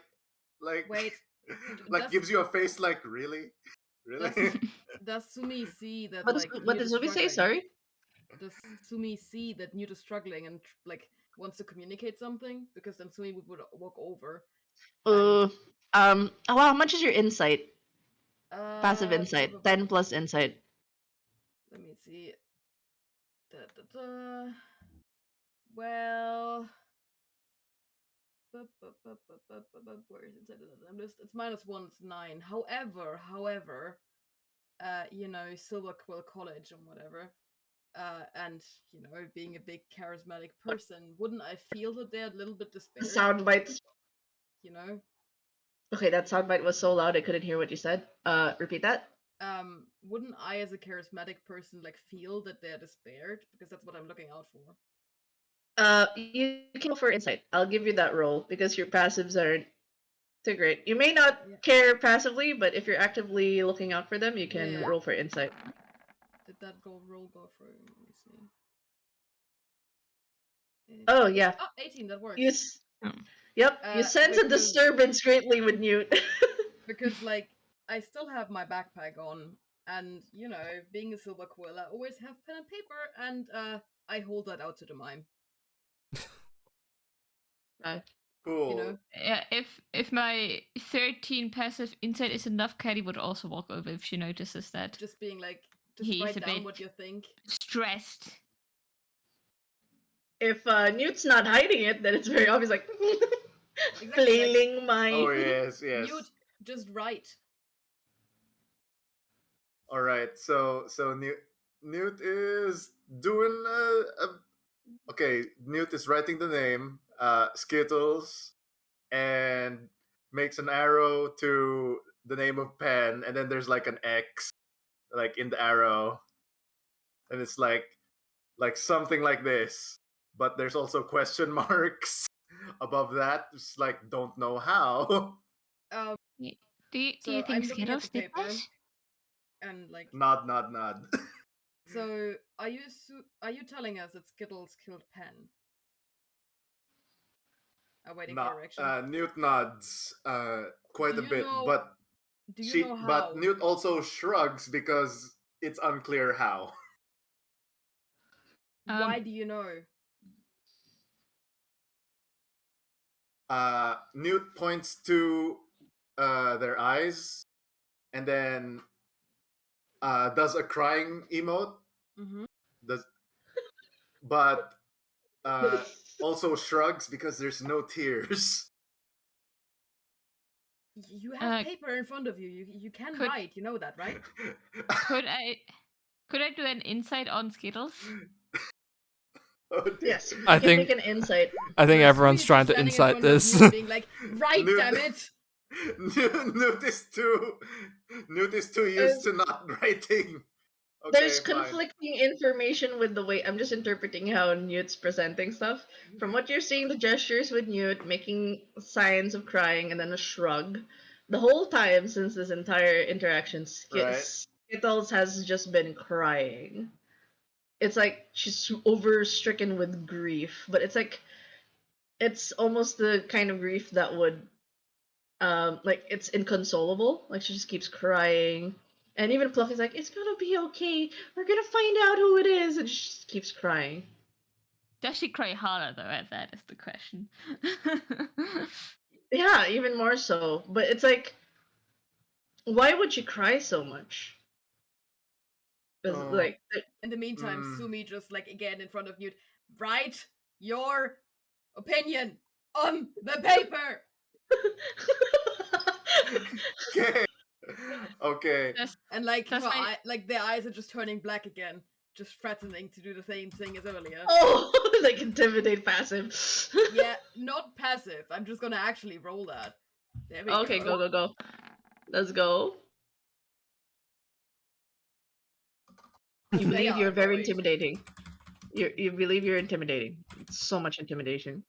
S3: Wait.
S6: like
S3: Does-
S6: gives you a face like really, really.
S3: Does Sumi see that?
S4: What,
S3: like,
S4: what
S3: Newt
S4: does
S3: is
S4: Ruby say?
S3: struggling?
S4: Sorry?
S3: Does Sumi see that Newt is struggling and like wants to communicate something? Because then Sumi would walk over.
S4: Oh, how much is your insight? Passive
S3: Uh,
S4: insight.
S3: bu- bu-
S4: 10 plus insight.
S3: Let me see. Well, where is it? I'm just, it's -1, it's 9. However, you know, Silver Quill College and whatever, and you know, being a big charismatic person, wouldn't I feel that they're a little bit
S4: The
S3: despaired?
S4: soundbite.
S3: You know,
S4: Okay, that soundbite was so loud I couldn't hear what you said. Repeat that.
S3: wouldn't I, as a charismatic person, like feel that they're despaired? Because that's what I'm looking out for.
S4: You can go for insight. I'll give you that roll because your passives aren't too great. You may not
S3: Yeah.
S4: care passively, but if you're actively looking out for them, you can
S3: Yeah.
S4: roll for insight.
S3: Did that roll go through? Let me see.
S4: Oh yeah.
S3: Oh, 18, that works.
S4: You. Yep. You sense a
S3: because-
S4: disturbance greatly with Newt.
S3: Because, like, I still have my backpack on, and, you know, being a Silver Quill, I always have pen and paper, and, I hold that out to the mime.
S6: Cool.
S3: You know,
S2: Yeah, if my 13 passive insight is enough, Caddy would also walk over if she notices that
S3: just being like, just
S2: he's
S3: write
S2: a
S3: down
S2: bit
S3: what you think.
S2: stressed.
S4: If Newt's not hiding it, then it's very obvious, like
S3: Exactly, like,
S4: flailing my.
S6: Oh yes, yes.
S3: Newt, just write.
S6: All right. So Newt is doing okay. Newt is writing the name Skittles and makes an arrow to the name of Pen, and then there's like an X like in the arrow, and it's like something like this. But there's also question marks above that. It's like don't know how.
S3: Um,
S2: Do you
S3: so
S2: think
S3: I'm looking at
S2: Skittles
S3: the
S2: did
S3: paper,
S2: that?
S3: and like,
S6: Nod, nod, nod.
S3: so are you telling us that Skittles killed Pen? I'm waiting for direction.
S6: Newt nods quite
S3: Do
S6: a
S3: you
S6: bit,
S3: know-
S6: but
S3: Do you know how?
S6: but Newt also shrugs because it's unclear how.
S3: Why do you know?
S6: Newt points to their eyes and then does a crying emote.
S3: Mm-hmm.
S6: But also shrugs because there's no tears.
S3: You have paper in front of you. You can write. You know that, right?
S2: Could I do an insight on Skittles?
S6: Oh,
S4: Yes, you
S1: I
S4: can
S1: think-
S4: make an insight.
S1: I think
S3: No,
S1: everyone's
S3: Sumi's
S1: trying
S3: just
S1: to
S3: standing in
S1: insight
S3: front of
S1: this.
S3: you being like, right,
S6: Newt-
S3: damn it!
S6: Newt is too used to not writing. Okay,
S4: There's
S6: fine.
S4: conflicting information with the way I'm just interpreting how Newt's presenting stuff. From what you're seeing, the gestures with Newt making signs of crying and then a shrug. The whole time since this entire interaction,
S6: Right.
S4: Skittles has just been crying. It's like she's overstricken with grief, but it's like it's almost the kind of grief that would like it's inconsolable. Like she just keeps crying. And even Fluffy's like, it's gonna be okay. We're gonna find out who it is, and she just keeps crying.
S2: Does she cry harder though? That is the question.
S4: Yeah, even more so. But it's like, why would she cry so much? 'Cause,
S6: Oh.
S4: like,
S3: In the meantime,
S6: Mm.
S3: Sumi just like again in front of Newt, write your opinion on the paper.
S6: Okay. Okay.
S3: And like
S2: That's
S3: her
S2: my-
S3: like their eyes are just turning black again, just threatening to do the same thing as earlier.
S4: oh, like intimidate passive.
S3: Yeah, not passive. I'm just gonna actually roll that. There we
S4: Okay, go. Let's go. You
S3: They
S4: believe you're
S3: are
S4: very
S3: annoyed.
S4: intimidating. You believe you're intimidating. It's so much intimidation.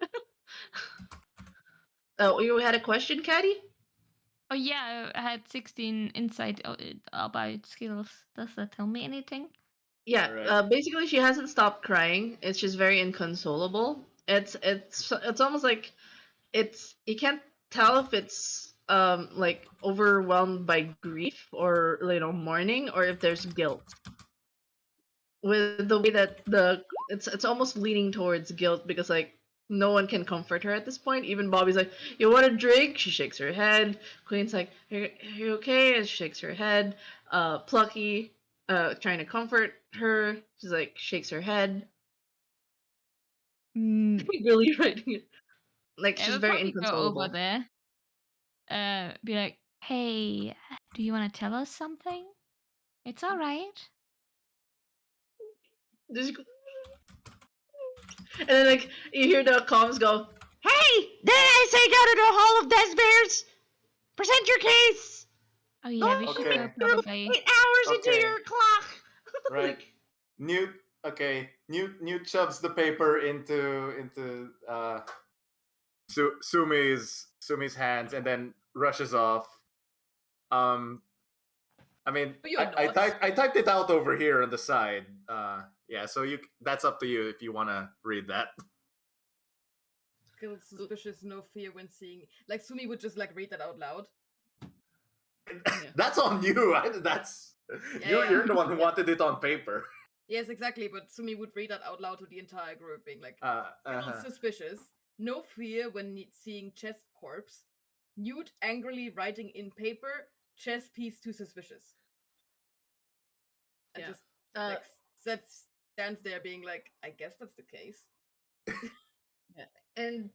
S4: Oh, you had a question, Caddy?
S2: Oh yeah, I had 16 insight about Skittles. Does that tell me anything?
S4: Yeah,
S6: Alright.
S4: basically she hasn't stopped crying. It's just very inconsolable. It's almost like it's you can't tell if it's like overwhelmed by grief or mourning or if there's guilt. With the way that it's almost leaning towards guilt because like no one can comfort her at this point. Even Bobby's like, "You want a drink?" She shakes her head. Queen's like, "Are you okay?" And she shakes her head. Plucky, trying to comfort her. She's like, shakes her head. Really writing it. Like
S2: I
S4: she's
S2: would
S4: very
S2: probably go
S4: inconsolable.
S2: over there. Be like, hey, do you want to tell us something? It's all right.
S4: Just and then like you hear the comms go,
S7: Hey, did I say go to the Hall of Death Bears? Present your case.
S2: Oh yeah, we should
S6: Okay.
S2: go probably.
S7: 8 hours into
S6: Okay.
S7: your clock.
S6: Right. Newt. Okay. Newt shoves the paper into Sumi's hands and then rushes off. I mean,
S3: You're
S6: I
S3: not.
S6: typed it out over here on the side. Yeah. So that's up to you if you want to read that.
S3: Skittles suspicious, no fear when seeing. Like Sumi would just like read that out loud.
S6: That's on you. That's
S3: Yeah.
S6: you're the one who wanted it on paper.
S3: Yes, exactly. But Sumi would read that out loud to the entire group, being like,
S6: Uh-huh.
S3: suspicious. no fear when seeing chess corpse. Newt angrily writing in paper, chess piece too suspicious. And
S4: Yeah.
S3: just like stands there being like, I guess that's the case.
S4: And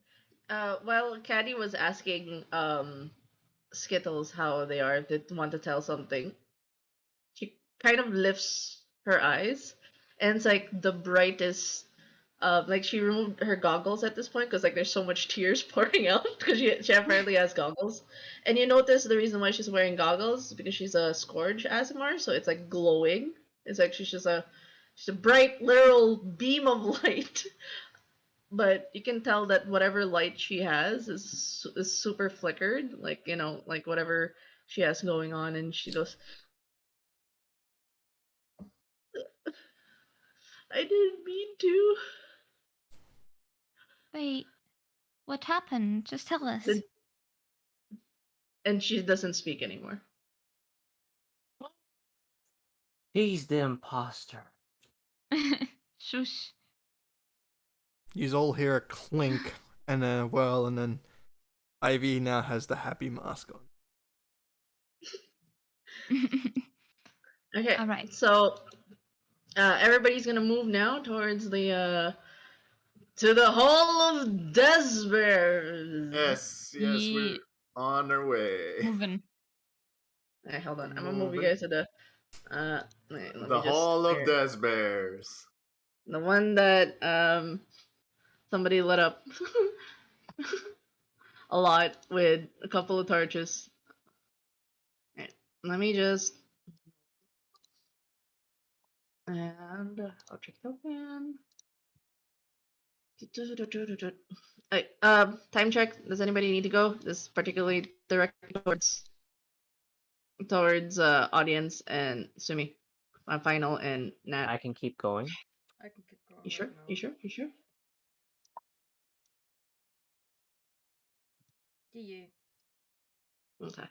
S4: while Caddy was asking Skittles how they are, if they want to tell something, she kind of lifts her eyes, and it's like the brightest. Like she removed her goggles at this point because like there's so much tears pouring out because she apparently has goggles, and you notice the reason why she's wearing goggles is because she's a Scourge Aasimar, so it's like glowing. It's like she's a bright literal beam of light. But you can tell that whatever light she has is super flickered, like like whatever she has going on, and she goes, "I didn't mean to."
S2: Wait, what happened? Just tell us.
S4: And she doesn't speak anymore.
S5: He's the imposter.
S2: Shush.
S1: You all hear a clink and a whirl, and then Ivy now has the happy mask on.
S4: Okay.
S2: All right.
S4: So everybody's gonna move now towards the to the Hall of Despair.
S6: Yes,
S2: Ye-
S6: we're on our way.
S2: Moving.
S4: Alright, hold on. I'm gonna move you
S6: Moving.
S4: guys to the wait, let
S6: The
S4: me just
S6: Hall of
S4: clear-
S6: Des Bears.
S4: the one that somebody lit up a lot with a couple of torches. Alright, let me just and I'll check the fan. Alright, time check. Does anybody need to go? This is particularly directed towards audience and Sumi. Final and Nat.
S5: I can keep going.
S3: I can keep going.
S4: You sure?
S3: right now.
S4: You sure? You sure?
S3: Yeah.
S4: Okay.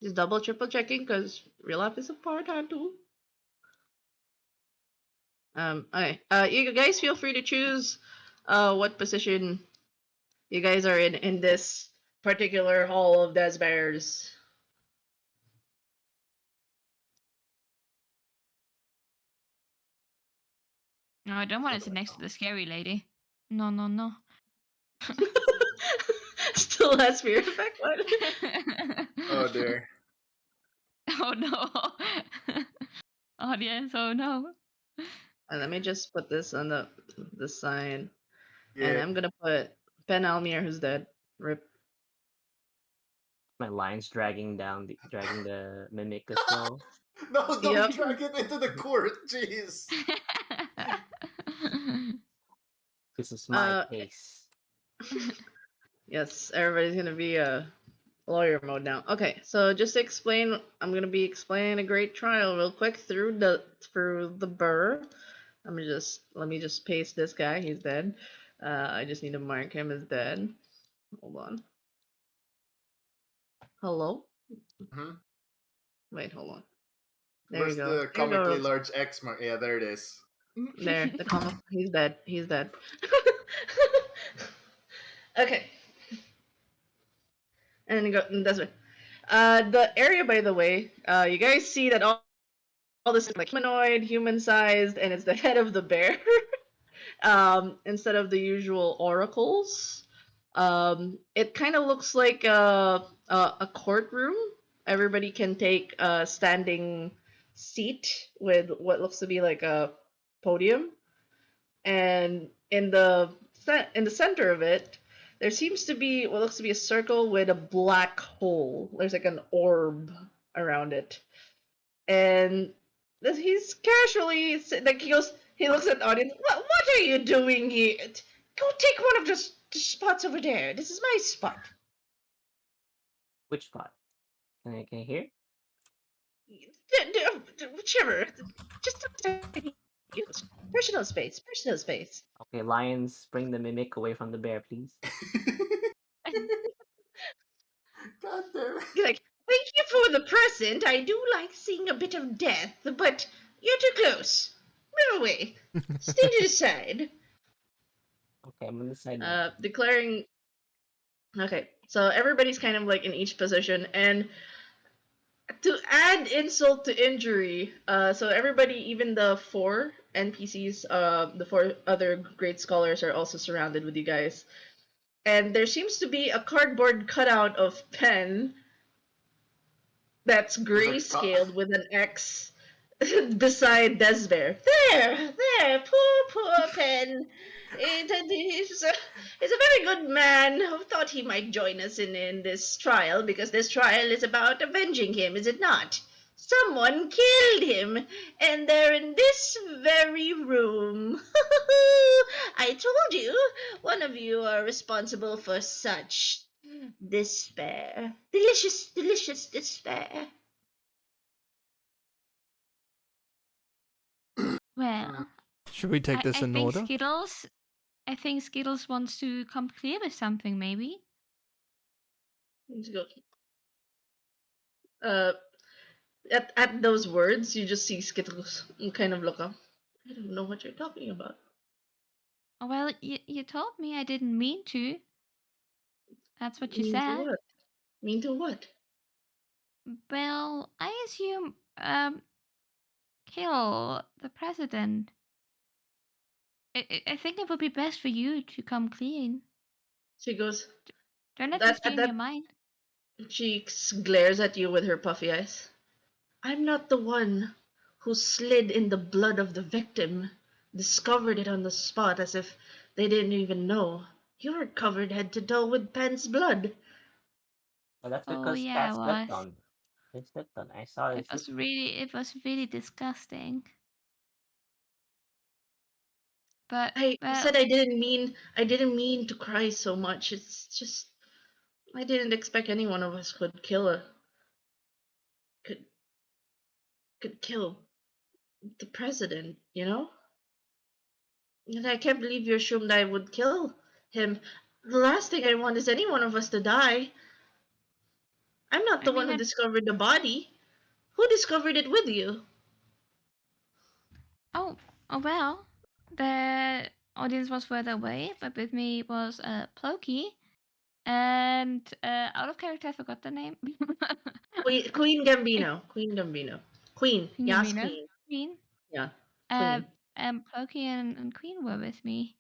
S4: Just double triple checking because real life is a part-time too. Okay. You guys feel free to choose what position you guys are in this particular Hall of Des Bears.
S2: No, I don't want to sit next to the scary lady. No, no, no.
S4: Still has fear effect. What?
S6: Oh dear.
S2: Oh no. Audience, oh no.
S4: Let me just put this on the sign, and
S6: Yeah.
S4: I'm gonna put Ben Almir, who's dead. Rip.
S5: My line's dragging the mimic as well.
S6: No, don't
S4: Yep.
S6: drag it into the court. Jeez.
S5: This is my
S4: Uh,
S5: case.
S4: Yes, everybody's gonna be lawyer mode now. Okay, so just to explain, I'm gonna be explaining a great trial real quick through the burr. Let me just paste this guy. He's dead. I just need to mark him as dead. Hold on. Hello.
S6: Mhm.
S4: Wait, hold on. There
S6: Where's
S4: you go.
S6: the
S4: Here you
S6: comically
S4: go.
S6: large X mark? Yeah, there it is.
S4: There, the comic. He's dead. He's dead. Okay. And you go. That's right. The area, by the way, you guys see that all this is like humanoid, human-sized, and it's the head of the bear. Instead of the usual oracles. It kind of looks like a courtroom. Everybody can take a standing seat with what looks to be like a podium, and in the center of it, there seems to be what looks to be a circle with a black hole. There's like an orb around it, and he's casually like he looks at the audience. What are you doing here? Go take one of the spots over there. This is my spot.
S5: Which spot? Can I hear?
S4: Whichever. Just personal space. Personal space.
S5: Okay, lions, bring the mimic away from the bear, please.
S6: God damn it.
S4: You're like, thank you for the present. I do like seeing a bit of death, but you're too close. Move away. Stay to the side.
S5: Okay, I'm gonna decide now.
S4: Declaring. Okay, so everybody's kind of like in each position, and to add insult to injury, so everybody, even the 4 NPCs, the 4 other great scholars are also surrounded with you guys. And there seems to be a cardboard cutout of Pen that's grayscaled with an X beside Despair. There, poor Pen. He's a very good man who thought he might join us in this trial, because this trial is about avenging him, is it not? Someone killed him, and they're in this very room. I told you, one of you are responsible for such despair. Delicious, delicious despair.
S2: Well,
S1: Should we take
S2: I,
S1: this
S2: I
S1: in
S2: think
S1: order?
S2: Skittles. I think Skittles wants to come clear with something, maybe.
S4: Let's go. Uh, at those words, you just see Skittles kind of look up. I don't know what you're talking about.
S2: Oh, well, you told me I didn't mean to. That's what you
S4: Mean to
S2: said.
S4: what? Mean to what?
S2: Well, I assume kill the president. I think it would be best for you to come clean.
S4: She goes.
S2: Don't let
S4: That
S2: this be
S4: at
S2: in your
S4: that
S2: mind.
S4: she glares at you with her puffy eyes. I'm not the one who slid in the blood of the victim, discovered it on the spot as if they didn't even know. You were covered head to toe with Pen's blood.
S5: Well, that's
S2: Oh
S5: because
S2: yeah,
S5: Cat
S2: it
S5: stepped
S2: was.
S5: on. They stepped on. I saw it.
S2: It was really disgusting. But
S4: I
S2: well,
S4: said I didn't mean to cry so much. It's just I didn't expect any one of us could could kill the president, you know? And I can't believe you assumed I would kill him. The last thing I want is any one of us to die. I'm not
S2: I
S4: the one
S2: mean,
S4: who discovered the body. Who discovered it with you?
S2: oh well, the audience was further away, but with me was Ploki, and out of character, I forgot the name.
S4: Queen Gambino. Queen Gambino. Queen.
S2: Queen
S4: Yes,
S2: Yamina,
S4: Queen.
S2: Queen.
S4: Yeah,
S2: Uh,
S4: Queen.
S2: Ploki and Queen were with me.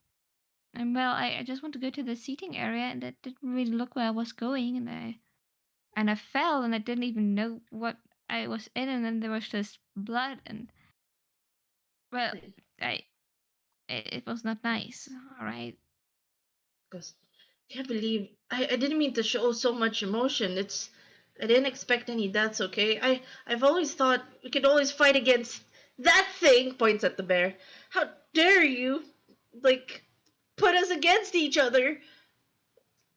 S2: And well, I just want to go to the seating area, and that didn't really look where I was going, and I fell, and I didn't even know what I was in, and then there was just blood, and well, I it was not nice. All right.
S4: Because can't believe I didn't mean to show so much emotion. I didn't expect any deaths, okay? I've always thought we could always fight against that thing, points at the bear. How dare you like put us against each other?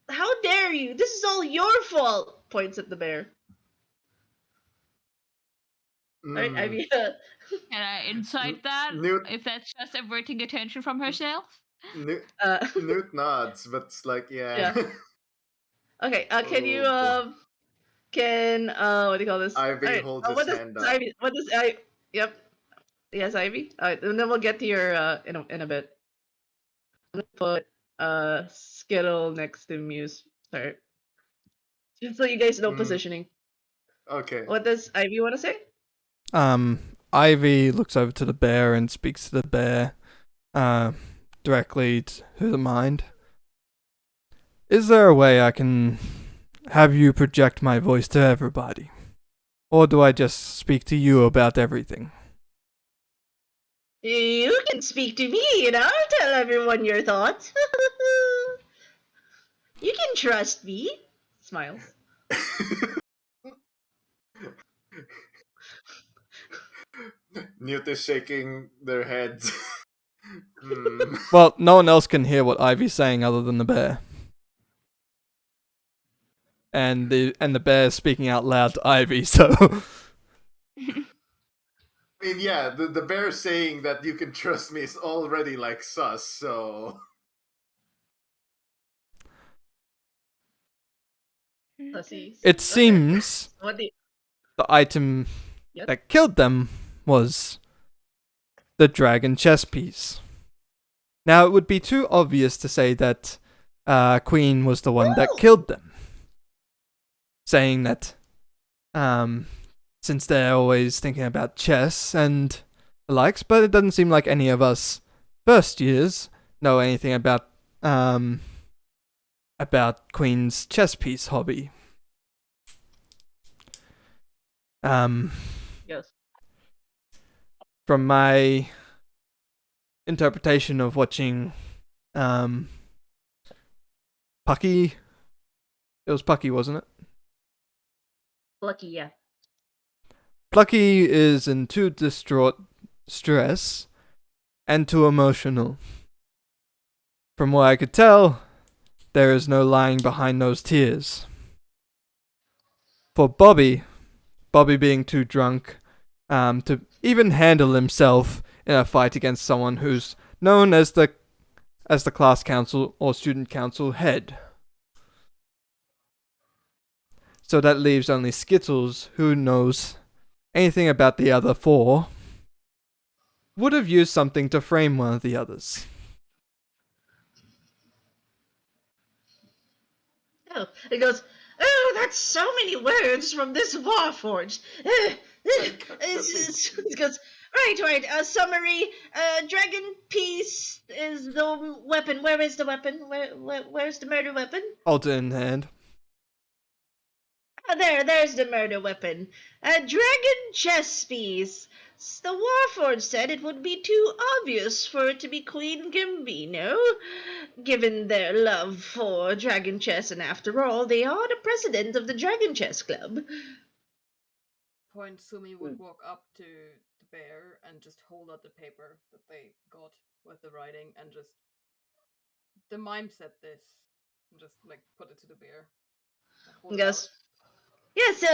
S4: How dare you? This is all your fault, points at the bear. Right? I
S6: Mm,
S4: mean
S2: Can I insight that?
S6: Newt,
S2: If that's just averting attention from herself?
S6: Newt,
S4: uh
S6: Newt nods, but it's like, yeah.
S4: yeah. Okay, can you
S6: Oh boy.
S4: can what do you call this?
S6: Ivy
S4: Alright,
S6: holds his
S4: what does
S6: hand up.
S4: Ivy what does I yep. Yes, Ivy. Alright, and then we'll get to your in a bit. I'm gonna put Skittle next to Muse. Sorry. Just so you guys know
S6: Mm,
S4: positioning.
S6: okay.
S4: What does Ivy wanna say?
S1: Ivy looks over to the bear and speaks to the bear, directly to the mind. Is there a way I can have you project my voice to everybody? Or do I just speak to you about everything?
S4: You can speak to me and I'll tell everyone your thoughts. You can trust me. Smiles.
S6: Newt is shaking their heads. Hmm.
S1: Well, no one else can hear what Ivy's saying other than the bear. And the bear is speaking out loud to Ivy, so
S6: I mean, yeah, the bear saying that you can trust me is already like sus, so.
S4: Pussies.
S1: it
S4: Okay.
S1: seems
S4: What do you...
S1: the item
S4: Yes?
S1: that killed them was the dragon chess piece. Now, it would be too obvious to say that Queen was the one that killed them. Saying that since they're always thinking about chess and the likes, but it doesn't seem like any of us first years know anything about Queen's chess piece hobby.
S4: Yes.
S1: From my interpretation of watching Pucky, it was Pucky, wasn't it?
S4: Lucky, yeah.
S1: Plucky is in too distraught stress and too emotional. From what I could tell, there is no lying behind those tears. For Bobby being too drunk to even handle himself in a fight against someone who's known as the class council or student council head. So that leaves only Skittles, who knows anything about the other four, would have used something to frame one of the others.
S7: Oh, it goes, oh, that's so many words from this Warforged. It goes, right, summary, Dragon Piece is the weapon. Where is the weapon? Where's the murder weapon?
S1: Alter in hand.
S7: Oh, there's the murder weapon. A dragon chess piece. The Warforged said it would be too obvious for it to be Queen Gambino, given their love for dragon chess, and after all, they are the president of the Dragon Chess Club.
S3: Point Sumi would walk up to the bear and just hold out the paper that they got with the writing and just the mime said this and just like put it to the bear.
S7: Yes. Yes,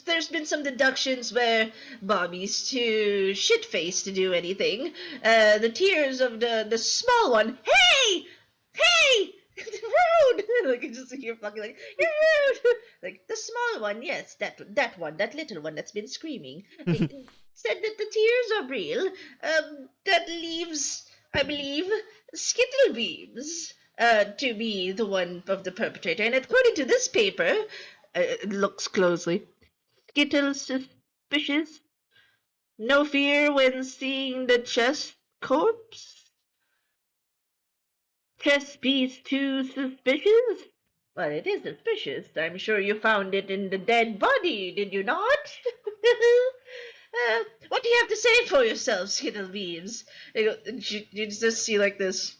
S7: there's been some deductions where Bobby's too shit-faced to do anything. The tears of the small one, hey! Rude! Like, you just hear fucking like, you're rude! Like, the small one, yes, that one, that little one that's been screaming, said that the tears are real. That leaves, I believe, Skittlebeams to be the one of the perpetrator. And according to this paper, it looks closely. Skittles suspicious. No fear when seeing the chess corpse. Chess piece too suspicious? Well, it is suspicious. I'm sure you found it in the dead body, did you not? What do you have to say for yourself, Skittlebeams? You just see like this,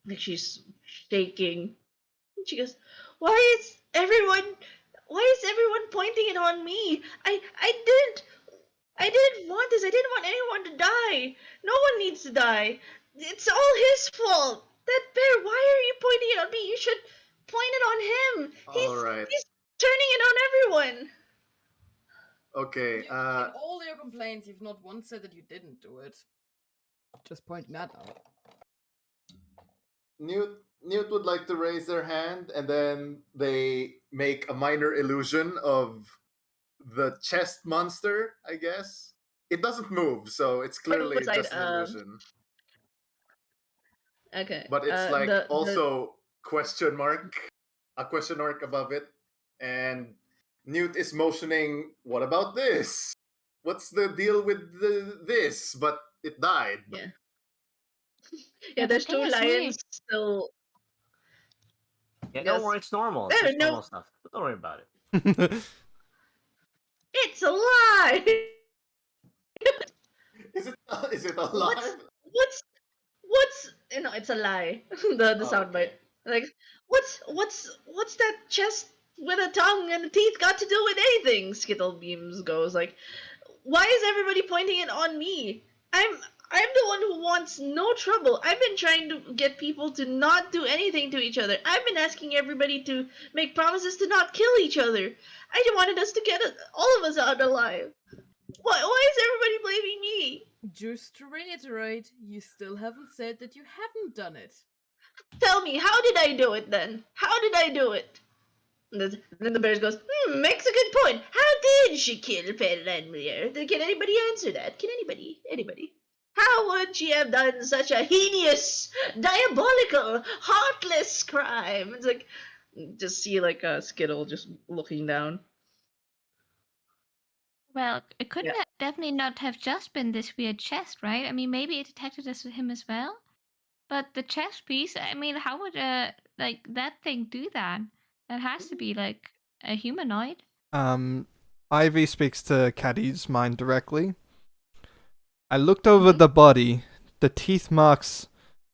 S7: like she's shaking. And she goes, Why is everyone pointing it on me? I didn't want this. I didn't want anyone to die. No one needs to die. It's all his fault. That bear, why are you pointing it on me? You should point it on him.
S6: Alright.
S7: He's turning it on everyone.
S6: Okay,
S3: In all your complaints, you've not once said that you didn't do it. Just pointing that out.
S6: Newt would like to raise their hand, and then they make a minor illusion of the chest monster, I guess. It doesn't move, so it's clearly
S7: Wait,
S6: just an illusion.
S7: Okay.
S6: But it's like also question mark, a question mark above it, and Newt is motioning, what about this? What's the deal with this? But it died.
S7: Yeah. Yeah, there's two lions still.
S5: Yeah, don't worry, it's normal. It's just normal stuff. Don't worry about it.
S7: It's a lie!
S6: Is it a lie?
S7: What's no, it's a lie. the soundbite. Like, what's that chest with a tongue and a teeth got to do with anything? Skittlebeams goes like, why is everybody pointing it on me? I'm the one who wants no trouble. I've been trying to get people to not do anything to each other. I've been asking everybody to make promises to not kill each other. I just wanted us to get all of us out alive. Why is everybody blaming me?
S3: Just to reiterate, you still haven't said that you haven't done it.
S7: Tell me, how did I do it then? How did I do it? And then the bear goes, makes a good point. How did she kill Perennier? Can anybody answer that? Can anybody? Anybody? How would she have done such a heinous, diabolical, heartless crime? It's like, just see like a Skittle just looking down.
S2: Well, it couldn't
S7: Yeah.
S2: definitely not have just been this weird chest, right? I mean, maybe it detected us with him as well. But the chest piece, I mean, how would like that thing do that? That has to be like a humanoid.
S1: Ivy speaks to Caddy's mind directly. I looked over the body. The teeth marks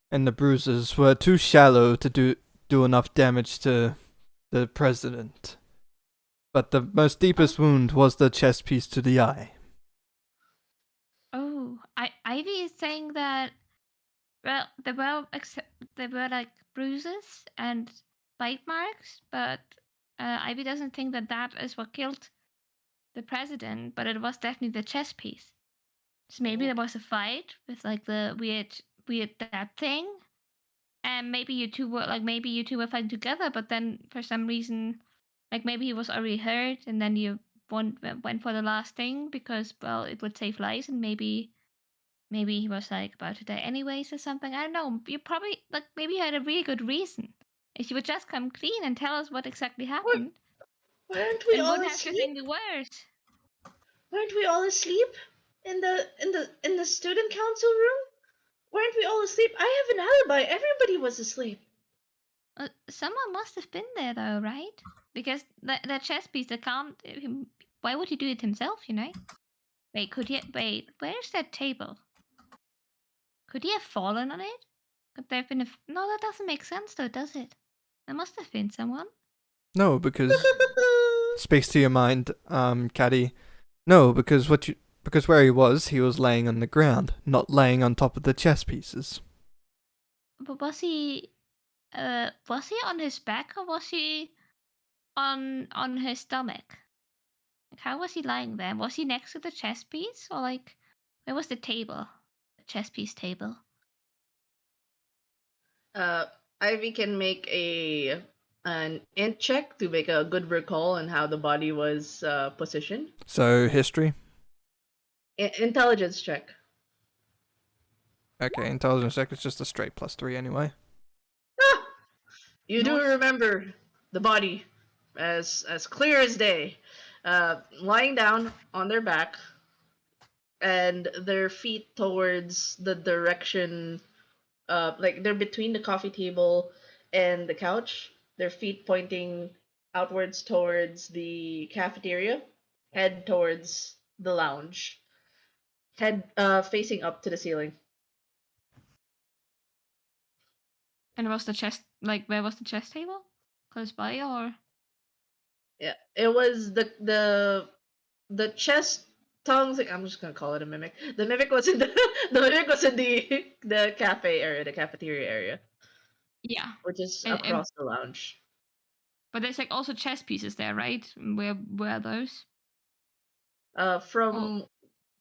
S1: and the bruises were too shallow to do enough damage to the president. But the most deepest wound was the chest piece to the eye.
S2: Oh, Ivy is saying that. Well, there were like bruises and bite marks, but Ivy doesn't think that that is what killed the president. But it was definitely the chest piece. So maybe there was a fight with like the weird that thing, and maybe you two were fighting together. But then for some reason, like maybe he was already hurt, and then you went for the last thing because well it would save lives, and maybe he was like about to die anyways or something. I don't know. You probably like maybe you had a really good reason. If you would just come clean and tell us what exactly happened,
S7: Why aren't we
S2: we
S7: all
S2: wouldn't have to
S7: asleep?
S2: think the worst.
S7: Weren't we all asleep in the student council room? Weren't we all asleep? I have an alibi. Everybody was asleep.
S2: Someone must have been there though, right? Because the chess piece, the can't. Why would he do it himself? You know. Wait, could he? Wait, where's that table? Could he have fallen on it? Could there have been a? No, that doesn't make sense though, does it? There must have been someone.
S1: No, because speaks to your mind, Caddy. No, because where he was laying on the ground, not laying on top of the chess pieces.
S2: But was he on his back or was he on his stomach? Like how was he lying there? Was he next to the chess piece or like where was the table? The chess piece table.
S4: Ivy can make an int check to make a good recall on how the body was positioned.
S1: So history.
S4: Intelligence check.
S1: Okay, intelligence check is just a straight +3 anyway.
S4: Ah! You do
S2: Nice.
S4: remember the body as clear as day, lying down on their back, and their feet towards the direction, like they're between the coffee table and the couch. Their feet pointing outwards towards the cafeteria, head towards the lounge, head facing up to the ceiling.
S2: And was the chess like where was the chess table? Close by or?
S4: Yeah, it was the chest tongues. Like, I'm just gonna call it a mimic. The mimic was in the mimic was in the cafe area, the cafeteria area,
S2: Yeah.
S4: which is
S2: And
S4: across the lounge.
S2: but there's like also chess pieces there, right? Where were those?
S4: From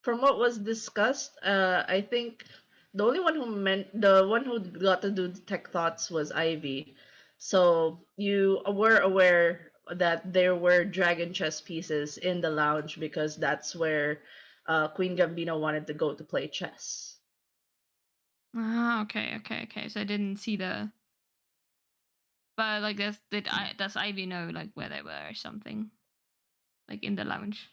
S4: what was discussed, I think the only one the one who got to do detect thoughts was Ivy. So you were aware that there were dragon chess pieces in the lounge because that's where Queen Gambino wanted to go to play chess.
S2: Ah, okay. So I didn't see the. But like, does Ivy know like where they were or something, like in the lounge?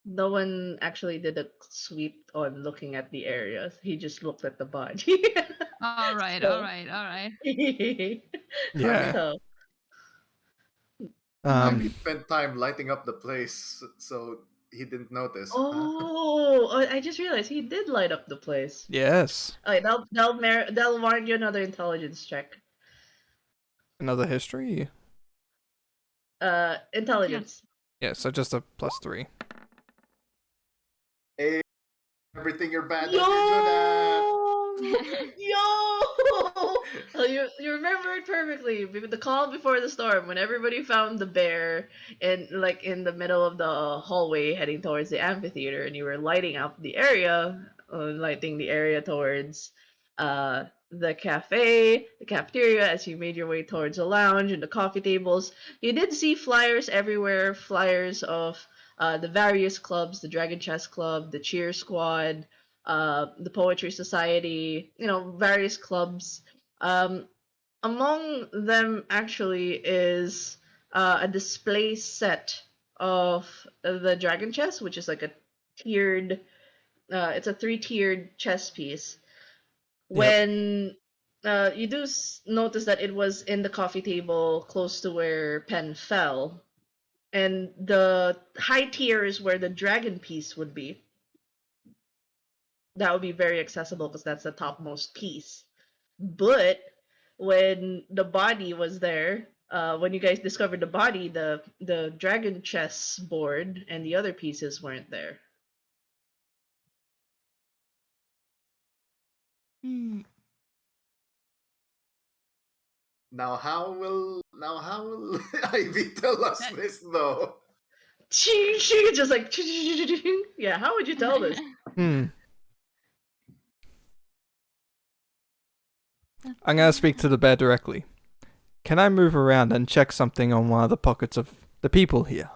S4: No one actually did a sweep on looking at the area. He just looked at the body.
S2: All right.
S4: So-
S1: Yeah.
S4: So,
S6: Ivy
S1: Um.
S6: spent time lighting up the place, so he didn't notice. huh?
S4: oh, I just realized he did light up the place.
S1: Yes.
S4: Okay, they'll warrant you another intelligence check.
S1: Another history.
S4: Intelligence.
S1: Yeah. So just a +3.
S6: Hey, everything you're bad at, you're good at.
S4: Yo! Oh, you remember it perfectly. The calm before the storm, when everybody found the bear in the middle of the hallway heading towards the amphitheater, and you were lighting up the area, lighting the area towards the cafe, the cafeteria, as you made your way towards the lounge and the coffee tables. You did see flyers everywhere, flyers of the various clubs, the Dragon Chess Club, the Cheer Squad, the Poetry Society, various clubs. Among them actually is a display set of the Dragon Chess, which is like a tiered. It's a three-tiered chess piece. When you do notice that it was in the coffee table close to where Pen fell, and the high tier is where the dragon piece would be. That would be very accessible because that's the topmost piece. But when the body was there, when you guys discovered the body, the dragon chess board and the other pieces weren't there.
S2: Hmm.
S6: How will Ivy tell us this though?
S4: She just like yeah. How would you tell this?
S1: I'm gonna speak to the bear directly. Can I move around and check something on one of the pockets of the people here?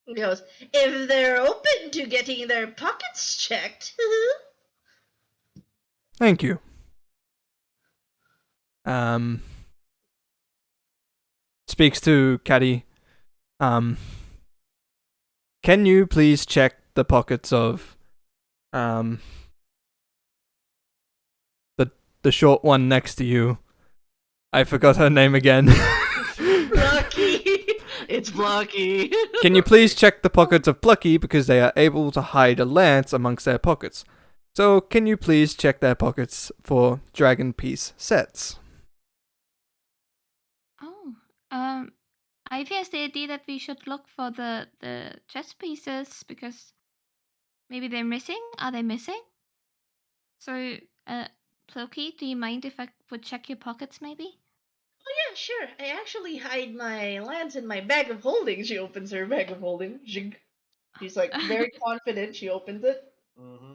S7: He goes, if they're open to getting their pockets checked.
S1: Thank you. Speaks to Caddy. Can you please check the pockets of the short one next to you? I forgot her name again.
S7: Lucky.
S4: It's Blocky.
S1: Can you please check the pockets of Plucky because they are able to hide a lance amongst their pockets? So can you please check their pockets for dragon piece sets?
S2: Oh, Ivy has the idea that we should look for the chess pieces because maybe they're missing. Are they missing? So, Ploki, do you mind if I would check your pockets, maybe?
S7: Oh yeah, sure. I actually hide my lance in my bag of holding.
S4: She opens her bag of holding. She's like very confident. She opens it.
S6: Mm-hmm.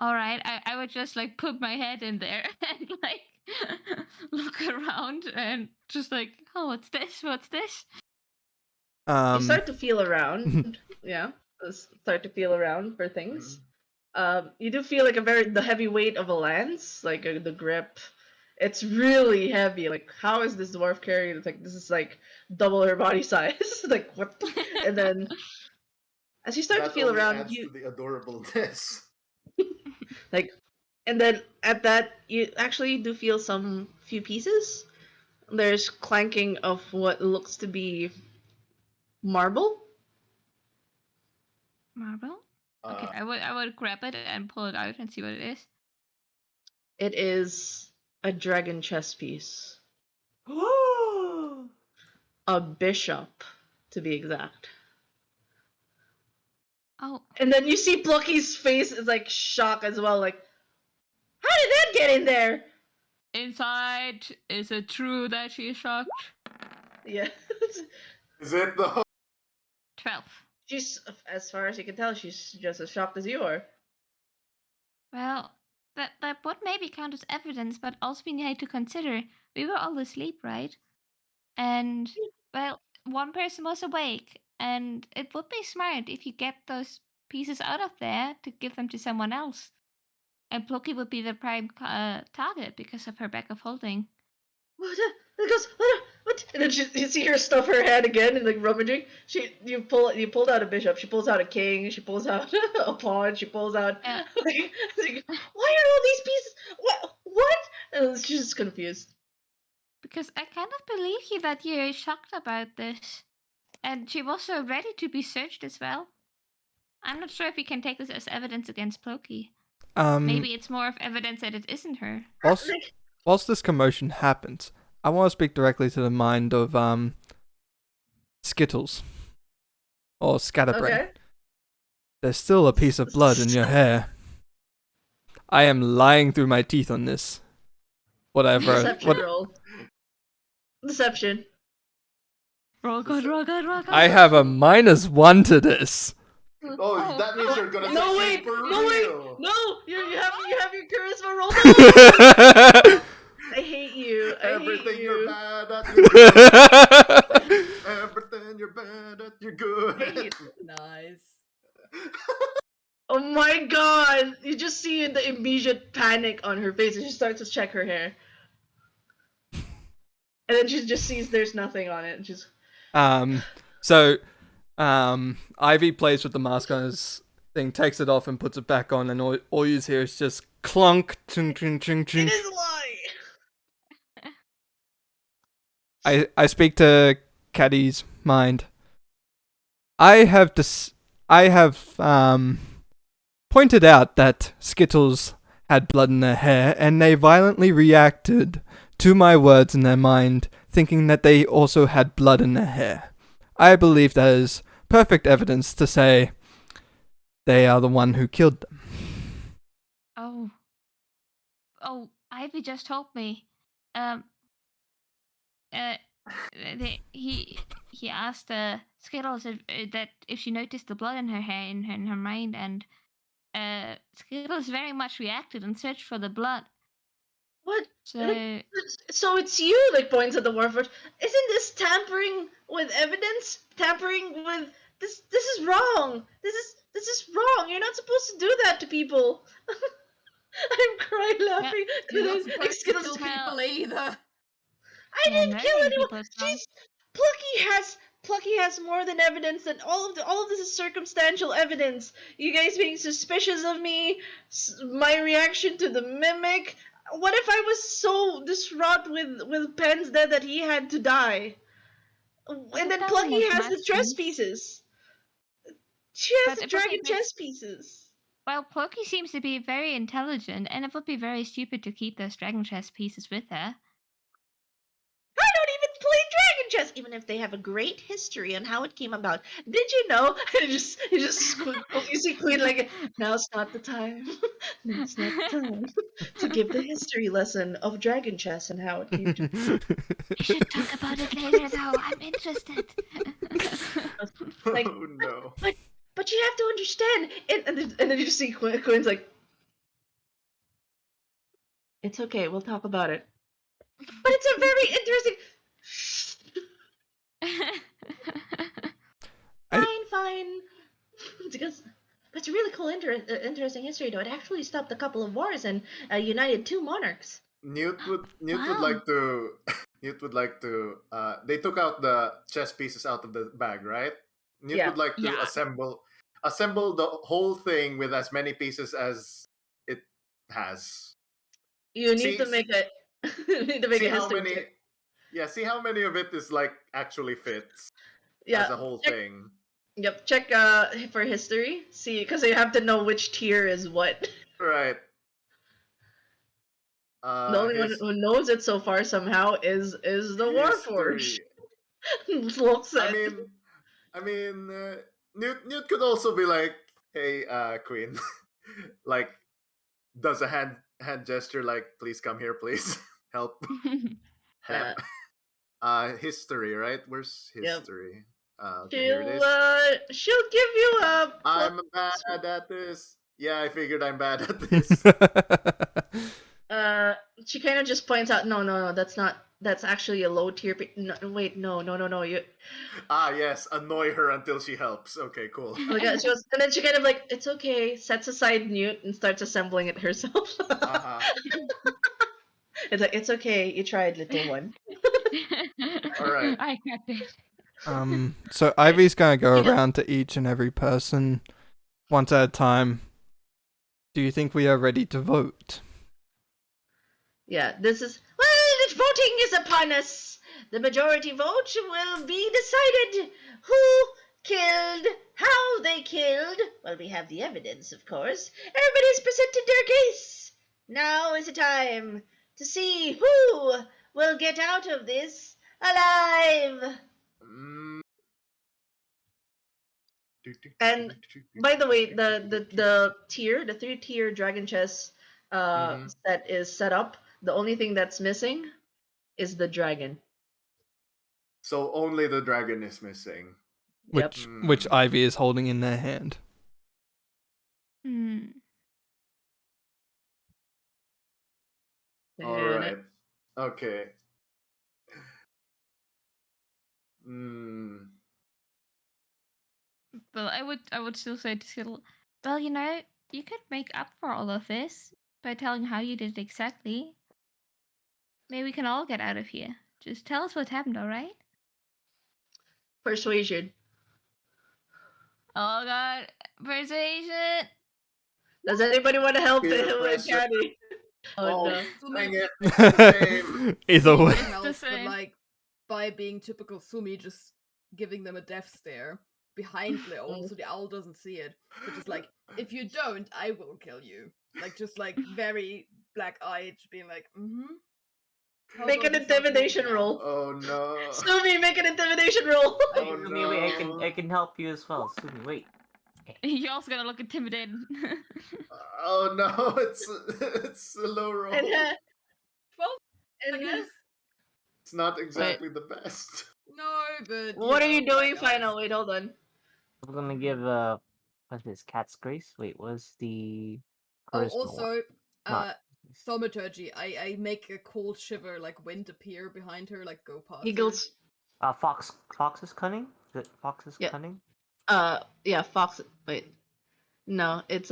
S2: All right, I would just like put my head in there and like look around and just like, oh, what's this? What's this?
S4: You start to feel around. Yeah, start to feel around for things. You do feel like the heavy weight of a lance, like the grip. It's really heavy. Like, how is this dwarf carrying? It's like this is like double her body size. Like what? And then, as you start to feel
S6: only
S4: around,
S6: adds to the adorableness.
S4: like, and then at that you actually do feel some few pieces. There's clanking of what looks to be marble.
S2: Marble? Okay, I would grab it and pull it out and see what it is.
S4: It is a dragon chess piece. A bishop, to be exact.
S2: Oh.
S4: And then you see Plucky's face is like shock as well, like, how did that get in there?
S2: Inside, is it true that she's shocked?
S4: Yeah.
S6: Is it though?
S2: 12.
S4: She's, as far as you can tell, she's just as shocked as you are.
S2: Well, that would maybe count as evidence, but also we need to consider we were all asleep, right? And, well, one person was awake, and it would be smart if you get those pieces out of there to give them to someone else. And Plucky would be the prime target because of her bag of holding.
S4: What? It goes, what? And then you see her stuff her head again and like rummaging. You pulled out a bishop. She pulls out a king. She pulls out a pawn. She pulls out. Like, why are all these pieces? What? And she's just confused.
S2: Because I kind of believe you that you're shocked about this. And she was so ready to be searched as well. I'm not sure if we can take this as evidence against Ploki. Maybe it's more of evidence that it isn't her.
S1: Whilst this commotion happens, I want to speak directly to the mind of Skittles. Or Scatterbrain. Okay. There's still a piece of blood in your hair. I am lying through my teeth on this. Whatever.
S4: Deception roll. Deception.
S2: Roll good.
S1: I have a -1 to this.
S6: Oh, that means you're gonna
S4: no,
S6: say
S4: wait,
S6: for
S4: no,
S6: real.
S4: Wait, no, you have your charisma roll. I hate you.
S6: Everything
S4: hate
S6: you're
S4: you.
S6: bad at, you're good. Everything you're bad at, you're good.
S3: Nice.
S4: my god! You just see the immediate panic on her face, and she starts to check her hair. And then she just sees there's nothing on it, and she's...
S1: So Ivy plays with the mask on his thing, takes it off and puts it back on, and all you hear is just clunk, ching, ching, ching,
S4: It
S1: ching.
S4: is a lie!
S1: I speak to Caddy's mind. I have pointed out that Skittles had blood in their hair, and they violently reacted to my words in their mind, thinking that they also had blood in their hair. I believe that is perfect evidence to say they are the one who killed them.
S2: Oh, Ivy just told me. He asked Skittles that if she noticed the blood in her hair in her mind, and Skittles very much reacted and searched for the blood.
S4: What?
S2: So
S4: So it's you, like, points at the Warforged. Isn't this tampering with evidence? Tampering with... This is wrong! This is wrong! You're not supposed to do that to people! I'm crying laughing.
S3: You're not
S4: And then, like,
S3: supposed to
S4: Skittles...
S3: kill people either.
S4: I
S2: Yeah,
S4: didn't kill
S2: murdering
S4: anyone.
S2: people is wrong.
S4: She's Plucky has more than evidence, and all of this is circumstantial evidence. You guys being suspicious of me, my reaction to the mimic. What if I was so distraught with Pen's death that he had to die? And
S2: it
S4: then
S2: doesn't
S4: Plucky
S2: make
S4: has the
S2: much
S4: chess
S2: sense.
S4: pieces. She has
S2: But
S4: the
S2: it would be
S4: dragon
S2: very-
S4: chess pieces.
S2: Well, Ploki seems to be very intelligent, and it would be very stupid to keep those dragon chess pieces with her.
S7: I don't even play dragon chess, even if they have a great history on how it came about. Did you know?
S4: You see Queen like, now's not the time. Now's not the time to give the history lesson of dragon chess and how it came to be.
S2: We should talk about it later, though. I'm interested.
S4: Like,
S6: Oh no.
S4: But you have to understand. And then you just see Quinn's like, it's okay, we'll talk about it. But it's a very interesting. Fine. Because it's a really cool, interesting history, though. It actually stopped a couple of wars and united two monarchs.
S6: Newt would
S2: Wow.
S6: like to they took out the chess pieces out of the bag, right? Newt
S4: Yeah.
S6: would like to
S2: Yeah.
S6: assemble the whole thing with as many pieces as it has.
S4: You need to
S6: See-
S4: make a you need to make
S6: See
S4: a
S6: how
S4: history
S6: many
S4: check.
S6: see how many of it is like actually fits
S4: Yeah.
S6: as a whole
S4: check,
S6: thing.
S4: Yep. Check for history. See, because you have to know which tier is what.
S6: Right.
S4: The only one who knows it so far somehow is the Warforged.
S6: history.
S4: Looks
S6: I
S4: at
S6: mean, Newt could also be like, "Hey, Queen," like, does a hand gesture, like, "Please come here, please, help."
S4: Yeah.
S6: History, right? Where's
S4: Yep.
S6: history? Okay, here it is.
S4: She'll give you a.
S6: I'm bad at this. Yeah, I figured I'm bad at this.
S4: She kind of just points out, no, that's actually a low tier. No, wait, no. You.
S6: Yes, annoy her until she helps. Okay, cool.
S4: Oh my god, she was, and then she kind of like, it's okay, sets aside Newt and starts assembling it herself.
S6: Uh-huh.
S4: It's like, it's okay, you tried, little one.
S6: Alright.
S2: I got it.
S1: So Ivy's gonna go
S4: You know-
S1: around to each and every person once at a time. Do you think we are ready to vote?
S4: Yeah, this is. Well, the voting is upon us. The majority vote will be decided. Who killed, how they killed. Well, we have the evidence, of course. Everybody's presented their case. Now is the time to see who will get out of this alive.
S6: Mm.
S4: And by the way, the 3-tier dragon chess
S6: Mhm.
S4: set is set up. The only thing that's missing is the dragon.
S6: So only the dragon is missing.
S4: Yep.
S1: Which
S6: Mm.
S1: Ivy is holding in their hand.
S2: Hmm.
S6: All
S4: And
S6: right. Okay. Mm.
S2: Well, I would still say to Skittle, well, you know, you could make up for all of this by telling how you did it exactly. Maybe we can all get out of here. Just tell us what happened, alright?
S4: Persuasion.
S2: Oh god, persuasion!
S4: Does anybody want to help
S6: Peer
S4: with
S6: pressure.
S4: Caddy? Oh no.
S6: Dang it. It's the same.
S1: Either way.
S3: Nothing
S2: the
S3: else, but
S2: same.
S3: like by being typical Sumi, just giving them a death stare behind Leol, so the owl doesn't see it. But just like, if you don't, I will kill you. Like just like very black-eyed, being like, How
S4: Make
S3: about
S4: an
S3: you start talking
S4: intimidation
S3: now?"
S4: roll.
S6: Oh no.
S4: Sumi, make an intimidation roll.
S6: Oh
S5: Sumi, wait,
S6: no.
S5: I can help you as well. Sumi, wait.
S2: You're also gonna look intimidated.
S6: Oh no, it's a low roll.
S4: And,
S3: 12, I
S4: and
S3: guess.
S6: It's not exactly the best.
S3: No, but
S4: what are you doing,
S3: black eyes.
S4: Final? Wait, hold on.
S5: I'm gonna give what's this? Cat's Grace? Wait, what's the
S3: Oh,
S5: charisma one?
S3: also,
S5: Not
S3: thaumaturgy. I make a cold shiver, like wind appear behind her, like go past her.
S4: Eagles.
S5: Fox's cunning? Is it Fox's
S4: Yeah.
S5: cunning?
S4: Yeah, Fox. Wait. No, it's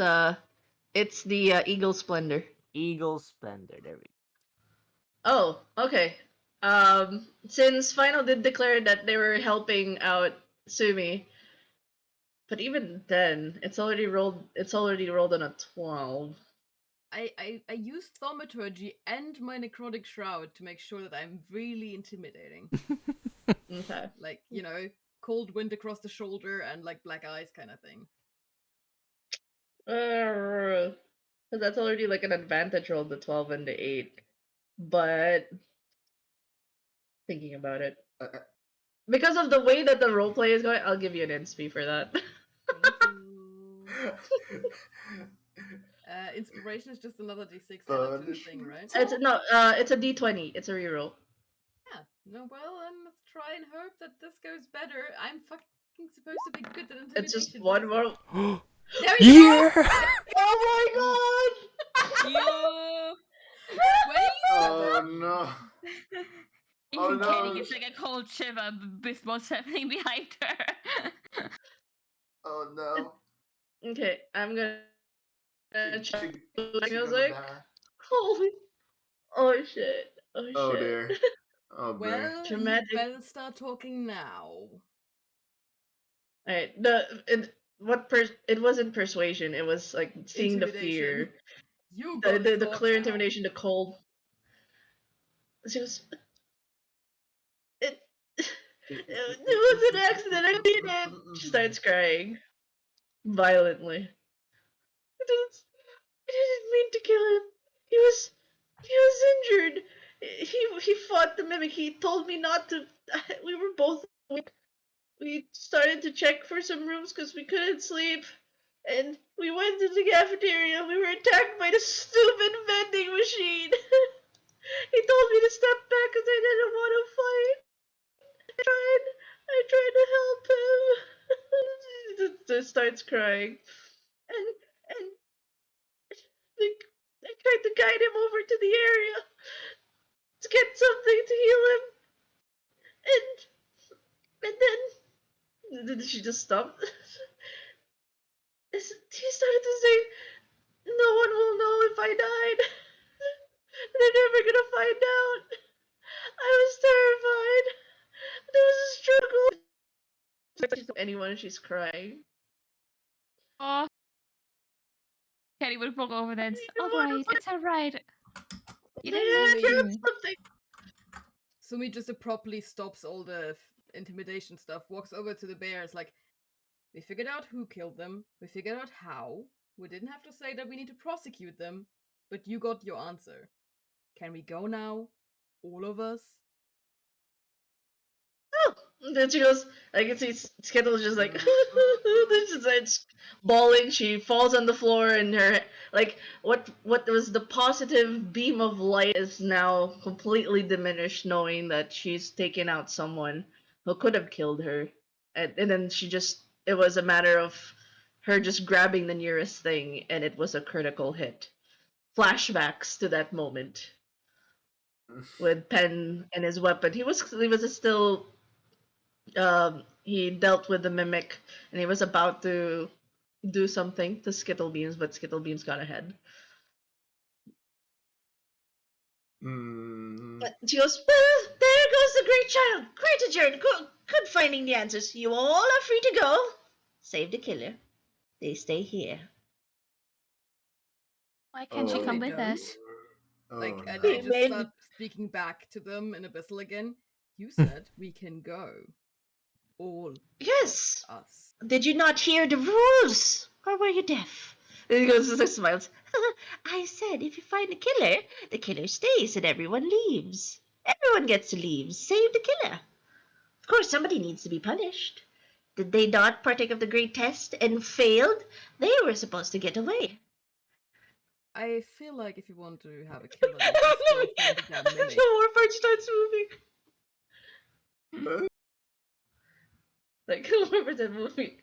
S4: the Eagle Splendor.
S5: Eagle Splendor, there we
S4: Oh, okay. Since Final did declare that they were helping out Sumi, but even then, it's already rolled. It's already rolled on a 12.
S3: I used thaumaturgy and my necrotic shroud to make sure that I'm really intimidating.
S4: Okay.
S3: Like, cold wind across the shoulder and like black eyes kind of thing.
S4: Because that's already like an advantage roll, the 12 and the 8. But thinking about it, because of the way that the roleplay is going, I'll give you an insp for that.
S3: Thank you. Inspiration is just another d6 added to the thing, right?
S4: It's a d20. It's a reroll.
S3: Yeah. No, well, then let's try and hope that this goes better. I'm fucking supposed to be good at intimidation.
S4: It's just one more.
S3: There we go!
S1: Yeah!
S4: Oh my god!
S2: Yo!
S3: Wait!
S6: Oh no. Oh,
S2: Even Kenny
S6: no.
S2: gets like a cold shiver with what's happening behind her.
S6: Oh no.
S4: Okay, I'm gonna check the
S6: She gonna
S4: music.
S6: die.
S4: Holy! Oh shit! Oh shit!
S6: Oh dear. Oh dear.
S3: Well,
S4: Dramatic.
S3: you better start talking now.
S4: Alright, it wasn't persuasion. It was like seeing the fear,
S3: You
S4: the
S3: gotta
S4: clear
S3: talk
S4: intimidation, the cold. She was. It was an accident. I did it. She starts crying violently. I didn't mean to kill him. He was injured. He fought the mimic. He told me not to. We were both awake. We started to check for some rooms because we couldn't sleep. And we went to the cafeteria. We were attacked by the stupid vending machine. He told me to step back because I didn't want to fight. I tried to help him. He just starts crying. And like, I tried to guide him over to the area to get something to heal him. And then she just stopped. He started to say, "No one will know if I died. They're never gonna find out." I was terrified. There was a struggle. Anyone, she's crying.
S2: Oh. Kenny would walk over there and say,
S4: I wanna
S2: alright, it's alright. You
S4: Yeah,
S2: didn't
S4: grab
S2: mean
S4: something.
S3: Sumi just abruptly stops all the intimidation stuff, walks over to the bears, like, we figured out who killed them, we figured out how, we didn't have to say that we need to prosecute them, but you got your answer. Can we go now? All of us?
S4: Oh, and then she goes. I can see Skittle's just like then she starts bawling. She falls on the floor, and her what was the positive beam of light is now completely diminished, knowing that she's taken out someone who could have killed her, and then it was a matter of her just grabbing the nearest thing, and it was a critical hit. Flashbacks to that moment with Penn and his weapon. He was still he dealt with the mimic, and he was about to do something to Skittle Beams, but Skittle Beams got ahead. But she goes, well, there goes the great child. Great adjourned. Good finding the answers. You all are free to go. Save the killer. They stay here.
S2: Why can't she
S3: Oh.
S2: come
S3: They
S2: with
S3: don't?
S2: us?
S3: Like,
S6: Oh,
S3: and
S6: no.
S3: I just
S4: Maybe.
S3: start speaking back to them in Abyssal again. You said we can go. All
S4: Yes.
S3: us.
S7: Did you not hear the rules? Or were you deaf?
S4: And he goes and smiles.
S7: I said if you find the killer stays and everyone leaves. Everyone gets to leave, save the killer. Of course, somebody needs to be punished. Did they not partake of the great test and failed? They were supposed to get away.
S3: I feel like if you want to have a killer, you should still find the damn mimic.
S4: The warforged starts moving. Like, whoever that movie.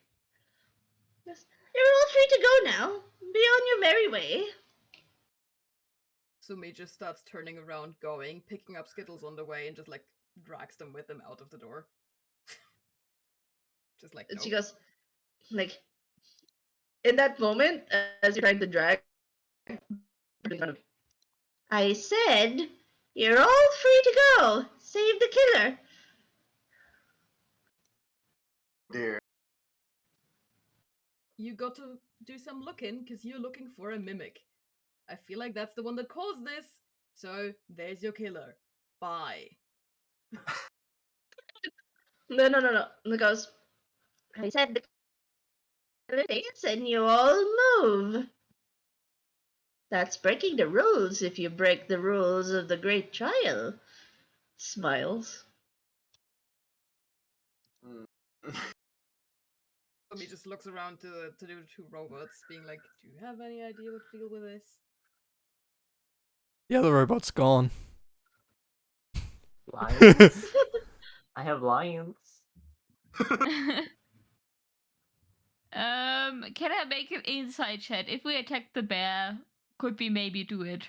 S7: Yes. You're all free to go now. Be on your merry way.
S3: Sumi just starts turning around, going, picking up Skittles on the way, and just like drags them with them out of the door. Just like,
S4: And she
S3: nope.
S4: goes, like, in that moment, as you're trying to drag,
S7: I said you're all free to go. Save the killer.
S6: Dear.
S3: You got to do some looking because you're looking for a mimic. I feel like that's the one that caused this. So there's your killer. Bye.
S4: no. And it goes,
S7: I said the killer stays and you all move. That's breaking the rules if you break the rules of the great trial.
S4: smiles.
S3: Sumi just looks around to the two robots, being like, do you have any idea what to deal with this?
S1: The other robot's gone.
S5: Lions? I have lions.
S2: Can I make an inside chat? If we attack the bear, could we maybe do it?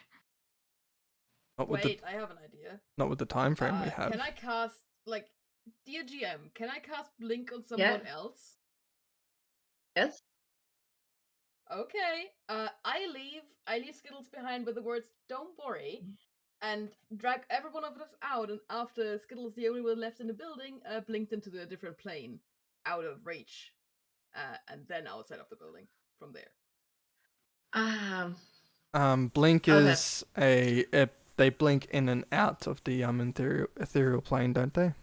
S1: Not with
S3: Wait, I have an idea.
S1: not with the time frame we have.
S3: Can I cast, like, dear GM, can I cast Blink on someone else?
S4: Yes?
S3: Okay. I leave Skittles behind with the words "Don't worry," and drag every one of us out. And after Skittles, the only one left in the building, blink them to the different plane, out of reach, and then outside of the building from there.
S1: Blink
S4: Okay.
S1: is they blink in and out of the ethereal plane, don't they?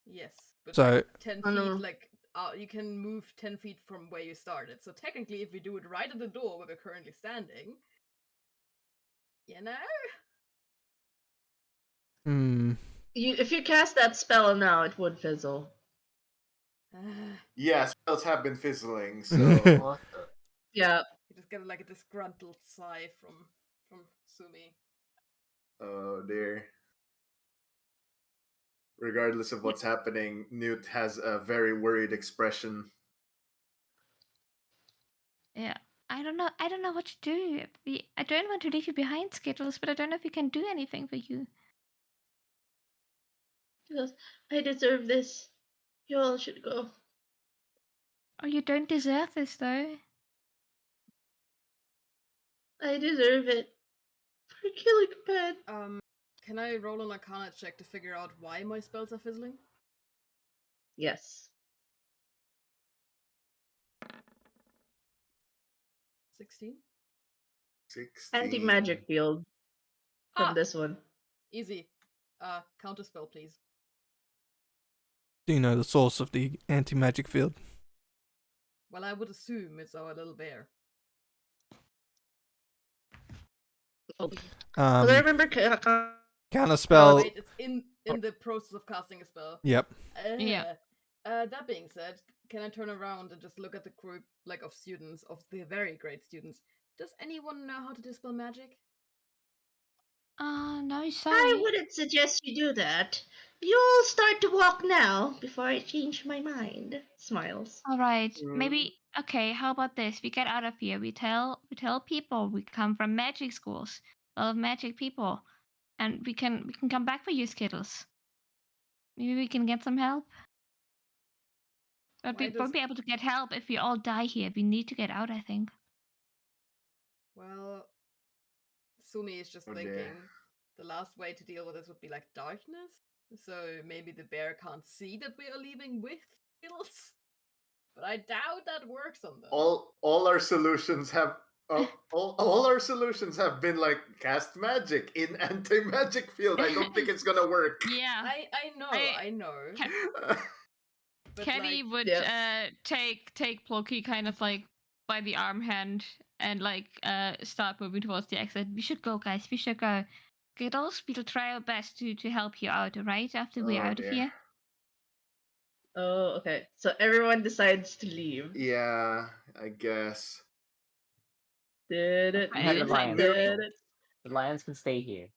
S3: Yes, but
S1: So-
S3: like 10
S4: Oh,
S3: feet,
S4: no.
S3: like you can move 10 feet from where you started. So technically, if we do it right at the door where we're currently standing, you know.
S4: If you cast that spell now, it would fizzle.
S6: Yeah, spells have been fizzling, so
S5: What?
S4: Yeah.
S3: You just get like a disgruntled sigh from Sumi.
S6: oh dear. Regardless of what's happening, Newt has a very worried expression.
S2: Yeah. I don't know what to do. I don't want to leave you behind, Skittles, but I don't know if we can do anything for you.
S4: She goes, I deserve this. You all should go.
S2: Oh, you don't deserve this, though.
S4: I deserve it. For killing Ben.
S3: Can I roll an Arcana check to figure out why my spells are fizzling?
S4: Yes.
S3: 16?
S6: 16.
S4: Anti-magic field from this one.
S3: Easy. Counterspell, please.
S1: Do you know the source of the anti-magic field?
S3: Well, I would assume it's our little bear.
S4: Well, I remember
S1: Counterspell.
S3: Wait, it's in the process of casting a spell.
S1: Yep.
S2: Yeah.
S3: That being said, can I turn around and just look at the group, like, of students, of the very great students? Does anyone know how to dispel magic?
S2: No,
S7: I
S2: sorry.
S7: wouldn't suggest you do that. You'll start to walk now before I change my mind.
S4: smiles.
S2: All right, maybe. Okay, how about this? We get out of here. We tell people we come from magic schools, a lot of magic people, and we can come back for you, Skittles. Maybe we can get some help. But
S3: Why
S2: we
S3: does-
S2: won't be able to get help if we all die here. We need to get out, I think.
S3: Well, Sumi is just
S6: Oh, dear.
S3: thinking the last way to deal with this would be like darkness. So maybe the bear can't see that we are leaving with Skittles. But I doubt that works on them.
S6: All our solutions have all our solutions have been like cast magic in anti-magic field. I don't think it's gonna work.
S2: Yeah.
S3: I know. But
S2: Kenny
S3: like,
S2: would
S4: Yes.
S2: take Plocky kind of like by the arm hand and like start moving towards the exit. We should go, guys. We should go. Skittles, we'll try our best to help you out, alright? After we're
S6: Oh,
S2: out of
S6: dear.
S2: here.
S4: Oh, okay. So everyone decides to leave.
S6: Yeah, I guess.
S4: Did it?
S2: Okay,
S5: Not the
S2: it's
S5: lions.
S2: like-
S4: Did
S5: though.
S4: it?
S5: The lions can stay here.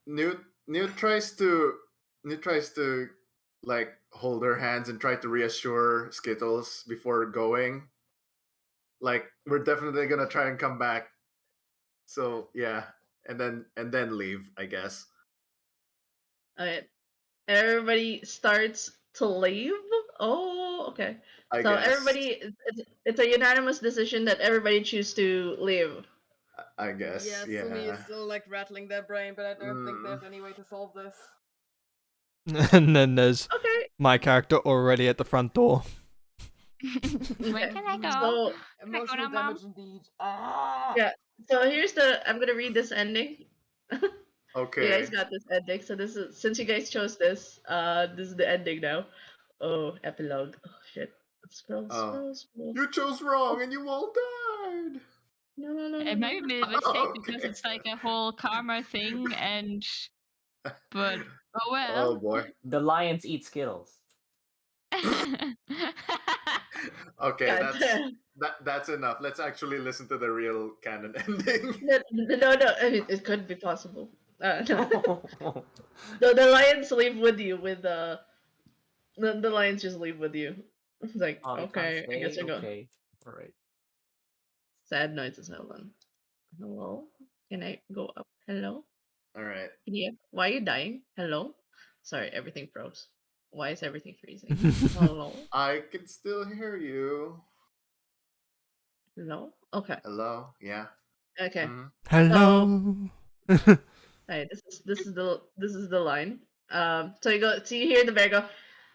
S6: Newt tries to like hold her hands and try to reassure Skittles before going. Like, we're definitely gonna try and come back. So yeah, and then leave, I guess.
S4: Alright. Everybody starts to leave. Oh, okay.
S6: I
S4: So
S6: guess.
S4: everybody, it's a unanimous decision that everybody choose to leave.
S6: I guess.
S3: yeah,
S6: Yeah.
S3: Sumi is still like rattling their brain, but I don't think
S6: Mm.
S3: there's any way to solve this.
S1: And then there's
S4: Okay.
S1: my character already at the front door.
S2: Where can I go?
S4: So
S3: Emotional
S2: now, Mom?
S3: damage indeed. Ah!
S4: Yeah. So here's I'm gonna read this ending.
S6: Okay.
S4: You guys got this ending. So this is, since you guys chose this, this is the ending now. Oh, epilogue. Oh shit. Scroll,
S6: Oh.
S4: scroll.
S6: You chose wrong and you all died.
S4: No.
S2: It might be a mistake because
S6: Okay.
S2: it's like a whole karma thing, and but oh well.
S6: Oh boy.
S5: The lions eat Skittles.
S6: Okay,
S4: God damn.
S6: that's enough. Let's actually listen to the real canon ending.
S4: No. I mean, it could be possible. No. The lions leave with you. With the lions just leave with you. It's like,
S5: Oh, they can't
S4: okay, I guess
S5: stay?
S4: I go.
S5: Okay. Alright.
S4: Sad noises. Hold on. Hello? Can I go up? Hello?
S6: All right.
S4: Yeah. Why are you dying? Hello? Sorry, everything froze. Why is everything freezing? Hello?
S6: I can still hear you.
S4: Hello? Okay.
S6: Hello. Yeah.
S4: Okay.
S6: Mhm.
S1: Hello.
S4: Alright, this is the line. So you go, so you hear the bear go,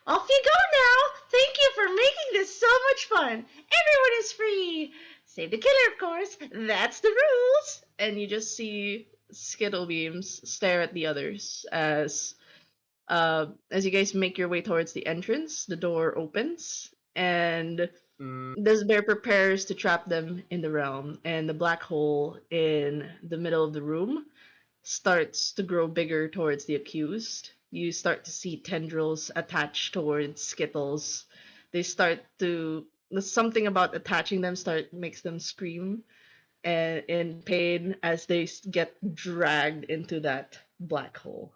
S4: off you go now! Thank you for making this so much fun! Everyone is free! Save the killer, of course! That's the rules! And you just see Skittle Beams stare at the others as you guys make your way towards the entrance, the door opens, and
S6: Mm,
S4: this bear prepares to trap them in the realm, and the black hole in the middle of the room starts to grow bigger towards the accused. You start to see tendrils attached towards Skittles. They start to something about attaching them makes them scream and in pain as they get dragged into that black hole.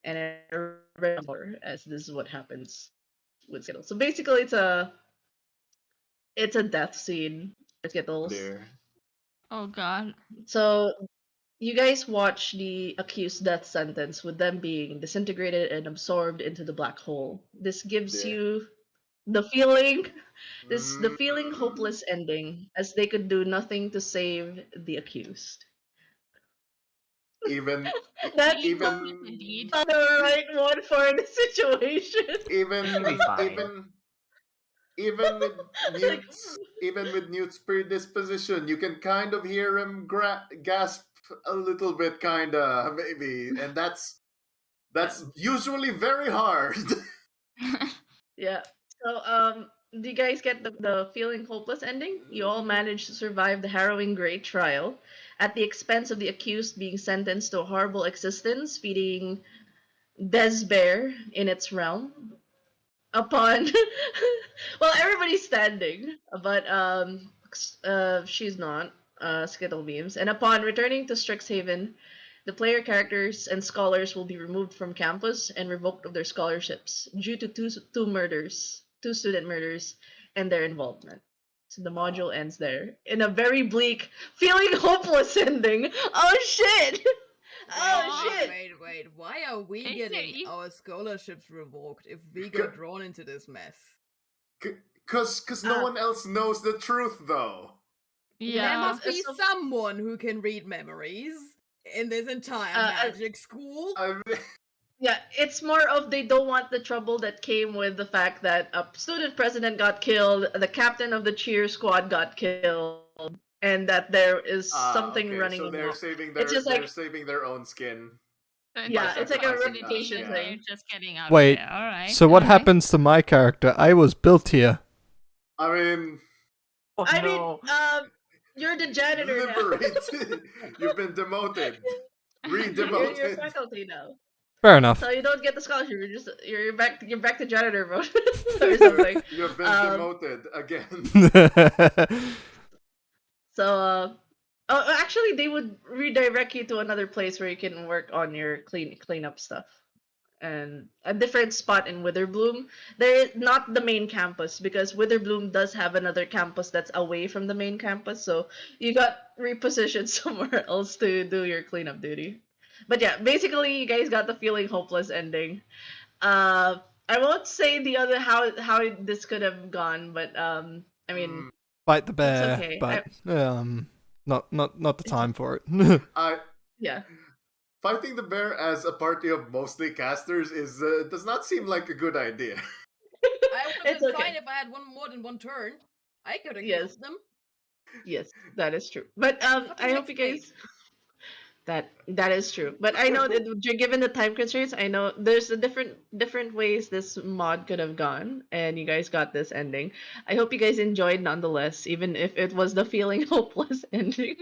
S4: And I remember as this is what happens with Skittles. So basically, it's a death scene for Skittles.
S6: dear.
S2: Oh god.
S4: So you guys watch the accused death sentence with them being disintegrated and absorbed into the black hole. This gives
S6: Yeah.
S4: you the feeling, the feeling
S6: Mm.
S4: hopeless ending, as they could do nothing to save the accused.
S6: Even
S4: That's
S6: even
S2: Indeed.
S4: not the right one for the situation.
S6: even
S5: It'll be fine.
S6: even with Newt's predisposition, you can kind of hear him gasp a little bit, kinda maybe, and that's usually very hard.
S4: Yeah. So, do you guys get the feeling hopeless ending? You all managed to survive the harrowing great trial at the expense of the accused being sentenced to a horrible existence, feeding Despair in its realm. Upon, well, everybody's standing, but she's not. Skittle Beams, and upon returning to Strixhaven, the player characters and scholars will be removed from campus and revoked of their scholarships due to two student murders, and their involvement. So the module ends there in a very bleak, feeling hopeless ending. Oh shit! Oh shit!
S3: Wait. Why are we
S2: Is there
S3: getting
S2: e-
S3: our scholarships revoked if we got drawn into this mess?
S6: Cause no one else knows the truth, though.
S3: There
S2: Yeah.
S3: must be
S4: so-
S3: someone who can read memories in this entire magic school.
S6: I mean,
S4: Yeah, it's more of they don't want the trouble that came with the fact that a student president got killed, the captain of the cheer squad got killed, and that there is something
S6: okay,
S4: running
S6: so they're
S4: amok.
S6: saving
S4: It's just
S6: they're
S4: like-
S6: saving their own skin.
S2: So
S4: Yeah,
S2: just
S4: it's like a
S2: positivity
S4: reputation
S2: and
S4: thing.
S2: they're just getting out
S1: Wait,
S2: there. All right.
S1: So what
S2: all right.
S1: happens to my character? I was built here.
S6: I mean,
S5: Oh,
S4: I
S5: no.
S4: mean, you're the janitor now.
S6: liberate. You've been demoted.
S4: You're
S6: Re-demoted.
S4: faculty now,
S1: Fair enough.
S4: so you don't get the scholarship. You're back to janitor mode or something.
S6: You've been demoted again.
S4: So, actually, they would redirect you to another place where you can work on your cleanup stuff, and a different spot in Witherbloom. They're not the main campus because Witherbloom does have another campus that's away from the main campus. So you got repositioned somewhere else to do your cleanup duty. But yeah, basically, you guys got the feeling hopeless ending. I won't say the other how this could have gone, but I mean.
S1: Fight the bear,
S4: okay.
S1: but not the time for it.
S4: Yeah.
S6: Fighting the bear as a party of mostly casters is does not seem like a good idea.
S3: I would have
S4: It's
S3: been
S4: okay.
S3: fine if I had more than one turn. I could have
S4: Yes.
S3: killed them.
S4: Yes, that is true. But I hope you guys. That is true. But I know that given the time constraints, I know there's a different ways this mod could have gone, and you guys got this ending. I hope you guys enjoyed nonetheless, even if it was the feeling hopeless ending.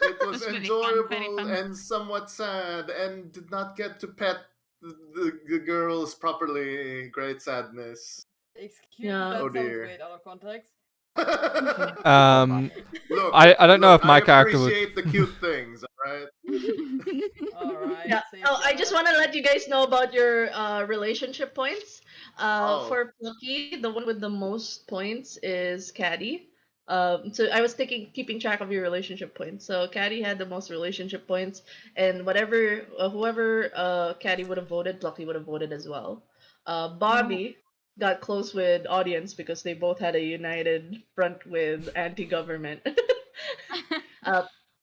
S6: It was
S2: It was really fun,
S6: enjoyable
S2: very fun.
S6: and somewhat sad, and did not get to pet the girls properly. Great sadness.
S3: Excuse
S4: Yeah.
S3: that
S6: Oh
S3: sounds
S6: dear.
S3: weird out of context.
S6: Look,
S1: I don't know
S6: look,
S1: if my
S6: I
S1: character would.
S6: appreciate the cute things, alright?
S3: Alright.
S4: Yeah. Oh, I just want to let you guys know about your relationship points.
S6: Oh.
S4: For Plucky, the one with the most points is Caddy. So I was keeping track of your relationship points. So Caddy had the most relationship points, and whoever Caddy would have voted, Plucky would have voted as well. Bobby got close with audience because they both had a united front with anti-government.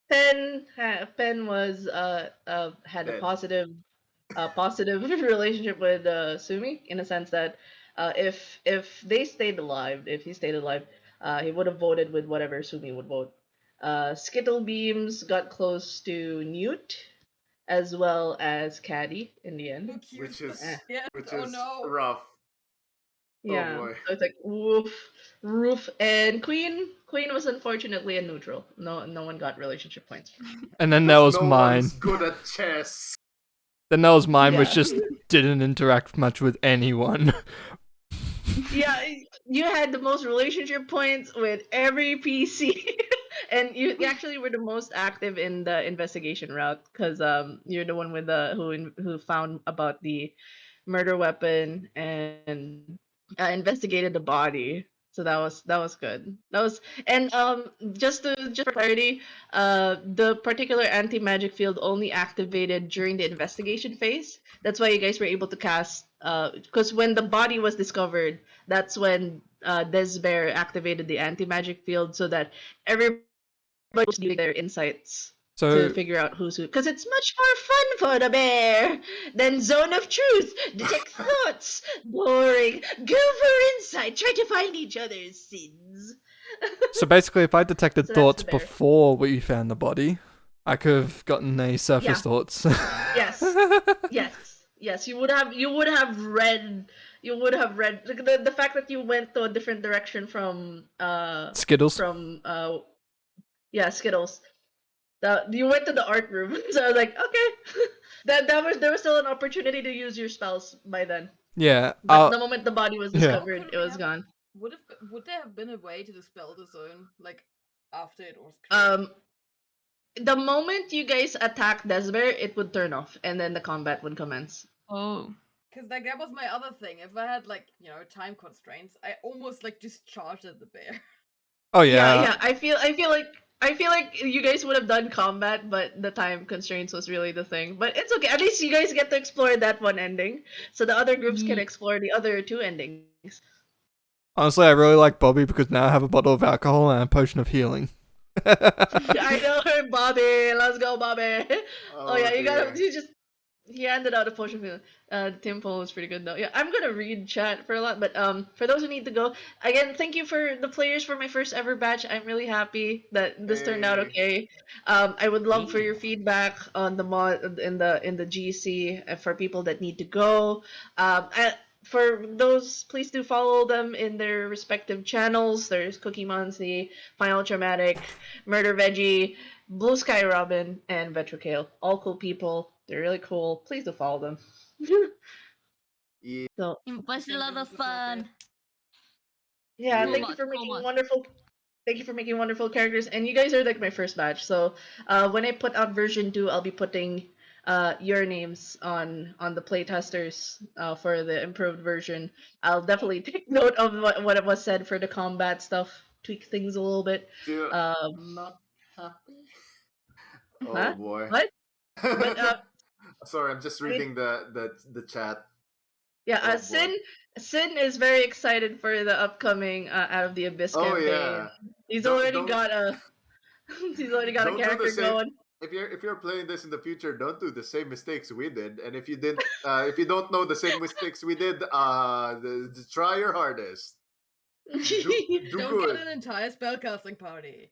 S4: Pen was had a
S6: Dead.
S4: positive relationship with Sumi in a sense that if they stayed alive, if he stayed alive, he would have voted with whatever Sumi would vote. Skittle Beams got close to Newt as well as Caddy in the end.
S6: Which is
S3: Yes.
S6: which
S3: Oh
S6: is
S3: no.
S6: rough.
S4: Yeah,
S6: boy.
S4: so it's like roof, and Queen was unfortunately a neutral. No one got relationship points.
S1: And then there was
S6: no
S1: mine.
S6: one's good at chess.
S1: Then there was mine, which
S4: Yeah.
S1: just didn't interact much with anyone.
S4: Yeah, you had the most relationship points with every PC, and you actually were the most active in the investigation route because you're the one with the who found about the murder weapon and investigated the body. So that was good. That was and just for clarity, the particular anti magic field only activated during the investigation phase. That's why you guys were able to cast. Because when the body was discovered, that's when Desbear activated the anti magic field so that everybody was using their insights to
S1: So
S4: figure out who's who. Because it's much more fun for the bear than Zone of Truth. Detect thoughts. Boring. Go for insight. Try to find each other's sins.
S1: basically, if I detected
S4: So that's
S1: thoughts
S4: the bear.
S1: before we found the body, I could have gotten a surface
S4: Yeah.
S1: thoughts.
S4: Yes. Yes. You would have read. Like, the fact that you went to a different direction from
S1: Skittles.
S4: Skittles. You went to the art room, so I was like, okay. There was still an opportunity to use your spells by then.
S1: Yeah.
S4: But the moment the body was
S1: yeah.
S4: discovered, it was gone.
S3: Would there have been a way to dispel the zone, like after it was
S4: The moment you guys attack Desbear, it would turn off, and then the combat would commence.
S2: Oh.
S3: Because like that was my other thing. If I had like time constraints, I almost like just charged at the bear.
S1: Oh yeah.
S4: Yeah. I feel like I feel like you guys would have done combat, but the time constraints was really the thing. But it's okay. At least you guys get to explore that one ending, so the other groups can
S2: Ye-
S4: explore the other two endings.
S1: Honestly, I really like Bobby because now I have a bottle of alcohol and a potion of healing.
S4: I know her, Bobby. Let's go, Bobby. Oh, yeah, you gotta.
S6: dear.
S4: You just. He handed out a potion. Timpo was pretty good though. Yeah, I'm gonna read chat for a lot, but for those who need to go, again, thank you for the players for my first ever batch. I'm really happy that this turned out
S6: Hey.
S4: okay. I would love for your
S5: Ew.
S4: feedback on the mod in the GC for people that need to go. For those, please do follow them in their respective channels. There's Cookie Monty, Final Traumatic, Murder Veggie, Blue Sky Robin, and Vetrocale. All cool people. They're really cool. Please do follow them.
S6: Yeah.
S4: So
S2: It was a lot of fun.
S4: yeah,
S6: Yeah.
S4: thank you for
S2: Cool
S4: making
S2: mod.
S4: wonderful. Thank you for making wonderful characters, and you guys are like my first batch. So when I put out version 2, I'll be putting your names on the playtesters for the improved version. I'll definitely take note of what was said for the combat stuff, tweak things a little bit.
S6: Still
S4: Um,
S6: not happy. Oh
S4: huh?
S6: boy.
S4: What? But
S6: Sorry, I'm just
S4: I mean,
S6: reading the chat.
S4: yeah,
S6: Oh boy.
S4: Sin is very excited for the upcoming Out of the Abyss
S6: Oh
S4: campaign.
S6: yeah.
S4: He's
S6: Don't
S4: already
S6: don't
S4: got a he's already got a
S6: don't do the
S4: character
S6: same.
S4: going.
S6: If you're playing this in the future, don't do the same mistakes we did. And if you don't know the same mistakes we did, try your hardest. Do
S3: Don't
S6: good.
S3: get an entire spellcasting party.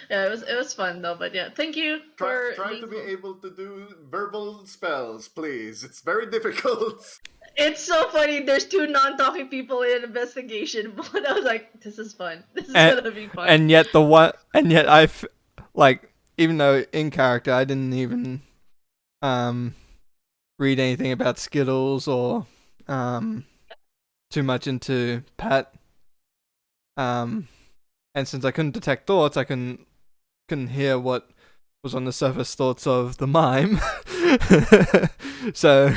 S4: Yeah, it was fun though, but yeah, thank you for
S6: Try to be
S4: Lethal.
S6: able to do verbal spells, please. It's very difficult.
S4: It's so funny. There's two non-talking people in an investigation, but I was like, this is fun. This is
S1: and,
S4: gonna be fun.
S1: and yet the one, and yet like, even though in character I didn't even read anything about Skittles or too much into Pat. And since I couldn't detect thoughts, I couldn't hear what was on the surface thoughts of the mime. So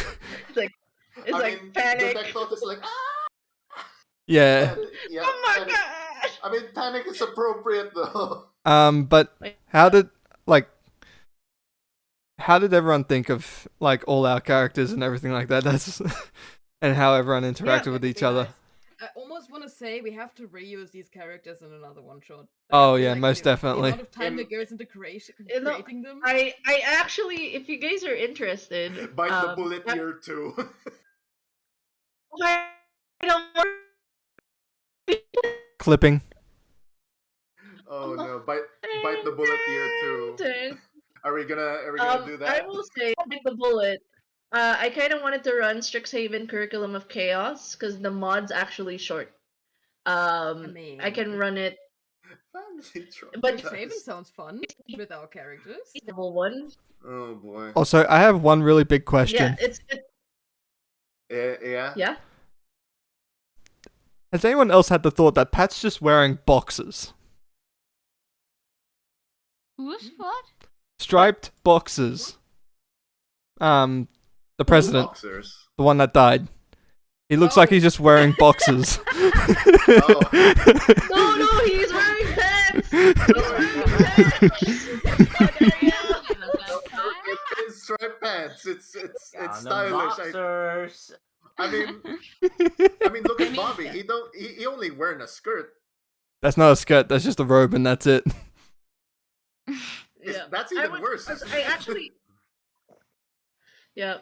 S4: It's
S6: I
S4: like
S6: mean,
S4: panic.
S6: the deck thought is like,
S1: yeah.
S6: yeah.
S4: Oh my
S6: Panic.
S4: god!
S6: I mean, panic is appropriate though.
S1: But how did everyone think of like all our characters and everything like that? That's and how everyone interacted with each other.
S3: I almost want to say we have to reuse these characters in another one shot.
S1: Oh,
S3: I feel
S1: yeah, most
S3: the
S1: definitely.
S3: amount of time that goes into
S4: You know,
S3: creating them.
S4: I actually, if you guys are interested,
S6: Bite the bullet year 2.
S4: I don't
S1: Clipping.
S6: Oh no, bite the bullet year 2. Are we gonna do that?
S4: I will say, bite the bullet. I kind of wanted to run Strixhaven Curriculum of Chaos because the mod's actually short. I can run it, but
S3: Haven sounds fun with our characters.
S4: level 1.
S6: Oh boy.
S1: Also, I have one really big question.
S6: Yeah.
S4: Yeah.
S1: Has anyone else had the thought that Pat's just wearing boxes?
S2: Who's what?
S1: Striped boxes. The president,
S6: Boxers.
S1: the one that died. He looks like he's just wearing boxes.
S6: Oh.
S4: No, he's wearing pants!
S6: It's striped pants. It's
S5: Down the
S6: stylish.
S5: boxers.
S6: I mean, look at Bobby. He only wearing a skirt.
S1: That's not a skirt, that's just a robe and that's it.
S4: Yeah.
S6: That's even worse.
S4: I actually. Yeah,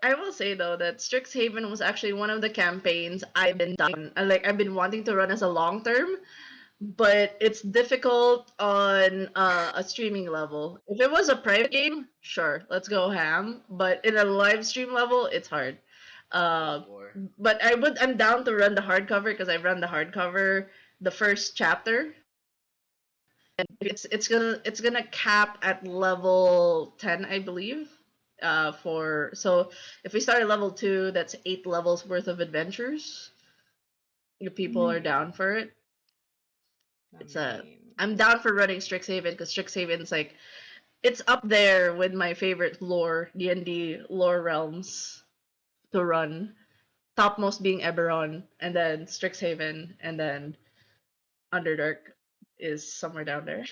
S4: I will say though that Strixhaven was actually one of the campaigns I've been done. I've been wanting to run as a long term, but it's difficult on a streaming level. If it was a private game, sure, let's go ham. But in a live stream level, it's hard.
S6: Oh boy.
S4: But I'm down to run the hardcover because I run the hardcover the first chapter. And it's gonna cap at level 10, I believe. So if we start at level 2, that's 8 levels worth of adventures. If people are down for it. I'm down for running Strixhaven because Strixhaven's like it's up there with my favorite D&D lore realms to run. Topmost being Eberron, and then Strixhaven, and then Underdark is somewhere down there.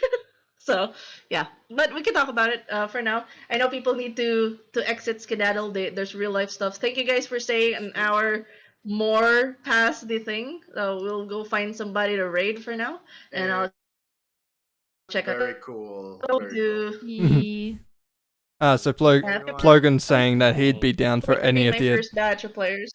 S4: So yeah, but we can talk about it for now. I know people need to exit skedaddle. There's real life stuff. Thank you guys for staying an hour more past the thing. We'll go find somebody to raid for now, and I'll check out
S6: Very cool.
S4: go
S6: Very
S4: to
S2: Yeah.
S1: So
S6: Everyone.
S1: Plogan's saying that he'd be down for
S4: wait to
S1: any
S4: meet
S1: of
S4: my
S1: the.
S4: first batch of players.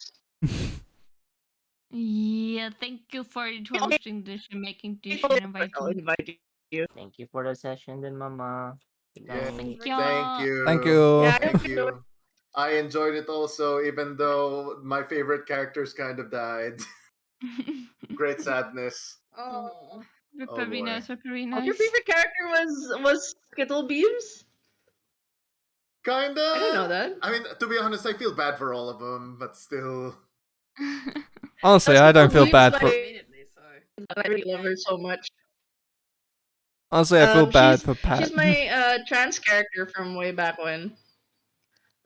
S2: Yeah, thank you for hosting this and making this and inviting.
S4: I'll invite you.
S5: Thank you for the session, then, Mama. Good
S6: Yeah.
S5: night.
S2: Thank
S6: Thank
S2: you.
S6: you.
S1: Thank you.
S4: Yeah, I
S6: Thank
S4: hope you enjoyed.
S6: you. I enjoyed it also, even though my favorite characters kind of died. Great sadness.
S3: Oh.
S6: Oh,
S2: Very
S6: boy.
S2: nice, very
S4: Oh,
S2: nice.
S4: your favorite character was Skittle Beams?
S6: Kinda.
S4: I didn't know that.
S6: I mean, to be honest, I feel bad for all of them, but still.
S1: Honestly,
S4: That's
S1: I don't
S4: Skittle
S1: feel
S4: Beams,
S1: bad
S4: like-
S1: for.
S3: Immediately, so.
S4: I really love her so much.
S1: Honestly, I feel bad
S4: she's-
S1: for Pat.
S4: She's my trans character from way back when.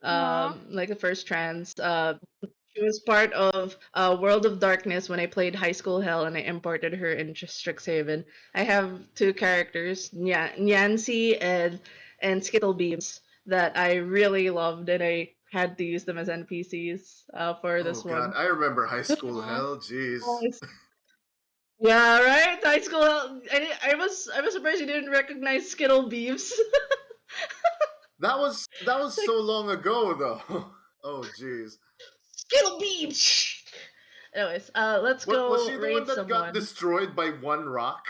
S2: Aw.
S4: Like the first trans. She was part of World of Darkness when I played High School Hell, and I imported her into Strixhaven. I have two characters, Nyancy and Skittle Beams, that I really loved, and I had to use them as NPCs for this
S6: Oh,
S4: one.
S6: God. I remember High School
S2: Aw.
S6: Hell. Jeez.
S4: Oh, yeah, right. High School Hell. I was surprised you didn't recognize Skittle Beams.
S6: That was so long ago, though. Oh, jeez.
S4: Skittle Beams. Anyways, let's go
S6: Was she the
S4: raid
S6: one that
S4: someone.
S6: got destroyed by one rock?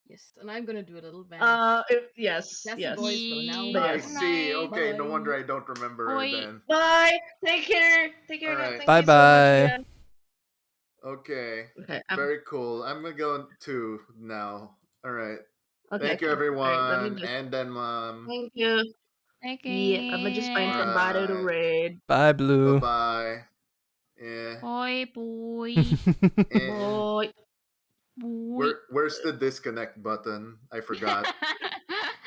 S3: Yes, and I'm gonna do a little vanish.
S4: Yes,
S3: That's the
S4: yes.
S3: boys for now.
S2: Yeah.
S6: I
S4: Yes.
S6: see. Okay, no
S3: Bye.
S6: wonder I don't remember her
S2: Oi.
S6: then.
S4: Bye. Take care. Take care.
S6: Alright.
S4: Thank
S1: Bye
S4: you so much
S1: bye.
S4: again.
S6: Okay.
S4: Okay.
S6: Very cool. I'm gonna go to now. All right.
S4: Okay.
S6: Thank you,
S4: okay.
S6: everyone.
S4: Alright, let me just.
S6: And then, Mom.
S4: Thank you.
S2: Okay.
S4: Yeah, I'm gonna just find somebody to
S6: Alright.
S4: raid.
S1: Bye, Blue.
S6: Bye. Yeah.
S2: Boy, boy,
S6: Eh.
S4: Boy.
S2: boy.
S6: Where's the disconnect button? I forgot.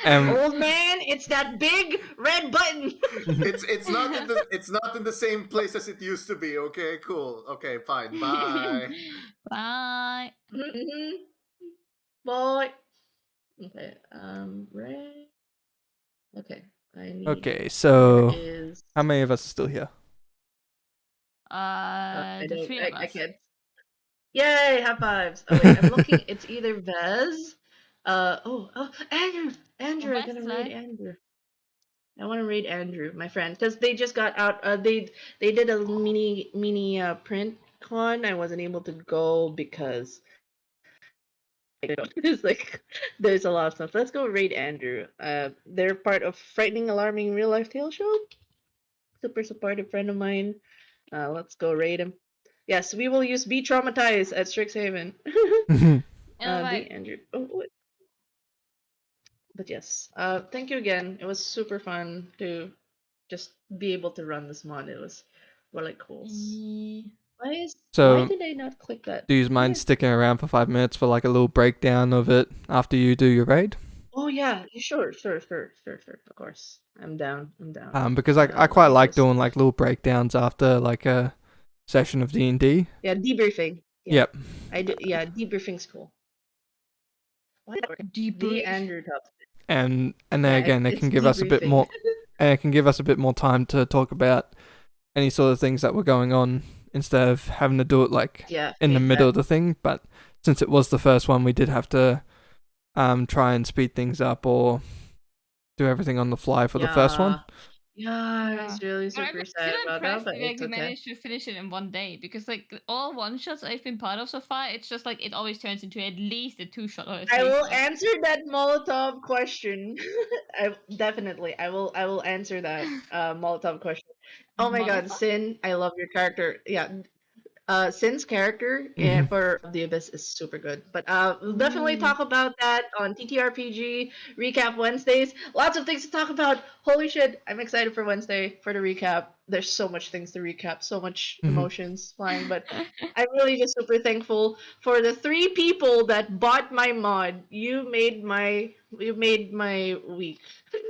S4: Old man, it's that big red button.
S6: it's not in the same place as it used to be. Okay, cool. Okay, fine. Bye.
S2: Bye.
S4: Mhm. Boy. Okay. Raid. Okay. I need.
S1: Okay, so
S4: Is.
S1: how many of us are still here?
S4: I
S2: The
S4: don't.
S2: three of
S4: I
S2: us.
S4: can't. Yay! High fives. Oh wait, I'm looking. It's either Vez. Andrew. Andrew, I'm
S2: West
S4: gonna raid
S2: side.
S4: Andrew. I want to raid Andrew, my friend, because they just got out. They did a mini print con. I wasn't able to go because it's like there's a lot of stuff. Let's go raid Andrew. They're part of Frightening, Alarming Real Life Tale Show. Super supportive friend of mine. Let's go raid him. Yes, we will use Be Traumatized at Strixhaven. Be Andrew. Oh, wait. But yes, thank you again. It was super fun to just be able to run this mod. It was really cool. Why
S1: So,
S4: did I not click that?
S1: do you mind sticking around for 5 minutes for like a little breakdown of it after you do your raid?
S4: Oh yeah, sure. Of course, I'm down.
S1: Because I quite like doing like little breakdowns after like a session of D&D.
S4: Yeah, debriefing. Yeah,
S1: Yep.
S4: I do. Yeah, debriefing's cool. Why did that work? The Andrew top.
S1: And then
S4: Yeah,
S1: again, it
S4: it's
S1: can give us a bit
S4: debriefing.
S1: more, and it can give us a bit more time to talk about any sort of things that were going on instead of having to do it like
S4: Yeah,
S1: in the
S4: face
S1: middle
S4: that.
S1: of the thing. But since it was the first one, we did have to try and speed things up or do everything on the fly for the first one.
S4: Yeah, I
S2: Yeah.
S4: was really
S2: But I'm
S4: super
S2: still
S4: sad about that,
S2: impressed
S4: but
S2: that like,
S4: it's
S2: we
S4: okay.
S2: managed to finish it in one day because like all one shots I've been part of so far, it's just like it always turns into at least a 2-shot or a 3-shot.
S4: I will answer that Molotov question. I will answer that Molotov question. Oh my god,
S2: Molotov?
S4: Sin, I love your character. Yeah. Sin's character
S1: Mhm.
S4: for the Abyss is super good. But we'll definitely talk about that on TTRPG Recap Wednesdays. Lots of things to talk about. Holy shit, I'm excited for Wednesday for the recap. There's so much things to recap, so much
S1: Mhm.
S4: emotions flying. But I'm really just super thankful for the 3 people that bought my mod. You made my week.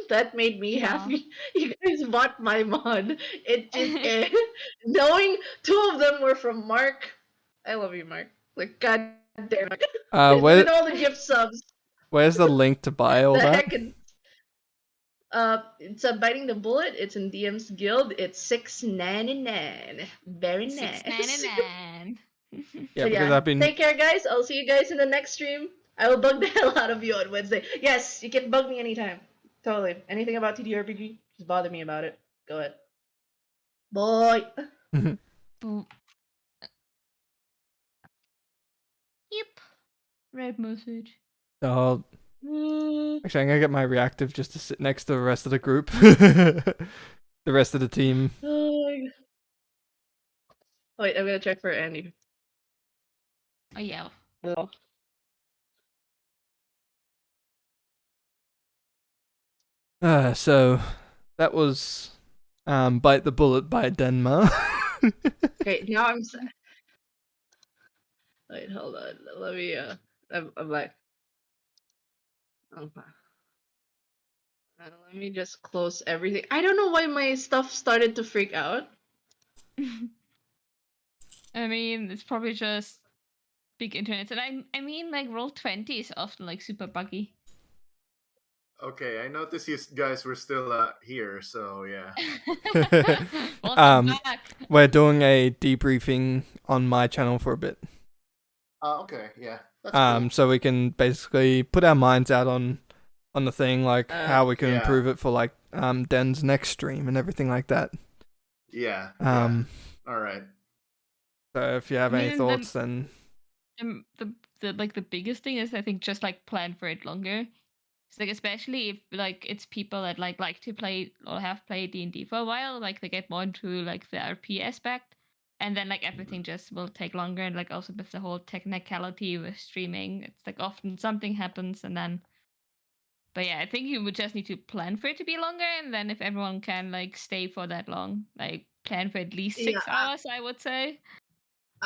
S4: That made me
S2: Yeah.
S4: happy. You guys bought my mod. It just knowing 2 of them were from Mark. I love you, Mark. Like, god damn it.
S1: where,
S4: With all the gift subs.
S1: where's the link to buy all
S4: The
S1: that?
S4: heck and it's Biting the Bullet. It's in DM's Guild. It's $6.99. Very nice.
S2: $6.99.
S1: Yeah,
S4: So
S1: because
S4: yeah,
S1: I've been
S4: take care, guys. I'll see you guys in the next stream. I will bug the hell out of you on Wednesday. Yes, you can bug me anytime. Totally. Anything about TDRPG, just bother me about it. Go ahead. Boy.
S2: Boop. Yep. Red message.
S1: oh,
S4: Mm,
S1: actually I'm gonna get my reactive just to sit next to the rest of the group. The rest of the team.
S4: oh my God. Wait, I'm gonna check for Andy.
S2: Oh yeah.
S4: Oh.
S1: So that was Bite the Bullet by Denma.
S4: Okay, now I'm. Wait, hold on. Let me. I'm like. Okay. Let me just close everything. I don't know why my stuff started to freak out.
S2: I mean, it's probably just big internet, and I mean, like Roll20 is often like super buggy.
S6: Okay, I noticed you guys were still here, so yeah.
S2: Welcome back.
S1: We're doing a debriefing on my channel for a bit.
S6: Okay, yeah. That's cool.
S1: So we can basically put our minds out on the thing, like how we can
S6: Yeah.
S1: improve it for like Den's next stream and everything like that.
S6: Yeah. All right.
S1: So if you have
S2: I
S1: any
S2: mean,
S1: thoughts, then
S2: The like the biggest thing is I think just like plan for it longer. It's like especially if like it's people that like to play or have played D&D for a while, like they get more into like the RP aspect, and then like everything just will take longer. And like also with the whole technicality with streaming, it's like often something happens and then. But yeah, I think you would just need to plan for it to be longer, and then if everyone can like stay for that long, like plan for at least 6
S4: Yeah,
S2: hours, I would say.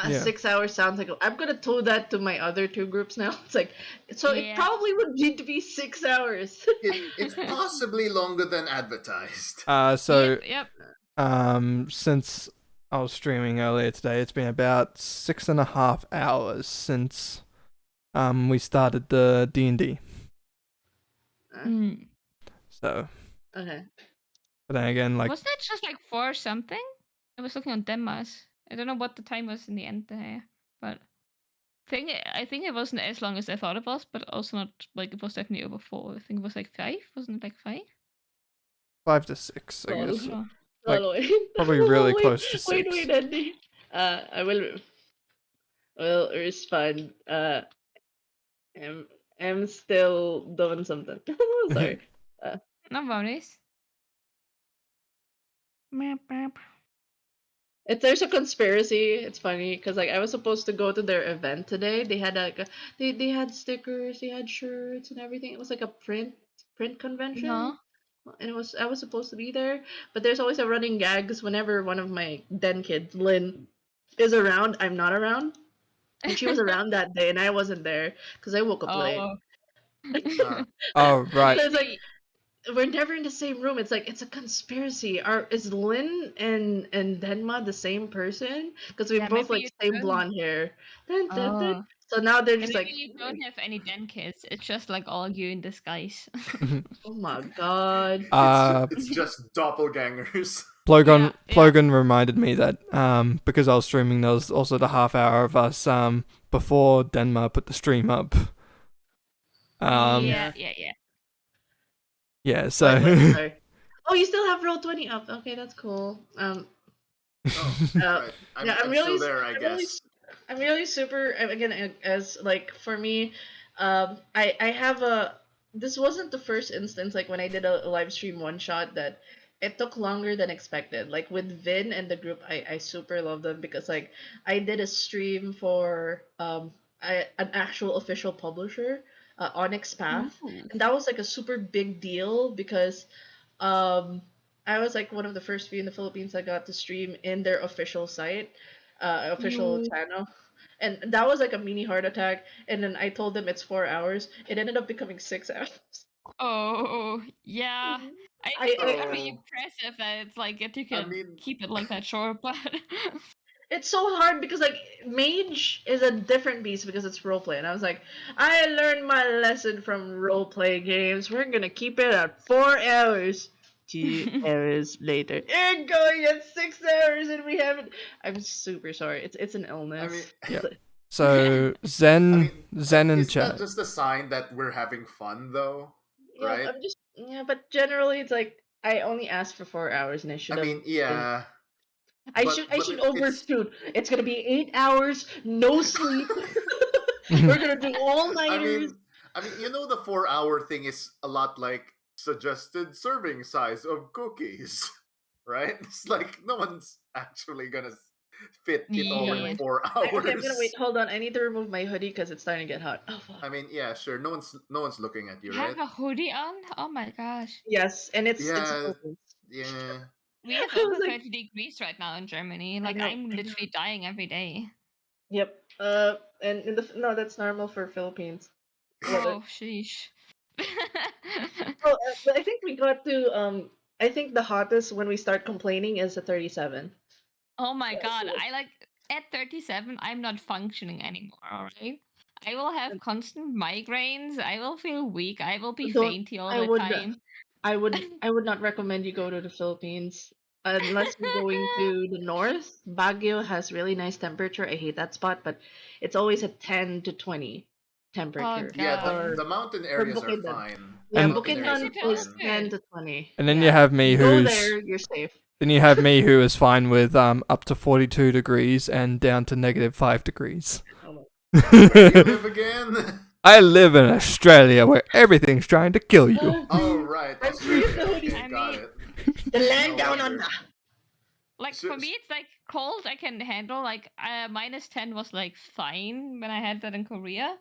S1: Yeah.
S4: 6 hours sounds like I'm gonna tell that to my other two groups now. It's like, so it
S2: Yeah.
S4: probably would need to be 6 hours.
S6: It's possibly longer than advertised.
S1: So
S2: Yep.
S1: since I was streaming earlier today, it's been about 6.5 hours since we started the D&D.
S2: Mm.
S1: So,
S4: Okay.
S1: but then again, like
S2: Wasn't it just like 4 something? I was looking on Denmas. I don't know what the time was in the end there, but I think it wasn't as long as I thought it was, but also not like it was definitely over 4. I think it was like 5. Wasn't it like 5?
S1: 5 to 6, I
S4: Oh,
S1: guess.
S2: Oh.
S1: Like,
S4: wait.
S1: probably really
S4: Wait,
S1: close to
S4: Wait,
S1: 6.
S4: Andy. I will respond. I'm still doing something. Sorry.
S2: No worries. Meow, meow.
S4: There's a conspiracy. It's funny because like I was supposed to go to their event today. They had they had stickers, they had shirts and everything. It was like a print convention.
S2: No.
S4: And I was supposed to be there, but there's always a running gag because whenever one of my den kids, Lynn, is around, I'm not around. And she was around that day, and I wasn't there because I woke up late.
S2: Oh.
S1: Oh, right.
S4: So it's like we're never in the same room. It's like it's a conspiracy. Is Lynn and Denma the same person? Because we
S2: Yeah,
S4: both
S2: maybe
S4: like
S2: you
S4: same
S2: don't.
S4: blonde hair. Dun, dun, dun.
S2: Oh.
S4: So now they're
S2: And
S4: just
S2: maybe
S4: like,
S2: you don't have any den kids. It's just like all you in disguise.
S4: oh my god.
S6: It's just doppelgangers.
S1: Plogon
S2: Yeah.
S1: Plogon reminded me that because I was streaming, there was also the half hour of us before Denmark put the stream up.
S2: yeah.
S1: Yeah, so
S4: Wait, sorry. Oh, you still have Roll20 up. Okay, that's cool.
S6: Oh,
S4: Uh,
S6: right.
S4: yeah,
S6: I'm still there, I
S4: I'm
S6: guess.
S4: really, I'm really super. Again, as like for me, I have a. This wasn't the first instance like when I did a live stream one shot that it took longer than expected. Like with Vin and the group, I super love them because like I did a stream for an actual official publisher, Onyx Path,
S2: Ooh.
S4: and that was like a super big deal because um I was like one of the first few in the Philippines that got to stream in their official site, official channel. And that was like a mini heart attack. And then I told them it's 4 hours. It ended up becoming 6 hours.
S2: Oh, yeah. I
S4: I-
S2: think it's
S6: I-
S2: very impressive that it's like that you
S6: I
S2: can
S6: mean-
S2: keep it like that short, but
S4: it's so hard because like mage is a different beast because it's roleplay, and I was like, I learned my lesson from roleplay games. We're gonna keep it at 4 hours. 2 hours later, and going at 6 hours, and we haven't. I'm super sorry. It's an illness.
S6: I mean,
S1: Yeah. So Zen
S6: is
S1: and
S6: that
S1: chat.
S6: just a sign that we're having fun, though?
S4: Yeah,
S6: Right?
S4: I'm just but generally it's like I only asked for 4 hours, and I should
S6: I
S4: have.
S6: mean, yeah.
S4: I
S6: but-
S4: should
S6: but it's-
S4: overshoot. It's gonna be 8 hours, no sleep. We're gonna do all
S6: I
S4: nighters.
S6: mean, you know, the 4-hour thing is a lot like suggested serving size of cookies, right? It's like no one's actually gonna fit it all
S2: Yeah.
S6: in 4 hours.
S4: Okay, I'm gonna wait. Hold on, I need to remove my hoodie because it's starting to get hot. Oh fuck.
S6: I mean, yeah, sure. No one's looking at you,
S2: You
S6: right?
S2: have a hoodie on? Oh my gosh.
S4: Yes, and it's
S6: Yeah.
S4: Philippines.
S6: Yeah.
S2: We have
S4: I was
S2: over
S4: like-
S2: 30 degrees right now in Germany.
S4: I
S2: Like,
S4: know,
S2: I'm literally dying every day.
S4: Yep. And in the no, that's normal for Philippines.
S2: Oh, sheesh.
S4: Oh, but I think we got to I think the hottest when we start complaining is a 37.
S2: Oh my
S4: Yeah,
S2: god,
S4: so-
S2: I like at 37, I'm not functioning anymore, alright? I will have constant migraines, I will feel weak, I will be
S4: Don't-
S2: fainty all
S4: I
S2: the
S4: would-
S2: time.
S4: I would not recommend you go to the Philippines unless you're going to the north. Baguio has really nice temperature. I hate that spot, but it's always a 10 to 20 temperature.
S6: Yeah,
S2: God.
S6: the mountain areas are
S4: Bukidnon.
S6: fine.
S4: Yeah,
S1: And-
S6: Mountain areas
S4: Bukidnon
S6: are
S4: is
S6: fine.
S4: 10 to 20.
S1: And then
S4: Yeah.
S1: you have me
S4: Go
S1: who's
S4: there, you're safe.
S1: then you have me who is fine with up to 42 degrees and down to -5 degrees.
S4: Oh
S6: Where do you live again?
S1: I live in Australia where everything's trying to kill you.
S4: my-
S6: Oh right,
S4: I'm
S6: Australia.
S4: freezing.
S6: Okay,
S2: I
S6: got
S2: mean-
S6: it.
S4: The land
S6: No
S4: down
S6: wonder.
S4: under.
S2: Like,
S6: So-
S2: for me, it's like cold, I can handle. Like, -10 was like fine when I had that in Korea.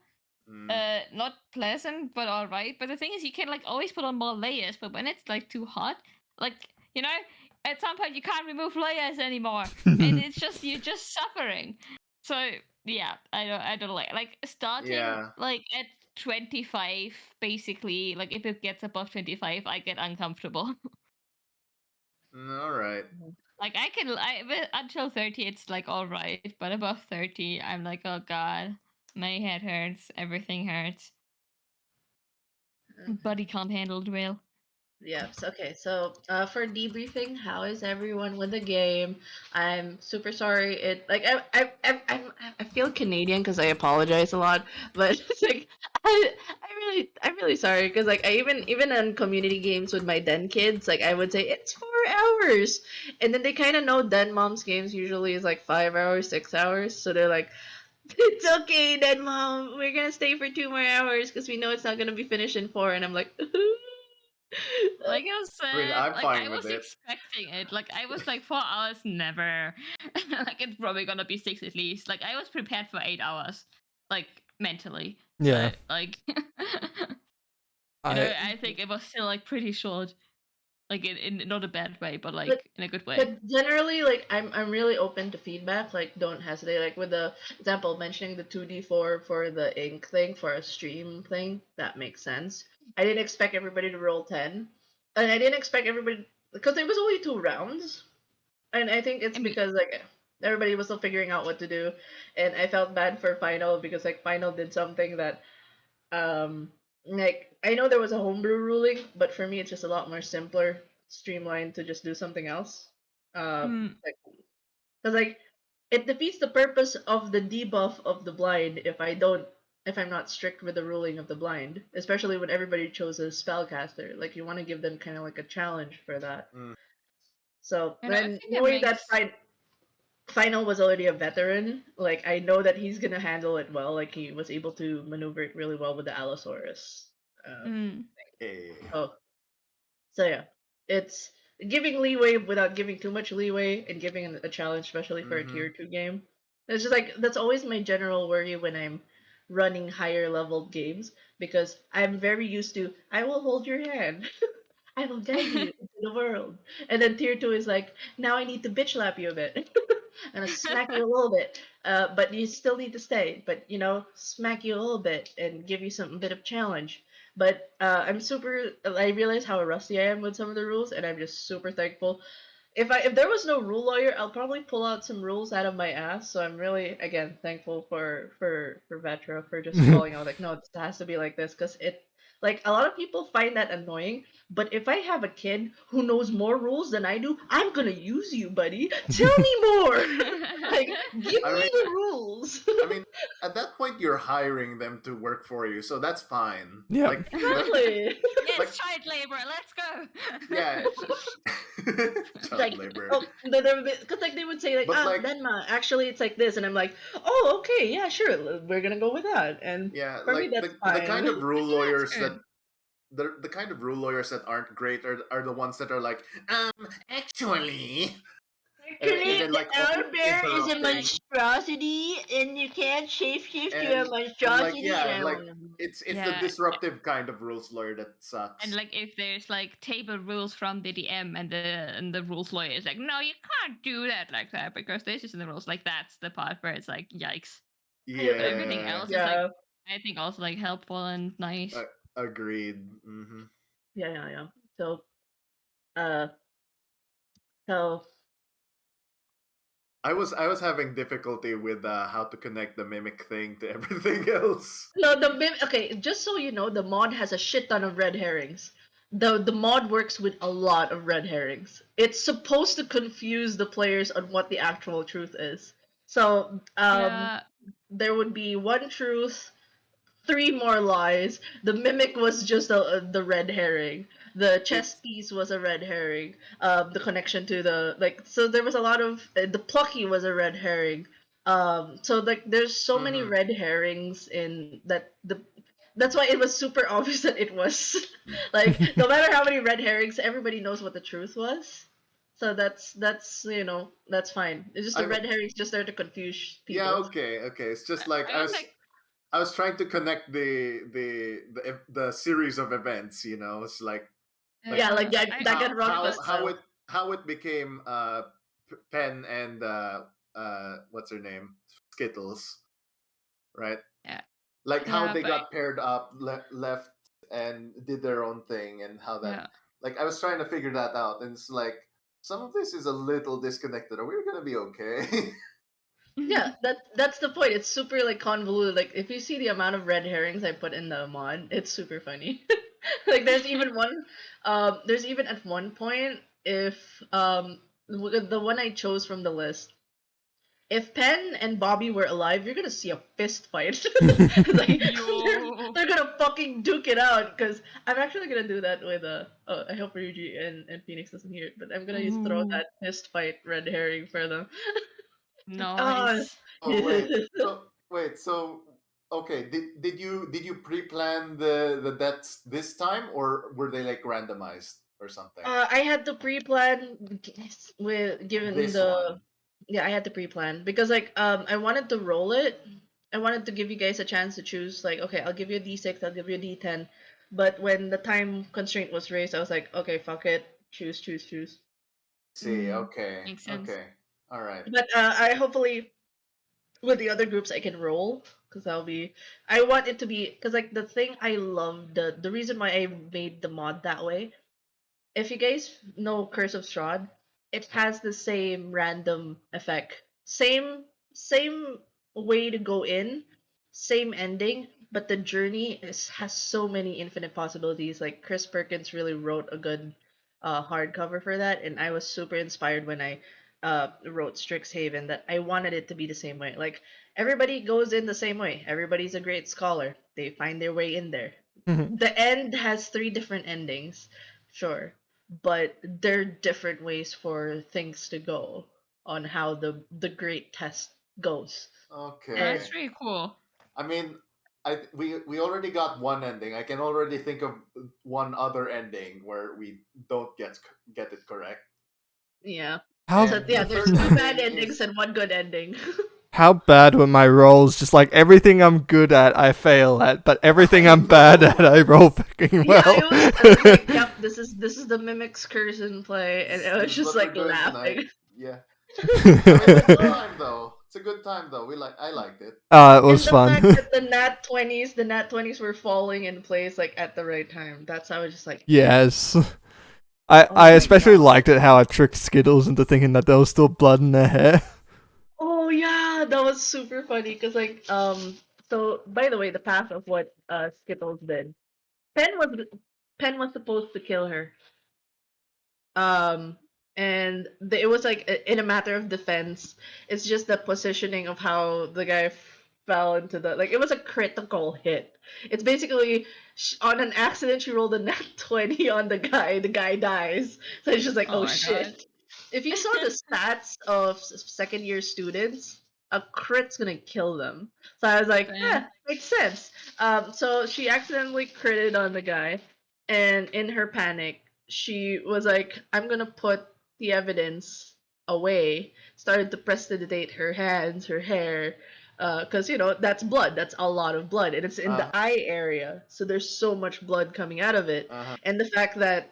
S6: Mm.
S2: Not pleasant, but alright. But the thing is, you can like always put on more layers, but when it's like too hot, like, you know, at some point you can't remove layers anymore. And it's just you're just suffering. So yeah, I don't like starting
S6: Yeah.
S2: like at 25 basically. Like if it gets above 25, I get uncomfortable.
S6: All right.
S2: Like until 30 it's like all right, but above 30 I'm like, oh god, my head hurts, everything hurts. Body can't handle it well.
S4: Yes. Okay. So, for debriefing, how is everyone with the game? I'm super sorry. It like I feel Canadian because I apologize a lot, but it's like I'm really sorry because like I even on community games with my den kids, like I would say it's 4 hours, and then they kind of know den mom's games usually is like 5 hours, 6 hours, so they're like. It's okay, den mom. We're gonna stay for 2 more hours because we know it's not gonna be finished in 4. And I'm like,
S2: Like I said,
S6: I mean, I'm
S2: like
S6: fine
S2: I
S6: with
S2: was
S6: it.
S2: expecting it. Like I was like 4 hours, never. Like it's probably gonna be 6 at least. Like I was prepared for 8 hours, like mentally.
S1: Yeah.
S2: But, like,
S1: I
S2: I think it was still like pretty short. Like in not a bad way, but like in a good way.
S4: But generally, like I'm really open to feedback. Like don't hesitate. Like with the example mentioning the 2D4 for the ink thing for a stream thing, that makes sense. I didn't expect everybody to roll 10, and I didn't expect everybody because it was only 2 rounds, and I think it's
S2: I mean-
S4: because like everybody was still figuring out what to do, and I felt bad for Final because like Final did something that like I know there was a homebrew ruling, but for me it's just a lot more simpler, streamlined to just do something else.
S2: Mm.
S4: Because like it defeats the purpose of the debuff of the blind if I'm not strict with the ruling of the blind, especially when everybody chose a spellcaster. Like you want to give them kind of like a challenge for that.
S6: Mm.
S4: So
S2: You know, I
S4: then
S2: think it
S4: knowing that
S2: makes-
S4: Final was already a veteran, like I know that he's gonna handle it well. Like he was able to maneuver it really well with the Allosaurus.
S2: Mm.
S6: Hey.
S4: Oh, so yeah, it's giving leeway without giving too much leeway and giving a challenge, especially for
S6: Mhm.
S4: a tier 2 game. It's just like that's always my general worry when I'm running higher leveled games because I'm very used to I will hold your hand. I will guide you into the world. And then tier 2 is like, now I need to bitch slap you a bit. And I smack you a little bit. But you still need to stay. But smack you a little bit and give you some bit of challenge. But I realize how rusty I am with some of the rules, and I'm just super thankful. if there was no rule lawyer, I'll probably pull out some rules out of my ass. So I'm really again thankful for Vetro for just calling out like, no, this has to be like this because it like a lot of people find that annoying. But if I have a kid who knows more rules than I do, I'm gonna use you, buddy. Tell me more. Like, give
S6: I
S4: me
S6: mean-
S4: the rules.
S6: I mean, at that point, you're hiring them to work for you, so that's fine.
S1: Yeah.
S6: Like,
S4: Exactly.
S2: Yes,
S6: Like-
S2: child labor. Let's go.
S6: yeah. Child
S4: Like,
S6: labor.
S4: oh, because like they would say like,
S6: But, like-
S4: Denma, actually it's like this, and I'm like, oh, okay, yeah, sure, we're gonna go with that, and
S6: Yeah,
S4: for me
S6: like
S4: that's
S6: the
S4: fine.
S6: kind of rule
S2: Yeah,
S6: lawyers
S2: that's
S6: that the kind of rule lawyers that aren't great are the ones that are like, actually,
S4: Actually,
S6: then, like,
S4: the owlbear is a
S6: interrupting.
S4: monstrosity, and you can't shapeshift to a
S6: And,
S4: monstrosity.
S6: yeah,
S4: and I
S6: like,
S4: wanna-
S6: it's
S2: Yeah.
S6: the disruptive kind of rules lawyer that sucks.
S2: And like if there's like table rules from the DM and the rules lawyer is like, no, you can't do that like that because this is in the rules. Like that's the part where it's like, yikes.
S6: yeah,
S2: everything else is
S4: yeah,
S2: I think also like helpful and nice.
S6: agreed. Hmm.
S4: yeah. So, so
S6: I was having difficulty with how to connect the mimic thing to everything else.
S4: no, okay, just so you know, the mod has a shit ton of red herrings. The mod works with a lot of red herrings. It's supposed to confuse the players on what the actual truth is. So,
S2: Yeah,
S4: there would be one truth, three more lies. The mimic was just the red herring. The chess piece was a red herring. The connection to the like, so there was a lot of the plucky was a red herring. So like, there's so many
S6: Mhm.
S4: red herrings in that That's why it was super obvious that it was like no matter how many red herrings, everybody knows what the truth was. So that's that's fine. It's just the
S6: I-
S4: red herrings just there to confuse people.
S6: Yeah, okay. It's just like
S2: I was like,
S6: I was trying to connect the series of events. It's like
S4: Yeah, like that
S2: I-
S4: got
S6: how,
S4: rocked.
S6: how it became Pen and what's her name, Skittles, right?
S2: Yeah.
S6: Like how
S2: Yeah,
S6: they
S2: but-
S6: got paired up, left and did their own thing, and how that
S2: yeah.
S6: like I was trying to figure that out, and it's like some of this is a little disconnected. Are we gonna be okay?
S4: Yeah, that's the point. It's super like convoluted. Like if you see the amount of red herrings I put in the mod, it's super funny. Like there's even there's even at one point if the one I chose from the list. If Penn and Bobby were alive, you're gonna see a fist fight. Like,
S2: Yo.
S4: they're gonna fucking duke it out. Because I'm actually gonna do that with I hope Ryuji and Phoenix doesn't hear it, but I'm gonna just throw
S2: Ooh.
S4: that fist fight red herring for them.
S2: Nice.
S6: Oh wait. So okay, did you pre-plan the deaths this time, or were they like randomized or something?
S4: I had to pre-plan with given
S6: This
S4: the
S6: one.
S4: yeah I had to pre-plan because like I wanted to roll it. I wanted to give you guys a chance to choose like okay I'll give you a d6, I'll give you a d10, but when the time constraint was raised I was like okay fuck it, choose.
S6: See,
S2: Mm,
S6: okay,
S2: makes sense.
S6: okay, all right.
S4: But I hopefully with the other groups I can roll because I want it to be because like the thing I love the reason why I made the mod that way. If you guys know Curse of Strahd, it has the same random effect. Same way to go in, same ending, but the journey has so many infinite possibilities. Like Chris Perkins really wrote a good hardcover for that, and I was super inspired when I wrote Strixhaven that I wanted it to be the same way. Like everybody goes in the same way. Everybody's a great scholar. They find their way in there. The end has three different endings, sure, but there are different ways for things to go on how the great test goes.
S6: Okay.
S2: That's really cool.
S6: I mean, we already got one ending. I can already think of one other ending where we don't get it correct.
S4: Yeah.
S1: How
S4: So yeah,
S6: the
S4: there's
S6: third
S4: two bad
S6: ending
S4: endings
S6: is-
S4: and one good ending.
S1: how bad were my rolls? Just like everything I'm good at, I fail at, but everything I'm bad at, I roll fucking well.
S4: Yeah, I was like, yep, this is the mimic's curse in play, and I was
S6: This is
S4: just
S6: what
S4: like
S6: we're doing
S4: laughing.
S6: tonight. Yeah. I mean, it's a good time though. It's a good time though. I liked it.
S1: It
S4: And
S1: was
S4: the
S1: fun.
S4: fact that the nat 20s were falling in place like at the right time. That's how I was just like
S1: Yes. I
S4: Oh my
S1: especially
S4: God.
S1: liked it how I tricked Skittles into thinking that there was still blood in their hair.
S4: Oh yeah, that was super funny because so by the way, the path of what Skittles did. Pen was Pen was supposed to kill her. Um and it was like in a matter of defense. It's just the positioning of how the guy fell into the like it was a critical hit. It's basically on an accident she rolled a nat 20 on the guy. The guy dies. So it's just like,
S2: Oh
S4: oh
S2: my god.
S4: shit. If you saw the stats of second year students, a crit's gonna kill them. So I was like,
S2: Damn.
S4: makes sense. So she accidentally critted on the guy, and in her panic, she was like, I'm gonna put the evidence away. Started to prestidigitate her hands, her hair, because that's blood. That's a lot of blood, and it's in the eye area, so there's so much blood coming out of it.
S6: Uh-huh.
S4: And the fact that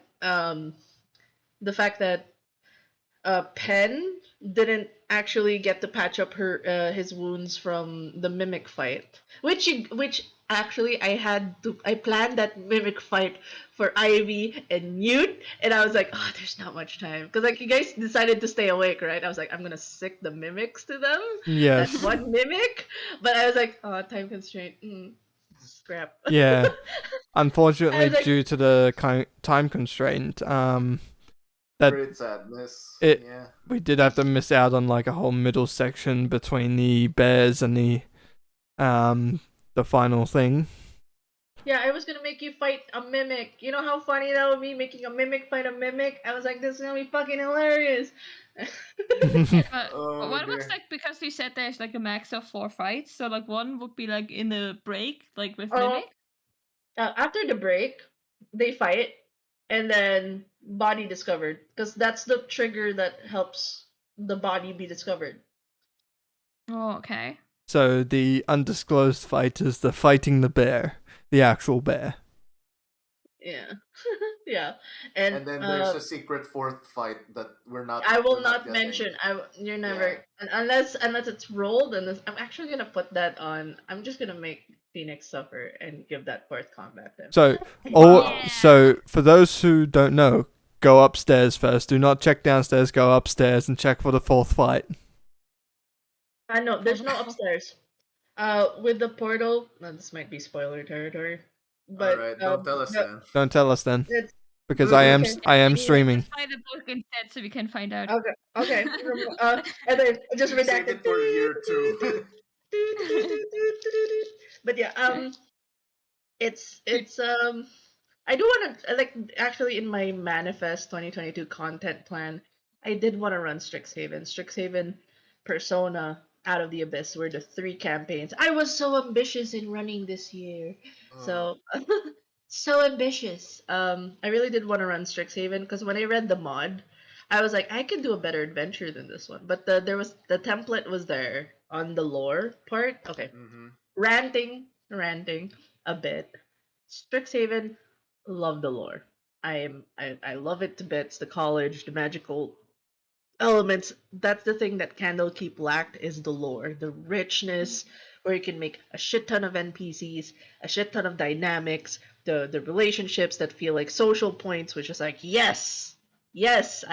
S4: Penn didn't actually get to patch up his wounds from the mimic fight, which actually I planned that mimic fight for Ivy and Newt, and I was like, oh, there's not much time because like you guys decided to stay awake, right? I was like, I'm gonna stick the mimics to them. That's
S1: Yes.
S4: one mimic, but I was like, oh, time constraint. Scrap.
S1: Yeah.
S4: I
S1: Unfortunately,
S4: was like,
S1: due to the time constraint, that
S6: Great sadness.
S1: it
S6: Yeah.
S1: we did have to miss out on like a whole middle section between the bears and the final thing.
S4: yeah, I was gonna make you fight a mimic. You know how funny that would be, making a mimic fight a mimic? I was like, this is gonna be fucking hilarious.
S2: Yeah, but
S6: Oh,
S2: what was
S6: dear.
S2: like because you said there's like a max of 4 fights, so like one would be like in the break, like with
S4: Uh,
S2: Mimic.
S4: After the break, they fight, and then body discovered, because that's the trigger that helps the body be discovered.
S2: Oh, okay.
S1: So the undisclosed fight is the fighting the bear, the actual bear.
S4: Yeah, yeah, and
S6: And then there's a secret fourth fight that
S4: I will
S6: we're
S4: not
S6: getting.
S4: mention. You're never
S6: Yeah.
S4: unless it's rolled, and I'm actually gonna put that on. I'm just gonna make Phoenix suffer and give that fourth combat to him.
S1: So
S6: Wow.
S1: so for those who don't know, go upstairs first. Do not check downstairs. Go upstairs and check for the fourth fight.
S4: No, there's no upstairs. With the portal, this might be spoiler territory, but
S6: All right, don't tell us then.
S1: Don't tell us then,
S4: It's
S1: because
S6: Okay.
S1: I am
S2: Let's
S1: streaming.
S2: find the book instead so we can find out.
S4: okay. And then just
S6: Save
S4: redacted.
S6: it for year 2.
S4: But yeah, it's I do want to like actually in my manifest 2022 content plan, I did want to run Strixhaven. Strixhaven, Persona, Out of the Abyss were the 3 campaigns. I was so ambitious in running this year. So so ambitious. I really did want to run Strixhaven because when I read the mod, I was like, I could do a better adventure than this one. But the template was there on the lore part. Okay,
S6: Mm-hmm.
S4: ranting a bit. Strixhaven, love the lore. I love it to bits. The college, the magical elements. That's the thing that Candlekeep lacked is the lore, the richness, where you can make a shit ton of NPCs, a shit ton of dynamics, the relationships that feel like social points, which is like yes, this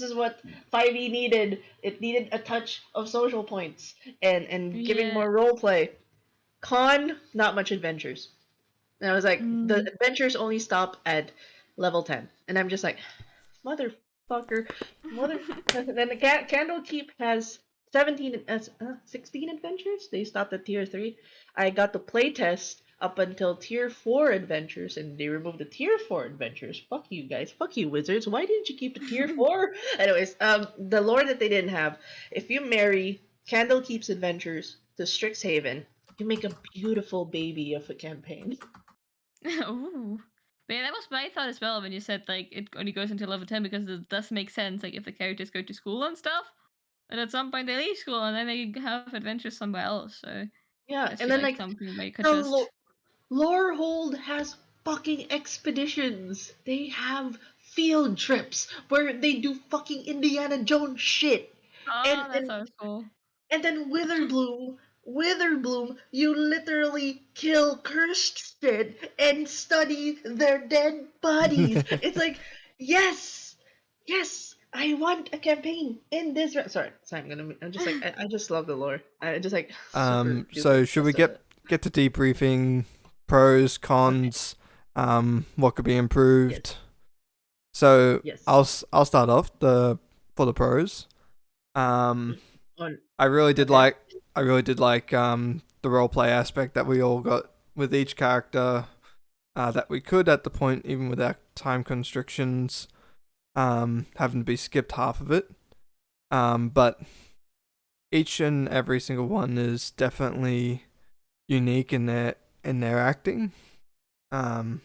S4: is what 5e needed. It needed a touch of social points and giving
S2: Yeah.
S4: more role play. Con, not much adventures. And I was like, the adventures only stop at level 10. And I'm just like, motherfucker. Then the Candlekeep has 16 adventures. They stopped at tier 3. I got the playtest up until tier 4 adventures, and they removed the tier 4 adventures. Fuck you guys. Fuck you, wizards. Why didn't you keep the tier 4? Anyways, the lore that they didn't have. If you marry Candlekeep's adventures to Strixhaven, you make a beautiful baby of a campaign.
S2: Ooh. But yeah, that was my thought as well when you said like it only goes until level 10 because it does make sense. Like if the characters go to school and stuff, and at some point they leave school and then they have adventures somewhere else. So
S4: Yeah,
S2: I
S4: and then
S2: like something where you could
S4: the
S2: just
S4: Lorehold has fucking expeditions. They have field trips where they do fucking Indiana Jones shit.
S2: oh, that sounds cool.
S4: And then Witherbloom, you literally kill cursed shit and study their dead bodies. It's like Yes, yes. I want a campaign in this. Sorry, sorry. I'm just like I just love the lore. I just like super duper
S1: So should we
S4: obsessed with it.
S1: get to debriefing pros,
S4: Okay.
S1: cons, what could be
S4: Yes.
S1: improved? So
S4: Yes.
S1: I'll start off for the pros. Um,
S4: On.
S1: I really did
S4: Okay.
S1: like the role play aspect that we all got with each character that we could at the point, even without time constrictions, having to be skipped half of it. But each and every single one is definitely unique in their acting. Um,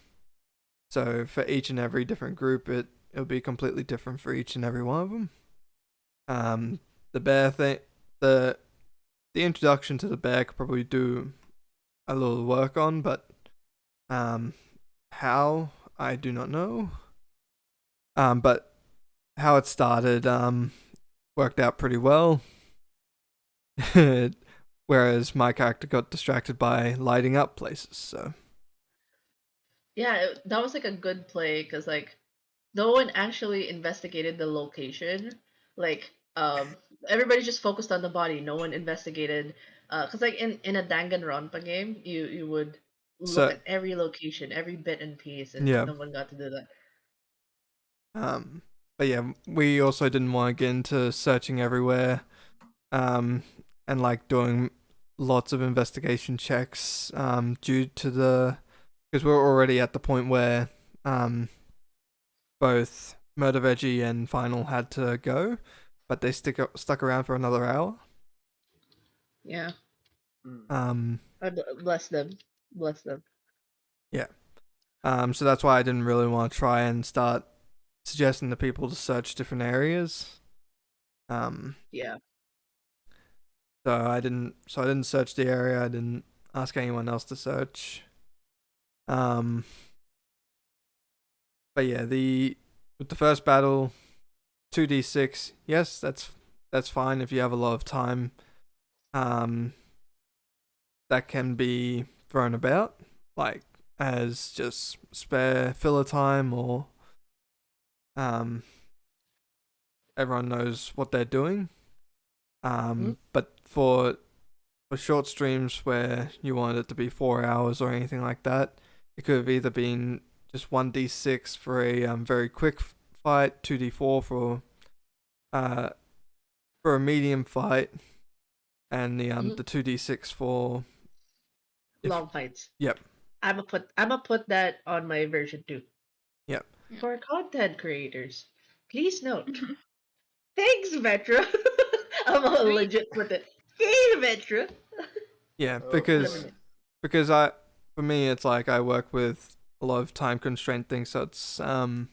S1: so for each and every different group, it'll be completely different for each and every one of them. The bear thing, the introduction to the bear could probably do a little work on, but how I do not know. But how it started worked out pretty well. Whereas my character got distracted by lighting up places. So
S4: Yeah, that was like a good play because like no one actually investigated the location. Like everybody just focused on the body. No one investigated because like in a Danganronpa game, you would look
S1: so
S4: at every location, every bit and piece, and
S1: yeah.
S4: no one got to do that.
S1: But yeah, we also didn't want to get into searching everywhere. And like doing lots of investigation checks. Due to because we're already at the point where both Murder Veggie and Final had to go, but they stuck around for another hour.
S4: Yeah,
S6: Mm.
S4: bless them, bless them.
S1: Yeah. So that's why I didn't really want to try and start suggesting to people to search different areas.
S4: Yeah,
S1: So I didn't search the area. I didn't ask anyone else to search. But yeah, with the first battle, 2d6. Yes, that's fine if you have a lot of time. Um, that can be thrown about, like as just spare filler time, or um, everyone knows what they're doing. But for short streams where you want it to be 4 hours or anything like that, it could have either been just 1d6 for a very quick fight, 2d4 uh for a medium fight, and the 2d6 for
S4: long fights.
S1: Yep.
S4: I'm gonna put that on my version too.
S1: Yep.
S4: For content creators, please note. Thanks, Metro. I'm gonna
S2: Sweet.
S4: legit put it. Hey, Metro.
S1: Yeah,
S6: Oh,
S1: because
S6: boy.
S1: for me it's like I work with a lot of time constraint things, so it's trying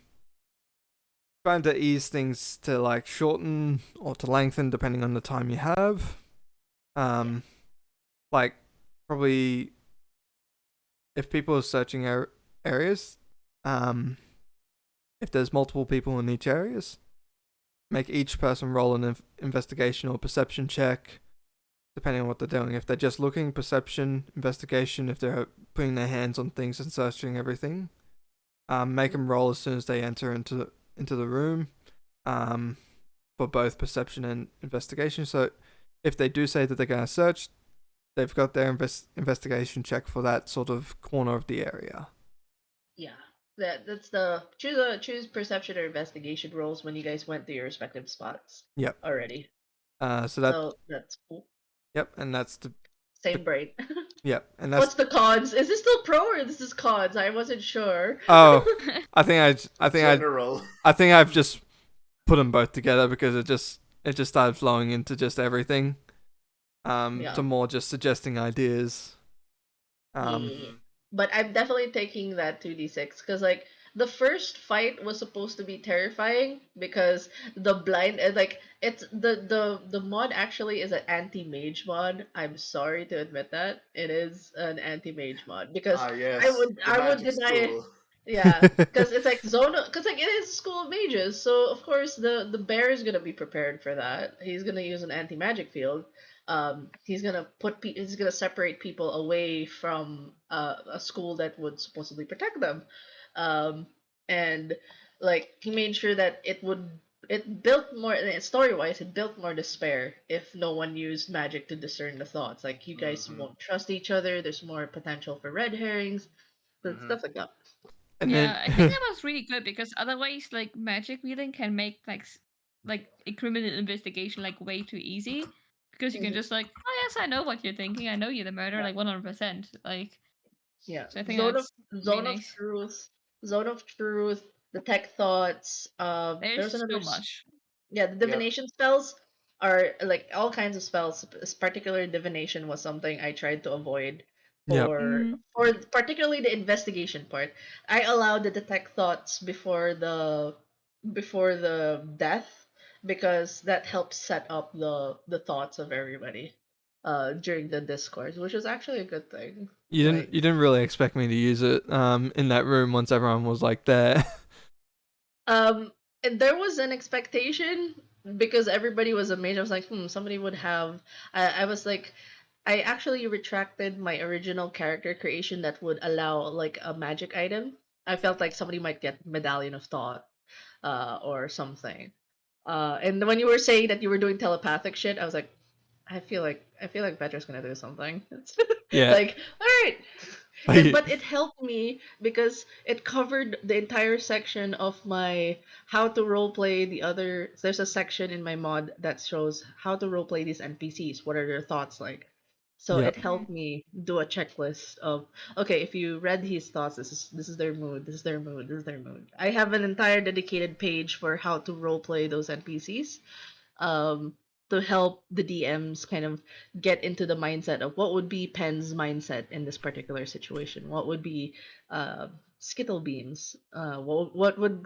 S1: to ease things to like shorten or to lengthen depending on the time you have. Like probably if people are searching areas, if there's multiple people in each areas, make each person roll an investigation or perception check, depending on what they're doing. If they're just looking, perception, investigation. If they're putting their hands on things and searching everything, make them roll as soon as they enter into the room, for both perception and investigation. So if they do say that they're going to search, they've got their investigation check for that sort of corner of the area.
S4: Yeah, that's the choose perception or investigation roles when you guys went to your respective spots.
S1: Yep.
S4: Already.
S1: So
S4: that's cool.
S1: yep, and that's
S4: Same brain.
S1: yep, and
S4: What's
S1: that's
S4: the cons? Is this still pro or this is cons? I wasn't sure.
S1: oh, I think
S6: General.
S1: I've just put them both together because it just started flowing into just everything.
S4: Yeah.
S1: To more just suggesting ideas.
S4: Yeah. But I'm definitely taking that 2d6 because like the first fight was supposed to be terrifying because the blind like it's the mod actually is an anti-mage mod. I'm sorry to admit that it is an anti-mage mod because
S6: Yes. The
S4: I would
S6: magic
S4: deny
S6: school.
S4: yeah because it's like zona because like it is school of mages, so of course the bear is gonna be prepared for that. He's gonna use an anti-magic field. He's gonna he's gonna separate people away from a school that would supposedly protect them, and like he made sure that it built more story wise. It built more despair if no one used magic to discern the thoughts. Like you guys
S6: Mm-hmm.
S4: won't trust each other. There's more potential for red herrings,
S6: Mm-hmm.
S4: stuff like that.
S1: And
S2: Yeah, I think
S1: then
S2: that was really good because otherwise, like magic reading can make like a criminal investigation like way too easy because you can
S4: Mhm.
S2: just like, oh yes, I know what you're thinking. I know you're the murderer,
S4: Yeah.
S2: like 100%. Like,
S4: Yeah,
S2: so I think
S4: zone of
S2: that's really nice.
S4: zone of truth, detect thoughts.
S2: There's
S4: There's another
S2: so much.
S4: yeah, the
S6: Yep.
S4: divination spells are like all kinds of spells. Particular divination was something I tried to avoid
S1: Yep.
S4: for particularly the investigation part. I allowed the detect thoughts before the death because that helps set up the thoughts of everybody during the discourse, which was actually a good thing. Like
S1: you didn't really expect me to use it in that room once everyone was like there.
S4: and there was an expectation because everybody was amazed. I was like, somebody would have. I was like, I actually retracted my original character creation that would allow like a magic item. I felt like somebody might get Medallion of Thought, or something. And when you were saying that you were doing telepathic shit, I was like, I feel like Petra's gonna do something.
S1: Yeah.
S4: Like, all right.
S1: Like,
S4: But it helped me because it covered the entire section of my how to roleplay the other. There's a section in my mod that shows how to roleplay these NPCs. What are their thoughts like? So
S1: Yep.
S4: it helped me do a checklist of okay, if you read his thoughts, this is their mood, this is their mood, this is their mood. I have an entire dedicated page for how to roleplay those NPCs. Um, to help the DMs kind of get into the mindset of what would be Penn's mindset in this particular situation. What would be Skittle Beans? What would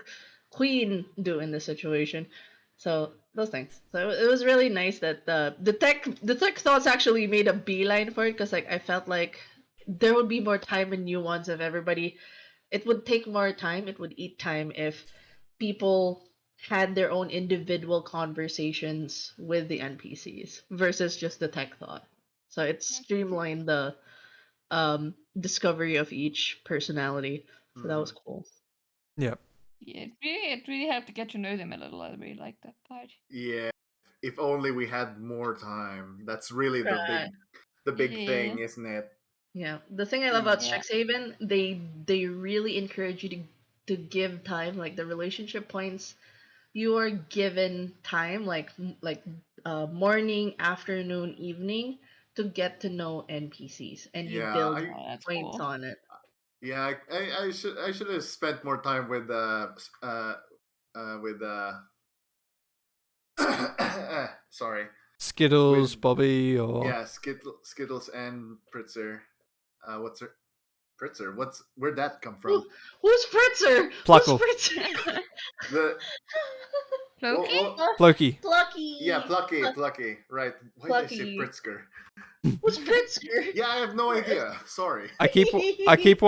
S4: Queen do in this situation? So those things. So it was really nice that the tech thoughts actually made a beeline for it because like I felt like there would be more time and nuance if everybody. It would take more time. It would eat time if people had their own individual conversations with the NPCs versus just the tech thought. So it streamlined the discovery of each personality. So that
S6: Mm-hmm.
S4: was cool.
S1: Yep.
S2: Yeah, it really helped to get to know them a little. I really like that part.
S6: Yeah. If only we had more time. That's really
S4: Right.
S6: the big
S2: Yeah.
S6: thing, isn't it?
S4: Yeah. The thing I love about
S2: Yeah.
S4: Strixhaven, they really encourage you to give time, like the relationship points. You are given time, morning, afternoon, evening, to get to know NPCs, and you
S6: Yeah,
S4: build
S6: I
S2: Oh, that's
S4: points
S2: cool.
S4: on it.
S6: yeah, I should have spent more time with with sorry.
S1: Skittles,
S6: With
S1: Bobby, or
S6: yeah, Skittles and Pritzer. What's her Pritzer? Where'd that come from?
S4: Who's Pritzer?
S1: Pluckle.
S4: Who's Pritzer?
S6: The
S2: Loki?
S1: Floki.
S4: Plucky.
S6: yeah, Plucky. Right. Why did I say
S4: Plucky.
S6: Pritzker?
S4: Who's Pritzker?
S6: Yeah, I have no idea. Sorry.
S1: I keep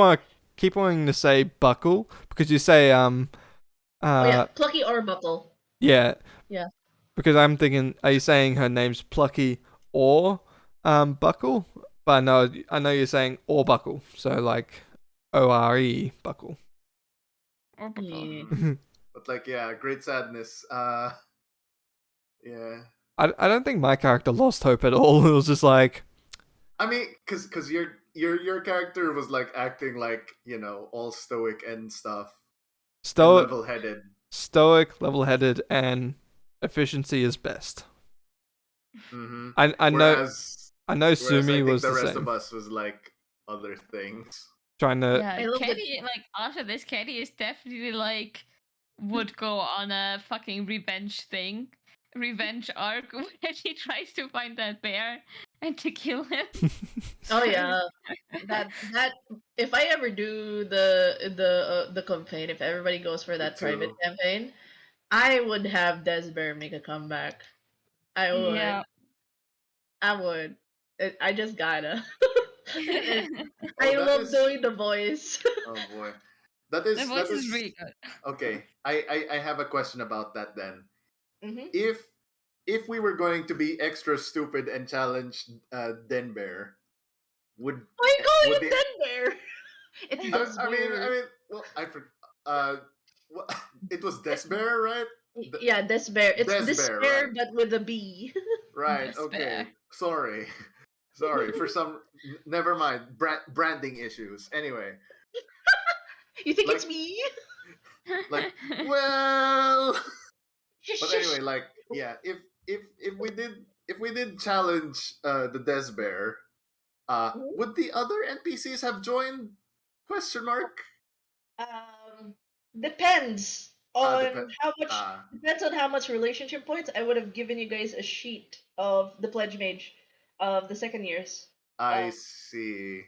S1: wanting to say buckle because you say
S4: Oh yeah, Plucky or Buckle.
S1: yeah.
S4: Yeah.
S1: Because I'm thinking, are you saying her name's Plucky or Buckle? But I know you're saying or Buckle, so like ORE Buckle.
S2: Or Buckle.
S4: Yeah.
S6: But like, yeah, Great Sadness. Yeah.
S1: I don't think my character lost hope at all. It was just like,
S6: I mean, cause your character was like acting like, all stoic and stuff,
S1: stoic,
S6: level-headed.
S1: and efficiency is best.
S6: Mm-hmm.
S1: I know
S6: Whereas
S1: Sumi
S6: I think
S1: was
S6: the
S1: the
S6: rest
S1: same,
S6: of us was like other things.
S1: trying to
S2: Yeah,
S4: I love that-
S2: Katie, like, after this, Katie is definitely, like, would go on a fucking revenge arc where she tries to find that bear and to kill him.
S4: Oh yeah, that if I ever do the campaign, if everybody goes for that
S6: Me
S4: private
S6: too.
S4: campaign, I would have Desbear make a comeback. I would.
S2: Yeah.
S4: I would. I just gotta. I
S6: that
S4: love
S6: is-
S4: doing the voice.
S6: Oh boy, that
S2: The voice is
S6: is
S2: really good.
S6: okay. I have a question about that then.
S4: Mhm.
S6: If we were going to be extra stupid and challenge Denbear, would
S4: Why you calling
S6: would
S4: it
S6: the-
S4: Desbear? It's
S6: I mean,
S4: Desbear.
S6: well, What? It was Despair, right?
S4: Yeah, despair. It's
S6: Despair,
S4: despair,
S6: right?
S4: but with a B.
S6: Right.
S2: Despair.
S6: Okay. Sorry. Sorry for some. Never mind. Branding issues. Anyway,
S4: You think it's
S6: like
S4: me?
S6: like well.
S4: Shush,
S6: But
S4: shush.
S6: anyway, like yeah, if we did challenge the Despair, would the other NPCs have joined? Question mark.
S4: Um, depends
S6: Depend.
S4: on how much.
S6: Ah,
S4: Depends on how much relationship points. I would have given you guys a sheet of the pledge mage of the second years.
S6: I see.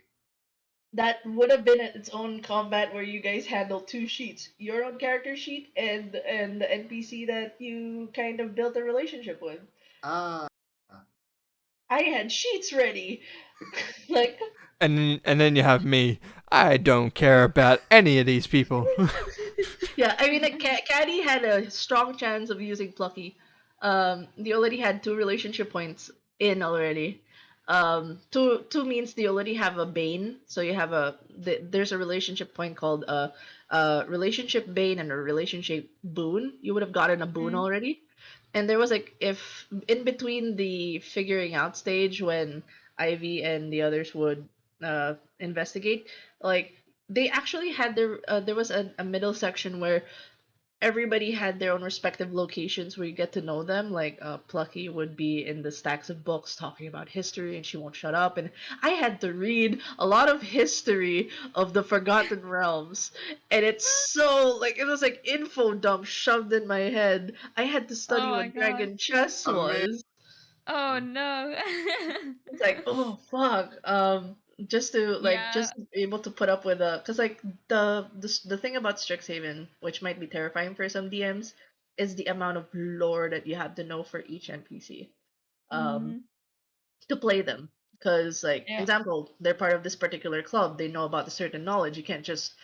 S4: That would have been its own combat where you guys handle two sheets, your own character sheet and the NPC that you kind of built a relationship with.
S6: Ah,
S4: I had sheets ready. Like
S1: And then you have me. I don't care about any of these people.
S4: yeah, I mean like Caddy had a strong chance of using Plucky. They already had two relationship points in already. Two means they already have a bane, so you have there's a relationship point called relationship bane and a relationship boon. You would have gotten a boon
S2: Mm.
S4: already, and there was like if in between the figuring out stage when Ivy and the others would investigate, like they actually had there was a middle section where everybody had their own respective locations where you get to know them. Like Plucky would be in the stacks of books talking about history, and she won't shut up. And I had to read a lot of history of the Forgotten Realms, and it's so like it was like info dump shoved in my head. I had to study
S2: Oh my
S4: what
S2: god.
S4: Dragon Chess
S6: amazing.
S4: was.
S2: Oh no.
S4: It's like, oh fuck. Just to like
S2: Yeah.
S4: just be able to put up with because like the thing about Strixhaven, which might be terrifying for some DMs, is the amount of lore that you have to know for each NPC. Um,
S2: Mhm.
S4: to play them. Because like
S2: Yeah.
S4: example, they're part of this particular club. They know about a certain knowledge. You can't just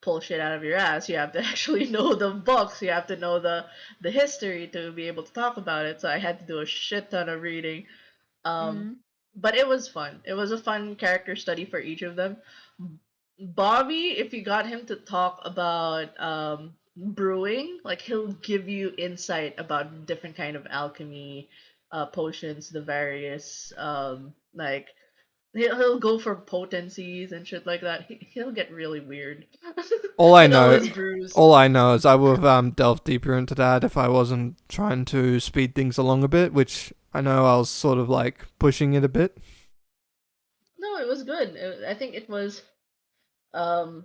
S4: pull shit out of your ass. You have to actually know the books. You have to know the history to be able to talk about it. So I had to do a shit ton of reading. Um,
S2: Mm.
S4: but it was fun. It was a fun character study for each of them. Bobby, if you got him to talk about brewing, like he'll give you insight about different kind of alchemy, potions, the various like he'll go for potencies and shit like that. He'll get really weird
S1: all I
S4: with all
S1: know,
S4: his brews.
S1: all I know is I would have delved deeper into that if I wasn't trying to speed things along a bit, which I know I was sort of like pushing it a bit.
S4: No, it was good. I think it was um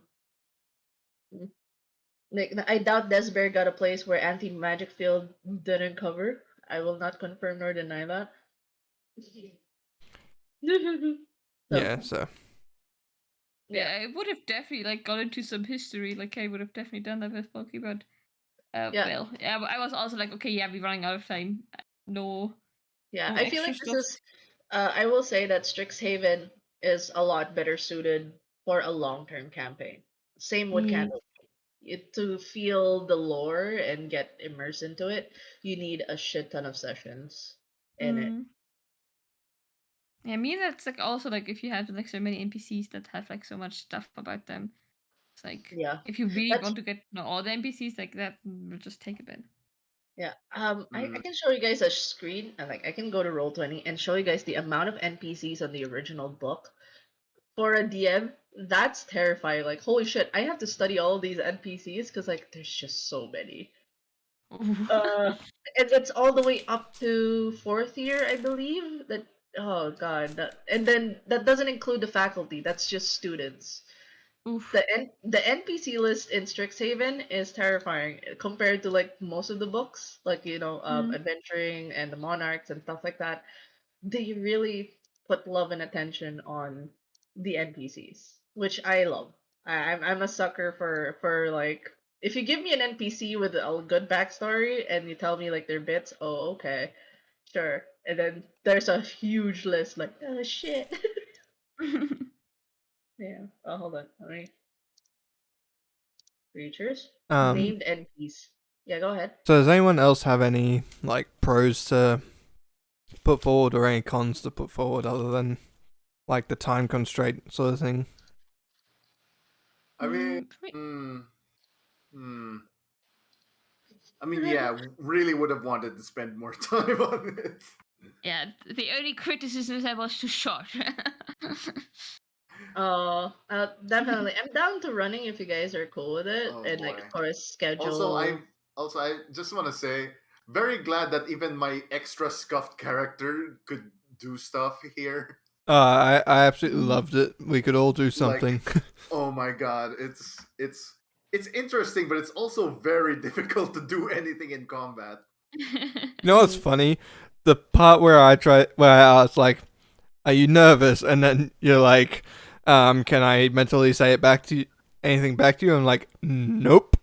S4: like I doubt Desberg got a place where anti magic field didn't cover. I will not confirm nor deny that. So
S1: Yeah, so
S4: yeah,
S2: Yeah, I would have definitely like got into some history. Like I would have definitely done that with Pokey, but
S4: yeah,
S2: well, yeah. But I was also like, okay, yeah, we're running out of time. No,
S4: yeah.
S2: no
S4: I feel
S2: extra
S4: like this
S2: stuff.
S4: is. I will say that Strixhaven is a lot better suited for a long-term campaign. Same with
S2: Mm.
S4: Candle. To feel the lore and get immersed into it, you need a shit ton of sessions in it.
S2: Mm. Yeah, I mean that's like also like if you have like so many NPCs that have like so much stuff about them, it's like
S4: Yeah,
S2: if you really
S4: that's
S2: want to get to know all the NPCs, like that will just take a bit.
S4: yeah. I
S6: Mm,
S4: can show you guys a screen and like I can go to Roll20 and show you guys the amount of NPCs on the original book for a DM. That's terrifying. Like holy shit, I have to study all these NPCs because like there's just so many. Uh, it's all the way up to fourth year, I believe. That oh god, and then that doesn't include the faculty. That's just students.
S2: Oof.
S4: The NPC list in Strixhaven is terrifying compared to like most of the books, like
S2: Mm.
S4: adventuring and the monarchs and stuff like that. They really put love and attention on the NPCs, which I love. I'm a sucker for like if you give me an NPC with a good backstory and you tell me like their bits, oh okay, sure. And then there's a huge list like oh shit. Yeah. Oh hold on. Let me creatures
S1: um
S4: named NPCs. Yeah, go ahead.
S1: so does anyone else have any like pros to put forward or any cons to put forward other than like the time constraint sort of thing?
S6: I mean,
S2: For me-
S6: hmm, hmm. I mean, yeah, really would have wanted to spend more time on it.
S2: Yeah, the only criticism is I was too short.
S4: Oh, definitely. I'm down to running if you guys are cool with it,
S6: Oh
S4: and like
S6: boy.
S4: of course
S6: Also,
S4: schedule.
S6: I just want to say, very glad that even my extra scuffed character could do stuff here.
S1: I absolutely loved it. We could all do something.
S6: Oh my god, it's interesting, but it's also very difficult to do anything in combat.
S1: You know what's funny? The part where where I was like, "Are you nervous?" And then you're like, "Can I mentally say it back to you? Anything back to you?" I'm like, "Nope."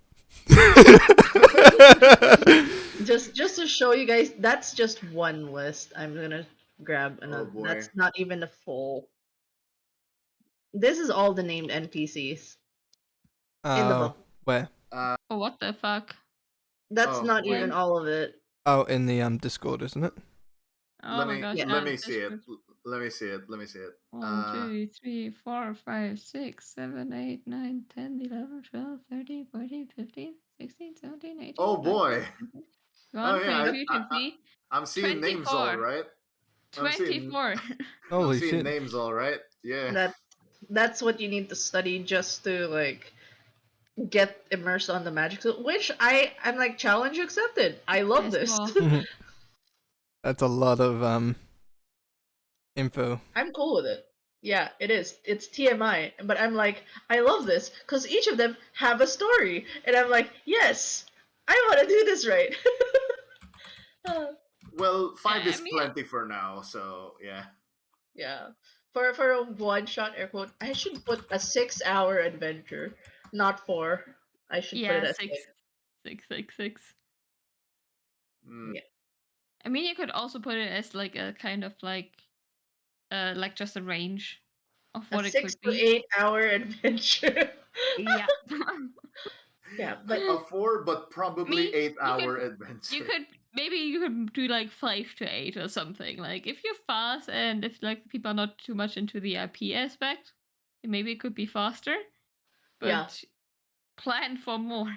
S4: Just to show you guys, that's just one list. I'm gonna grab another.
S6: boy.
S4: That's not even the full. This is all the named NPCs in the
S1: Oh,
S4: book.
S1: where?
S2: Oh, what the fuck?
S4: That's
S6: Oh,
S4: not
S6: wait.
S4: even all of it.
S1: Oh, in the Discord, isn't it?
S2: Oh
S6: let
S2: my
S6: me
S2: gosh.
S4: yeah.
S6: let
S2: yeah,
S6: me see it.
S2: Discord.
S6: Let me see it. Let me see it.
S2: 1, 2, 3, 4, 5, 6, 7, 8, 9, 10, 11, 12, 13, 14, 15, 16, 17, 18.
S6: Oh boy.
S2: 1,
S6: yeah,
S2: 22, 23,
S6: I'm seeing names all
S2: 24.
S6: right. I'm seeing
S2: 24.
S6: I'm
S1: Holy
S6: seeing
S1: shit!
S6: names all right. Yeah.
S4: That's what you need to study just to like get immersed on the magic suit, which I'm like challenge accepted. I love
S2: Yes,
S4: this.
S2: well.
S1: That's a lot of info.
S4: I'm cool with it. Yeah, it is. It's TMI, but I'm like, I love this because each of them have a story, and I'm like, yes, I want to do this right.
S6: Well, 5
S2: I
S6: is
S2: mean,
S6: plenty for now, so yeah.
S4: Yeah, for a one shot air quote, I should put a 6 hour adventure, not 4. I should put it
S2: yeah,
S4: as
S2: 6,
S4: 6.
S2: 6, 6, 6.
S6: Mm.
S4: Yeah.
S2: I mean, you could also put it as like a kind of like just a range of
S4: A
S2: what it
S4: 6
S2: could
S4: to
S2: be.
S4: 8 hour adventure.
S2: Yeah.
S4: Yeah, but
S6: A 4, but probably
S2: Me,
S6: 8-hour adventure.
S2: you could do like 5 to 8 or something. Like if you're fast and if like people are not too much into the IP aspect, maybe it could be faster. But
S4: yeah,
S2: plan for more.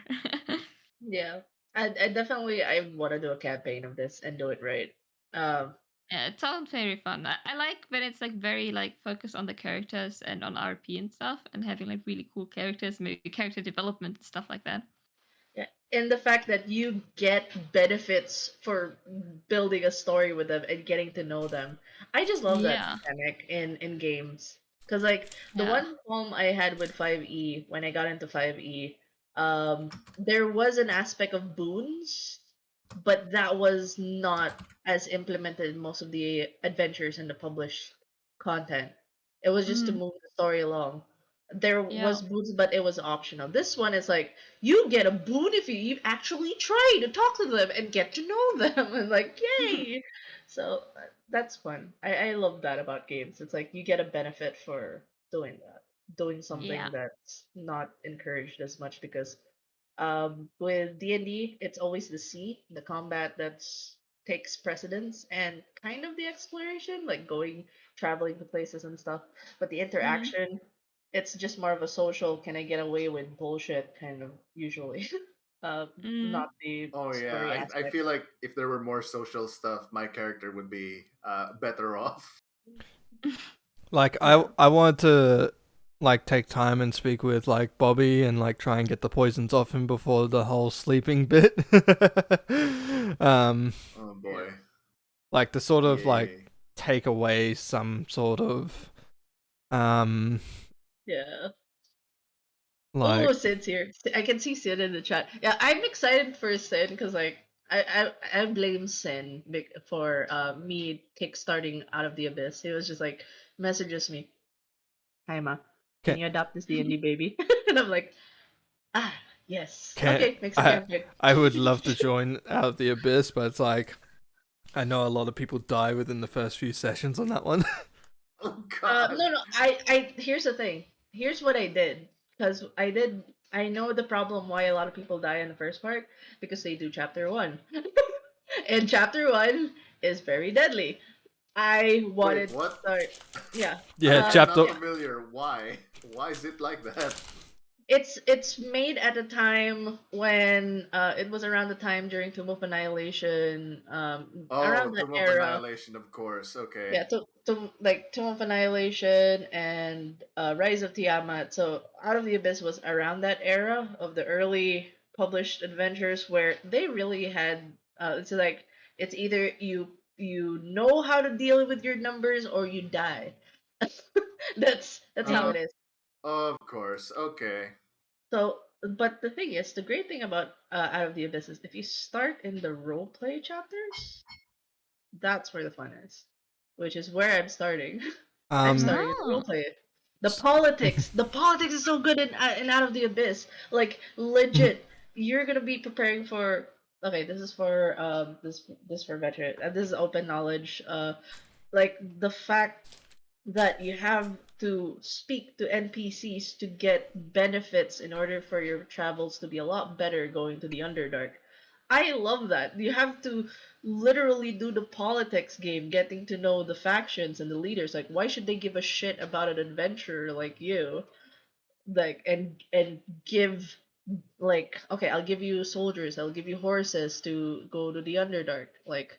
S4: yeah. I definitely I want to do a campaign of this and do it right. Um,
S2: Yeah, it sounds very fun. I like when it's like very like focused on the characters and on RP and stuff, and having like really cool characters, maybe character development and stuff like that.
S4: yeah, and the fact that you get benefits for building a story with them and getting to know them. I just love that
S2: Yeah,
S4: mechanic in games. Cause like the
S2: yeah.
S4: one problem I had with 5e when I got into 5e, there was an aspect of boons, but that was not as implemented in most of the adventures in the published content. It was just to
S2: Mm,
S4: move the story along. There
S2: yeah.
S4: was boons, but it was optional. This one is like you get a boon if you actually try to talk to them and get to know them, and like yay! So that's fun. I love that about games. It's like you get a benefit for doing that, doing
S2: Yeah.
S4: something that's not encouraged as much because with D&D, it's always the combat that's takes precedence and kind of the exploration, like going traveling to places and stuff. But the
S2: Mhm.
S4: interaction, it's just more of a social, can I get away with bullshit kind of usually.
S2: Mm.
S4: Not the
S6: Oh yeah,
S4: story
S6: I
S4: aspect.
S6: feel like if there were more social stuff, my character would be better off.
S1: Like
S4: Yeah.
S1: I wanted to like take time and speak with like Bobby and like try and get the poisons off him before the whole sleeping bit. um,
S6: Oh boy.
S1: like to sort of like
S6: Yay.
S1: take away some sort of um
S4: Yeah.
S1: like
S4: Oh, Sid's here. I can see Sid in the chat. Yeah, I'm excited for Sid because like I blame Sin for me kickstarting Out of the Abyss. He was just like messages me, "Hi ma, can
S1: can
S4: you adopt this D&D baby?" And I'm like, ah, yes.
S1: can
S4: Okay, makes a campaign.
S1: I would love to join Out of the Abyss, but it's like I know a lot of people die within the first few sessions on that one.
S6: Oh god.
S4: No, no. I here's the thing. Here's what I did because I know the problem why a lot of people die in the first part because they do chapter 1. And chapter 1 is very deadly. I
S6: Wait,
S4: wanted to
S6: what?
S4: start. Yeah.
S1: Yeah,
S6: I'm not
S1: chapter
S4: Yeah.
S6: familiar. Why? Why is it like that?
S4: it's made at a time when it was around the time during Tomb of Annihilation,
S6: Oh,
S4: around that
S6: Tomb of
S4: era.
S6: Annihilation, of course. Okay.
S4: Yeah, to like Tomb of Annihilation and Rise of Tiamat. So Out of the Abyss was around that era of the early published adventures where they really had it's like it's either you know how to deal with your numbers or you die. That's how
S6: Uh,
S4: it is.
S6: of course. Okay.
S4: So, but the thing is, the great thing about Out of the Abyss is if you start in the role play chapters, that's where the fun is, which is where I'm starting. I'm
S1: Um,
S4: starting in the
S2: Oh.
S4: role play. The politics is so good in Out of the Abyss. Like legit, you're gonna be preparing for. Okay, this is for this for veteran. This is open knowledge. Like the fact that you have to speak to NPCs to get benefits in order for your travels to be a lot better going to the Underdark. I love that. You have to literally do the politics game, getting to know the factions and the leaders. Like, why should they give a shit about an adventurer like you? Like, and give like, okay, I'll give you soldiers, I'll give you horses to go to the Underdark. Like,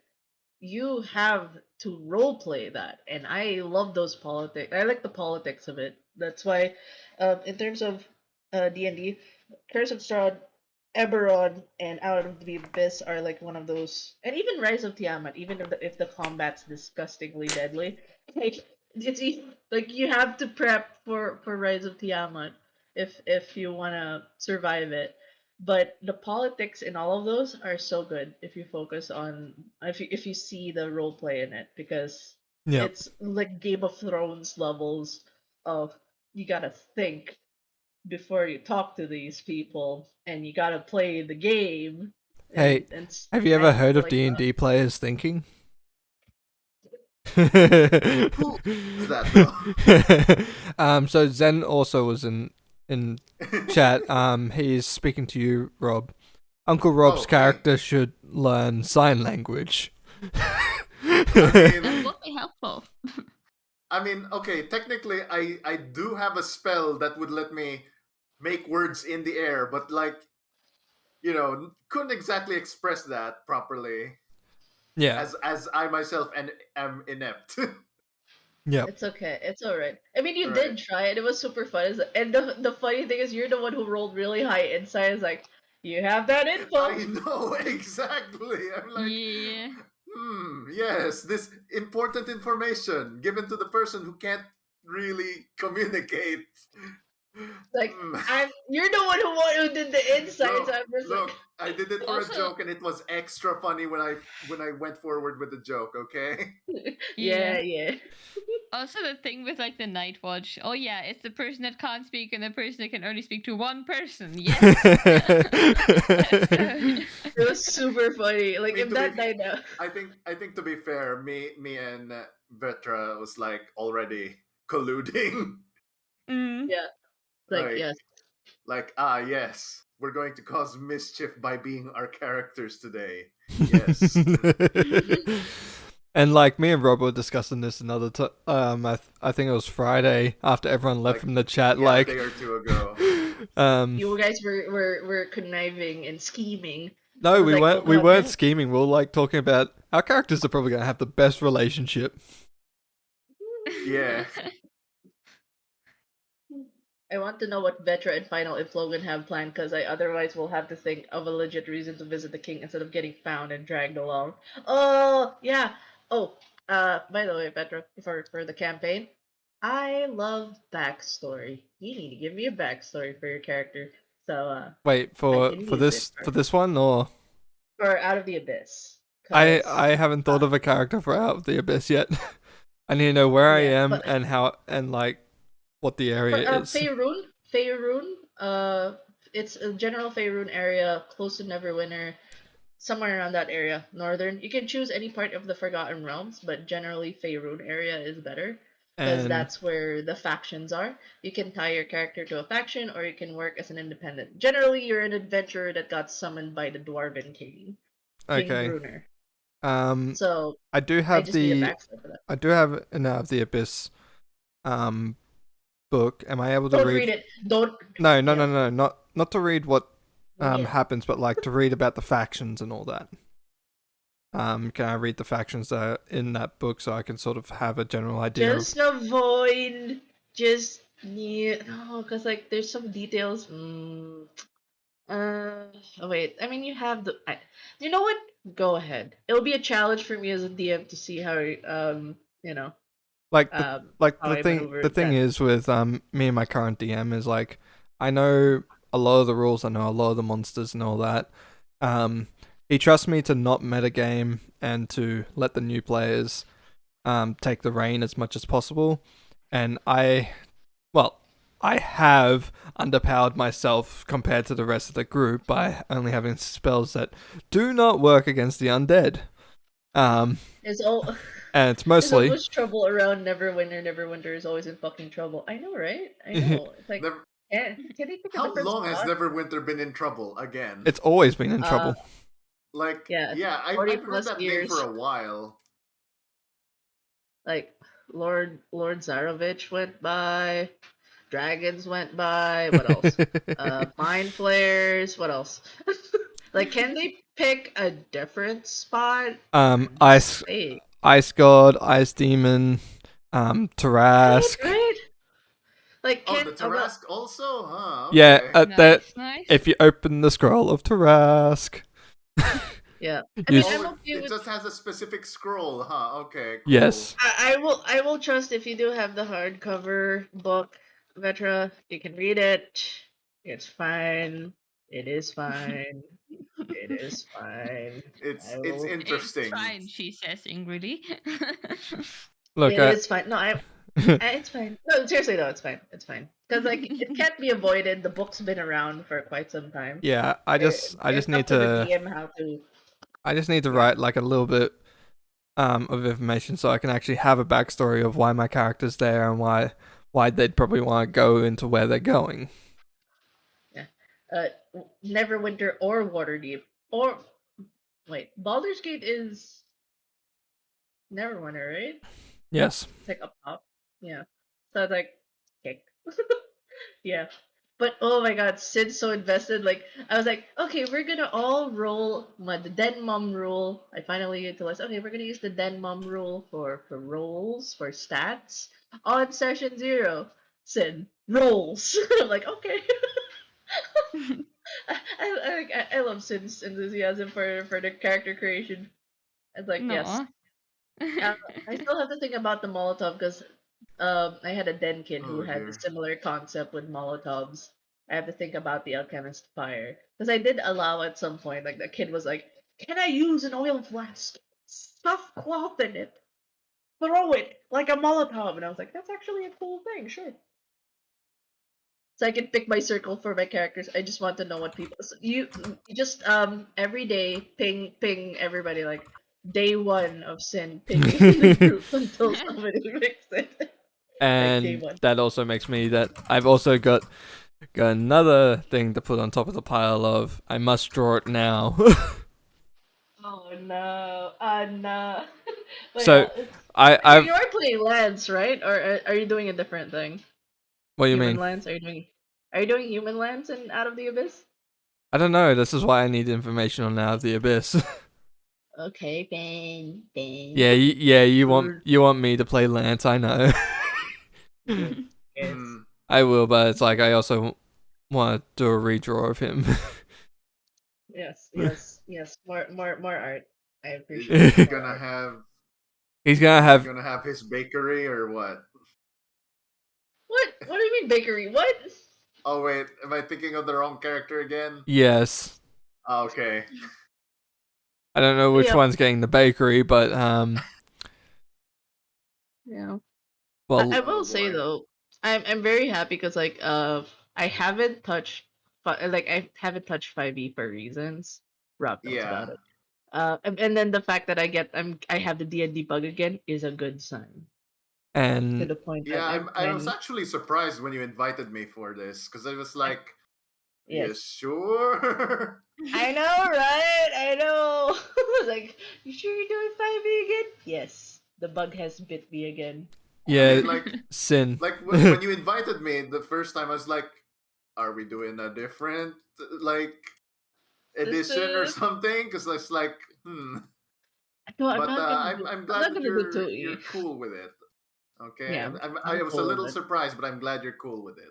S4: you have to role play that, and I love those politics. I like the politics of it. That's why, in terms of D&D, Curse of Strahd, Eberron, and Out of the Abyss are like one of those, and even Rise of Tiamat. Even if the combat's disgustingly deadly, like like you have to prep for Rise of Tiamat if you wanna survive it. But the politics in all of those are so good if you focus on if you see the role play in it, because
S1: yep.
S4: it's like Game of Thrones levels of you gotta think before you talk to these people, and you gotta play the game
S1: Hey,
S4: and
S1: have you ever heard of
S4: like
S1: D&D players thinking?
S6: Who's that, though?
S1: So Zen also was in chat. He's speaking to you, Rob. Uncle Rob's
S6: Oh, hey.
S1: character should learn sign language.
S2: That
S6: mean-
S2: would be helpful.
S6: I mean, okay, technically, I do have a spell that would let me make words in the air, but like, couldn't exactly express that properly
S1: Yeah.
S6: as I myself am inept.
S1: Yep.
S4: it's okay, it's all right. I mean, you
S6: Right.
S4: did try it. It was super fun. And the funny thing is, you're the one who rolled really high inside. Is like, you have that info.
S6: I know exactly. I'm like,
S2: Yeah.
S6: yes, this important information given to the person who can't really communicate.
S4: Like,
S6: Hmm.
S4: you're the one who did the insights.
S6: Look,
S4: I'm just
S6: look, I did it for
S2: Also-
S6: a joke, and it was extra funny when I went forward with the joke. Okay.
S4: like,
S2: Yeah.
S4: yeah.
S2: Also, the thing with like the Night Watch. Oh yeah, it's the person that can't speak and the person that can only speak to one person. Yes.
S4: It was super funny. Like,
S6: mean,
S4: if
S6: to
S4: that
S6: be-
S4: died out.
S6: I think to be fair, me and Vetra was like already colluding.
S2: Mm.
S4: Yeah. Like,
S6: Like-
S4: yes.
S6: Like, yes, we're going to cause mischief by being our characters today. Yes.
S1: And like me and Rob were discussing this another time. I think it was Friday after everyone left
S6: Like,
S1: from the chat.
S6: Yeah,
S1: like,
S6: a day or two ago.
S4: You guys were conniving and scheming.
S1: no, we
S4: like,
S1: weren't.
S4: oh
S1: We
S4: God,
S1: weren't
S4: yeah.
S1: scheming. We were like talking about our characters are probably gonna have the best relationship.
S6: Yeah.
S4: I want to know what Vetra and Final if Logan have planned, because I otherwise will have to think of a legit reason to visit the king instead of getting found and dragged along. Oh yeah. Oh, by the way, Vetra, for the campaign, I love backstory. You need to give me a backstory for your character. So
S1: Wait
S4: I
S1: for
S4: can
S1: for
S4: use
S1: this
S4: it
S1: for this one or
S4: for Out of the Abyss.
S1: I haven't thought of a character for Out of the Abyss yet. I need to know where I
S4: Yeah,
S1: am
S4: but-
S1: and how and like what the area is.
S4: Faerun, it's a general Faerun area close to Neverwinter, somewhere around that area, northern. You can choose any part of the Forgotten Realms, but generally Faerun area is better because
S1: And
S4: that's where the factions are. You can tie your character to a faction, or you can work as an independent. Generally, you're an adventurer that got summoned by the Dwarven King, King
S1: okay.
S4: Bruner.
S1: I
S4: So
S1: do
S4: I
S1: have
S4: just need a
S1: the
S4: backstory for that.
S1: I do have an Out of the Abyss book, am I able to
S4: Don't
S1: read?
S4: read it. Don't.
S1: No,
S4: Yeah.
S1: not to read what
S4: Yeah.
S1: happens, but like to read about the factions and all that. Can I read the factions that are in that book so I can sort of have a general idea
S4: Just avoid. Just no, because like there's some details. Oh wait. I mean, you have the. You know what? Go ahead. It'll be a challenge for me as a DM to see how you know
S1: like
S4: how I maneuver
S1: the thing
S4: that.
S1: is with me and my current DM is like I know a lot of the rules, I know a lot of the monsters and all that. He trusts me to not metagame and to let the new players take the reign as much as possible, and I have underpowered myself compared to the rest of the group by only having spells that do not work against the undead.
S4: It's all.
S1: And it's
S4: There's
S1: mostly
S4: always trouble around Neverwinter. Neverwinter is always in fucking trouble. I know, right? I know. It's like,
S6: Never,
S4: can they pick a
S6: how
S4: different
S6: long has
S4: spot?
S6: Neverwinter been in trouble again?
S1: it's always been in trouble.
S6: Like,
S4: Yeah,
S6: yeah,
S4: 40
S6: I've heard
S4: plus
S6: that name
S4: years.
S6: for a while.
S4: Like Lord Zarovich went by, dragons went by. What else? Mind flares. What else? Like, can they pick a different spot?
S1: Ice
S4: Hey,
S1: God, Ice Demon, Tarask.
S4: right? Like,
S6: Oh,
S4: can
S6: the Tarask also? Huh, okay.
S1: Yeah, that
S2: Nice.
S1: if you open the scroll of Tarask.
S4: yeah. I
S1: You
S4: mean,
S1: s-
S4: I'm
S6: Oh,
S4: okay
S6: it
S4: with.
S6: just has a specific scroll, huh? Okay, cool.
S1: Yes.
S4: I will trust if you do have the hardcover book, Vetra. You can read it. It's fine. It is fine. It is fine.
S6: It's
S4: I
S6: it's
S4: will.
S2: It's
S6: interesting.
S2: fine, she says angrily.
S1: Look,
S4: It is fine. No, it's fine. No, seriously though, it's fine. It's fine because like it can't be avoided. The book's been around for quite some time.
S1: yeah, I just
S4: It's
S1: need
S4: up to the
S1: to
S4: DM how to.
S1: I write like a little bit of information so I can actually have a backstory of why my character's there and why they'd probably want to go into where they're going.
S4: Yeah. Uh, Neverwinter or Waterdeep or wait, Baldur's Gate is Neverwinter, right?
S1: Yes.
S4: It's like up top. Yeah. So I was like, okay. Yeah. But oh my god, Sid's so invested. Like I was like, okay, we're gonna all roll the Den Mom rule. I finally utilized. Okay, we're gonna use the Den Mom rule for rolls for stats on session 0. Sid rolls. I'm like, okay. I love Sid's enthusiasm for the character creation. It's like yes.
S2: No.
S4: I still have to think about the Molotov because I had a den kid who
S6: Oh
S4: had the
S6: dear.
S4: similar concept with Molotovs. I have to think about the alchemist fire because I did allow at some point. Like the kid was like, "Can I use an oil flask? Stuff cloth in it, throw it like a Molotov," and I was like, "That's actually a cool thing, sure." So I can pick my circle for my characters. I just want to know what people. So you just every day ping everybody like day 1 of Sin pinging the group until somebody picks it. Like day
S1: And
S4: 1.
S1: that also makes me that I've also got another thing to put on top of the pile of I must draw it now.
S4: Oh no! Oh no! But
S1: So,
S4: yeah, you
S1: I've
S4: are playing Lance, right? Or are you doing a different thing?
S1: what do you
S4: Human
S1: mean?
S4: Lance? Are you doing Human Lance in Out of the Abyss?
S1: I don't know. This is why I need information on Out of the Abyss.
S4: Okay, Ben.
S1: Yeah, you want me to play Lance? I know.
S4: Yes.
S6: Hmm.
S1: I will, but it's like I also want to do a redraw of him.
S4: Yes. More art. I
S6: Is
S4: appreciate
S6: he
S4: it.
S6: gonna have
S1: He's gonna have
S6: his bakery or what?
S4: What? What do you mean bakery? What?
S6: Oh wait, am I thinking of the wrong character again?
S1: yes.
S6: Oh, okay.
S1: I don't know which
S4: Yeah.
S1: one's getting the bakery, but
S4: Yeah.
S1: well,
S4: I will
S6: Oh,
S4: say
S6: boy.
S4: though, I'm very happy because like I haven't touched I haven't touched 5e for reasons. Rob knows
S6: Yeah.
S4: about it. And then the fact that I have the D&D bug again is a good sign. To
S1: and
S4: the point that
S6: Yeah, I was actually surprised when you invited me for this because I was like,
S4: yes.
S6: "You sure?"
S4: I know, right? I know. Like, you sure you're doing 5e again? Yes. The bug has bit me again.
S1: Yeah,
S6: like
S1: sin.
S6: when you invited me the first time, I was like, "Are we doing a different like edition or
S4: This is-
S6: something?" Because it's like,
S4: No, I'm
S6: But
S4: not gonna do.
S6: I'm
S4: I'm
S6: glad
S4: not
S6: that
S4: gonna do
S6: you're
S4: 2E.
S6: cool with it. Okay,
S4: Yeah,
S6: I
S4: I'm
S6: was a
S4: cool with
S6: little
S4: it.
S6: surprised, but I'm glad you're cool with it.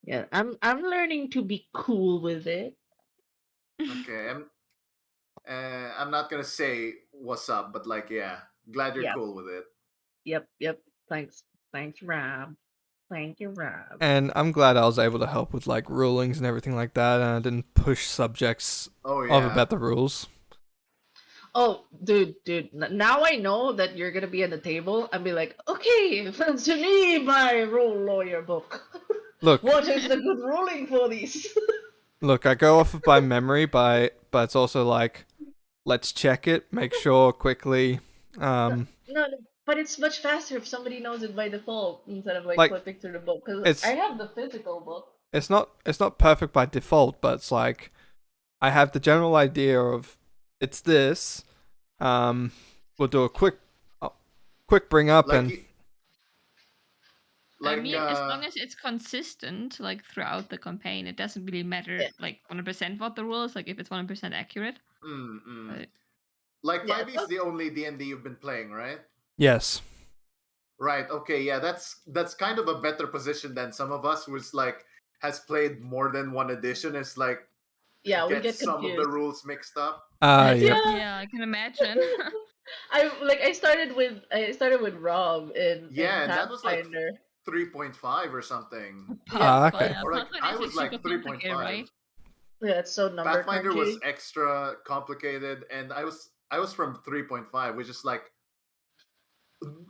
S4: Yeah, I'm learning to be cool with it.
S6: Okay, I'm not gonna say what's up, but like, yeah, glad you're
S4: Yep,
S6: cool with it.
S4: yep. Thanks, Rob. Thank you, Rob.
S1: And I'm glad I was able to help with like rulings and everything like that, and I didn't push subjects
S6: Oh
S1: of
S6: yeah,
S1: about the rules.
S4: Oh, dude. Now I know that you're gonna be at the table and be like, okay, to me, my rule lawyer book.
S1: Look,
S4: What is the good ruling for these?
S1: look, I go off of by memory, but it's also like, let's check it, make sure quickly.
S4: No, but it's much faster if somebody knows it by default instead of like
S1: Like,
S4: flipping through the book. Because I
S1: it's
S4: have the physical book.
S1: it's not perfect by default, but it's like I have the general idea of it's this. We'll do a quick bring up
S6: like
S1: and
S2: I
S6: like
S2: mean, as long as it's consistent, like throughout the campaign, it doesn't really matter,
S4: Yeah.
S2: like 100% what the rule is. Like if it's 100% accurate.
S6: mm.
S2: Uh,
S6: Like
S4: Yeah,
S6: 5e is the only D&D you've been playing, right?
S1: yes,
S6: Right. Okay. Yeah. That's kind of a better position than some of us, who's like has played more than one edition. It's like
S4: yeah, we
S6: gets
S4: get
S6: some of the
S4: confused.
S6: rules mixed up.
S1: yeah,
S2: yeah, I can imagine.
S4: I started with Rob in
S6: Yeah, and that was like
S4: Pathfinder.
S6: 3.5 or something.
S1: Ah,
S2: But
S1: okay.
S6: Or like I
S2: Pathfinder
S6: was
S2: is
S6: like
S2: super
S6: 3.5.
S2: complicated, right?
S4: Yeah, it's so number
S6: Pathfinder was
S4: crunchy.
S6: extra complicated, and I was from 3.5, which is like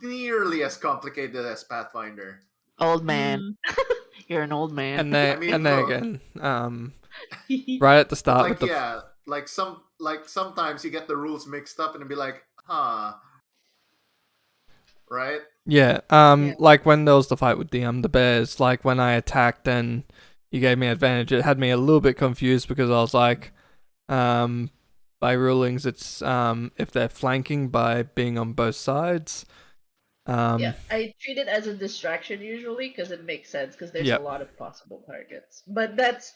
S6: nearly as complicated as Pathfinder.
S4: Old man.
S2: Mm.
S4: You're an old man.
S1: and then
S6: I mean,
S1: and then
S6: look,
S1: again, right at the
S6: but
S1: start
S6: like
S1: with the
S6: yeah, like sometimes you get the rules mixed up and be like, huh, right?
S1: yeah,
S4: Yeah.
S1: like when there was the fight with the bears, like when I attacked and you gave me advantage, it had me a little bit confused because I was like, by rulings, it's if they're flanking by being on both sides.
S4: Yeah, I treat it as a distraction usually because it makes sense because there's
S1: Yep.
S4: a lot of possible targets. But that's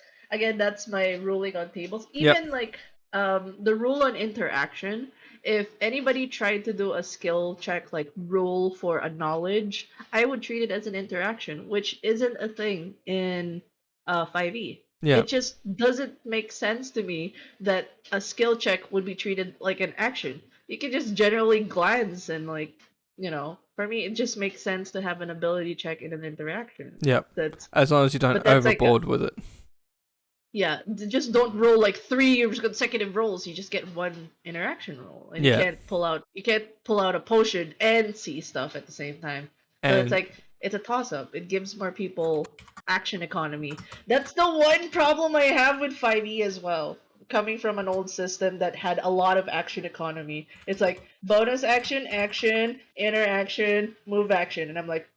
S4: my ruling on tables.
S1: Yep.
S4: Even like the rule on interaction. If anybody tried to do a skill check like rule for a knowledge, I would treat it as an interaction, which isn't a thing in 5e.
S1: Yeah.
S4: It just doesn't make sense to me that a skill check would be treated like an action. You can just generally glance and like for me, it just makes sense to have an ability check in an interaction.
S1: Yep.
S4: That's
S1: As long as you don't
S4: but that's like
S1: overboard with it.
S4: yeah, just don't roll like 3 consecutive rolls. You just get one interaction roll, and
S1: Yeah.
S4: you can't pull out a potion and see stuff at the same time. So it's
S1: And
S4: like it's a toss up. It gives more people action economy. That's the one problem I have with 5e as well. Coming from an old system that had a lot of action economy, it's like bonus action, interaction, move action, and I'm like,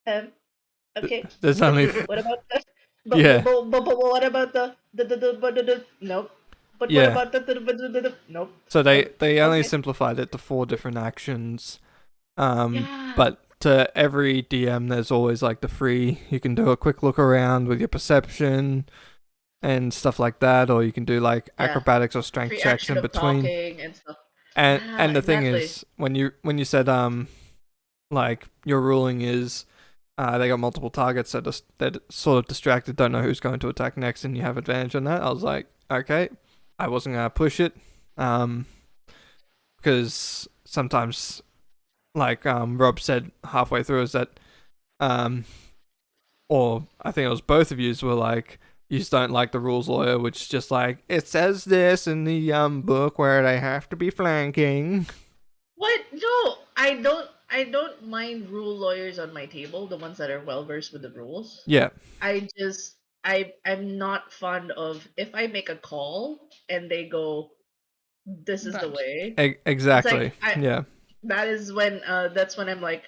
S4: okay.
S1: there's only
S4: What about that?
S1: Yeah.
S4: But what about the nope. But
S1: Yeah.
S4: what about the nope.
S1: So they only
S4: Okay.
S1: simplified it to 4 different actions.
S4: Yeah.
S1: But to every DM, there's always like the free. You can do a quick look around with your perception and stuff like that, or you can do like
S4: Yeah.
S1: acrobatics or strength
S4: Free
S1: checks
S4: action
S1: in
S4: of
S1: between.
S4: talking and stuff.
S1: And
S4: Yeah,
S1: and the thing
S4: exactly.
S1: is, when you said like your ruling is they got multiple targets that they're sort of distracted, don't know who's going to attack next, and you have advantage on that. I was like, okay, I wasn't gonna push it, because sometimes, like Rob said halfway through, is that or I think it was both of you were like, you just don't like the rules lawyer, which is just like, it says this in the book where they have to be flanking.
S4: What? No, I don't mind rule lawyers on my table, the ones that are well versed with the rules.
S1: Yeah,
S4: I'm not fond of if I make a call and they go, this is the
S2: But
S4: way.
S1: exactly. Yeah.
S4: That's when I'm like,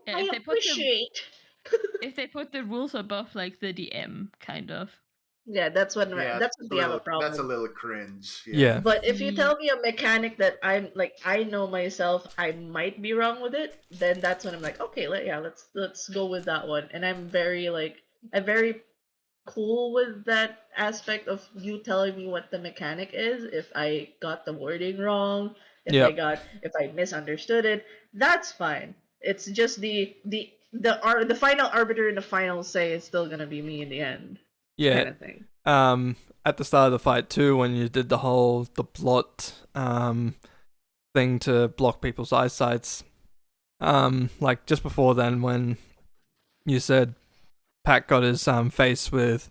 S2: yeah,
S4: I
S2: if they put the
S4: appreciate.
S2: if they put the rules above like the DM kind of,
S4: Yeah, that's when
S6: Yeah,
S4: that's when we have a problem.
S6: that's a little cringe.
S1: Yeah.
S4: But if you
S2: Mm.
S4: tell me a mechanic that I'm like I know myself I might be wrong with it, then that's when I'm like, okay, let's go with that one. And I'm very cool with that aspect of you telling me what the mechanic is. If I got the wording wrong,
S1: Yep.
S4: if I misunderstood it, that's fine. It's just the final arbiter and the final say is still gonna be me in the end,
S1: Yeah.
S4: kind of thing.
S1: At the start of the fight too, when you did the blot thing to block people's eyesights, like just before then, when you said Pat got his face with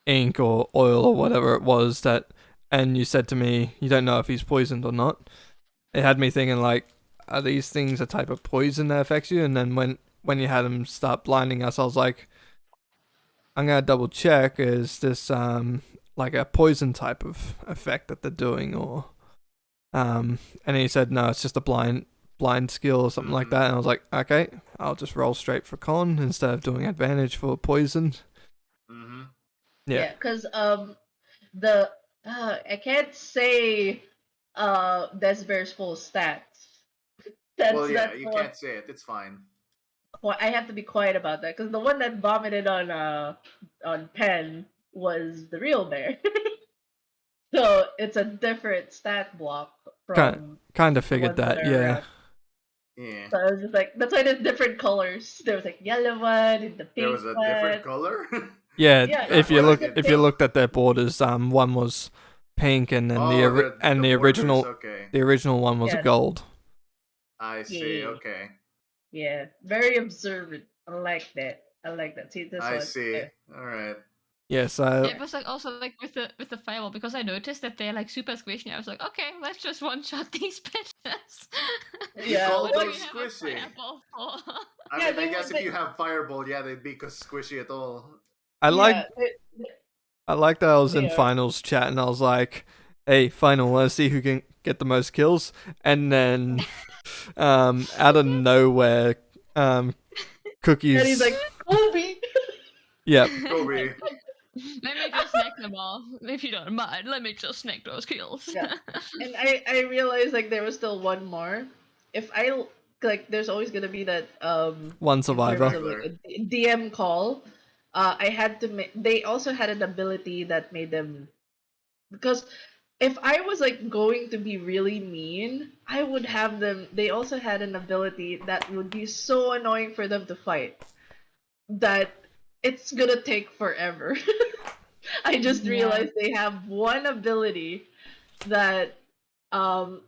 S1: ink or oil or whatever it was that, and you said to me you don't know if he's poisoned or not. It had me thinking like, are these things a type of poison that affects you? And then when you had him start blinding us, I was like, I'm gonna double check. Is this like a poison type of effect that they're doing, or and he said no, it's just a blind skill or something like that. And I was like, okay, I'll just roll straight for con instead of doing advantage for poison.
S6: Mm-hmm.
S1: Yeah.
S4: Because the I can't say Desber's full stats.
S6: Well, yeah,
S4: That's
S6: you
S4: the one.
S6: can't say it. It's fine.
S4: Well, I have to be quiet about that because the one that vomited on Pen was the real bear. So it's a different stat block from
S1: Kind of
S4: the
S1: figured
S4: ones that
S1: that.
S4: are
S1: Yeah.
S4: around.
S6: Yeah.
S4: So I was just like, that's why there's different colors. There was like yellow one and the pink
S6: There was a
S4: one.
S6: different color.
S1: Yeah,
S4: Yeah,
S1: if
S6: yeah,
S1: you
S6: well,
S1: if you looked at their borders, one was pink, and then the
S6: borders,
S1: original
S6: okay.
S1: the original one was a
S4: Yeah.
S1: gold.
S6: I see.
S4: Yeah.
S6: Okay.
S4: Yeah, very observant. I like that. I like that. See, this
S6: I
S4: one.
S6: see. All right.
S1: Yeah, so
S2: It was like also like with the fireball because I noticed that they're like super squishy. I was like, okay, let's just one shot these bitches.
S4: Yeah,
S6: call
S2: What do
S6: those
S2: we have a
S6: squishy?
S2: fireball for?
S6: I
S4: Yeah,
S6: mean,
S4: they
S6: I
S4: were-
S6: guess if
S4: they-
S6: you have fireball, yeah, they'd be squishy at all.
S1: I like
S4: yeah,
S1: I like that I was in
S4: Yeah.
S1: finals chat and I was like, "Hey, final, let's see who can get the most kills." And then, out of nowhere, Cookies.
S4: and he's like, Kobe.
S1: "Yep,
S6: Kobe.
S2: Let me just snack them all, if you don't mind. Let me just snack those kills.
S4: Yeah. And I realized like there was still one more. If I like, there's always gonna be that
S1: one
S4: in
S1: survivor."
S4: terms of like a DM call. I had to make. They also had an ability that made them because if I was like going to be really mean, I would have them. They also had an ability that would be so annoying for them to fight that it's gonna take forever. I just
S2: Yeah.
S4: realized they have one ability that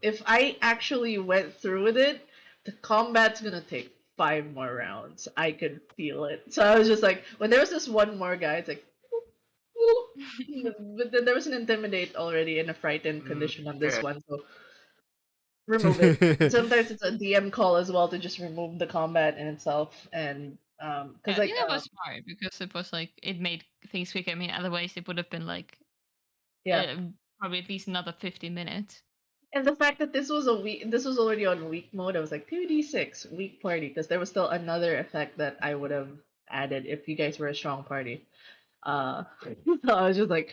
S4: if I actually went through with it, the combat's gonna take 5 more rounds. I could feel it. So I was just like, when there was this one more guy, it's like, but then there was an intimidate already and a frightened condition on this
S6: okay.
S4: one, so remove it. Sometimes it's a DM call as well to just remove the combat in itself, and because
S2: I
S4: like
S2: think that was smart because it was like it made things quicker. I mean, otherwise it would have been like
S4: yeah,
S2: probably at least another 50 minutes.
S4: and the fact that this was already on weak mode, I was like 2d6 weak party because there was still another effect that I would have added if you guys were a strong party. So I was just like,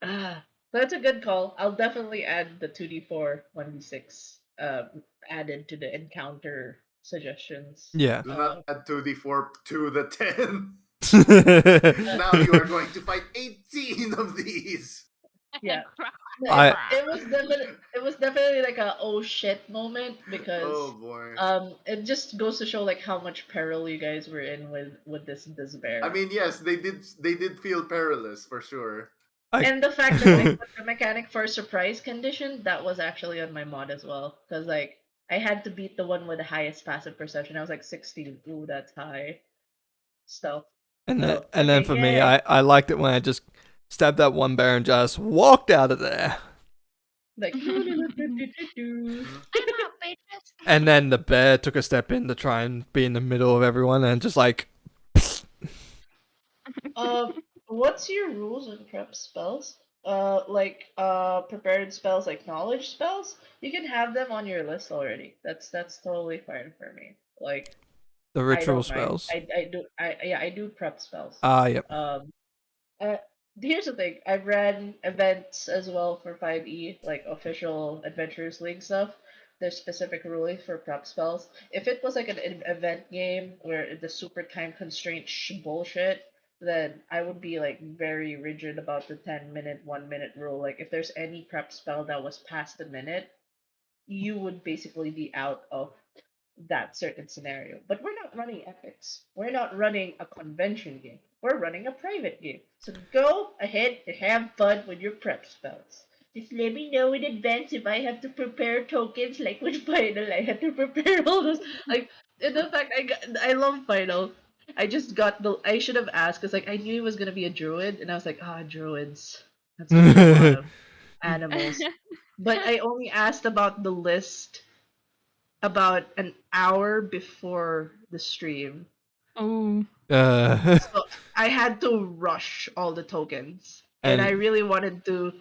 S4: that's a good call. I'll definitely add the 2d4 1d6 added to the encounter suggestions.
S1: Yeah.
S6: Do not add 2d4 to the 10.
S1: I
S6: Now you are going to fight 18 of these.
S4: Yeah.
S1: I-
S4: It was definitely like a oh shit moment because
S6: Oh boy.
S4: it just goes to show like how much peril you guys were in with this bear.
S6: I mean, yes, they did feel perilous for sure.
S4: And the fact that I put the mechanic for surprise condition, that was actually on my mod as well. Because like I had to beat the one with the highest passive perception. I was like 16. Ooh, that's high. Stealth.
S1: and then,
S4: So,
S1: and then
S4: okay,
S1: for me,
S4: yay.
S1: I liked it when I just stabbed that one bear and just walked out of there.
S4: Like
S2: I'm out, bitches.
S1: And then the bear took a step in to try and be in the middle of everyone and just like,
S4: What's your rules on prep spells? Prepared spells like knowledge spells, you can have them on your list already. That's totally fine for me. Like
S1: the
S4: I
S1: ritual
S4: don't mind.
S1: spells.
S4: I do prep spells.
S1: Ah, yep.
S4: Uh, here's the thing. I've ran events as well for 5e, like official Adventurers League stuff. There's specific ruling for prep spells. If it was like an event game where the super time constraint bullshit, then I would be like very rigid about the 10-minute, 1-minute rule. Like if there's any prep spell that was past a minute, you would basically be out of that certain scenario. But we're not running epics. We're not running a convention game. We're running a private game. So go ahead and have fun with your prep spells. Just let me know in advance if I have to prepare tokens, like with Final. I had to prepare all those. Like, in the fact, I love Final. I just got the. I should have asked because like I knew it was gonna be a druid, and I was like, druids. That's gonna be a lot of animals. But I only asked about the list about an hour before the stream.
S2: Oh.
S4: So I had to rush all the tokens. And I
S1: And-
S4: really wanted to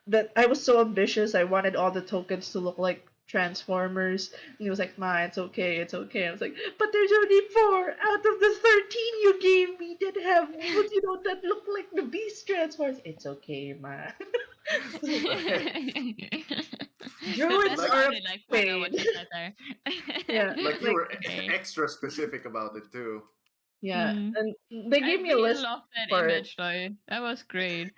S4: that I was so ambitious. I wanted all the tokens to look like Transformers. And he was like, Ma, it's okay, it's okay. I was like, but there's only 4 out of the 13 you gave me that have that look like the Beast Transformers. It's okay, Ma. Druids
S2: That's
S4: are
S2: funny, like, I know what
S4: pain.
S2: you said there.
S6: Like you
S4: Like,
S6: were
S2: okay.
S6: extra specific about it too.
S4: Yeah,
S2: Mm.
S4: and they gave
S2: I
S4: me a
S2: really
S4: list
S2: love that
S4: for it.
S2: image though. That was great.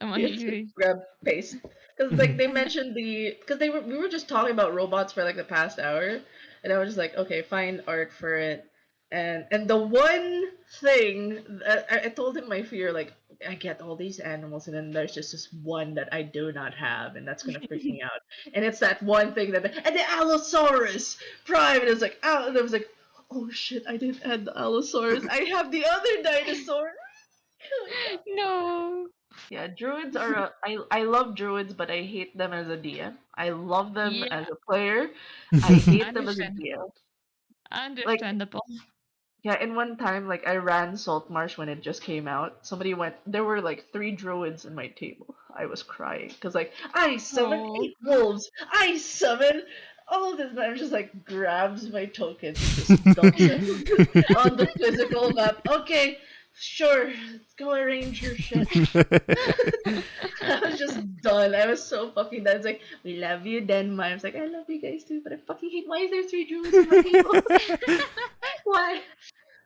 S2: I want
S4: You
S2: to
S4: have to
S2: use.
S4: grab paste because like they mentioned because we were just talking about robots for like the past hour, and I was just like, okay, find art for it, and the one thing that I told him my fear, like I get all these animals and then there's just this one that I do not have, and that's gonna freak me out, and it's that one thing that and the Allosaurus Prime, and it was like and I was like, oh shit, I didn't add the Allosaurus, I have the other dinosaur.
S2: No.
S4: Yeah, druids are I love druids, but I hate them as a DM. I love them
S2: Yeah.
S4: as a player. I hate them as a
S2: Understand.
S4: DM.
S2: Understandable.
S4: Yeah, in one time, like I ran Saltmarsh when it just came out. Somebody went. There were like 3 druids in my table. I was crying because like I summon
S2: Oh.
S4: 8 wolves. I summon all this. And I'm just like grabs my tokens, just dumps them on the physical map. Okay, sure, go arrange your shit. I was just done. I was so fucking done. It's like, we love you, Denmark. I was like, I love you guys too, but I fucking hate why is there 3 druids in my table? Why?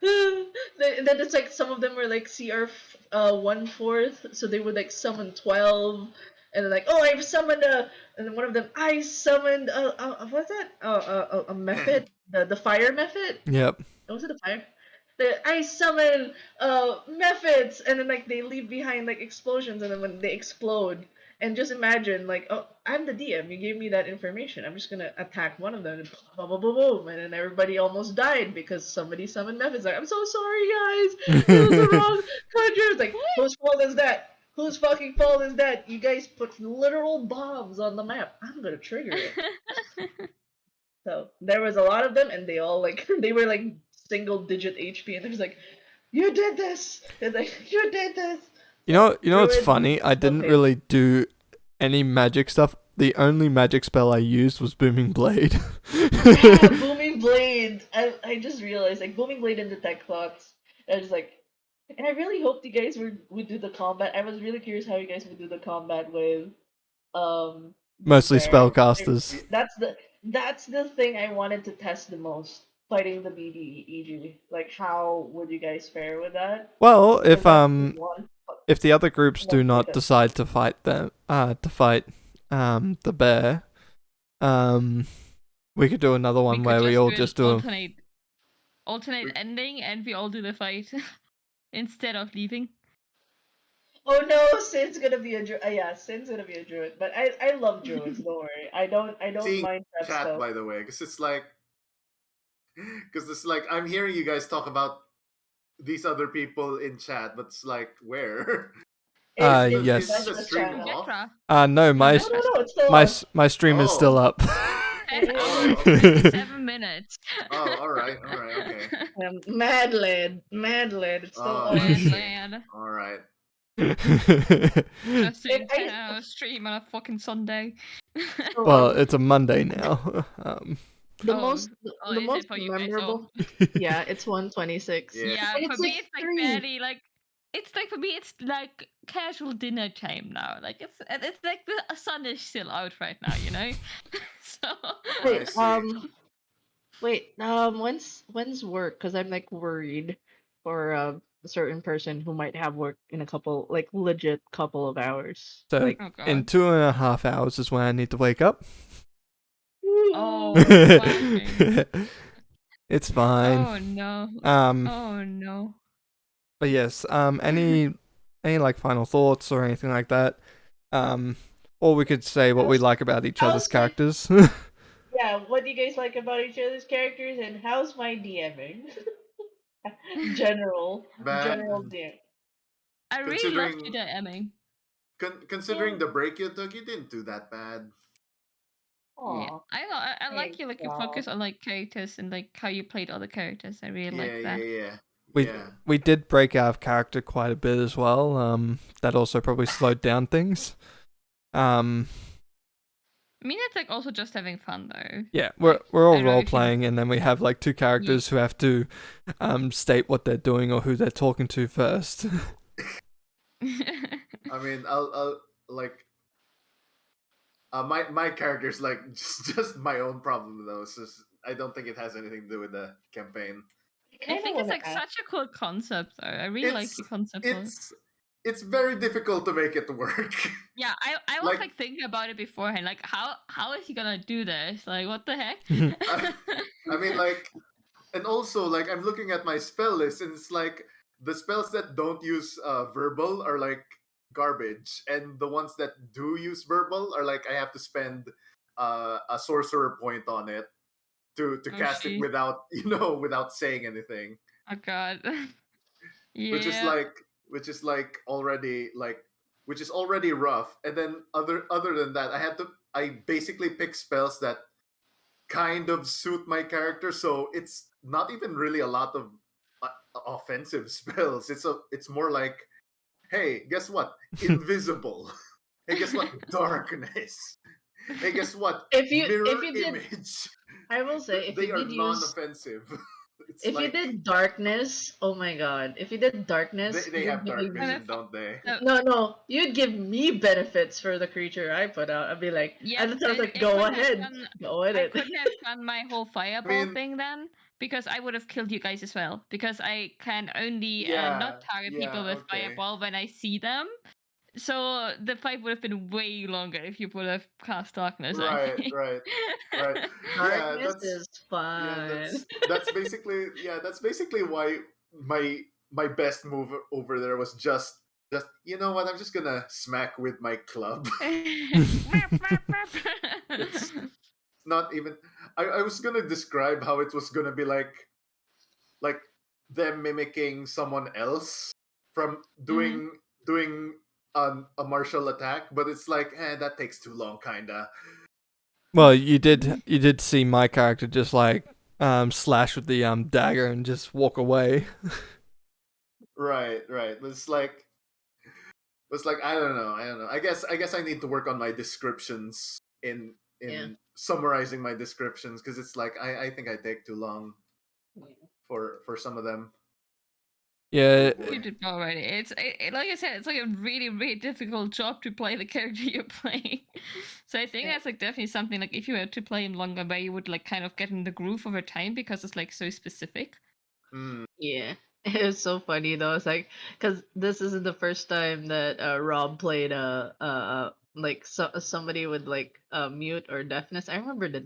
S4: Then it's like some of them were like CR 1/4, so they would like summon 12, and then like, oh, I've summoned and then one of them, I summoned what's that? A method, the fire method.
S1: Yep.
S4: Was it the fire? I summon methods, and then like they leave behind like explosions, and then when they explode, and just imagine like, oh, I'm the DM. You gave me that information. I'm just gonna attack one of them, and boom, boom, boom, boom, and then everybody almost died because somebody summoned methods. Like, I'm so sorry, guys. It was the wrong conjure. It's like, whose fault is that? Whose fucking fault is that? You guys put literal bombs on the map. I'm gonna trigger it. So there was a lot of them, and they all like they were like single-digit HP, and there's like, you did this. It's like you did this.
S1: You know what's
S4: Druid-
S1: funny? I didn't
S4: okay.
S1: really do any magic stuff. The only magic spell I used was Booming Blade.
S4: Yeah, Booming Blade. I just realized like Booming Blade in the tech thoughts. I was like, and I really hoped you guys would do the combat. I was really curious how you guys would do the combat with
S1: Mostly
S4: Bear.
S1: spellcasters.
S4: That's the thing I wanted to test the most. Fighting the BDEG. Like how would you guys fare with that?
S1: Well,
S4: Because
S1: if
S4: that's one-
S1: if the other groups do
S4: One
S1: not
S4: second.
S1: decide to fight the bear, we could do another one where we all just do.
S2: alternate ending, and we all do the fight instead of leaving.
S4: Oh no, Sin's gonna be a druid. Yeah, Sin's gonna be a druid. But I love druids. Don't worry. I don't
S6: Seeing
S4: mind that
S6: chat,
S4: stuff.
S6: by the way, because it's like I'm hearing you guys talk about these other people in chat, but it's like where?
S4: It's
S1: yes.
S4: that's
S6: The
S4: the
S6: stream
S4: channel.
S6: off?
S2: Vetra.
S1: No, my
S4: No, it's still
S1: my
S4: on.
S1: my stream is still up.
S2: 10
S6: Oh,
S2: hours,
S6: okay.
S2: 7 minutes.
S6: Oh, all right, okay,
S4: Mad lad. It's still
S6: Oh,
S4: on.
S6: I see.
S2: Man.
S6: all right.
S2: Just doing
S4: I-
S2: 10 hours stream on a fucking Sunday.
S4: So,
S1: Well, it's a Monday now.
S4: the
S2: Oh,
S4: most
S2: oh,
S4: the
S2: is it
S4: most
S2: for you guys?
S4: memorable. Yeah, it's 126.
S6: Yeah.
S2: Yeah,
S4: And
S2: for
S4: it's
S2: me
S4: like
S2: it's like
S4: 3.
S2: barely like it's like for me, it's like casual dinner time now. Like it's like the sun is still out right now, you know. So
S4: Wait,
S6: see.
S4: when's work? Because I'm like worried for a certain person who might have work in a couple, like legit couple of hours.
S1: So
S4: Like,
S2: oh
S1: in
S2: god.
S1: 2.5 hours is when I need to wake up.
S2: Oh, slacking.
S1: It's fine.
S2: Oh no.
S1: Um,
S2: Oh no.
S1: but yes. Any like final thoughts or anything like that. Or we could say what we like about each other's
S4: How's my-
S1: characters.
S4: yeah, what do you guys like about each other's characters, and how's my DMing? General
S6: Bad.
S4: DM.
S2: I really loved
S6: Considering
S2: you there, Emming.
S6: considering
S4: Yeah.
S6: the break you took, you didn't do that bad.
S2: Yeah,
S4: Aw.
S2: I know. I like
S4: Thanks,
S2: you. Like you
S4: Rob.
S2: focus on like characters and like how you played other characters. I really
S6: Yeah,
S2: like that.
S6: yeah.
S1: We
S6: Yeah.
S1: we did break out of character quite a bit as well. That also probably slowed down things.
S2: I mean, it's like also just having fun though.
S1: Yeah, we're
S2: Like,
S1: all
S2: I don't know
S1: role
S2: if you-
S1: playing, and then we have like two characters who have to state what they're doing or who they're talking to first.
S6: I mean, I'll like my character's like just my own problem though. So I don't think it has anything to do with the campaign.
S2: I think it's like such a cool concept though. I really like
S6: It's-
S2: the concept. of it.
S6: It's very difficult to make it work.
S2: Yeah, I was
S6: like-
S2: like thinking about it beforehand. Like, how is he gonna do this? Like, what the heck?
S6: I mean, like, and also like I'm looking at my spell list, and it's like the spells that don't use verbal are like garbage, and the ones that do use verbal are like I have to spend a sorcerer point on it to
S2: Oh,
S6: cast it
S2: jeez.
S6: without without saying anything,
S2: Oh god. Yeah.
S6: which is like already like which is already rough. And then other than that, I basically pick spells that kind of suit my character, so it's not even really a lot of offensive spells. It's more like, hey, guess what? Invisible. Hey, guess what? Darkness. Hey, guess what?
S4: If you
S6: Mirror
S4: did,
S6: image.
S4: I will say if
S6: They
S4: you
S6: are
S4: did use
S6: non-offensive. It's
S4: if you
S6: like,
S4: did darkness, oh my god! If you did darkness,
S6: they
S4: you'd
S6: have dark
S4: give me-
S6: vision, don't they?
S4: No, you'd give me benefits for the creature I put out. I'd be like,
S2: Yeah,
S4: and then I was like,
S2: I
S4: go
S2: couldn't have
S4: ahead,
S2: done-
S4: go
S2: I
S4: ahead.
S2: couldn't have done my whole fireball
S6: mean-
S2: thing then because I would have killed you guys as well. Because I can only
S6: Yeah,
S2: not target people
S6: yeah,
S2: with
S6: okay.
S2: fireball when I see them. So the fight would have been way longer if you would have cast darkness. I
S6: Right,
S2: think.
S6: right. Yeah,
S4: Darkness
S6: that's
S4: is fun.
S6: that's basically why my best move over there was just you know what, I'm just gonna smack with my club. It's not even I was gonna describe how it was gonna be like them mimicking someone else from doing a martial attack, but it's like that takes too long kinda.
S1: Well, you did see my character just like slash with the dagger and just walk away.
S6: Right. But it's like I don't know. I guess I need to work on my descriptions in
S4: Yeah.
S6: summarizing my descriptions, because it's like I think I take too long for some of them.
S1: Yeah,
S2: You did already. Like I said, it's like a really, really difficult job to play the character you're playing. So I think
S4: Yeah.
S2: that's like definitely something like if you were to play him longer, where you would like kind of get in the groove over time because it's like so specific.
S6: Mm,
S4: Yeah, it was so funny though. It's like because this isn't the first time that Rob played like somebody with like mute or deafness. I remember the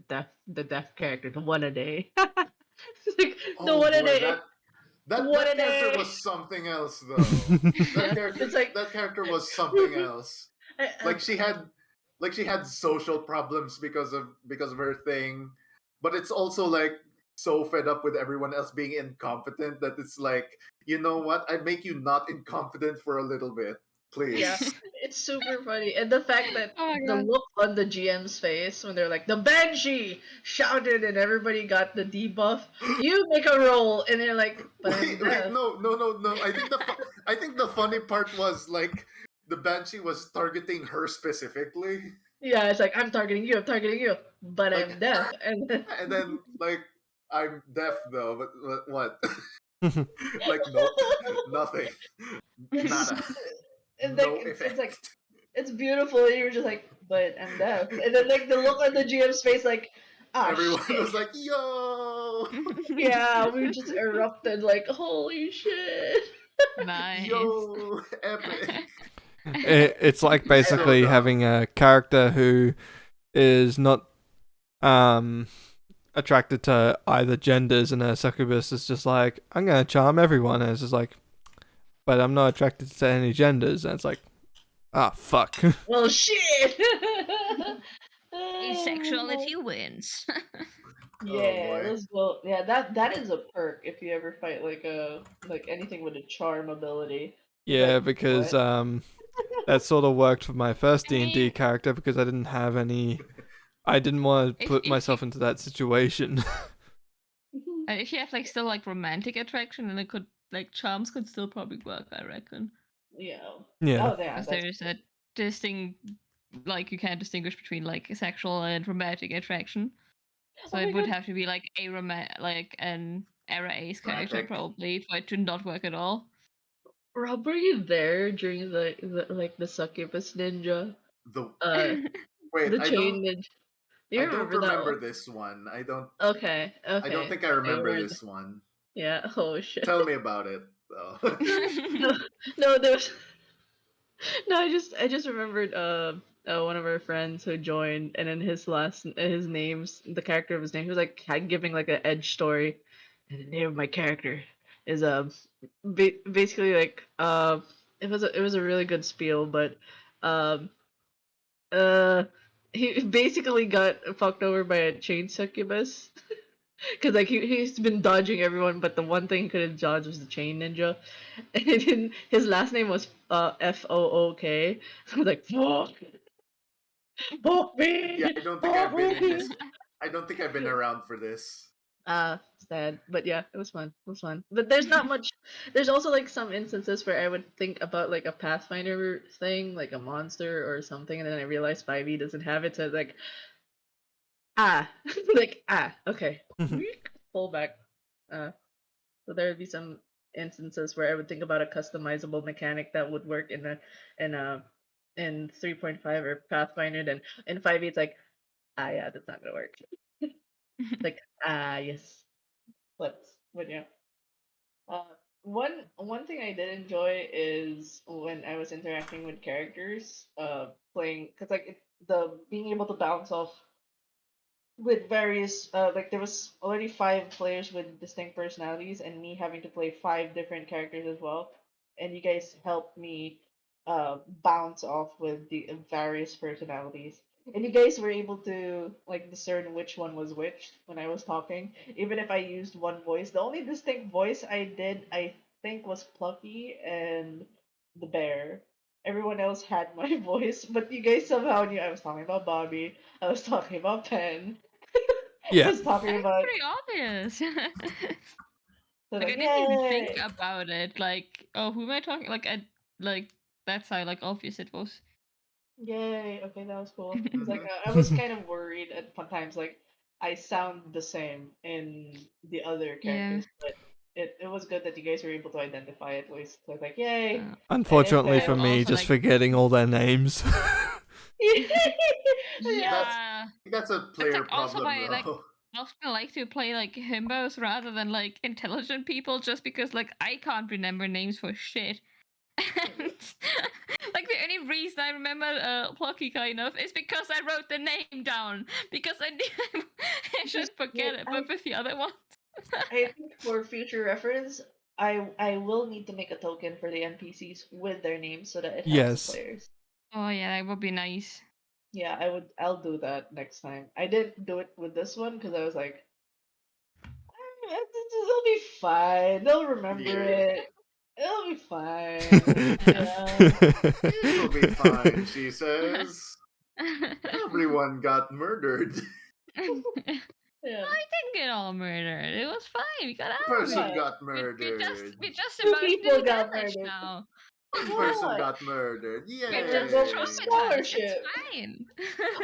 S4: deaf character, the one a day. It's like the
S6: oh
S4: one a
S6: boy,
S4: day.
S6: that
S4: What a
S6: character
S4: day.
S6: was something else though.
S4: Yeah, it's like-
S6: that character was something else.
S4: I-
S6: Like she had social problems because of her thing, but it's also like so fed up with everyone else being incompetent that it's like, you know what, I make you not incompetent for a little bit, please.
S4: yeah, it's super funny, and the fact that
S2: Oh my
S4: the
S2: god.
S4: look on the GM's face when they're like, the Banshee shouted and everybody got the debuff. You make a roll, and they're like, but I'm
S6: Wait,
S4: deaf.
S6: no. I think the funny part was like the Banshee was targeting her specifically,
S4: Yeah, it's like I'm targeting you, but
S6: Like-
S4: I'm deaf, and then
S6: and then like, I'm deaf though, but what? Like nothing, nada,
S4: And
S6: no
S4: like
S6: effect.
S4: it's like it's beautiful, and you're just like, but I'm deaf. And then like the look on the GM's face, like, ah
S6: Everyone
S4: shit.
S6: was like, "Yo,
S4: Yeah, we just erupted like, holy shit.
S2: Nice.
S6: yo, epic."
S1: It's like basically
S6: dumb.
S1: having a character who is not attracted to either genders, and a succubus is just like, I'm gonna charm everyone, and it's just like, but I'm not attracted to any genders, and it's like, ah, fuck.
S4: Well, shit.
S2: Asexuality wins.
S4: Yeah,
S6: boy.
S4: let's go. Yeah, that is a perk if you ever fight like anything with a charm ability.
S1: Yeah,
S4: Like,
S1: because
S4: what?
S1: that sort of worked for my first
S2: I
S1: D&D
S2: mean-
S1: character because I didn't have any. I didn't want to
S2: If-
S1: put
S2: if
S1: myself
S2: you-
S1: into that situation.
S2: If you have like still like romantic attraction, and it could like charms could still probably work, I reckon.
S4: Yeah.
S1: Yeah.
S4: Oh, yeah.
S2: Because
S4: That's,
S2: there's a like you can't distinguish between like sexual and romantic attraction. So
S4: Oh
S2: it
S4: my
S2: would
S4: God.
S2: have to be like like an era ace character
S6: Romantic.
S2: probably for it to not work at all.
S4: Rob, were you there during the succubus ninja?
S6: The
S4: The
S6: wait,
S4: chain ninja. Do you
S6: I don't
S4: remember that
S6: remember
S4: one?
S6: this one. I don't.
S4: Okay. Okay.
S6: I don't think I
S4: Okay,
S6: remember
S4: we're-
S6: this one.
S4: Yeah. Oh shit.
S6: Tell me about it, though.
S4: No, there was. No, I just remembered one of our friends who joined, and then his name's the character of his name. He was like giving like an edge story, and the name of my character is basically like it was a really good spiel, but um he basically got fucked over by a chain succubus. Cause like he's been dodging everyone, but the one thing he couldn't dodge was the chain ninja, and then his last name was Fook. So I was like, fuck me.
S6: Yeah, I don't think I've been in this. I don't think I've been around for this.
S4: Sad, but yeah, it was fun. It was fun. But there's not much. There's also like some instances where I would think about like a Pathfinder thing, like a monster or something, and then I realized 5e doesn't have it, so it's like, okay, pull back. So there would be some instances where I would think about a customizable mechanic that would work in 3.5 or Pathfinder, then in 5e it's like, yeah, that's not gonna work. Like, yes. But yeah. One thing I did enjoy is when I was interacting with characters, playing, because like the being able to bounce off with various like there was already 5 players with distinct personalities, and me having to play 5 different characters as well, and you guys helped me bounce off with the various personalities, and you guys were able to like discern which one was which when I was talking, even if I used one voice. The only distinct voice I did, I think, was Plucky and the bear. Everyone else had my voice, but you guys somehow knew I was talking about Bobby, I was talking about Pen. I
S1: Yeah.
S4: was talking
S2: That's
S4: about.
S2: pretty obvious.
S4: So
S2: Like I
S4: like,
S2: didn't even think
S4: yay!
S2: about it. Like, oh, who am I talking? Like that's how like obvious it was.
S4: Yay! Okay, that was cool. 'Cause, like I was kind of worried at times, like I sound the same in the other
S2: Yeah.
S4: characters, but it was good that you guys were able to identify at least. So like, yay!
S2: Uh,
S1: Unfortunately
S4: I
S1: for
S2: would
S1: me,
S2: also
S1: just
S2: like-
S1: forgetting all their names.
S2: yeah.
S6: That's a player
S2: like, also
S6: problem,
S2: by, like,
S6: though.
S2: I often like to play like himbos rather than like intelligent people, just because like I can't remember names for shit. And like the only reason I remember Plucky kind of is because I wrote the name down, because I knew I should forget it. But with the other ones,
S4: I think for future reference, I will need to make a token for the NPCs with their names so that it helps
S1: Yes.
S4: the players.
S2: oh yeah, that would be nice.
S4: Yeah, I'll do that next time. I didn't do it with this one because I was like, it'll be fine. They'll remember
S6: Yeah.
S4: it. It'll be fine. Yeah.
S6: It'll be fine, she says. Everyone got murdered.
S4: Yeah.
S2: I didn't get all murdered. It was fine. We got out of
S6: Person
S2: it.
S6: got
S2: We
S6: murdered.
S2: just
S4: Two
S2: about to
S4: people
S2: do
S4: got
S2: damage
S4: murdered.
S2: now.
S6: One person
S4: What?
S6: got murdered.
S2: We
S6: Yay!
S2: just
S4: go for
S2: traumatized.
S4: scholarship.
S2: It's fine.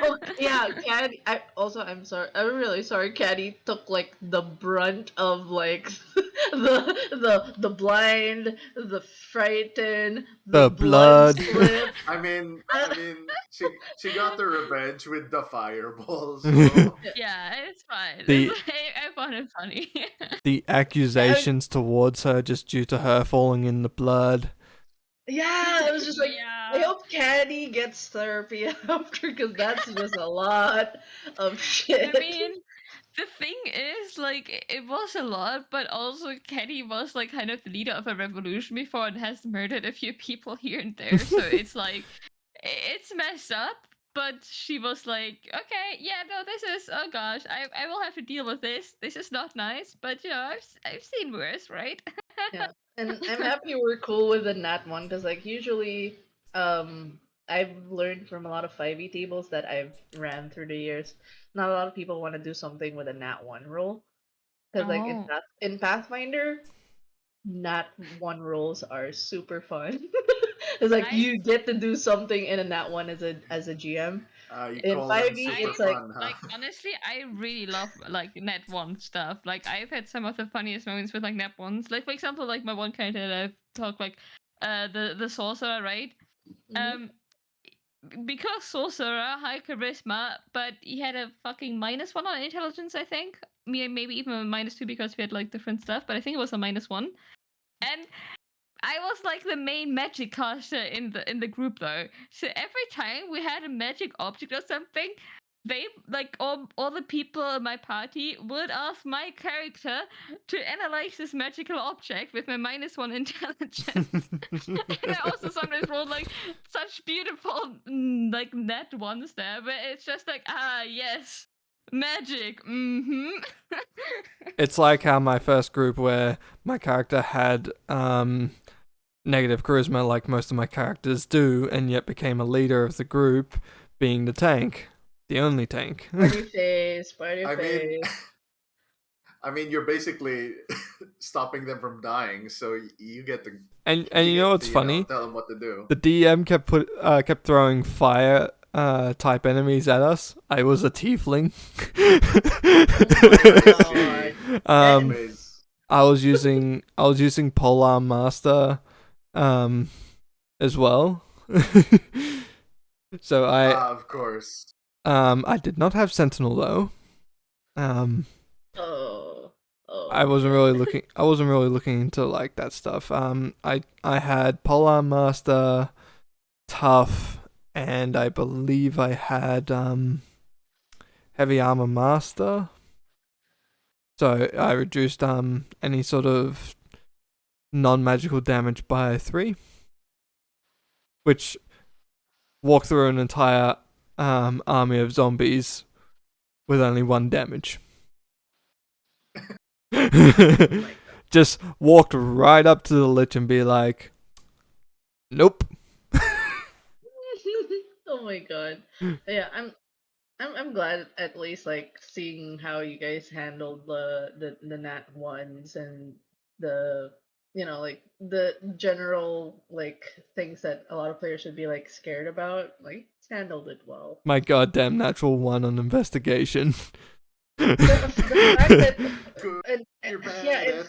S4: Oh yeah, Caddy. I'm sorry. I'm really sorry. Caddy took like the brunt of like the blind, the frightened,
S1: The
S4: blood
S1: blood.
S4: slip.
S6: I mean, she got the revenge with the fireball. So
S2: Yeah, it's fine.
S1: The-
S2: I found it funny.
S1: The accusations towards her just due to her falling in the blood.
S4: Yeah, it was just like I
S2: Yeah.
S4: hope Candy gets therapy after because that's just a lot of shit.
S2: I mean, the thing is, like, it was a lot, but also Kenny was like kind of the leader of a revolution before and has murdered a few people here and there. So it's like, it's messed up. But she was like, okay, yeah, no, this is, oh gosh, I will have to deal with this. This is not nice, but you know, I've seen worse, right?
S4: Yeah, and I'm happy we're cool with the Nat one because like usually, I've learned from a lot of 5e tables that I've ran through the years. Not a lot of people want to do something with a Nat one roll because like
S2: Oh.
S4: in Pathfinder, Nat one rolls are super fun. It's like
S2: I-
S4: you get to do something in a Nat one as a GM.
S6: you
S4: In
S6: call them
S4: 5e,
S6: super
S4: it's like
S6: fun, huh?
S2: Like honestly, I really love like net one stuff. Like I've had some of the funniest moments with like net ones. Like for example, like my one character that I've talked like the sorcerer, right?
S4: Mhm.
S2: Because sorcerer, high charisma, but he had a fucking -1 on intelligence, I think. Maybe even a -2 because we had like different stuff, but I think it was a -1. And I was like the main magic caster in the group though. So every time we had a magic object or something, they like all the people in my party would ask my character to analyze this magical object with my -1 intelligence. And I also sometimes rolled like such beautiful like net ones there, but it's just like yes. Magic.
S1: It's like how my first group where my character had negative charisma like most of my characters do, and yet became a leader of the group, being the tank. The only tank.
S4: Party face.
S6: I mean,
S4: face.
S6: I mean, you're basically stopping them from dying, so you get to.
S1: And you know what's funny?
S6: Tell them what to do.
S1: The DM kept throwing fire type enemies at us. I was a tiefling.
S4: Oh
S6: Anyways,
S1: I was using Polar Master as well. So
S6: of course.
S1: I did not have Sentinel though.
S4: Oh.
S1: I wasn't really looking into like that stuff. I had Polar Master, Tough, and I believe I had Heavy Armor Master. So I reduced any sort of non-magical damage by 3, which walked through an entire army of zombies with only 1 damage. Just walked right up to the Lich and be like, nope.
S4: Oh my god. Yeah, I'm glad at least like seeing how you guys handled the nat ones and the like the general like things that a lot of players should be like scared about. Like it's handled it well.
S1: My goddamn natural 1 on investigation.
S4: The fact that
S6: Good, you're bad
S4: yeah,
S6: at,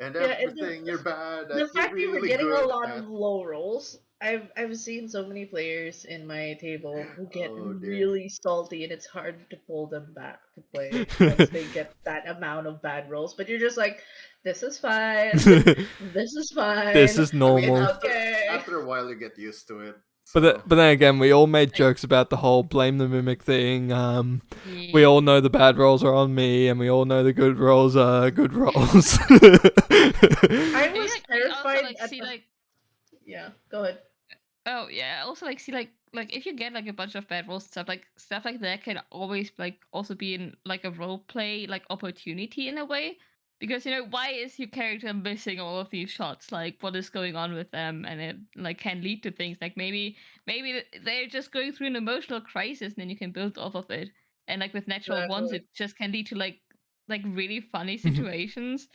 S6: and everything you're bad at.
S4: the fact
S6: you're
S4: you were
S6: really
S4: getting a
S6: good
S4: lot
S6: at.
S4: of low rolls. I've seen so many players in my table who get
S6: Oh, dear.
S4: really salty, and it's hard to pull them back to play once they get that amount of bad rolls. But you're just like, this is fine. This is fine.
S1: This is
S6: I mean,
S1: normal.
S4: Okay.
S6: after a while, you get used to it.
S1: But then again, we all made jokes about the whole blame the mimic thing. We all know the bad rolls are on me, and we all know the good rolls are good rolls.
S4: I was
S2: also
S4: terrified
S2: like
S4: at
S2: see
S4: the...
S2: like
S4: Yeah, go ahead.
S2: oh yeah, also like see like if you get like a bunch of bad rolls and stuff like that can always like also be in like a role play like opportunity in a way. Because why is your character missing all of these shots? Like what is going on with them? And it like can lead to things like maybe they're just going through an emotional crisis and then you can build off of it. And like with natural ones
S4: Exactly.
S2: it just can lead to like really funny situations.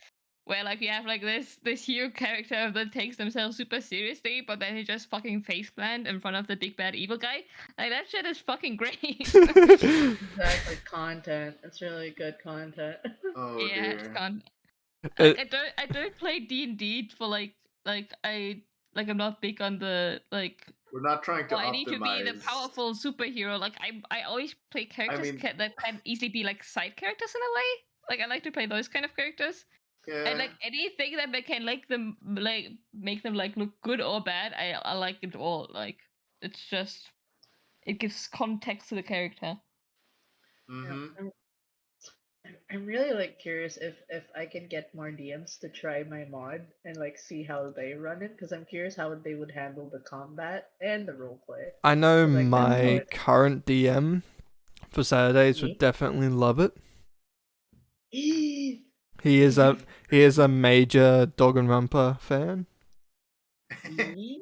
S2: Where like you have like this hero character that takes themselves super seriously, but then he just fucking faceplant in front of the big bad evil guy. Like that shit is fucking great.
S4: Exactly, content. It's really good content.
S6: Oh
S2: yeah,
S6: dear.
S1: It-
S2: I don't play D&D for like I'm not big on the like.
S6: We're not trying to
S2: Oh, I need to be the
S6: optimize.
S2: powerful superhero. Like I always play characters
S6: mean-
S2: that can easily be like side characters in a way. Like I like to play those kind of characters.
S6: Yeah.
S2: And like anything that they can like them like make them like look good or bad, I like it all. Like it's just it gives context to the character.
S6: hmm
S4: I'm really like curious if I can get more DMs to try my mod and like see how they run it because I'm curious how they would handle the combat and the roleplay.
S1: I know
S4: Like, that's how
S1: my
S4: it-
S1: current DM for Saturdays would
S4: Yeah.
S1: definitely love it.
S4: Eee,
S1: He is a major Danganronpa fan.
S4: eee.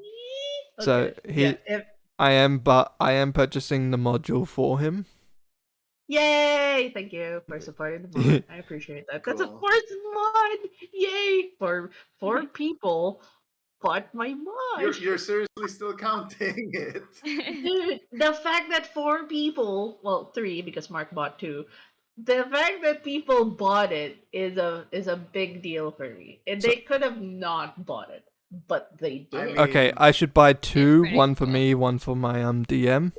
S1: So
S4: Okay,
S1: he-
S4: yeah, if
S1: I am purchasing the module for him.
S4: Yay! Thank you for supporting the mod. I appreciate that. That's a
S6: Cool.
S4: fourth mod! Yay! For 4 people bought my mod.
S6: You're seriously still counting it.
S4: Dude, the fact that 4 people, well, 3 because Mark bought 2. The fact that people bought it is a big deal for me. And they could have not bought it, but they
S6: I
S4: did.
S6: mean-
S1: Okay, I should buy 2,
S2: pretty
S1: one for
S2: cool.
S1: me, one for my DM.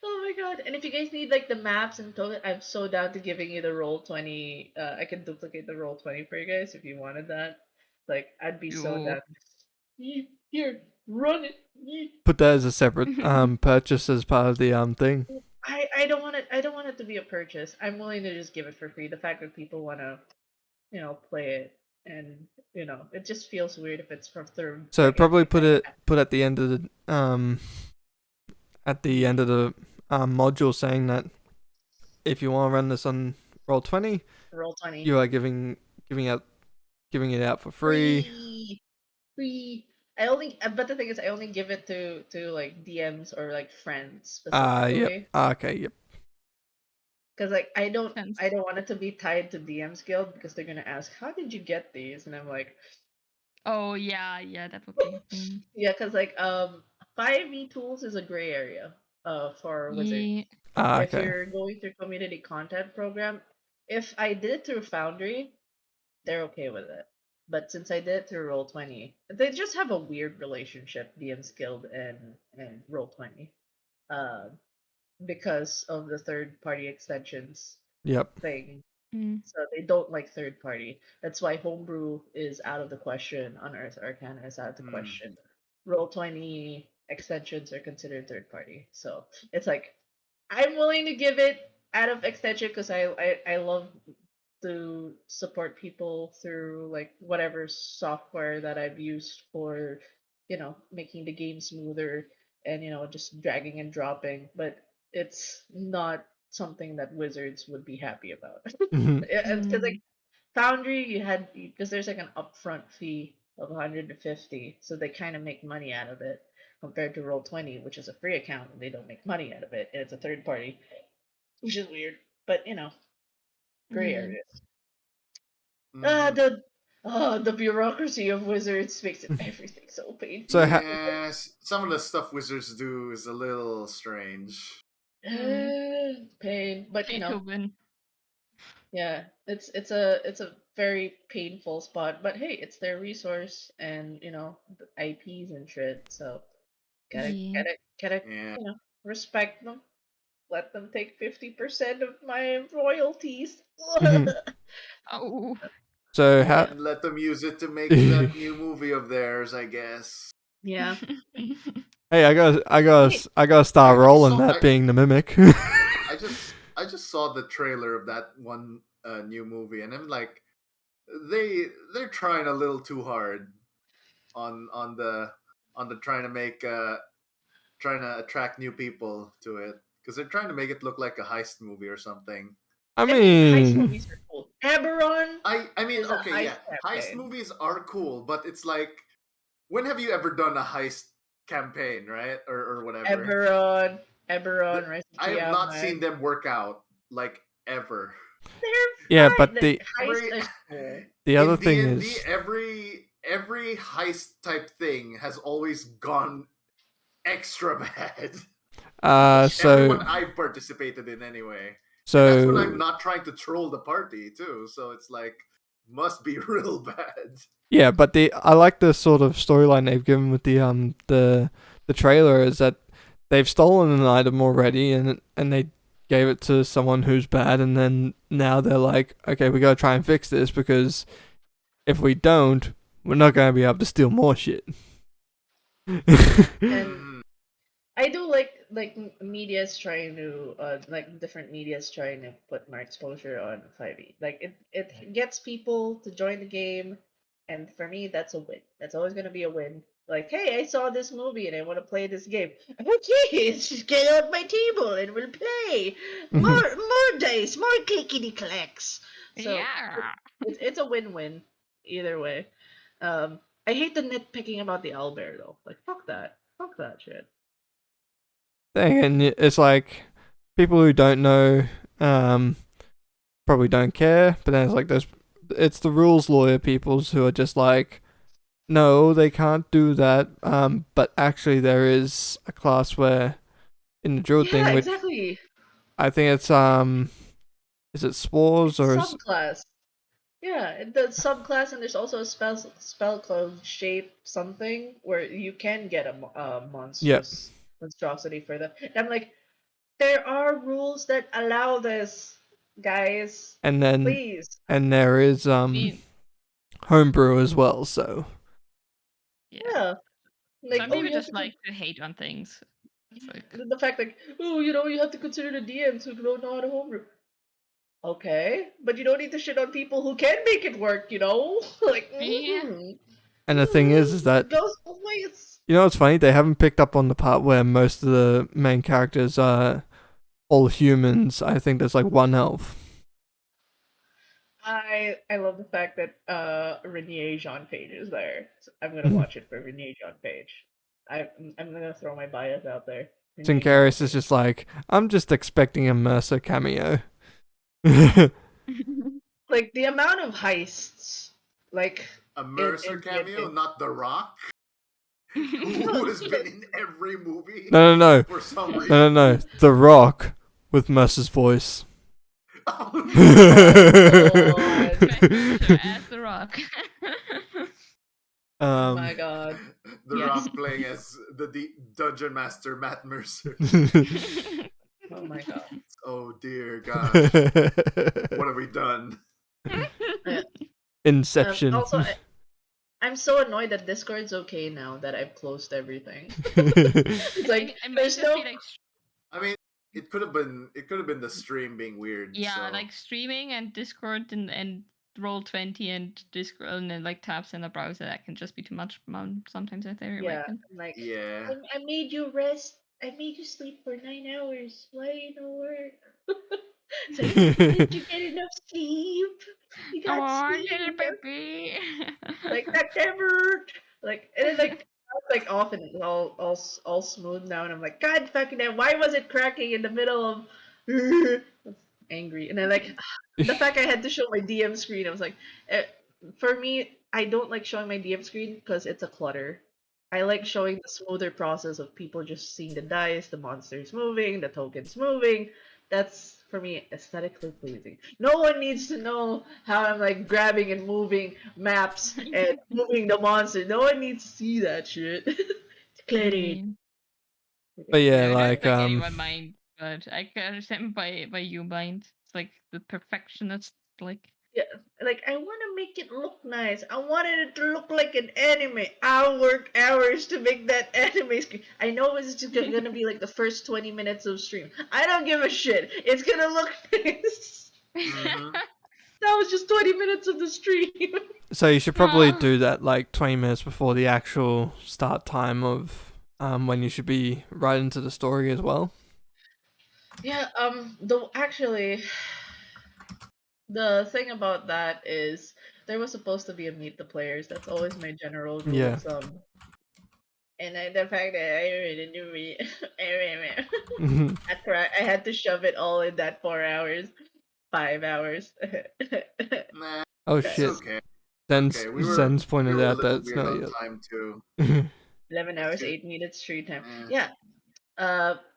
S4: Oh my god! And if you guys need like the maps and token, I'm so down to giving you the roll 20. I can duplicate the roll 20 for you guys if you wanted that. Like I'd be so
S2: Yo.
S4: down. Here, run it.
S1: Put that as a separate purchase as part of the thing.
S4: I don't want it. I don't want it to be a purchase. I'm willing to just give it for free. The fact that people want to, play it, and it just feels weird if it's from third.
S1: So
S4: like,
S1: probably
S4: if-
S1: put at the end of the module saying that if you want to run this on Roll20,
S4: roll 20.
S1: you are giving it out for free.
S4: Free. But the thing is, I only give it to like DMs or like friends
S1: Yep.
S4: specifically.
S1: Okay, yep.
S4: Because like I don't
S2: Sense.
S4: want it to be tied to DM's Guild because they're gonna ask, how did you get these? And I'm like,
S2: Oh yeah, that would be.
S4: yeah, because like 5e tools is a gray area for Wizard.
S2: Yeah.
S4: If
S1: Okay.
S4: you're going through community content program, if I did it through Foundry, they're okay with it. But since I did it through Roll20, they just have a weird relationship, DM's Guild and Roll20, because of the third party extensions
S1: Yep.
S4: thing.
S2: Mm.
S4: So they don't like third party. That's why Homebrew is out of the question. Unearthed Arcana is out of the
S6: Hmm.
S4: question. Roll20 extensions are considered third party. So it's like I'm willing to give it out of extension because I love to support people through like whatever software that I've used for making the game smoother and just dragging and dropping. But it's not something that Wizards would be happy about.
S1: Mhm.
S4: Because like Foundry, you had because there's like an upfront fee of 150, so they kind of make money out of it compared to Roll20, which is a free account and they don't make money out of it, and it's a third party, which is weird. But gray
S2: Yeah.
S4: areas.
S6: Mhm.
S4: The bureaucracy of Wizards makes everything so painful.
S1: So
S6: Yes, some of the stuff wizards do is a little strange.
S4: Pain, but
S2: Beethoven.
S4: yeah, it's a very painful spot. But hey, it's their resource, and the IPs and shit. So gotta
S2: Yeah.
S6: Yeah.
S4: respect them. Let them take 50% of my royalties.
S2: Oh.
S1: So how
S6: And let them use it to make that new movie of theirs, I guess.
S4: Yeah.
S1: hey, I gotta start rolling
S6: So
S1: that being the mimic.
S6: I just saw the trailer of that one new movie, and I'm like, they're trying a little too hard on the trying to make trying to attract new people to it because they're trying to make it look like a heist movie or something.
S1: I
S4: Heist
S1: mean,
S4: movies are cool. Eberron.
S6: I mean,
S4: It's a
S6: okay, yeah,
S4: heist
S6: heist
S4: campaign.
S6: movies are cool, but it's like, when have you ever done a heist campaign, right, or whatever?
S4: Eberron, Rise of
S6: I have not
S4: Tiamat.
S6: seen them work out like ever.
S4: They're
S1: Yeah,
S4: fine.
S1: but
S4: The
S1: the
S4: heist is cool.
S1: the other
S6: In
S1: thing
S6: D&D,
S1: is
S6: every heist type thing has always gone extra bad.
S1: so
S6: Everyone I've participated in anyway. That's when
S1: So
S6: I'm not trying to troll the party too. So it's like must be real bad.
S1: yeah, but I like the sort of storyline they've given with the trailer is that they've stolen an item already and they gave it to someone who's bad, and then now they're like, okay, we gotta try and fix this because if we don't, we're not gonna be able to steal more shit.
S4: And
S6: Mm,
S4: I do like media's trying to like different media's trying to put more exposure on 5e. Like it gets people to join the game, and for me that's a win. That's always gonna be a win. Like, hey, I saw this movie and I want to play this game. Okay, just get on my table and we'll play more dice, more clickety clacks. So
S2: Yeah.
S4: it's a win-win either way. I hate the nitpicking about the owlbear though. Like, fuck that shit.
S1: Thing, and it's like people who don't know probably don't care, but then it's like it's the rules lawyer peoples who are just like, no, they can't do that. But actually, there is a class where in the druid
S4: Yeah,
S1: thing, which
S4: exactly.
S1: I think it's is it spores or is
S4: Subclass. Yeah, the subclass, and there's also a spell called Shape something where you can get a monstrosity for that. And I'm like, there are rules that allow this, guys.
S1: and then
S4: Please.
S1: and there is
S2: Me-
S1: homebrew as well. So
S2: Yeah.
S4: Yeah. Like,
S2: Some
S4: oh,
S2: people
S4: you have
S2: just
S4: to
S2: like to hate on things. It's like,
S4: the fact like, oh, you have to consider the DMs who don't know how to homebrew. Okay, but you don't need to shit on people who can make it work, like,
S2: Yeah.
S1: and the thing is that
S4: it goes both ways.
S1: you know what's funny? They haven't picked up on the part where most of the main characters are all humans. I think there's like one elf.
S4: I love the fact that Renier Jean Page is there. So I'm gonna watch it for Renier Jean Page. I'm gonna throw my bias out there. Renier Jean
S1: Sincaris is
S4: Page.
S1: just like, I'm just expecting a Mercer cameo.
S4: Like the amount of heists, like
S6: a Mercer
S4: in
S6: cameo,
S4: D&D.
S6: not The Rock, who has been in every movie
S1: No.
S6: for some reason.
S1: No. The Rock with Mercer's voice.
S6: Oh,
S2: as the Rock.
S4: Oh my god.
S6: The
S4: Yes.
S6: Rock playing as the dungeon master Matt Mercer.
S4: Oh my god.
S6: Oh dear God, what have we done?
S1: Inception.
S4: Also, I'm so annoyed that Discord's okay now that I've closed everything.
S2: It's
S4: It's like
S2: it might
S4: there's
S2: just
S4: no.
S2: be like
S6: I mean, it could have been the stream being weird.
S2: yeah,
S6: so.
S2: like streaming and Discord and Roll20 and Discord and then like tabs in the browser that can just be too much sometimes I think.
S4: Yeah, like
S6: Yeah.
S4: I made you rest. I made you sleep for 9 hours. Why no work? So did you get enough sleep? You got
S2: Oh,
S4: sleep.
S2: little baby.
S4: Like that never. Like and then like I was like off and it's all smooth now, and I'm like, God fucking damn! Why was it cracking in the middle of? Angry, and then like the fact I had to show my DM screen, I was like, for me, I don't like showing my DM screen because it's a clutter. I like showing the smoother process of people just seeing the dice, the monsters moving, the tokens moving. That's for me aesthetically pleasing. No one needs to know how I'm like grabbing and moving maps and moving the monster. No one needs to see that shit. It's cluttered.
S1: But yeah,
S2: No,
S1: like
S2: that's okay, my mind, but I can understand by you mind. It's like the perfectionist, like
S4: Yeah, like I want to make it look nice. I wanted it to look like an anime. I'll work hours to make that anime screen. I know it's just gonna be like the first 20 minutes of stream. I don't give a shit. It's gonna look nice.
S6: Mhm.
S4: That was just 20 minutes of the stream.
S1: so you should probably
S2: Oh.
S1: do that like 20 minutes before the actual start time of when you should be right into the story as well.
S4: Yeah, though actually the thing about that is there was supposed to be a meet the players. That's always my general rule
S1: Yeah.
S4: of thumb. And the fact that I didn't do it, I had to shove it all in that 4 hours, 5 hours.
S6: Nah,
S1: Oh
S6: it's
S1: shit.
S6: okay.
S1: Zen's,
S6: Okay, we were,
S1: Zen's
S6: we
S1: pointed
S6: were a
S1: out that
S6: little
S1: it's
S6: weird
S1: not
S6: on
S1: yet.
S6: time too.
S4: 11 hours,
S6: Shit.
S4: 8 minutes street time.
S6: Yeah.
S4: Yeah.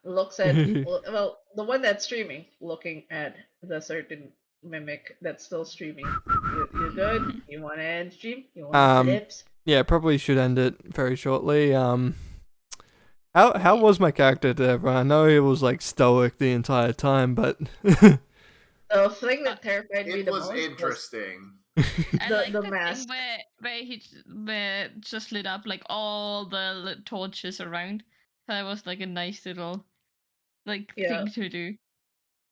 S4: looks at well, the one that's streaming, looking at the certain mimic that's still streaming. You good? You want to end stream? You want
S1: Um,
S4: flips?
S1: yeah, probably should end it very shortly. How was my character, Deborah? I know he was like stoic the entire time, but
S4: The thing that terrified me
S6: It
S4: the
S6: was
S4: most was
S6: interesting.
S2: I
S4: the
S2: like
S4: the
S2: the
S4: mask.
S2: thing where just lit up like all the torches around. That was like a nice little
S4: Yeah.
S2: thing to do.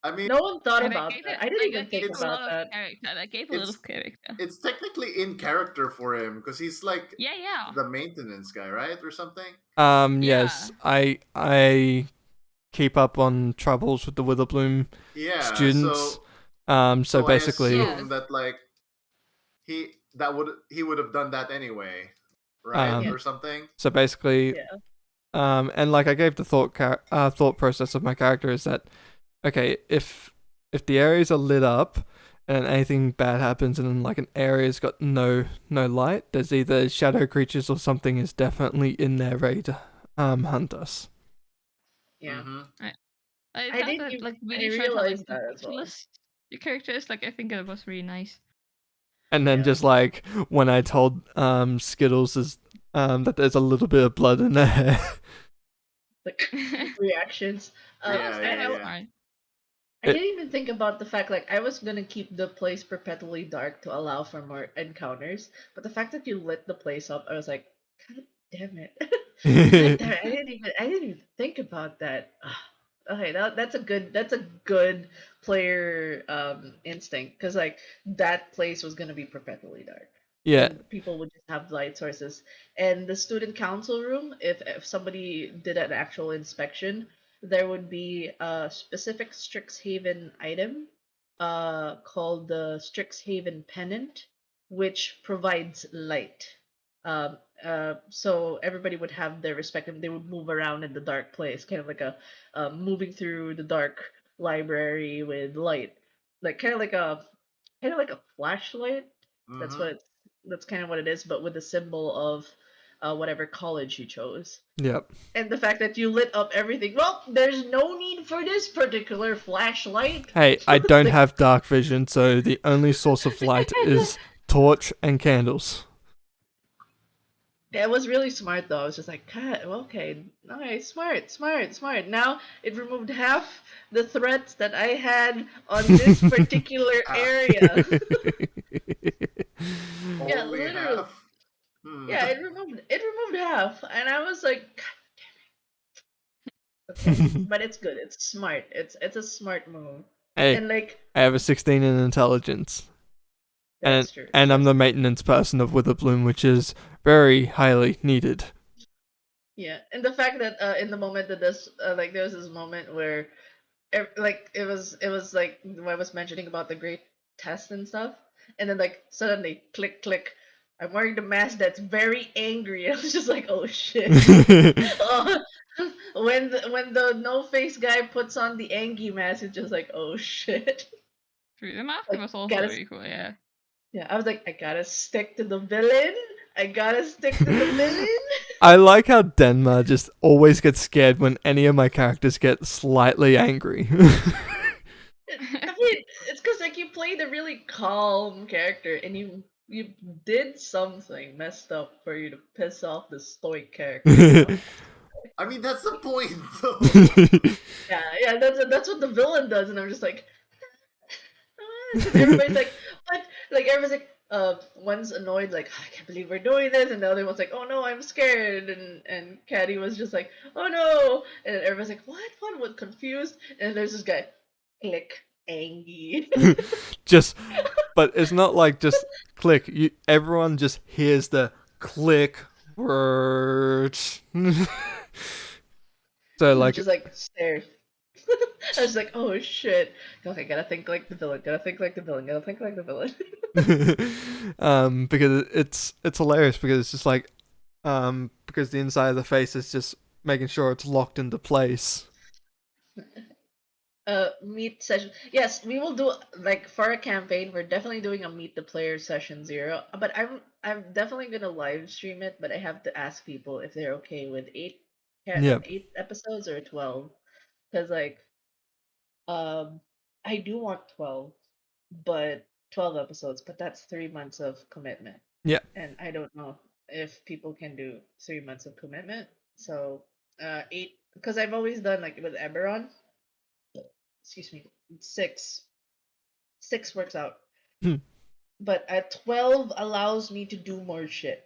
S6: I mean,
S4: No one thought
S2: And I
S4: about
S2: gave
S4: that.
S2: it
S4: I didn't even
S2: I
S4: think
S2: gave a lot
S4: about
S2: of
S4: that.
S2: character. I gave a lot
S6: it's
S2: of character.
S6: it's technically in character for him because he's like
S2: Yeah, yeah.
S6: the maintenance guy, right, or something.
S1: yes, I keep up on troubles with the Witherbloom
S6: Yeah.
S1: students.
S6: So
S1: So basically,
S6: I
S2: Yes.
S6: assume that like he would have done that anyway, right,
S1: Yeah.
S6: or something.
S1: so basically,
S4: Yeah.
S1: and like I gave the thought process of my character is that okay, if the areas are lit up and anything bad happens and like an area's got no light, there's either shadow creatures or something is definitely in there ready to hunt us.
S4: Yeah.
S6: Mhm.
S2: I
S4: I
S2: found
S4: didn't
S2: that
S4: even-
S2: like
S4: I
S2: really showed how like
S4: realized that as well.
S2: ridiculous your character is. Like I think it was really nice.
S1: And then
S4: Yeah.
S1: just like when I told Skittles is that there's a little bit of blood in there.
S4: Like reactions.
S2: That
S6: Yeah,
S2: was
S6: yeah,
S2: that was
S6: yeah.
S2: fine.
S4: I didn't even think about the fact like I was gonna keep the place perpetually dark to allow for more encounters, but the fact that you lit the place up, I was like, God damn it! God damn it. I didn't even think about that. Okay, that's a good player instinct because like that place was gonna be perpetually dark.
S1: Yeah,
S4: And people would just have light sources. And the student council room, if somebody did an actual inspection, there would be a specific Strixhaven item called the Strixhaven Pennant, which provides light. So everybody would have their respective, they would move around in the dark place, kind of like a moving through the dark library with light, like kind of like a flashlight. That's
S6: Mhm.
S4: what that's kind of what it is, but with the symbol of whatever college you chose.
S1: yep.
S4: And the fact that you lit up everything. Well, there's no need for this particular flashlight.
S1: Hey, I don't
S4: Like-
S1: have dark vision, so the only source of light is torch and candles.
S4: Yeah, it was really smart though. I was just like, God, well, okay, nice, smart. Now it removed half the threats that I had on this particular area. Yeah,
S6: Only
S4: literally.
S6: half.
S4: Yeah, it removed half, and I was like, God damn it. Okay, but it's good. It's smart. It's a smart move.
S1: Hey,
S4: And like
S1: I have a 16 in intelligence.
S4: that's true.
S1: And I'm the maintenance person of Witherbloom, which is very highly needed.
S4: Yeah, and the fact that in the moment that this like there was this moment where like it was like when I was mentioning about the great test and stuff, and then like suddenly click, I'm wearing the mask that's very angry. I was just like, oh shit. When the no face guy puts on the angry mask, it's just like, oh shit.
S2: True. The mask
S4: Like,
S2: was also
S4: gotta
S2: very cool. Yeah.
S4: Yeah, I was like, I gotta stick to the villain. I gotta stick to the villain.
S1: I like how Denma just always gets scared when any of my characters get slightly angry.
S4: I mean, it's because like you played a really calm character, and you did something messed up for you to piss off the stoic character. You know?
S6: I mean, that's the point, though.
S4: Yeah, that's what the villain does, and I'm just like, everybody's like, what? Like everybody's like, one's annoyed, like I can't believe we're doing this, and the other one's like, oh no, I'm scared, and Caddy was just like, oh no, and everybody's like, what? One was confused, and there's this guy, click, angry.
S1: Just, but it's not like just click. Everyone just hears the click word. So like,
S4: just like stare. I was like, oh shit. Okay, gotta think like the villain. Gotta think like the villain. Gotta think like the villain.
S1: because it's hilarious because it's just like, because the inside of the face is just making sure it's locked into place.
S4: Meet session. Yes, we will do like for a campaign. We're definitely doing a meet the player session 0. But I'm definitely gonna live stream it. But I have to ask people if they're okay with 8
S1: Yep.
S4: 8 episodes or 12? Because like I do want 12, but 12 episodes, but that's 3 months of commitment,
S1: Yeah.
S4: and I don't know if people can do 3 months of commitment. So 8, because I've always done like with Eberron. Excuse me, 6. 6 works out,
S1: Hmm.
S4: but at 12 allows me to do more shit.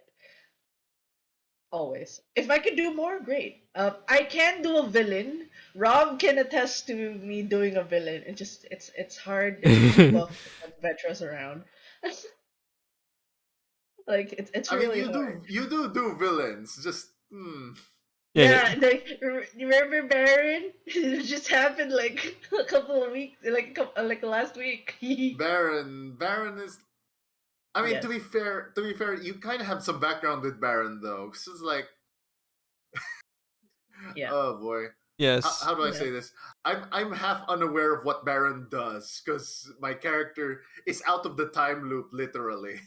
S4: Always. If I could do more, great. I can do a villain. Rob can attest to me doing a villain. It's hard if you don't buff when Vetra's around. Like it's
S6: I mean,
S4: really hard.
S6: you do villains. Just
S1: Yeah.
S4: Yeah, like you remember Baron? It just happened like a couple of weeks, like last week.
S6: Baron is. I mean,
S4: Yes.
S6: to be fair, you kind of have some background with Baron though. 'Cause it's like,
S4: Yeah.
S6: oh boy,
S1: Yes.
S6: how do I
S4: Yeah.
S6: say this? I'm half unaware of what Baron does because my character is out of the time loop, literally.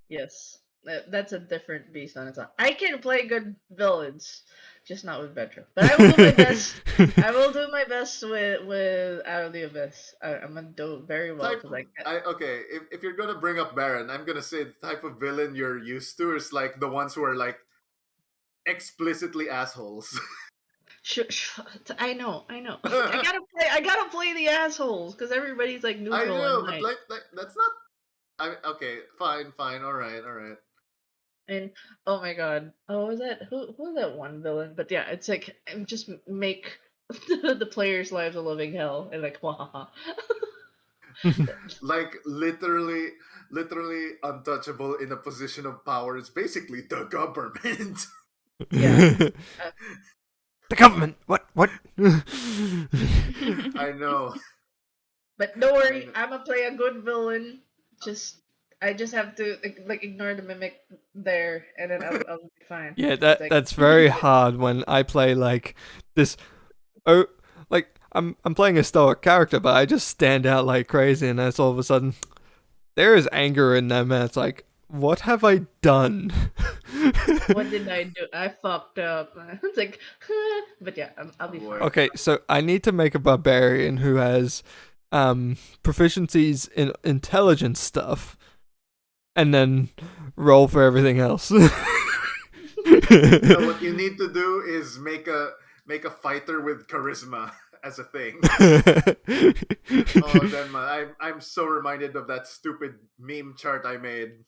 S4: Yes. That's a different beast on its own. I can play good villains, just not with Vetra. But I will do my best. I will do my best with Out of the Abyss. I'm gonna do very well because
S6: Okay, if you're gonna bring up Baron, I'm gonna say the type of villain you're used to is like the ones who are like explicitly assholes.
S4: I know. I gotta play the assholes because everybody's like
S6: I
S4: neutral
S6: know,
S4: and
S6: but
S4: nice.
S6: like that's not. Okay, fine, all right, all right.
S4: And oh my god, oh was that who was that one villain? But yeah, it's like just make the players' lives a living hell and like wahaha.
S6: Like literally untouchable in a position of power. It's basically the government.
S4: Yeah.
S1: The government. What?
S6: I know.
S4: But don't
S6: I
S4: worry,
S6: know.
S4: I'm gonna play a good villain. I just have to like ignore the mimic there, and then I'll be fine.
S1: Yeah,
S4: It's like,
S1: that's very hard when I play like this. Oh, like I'm playing a stoic character, but I just stand out like crazy, and that's all of a sudden there is anger in them, and it's like, what have I done?
S4: what did I do? I fucked up. It's like, but yeah, I'll be
S6: boy.
S4: fine.
S1: Okay, so I need to make a barbarian who has proficiencies in intelligence stuff, and then roll for everything else.
S6: So what you need to do is make a fighter with charisma as a thing. Oh, then I'm so reminded of that stupid meme chart I made.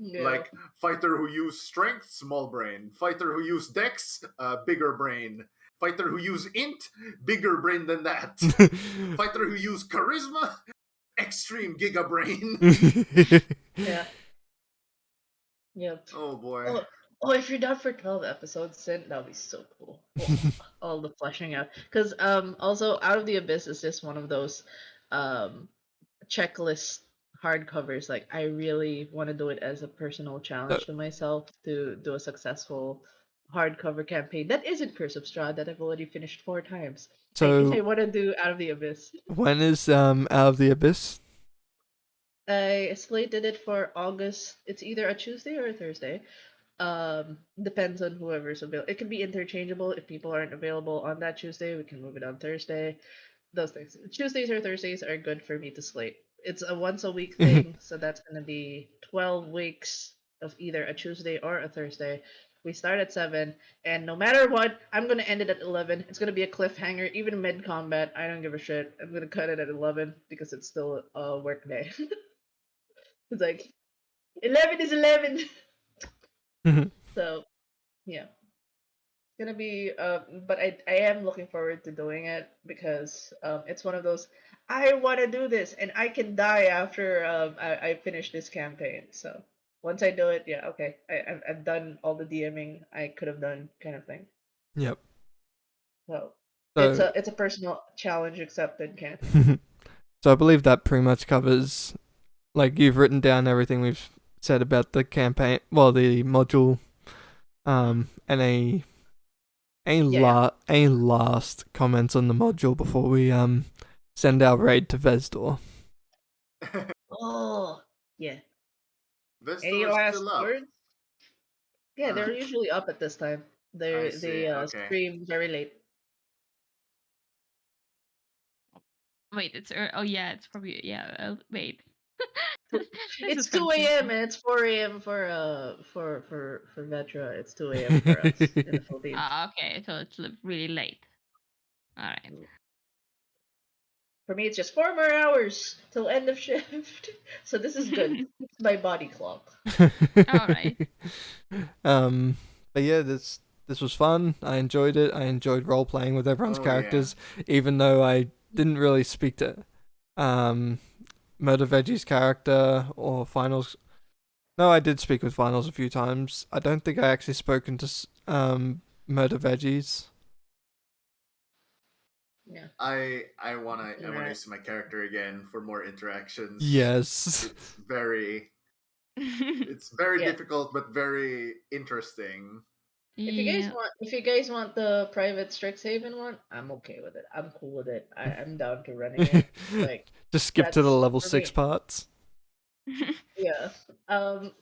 S4: Yeah.
S6: Like fighter who use strength, small brain. Fighter who use dex, bigger brain. Fighter who use int, bigger brain than that. Fighter who use charisma, extreme giga brain.
S4: Yeah. Yep.
S6: Oh boy.
S4: Oh, if you're down for 12 episodes, then that'll be so cool. All the fleshing out. Because also Out of the Abyss is just one of those checklist hardcovers. Like I really want to do it as a personal challenge to myself to do a successful hardcover campaign. That isn't Curse of Strahd that I've already finished 4 times. I
S1: So
S4: want to do Out of the Abyss.
S1: when is Out of the Abyss?
S4: I slated it for August. It's either a Tuesday or a Thursday. Depends on whoever's available. It can be interchangeable. If people aren't available on that Tuesday, we can move it on Thursday. Those things. Tuesdays or Thursdays are good for me to slate. It's a once a week thing, so that's gonna be 12 weeks of either a Tuesday or a Thursday. We start at 7, and no matter what, I'm gonna end it at 11. It's gonna be a cliffhanger, even mid combat. I don't give a shit. I'm gonna cut it at 11 because it's still a work day. It's like 11 is 11. So yeah, it's gonna be. But I am looking forward to doing it because it's one of those. I want to do this, and I can die after I finish this campaign. So once I do it, yeah, okay, I've done all the DMing I could have done, kind of thing.
S1: Yep.
S4: So
S1: So
S4: it's a personal challenge accepted, kind of thing.
S1: so I believe that pretty much covers. Like you've written down everything we've said about the campaign, well, the module, and a last comments on the module before we send our raid to Vesdor.
S4: Oh yeah. Any
S6: Vestor is
S4: last
S6: still up.
S4: words? Yeah, they're usually up at this time. They
S6: see. Okay.
S4: stream very late.
S2: Wait, oh yeah, it's probably wait. This
S4: It's
S2: is
S4: 2 a.m.
S2: confusing.
S4: and it's 4 a.m. for Vetra. It's 2 a.m. for us in the Philippines.
S2: Okay, so it's really late. All right.
S4: For me, it's just 4 more hours till end of shift. So this is good. It's my body clock.
S2: Alright.
S1: But yeah, this was fun. I enjoyed it. I enjoyed role playing with everyone's
S6: Oh,
S1: characters, even though I didn't really speak to Murder Veggie's character or Finals. No, I did speak with Finals a few times. I don't think I actually spoken to Murder Veggies.
S4: Yeah.
S6: I wanna
S4: Right.
S6: use my character again for more interactions.
S1: Yes.
S6: It's very
S4: Yeah.
S6: difficult but very interesting.
S4: If you guys want the private Strixhaven one, I'm okay with it. I'm cool with it. I'm down to running it. Like,
S1: just skip to the
S4: that's
S1: level
S4: for
S1: 6
S4: me.
S1: parts.
S4: Yeah. I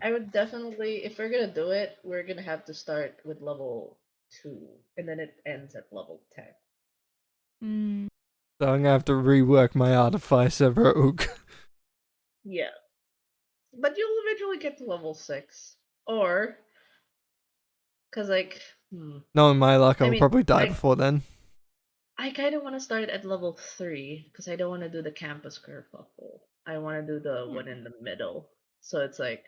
S4: would definitely, if we're gonna do it, we're gonna have to start with level 2, and then it ends at level 10.
S2: Mm.
S1: So I'm gonna have to rework my Artificer Rogue.
S4: Yeah. But you'll eventually get to level 6. Or, because, like,
S1: Knowing my luck,
S4: I
S1: I'll
S4: mean,
S1: probably die
S4: like,
S1: before then.
S4: I kind of want to start at level 3, because I don't want to do the campus kerfuffle. I want to do the one in the middle. So it's like,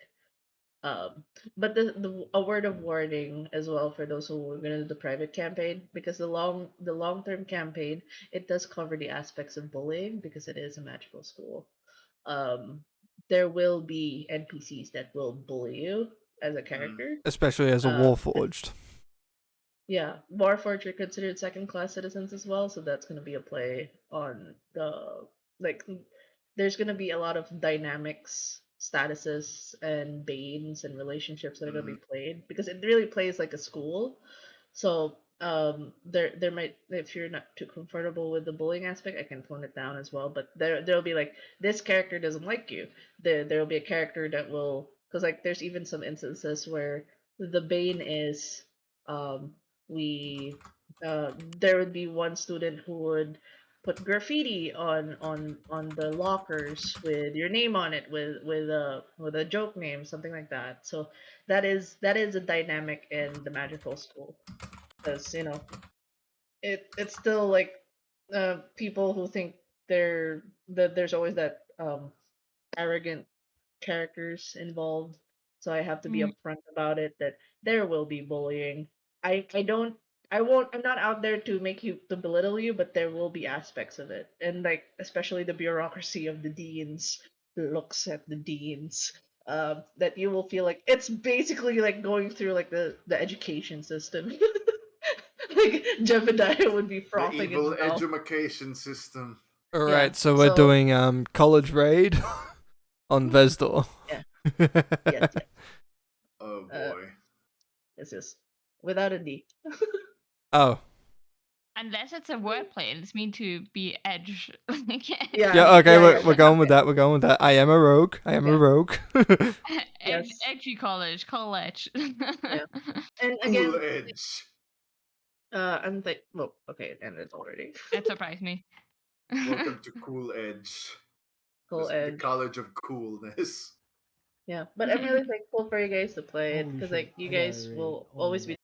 S4: but a word of warning as well for those who are gonna do the private campaign, because the long term campaign, it does cover the aspects of bullying because it is a magical school. There will be NPCs that will bully you as a character.
S1: Especially as a Warforged.
S4: Yeah, Warforged are considered second class citizens as well, so that's gonna be a play on the like there's gonna be a lot of dynamics, statuses, and banes and relationships that are gonna be played because it really plays like a school. So there might, if you're not too comfortable with the bullying aspect, I can tone it down as well. But there'll be like, this character doesn't like you. There'll be a character that will, because like there's even some instances where the bane is um we there would be one student who would put graffiti on the lockers with your name on it, with a joke name, something like that. So that is a dynamic in the magical school, because it's still like people who think that there's always that arrogant characters involved. So I have to be
S2: Mm.
S4: upfront about it, that there will be bullying. I don't I won't I'm not out there to make you, to belittle you, but there will be aspects of it. And like, especially the bureaucracy of the deans, looks at the deans. That you will feel like it's basically like going through like the education system. Like Jebediah would be
S6: The
S4: frothing
S6: evil
S4: his mouth.
S6: education system.
S1: Alright,
S4: Yeah,
S1: so we're
S4: so
S1: doing college raid on Vesdor.
S4: yeah. Yes, yes.
S6: Oh boy.
S4: It's just without a D.
S1: Oh.
S2: Unless it's a wordplay, it's mean to be edge.
S1: Yeah, okay, we're
S4: yeah.
S1: going with that. We're going with that. I am a rogue. I am a rogue.
S4: Yes.
S2: Edgy college.
S4: Yeah. And again,
S6: Cool edge.
S4: I'm like, well, okay, it ended already.
S2: That surprised me.
S6: Welcome to Cool Edge.
S4: Cool
S6: The
S4: Edge.
S6: College of Coolness.
S4: Yeah, but I'm really thankful for you guys to play it, because like you guys will always be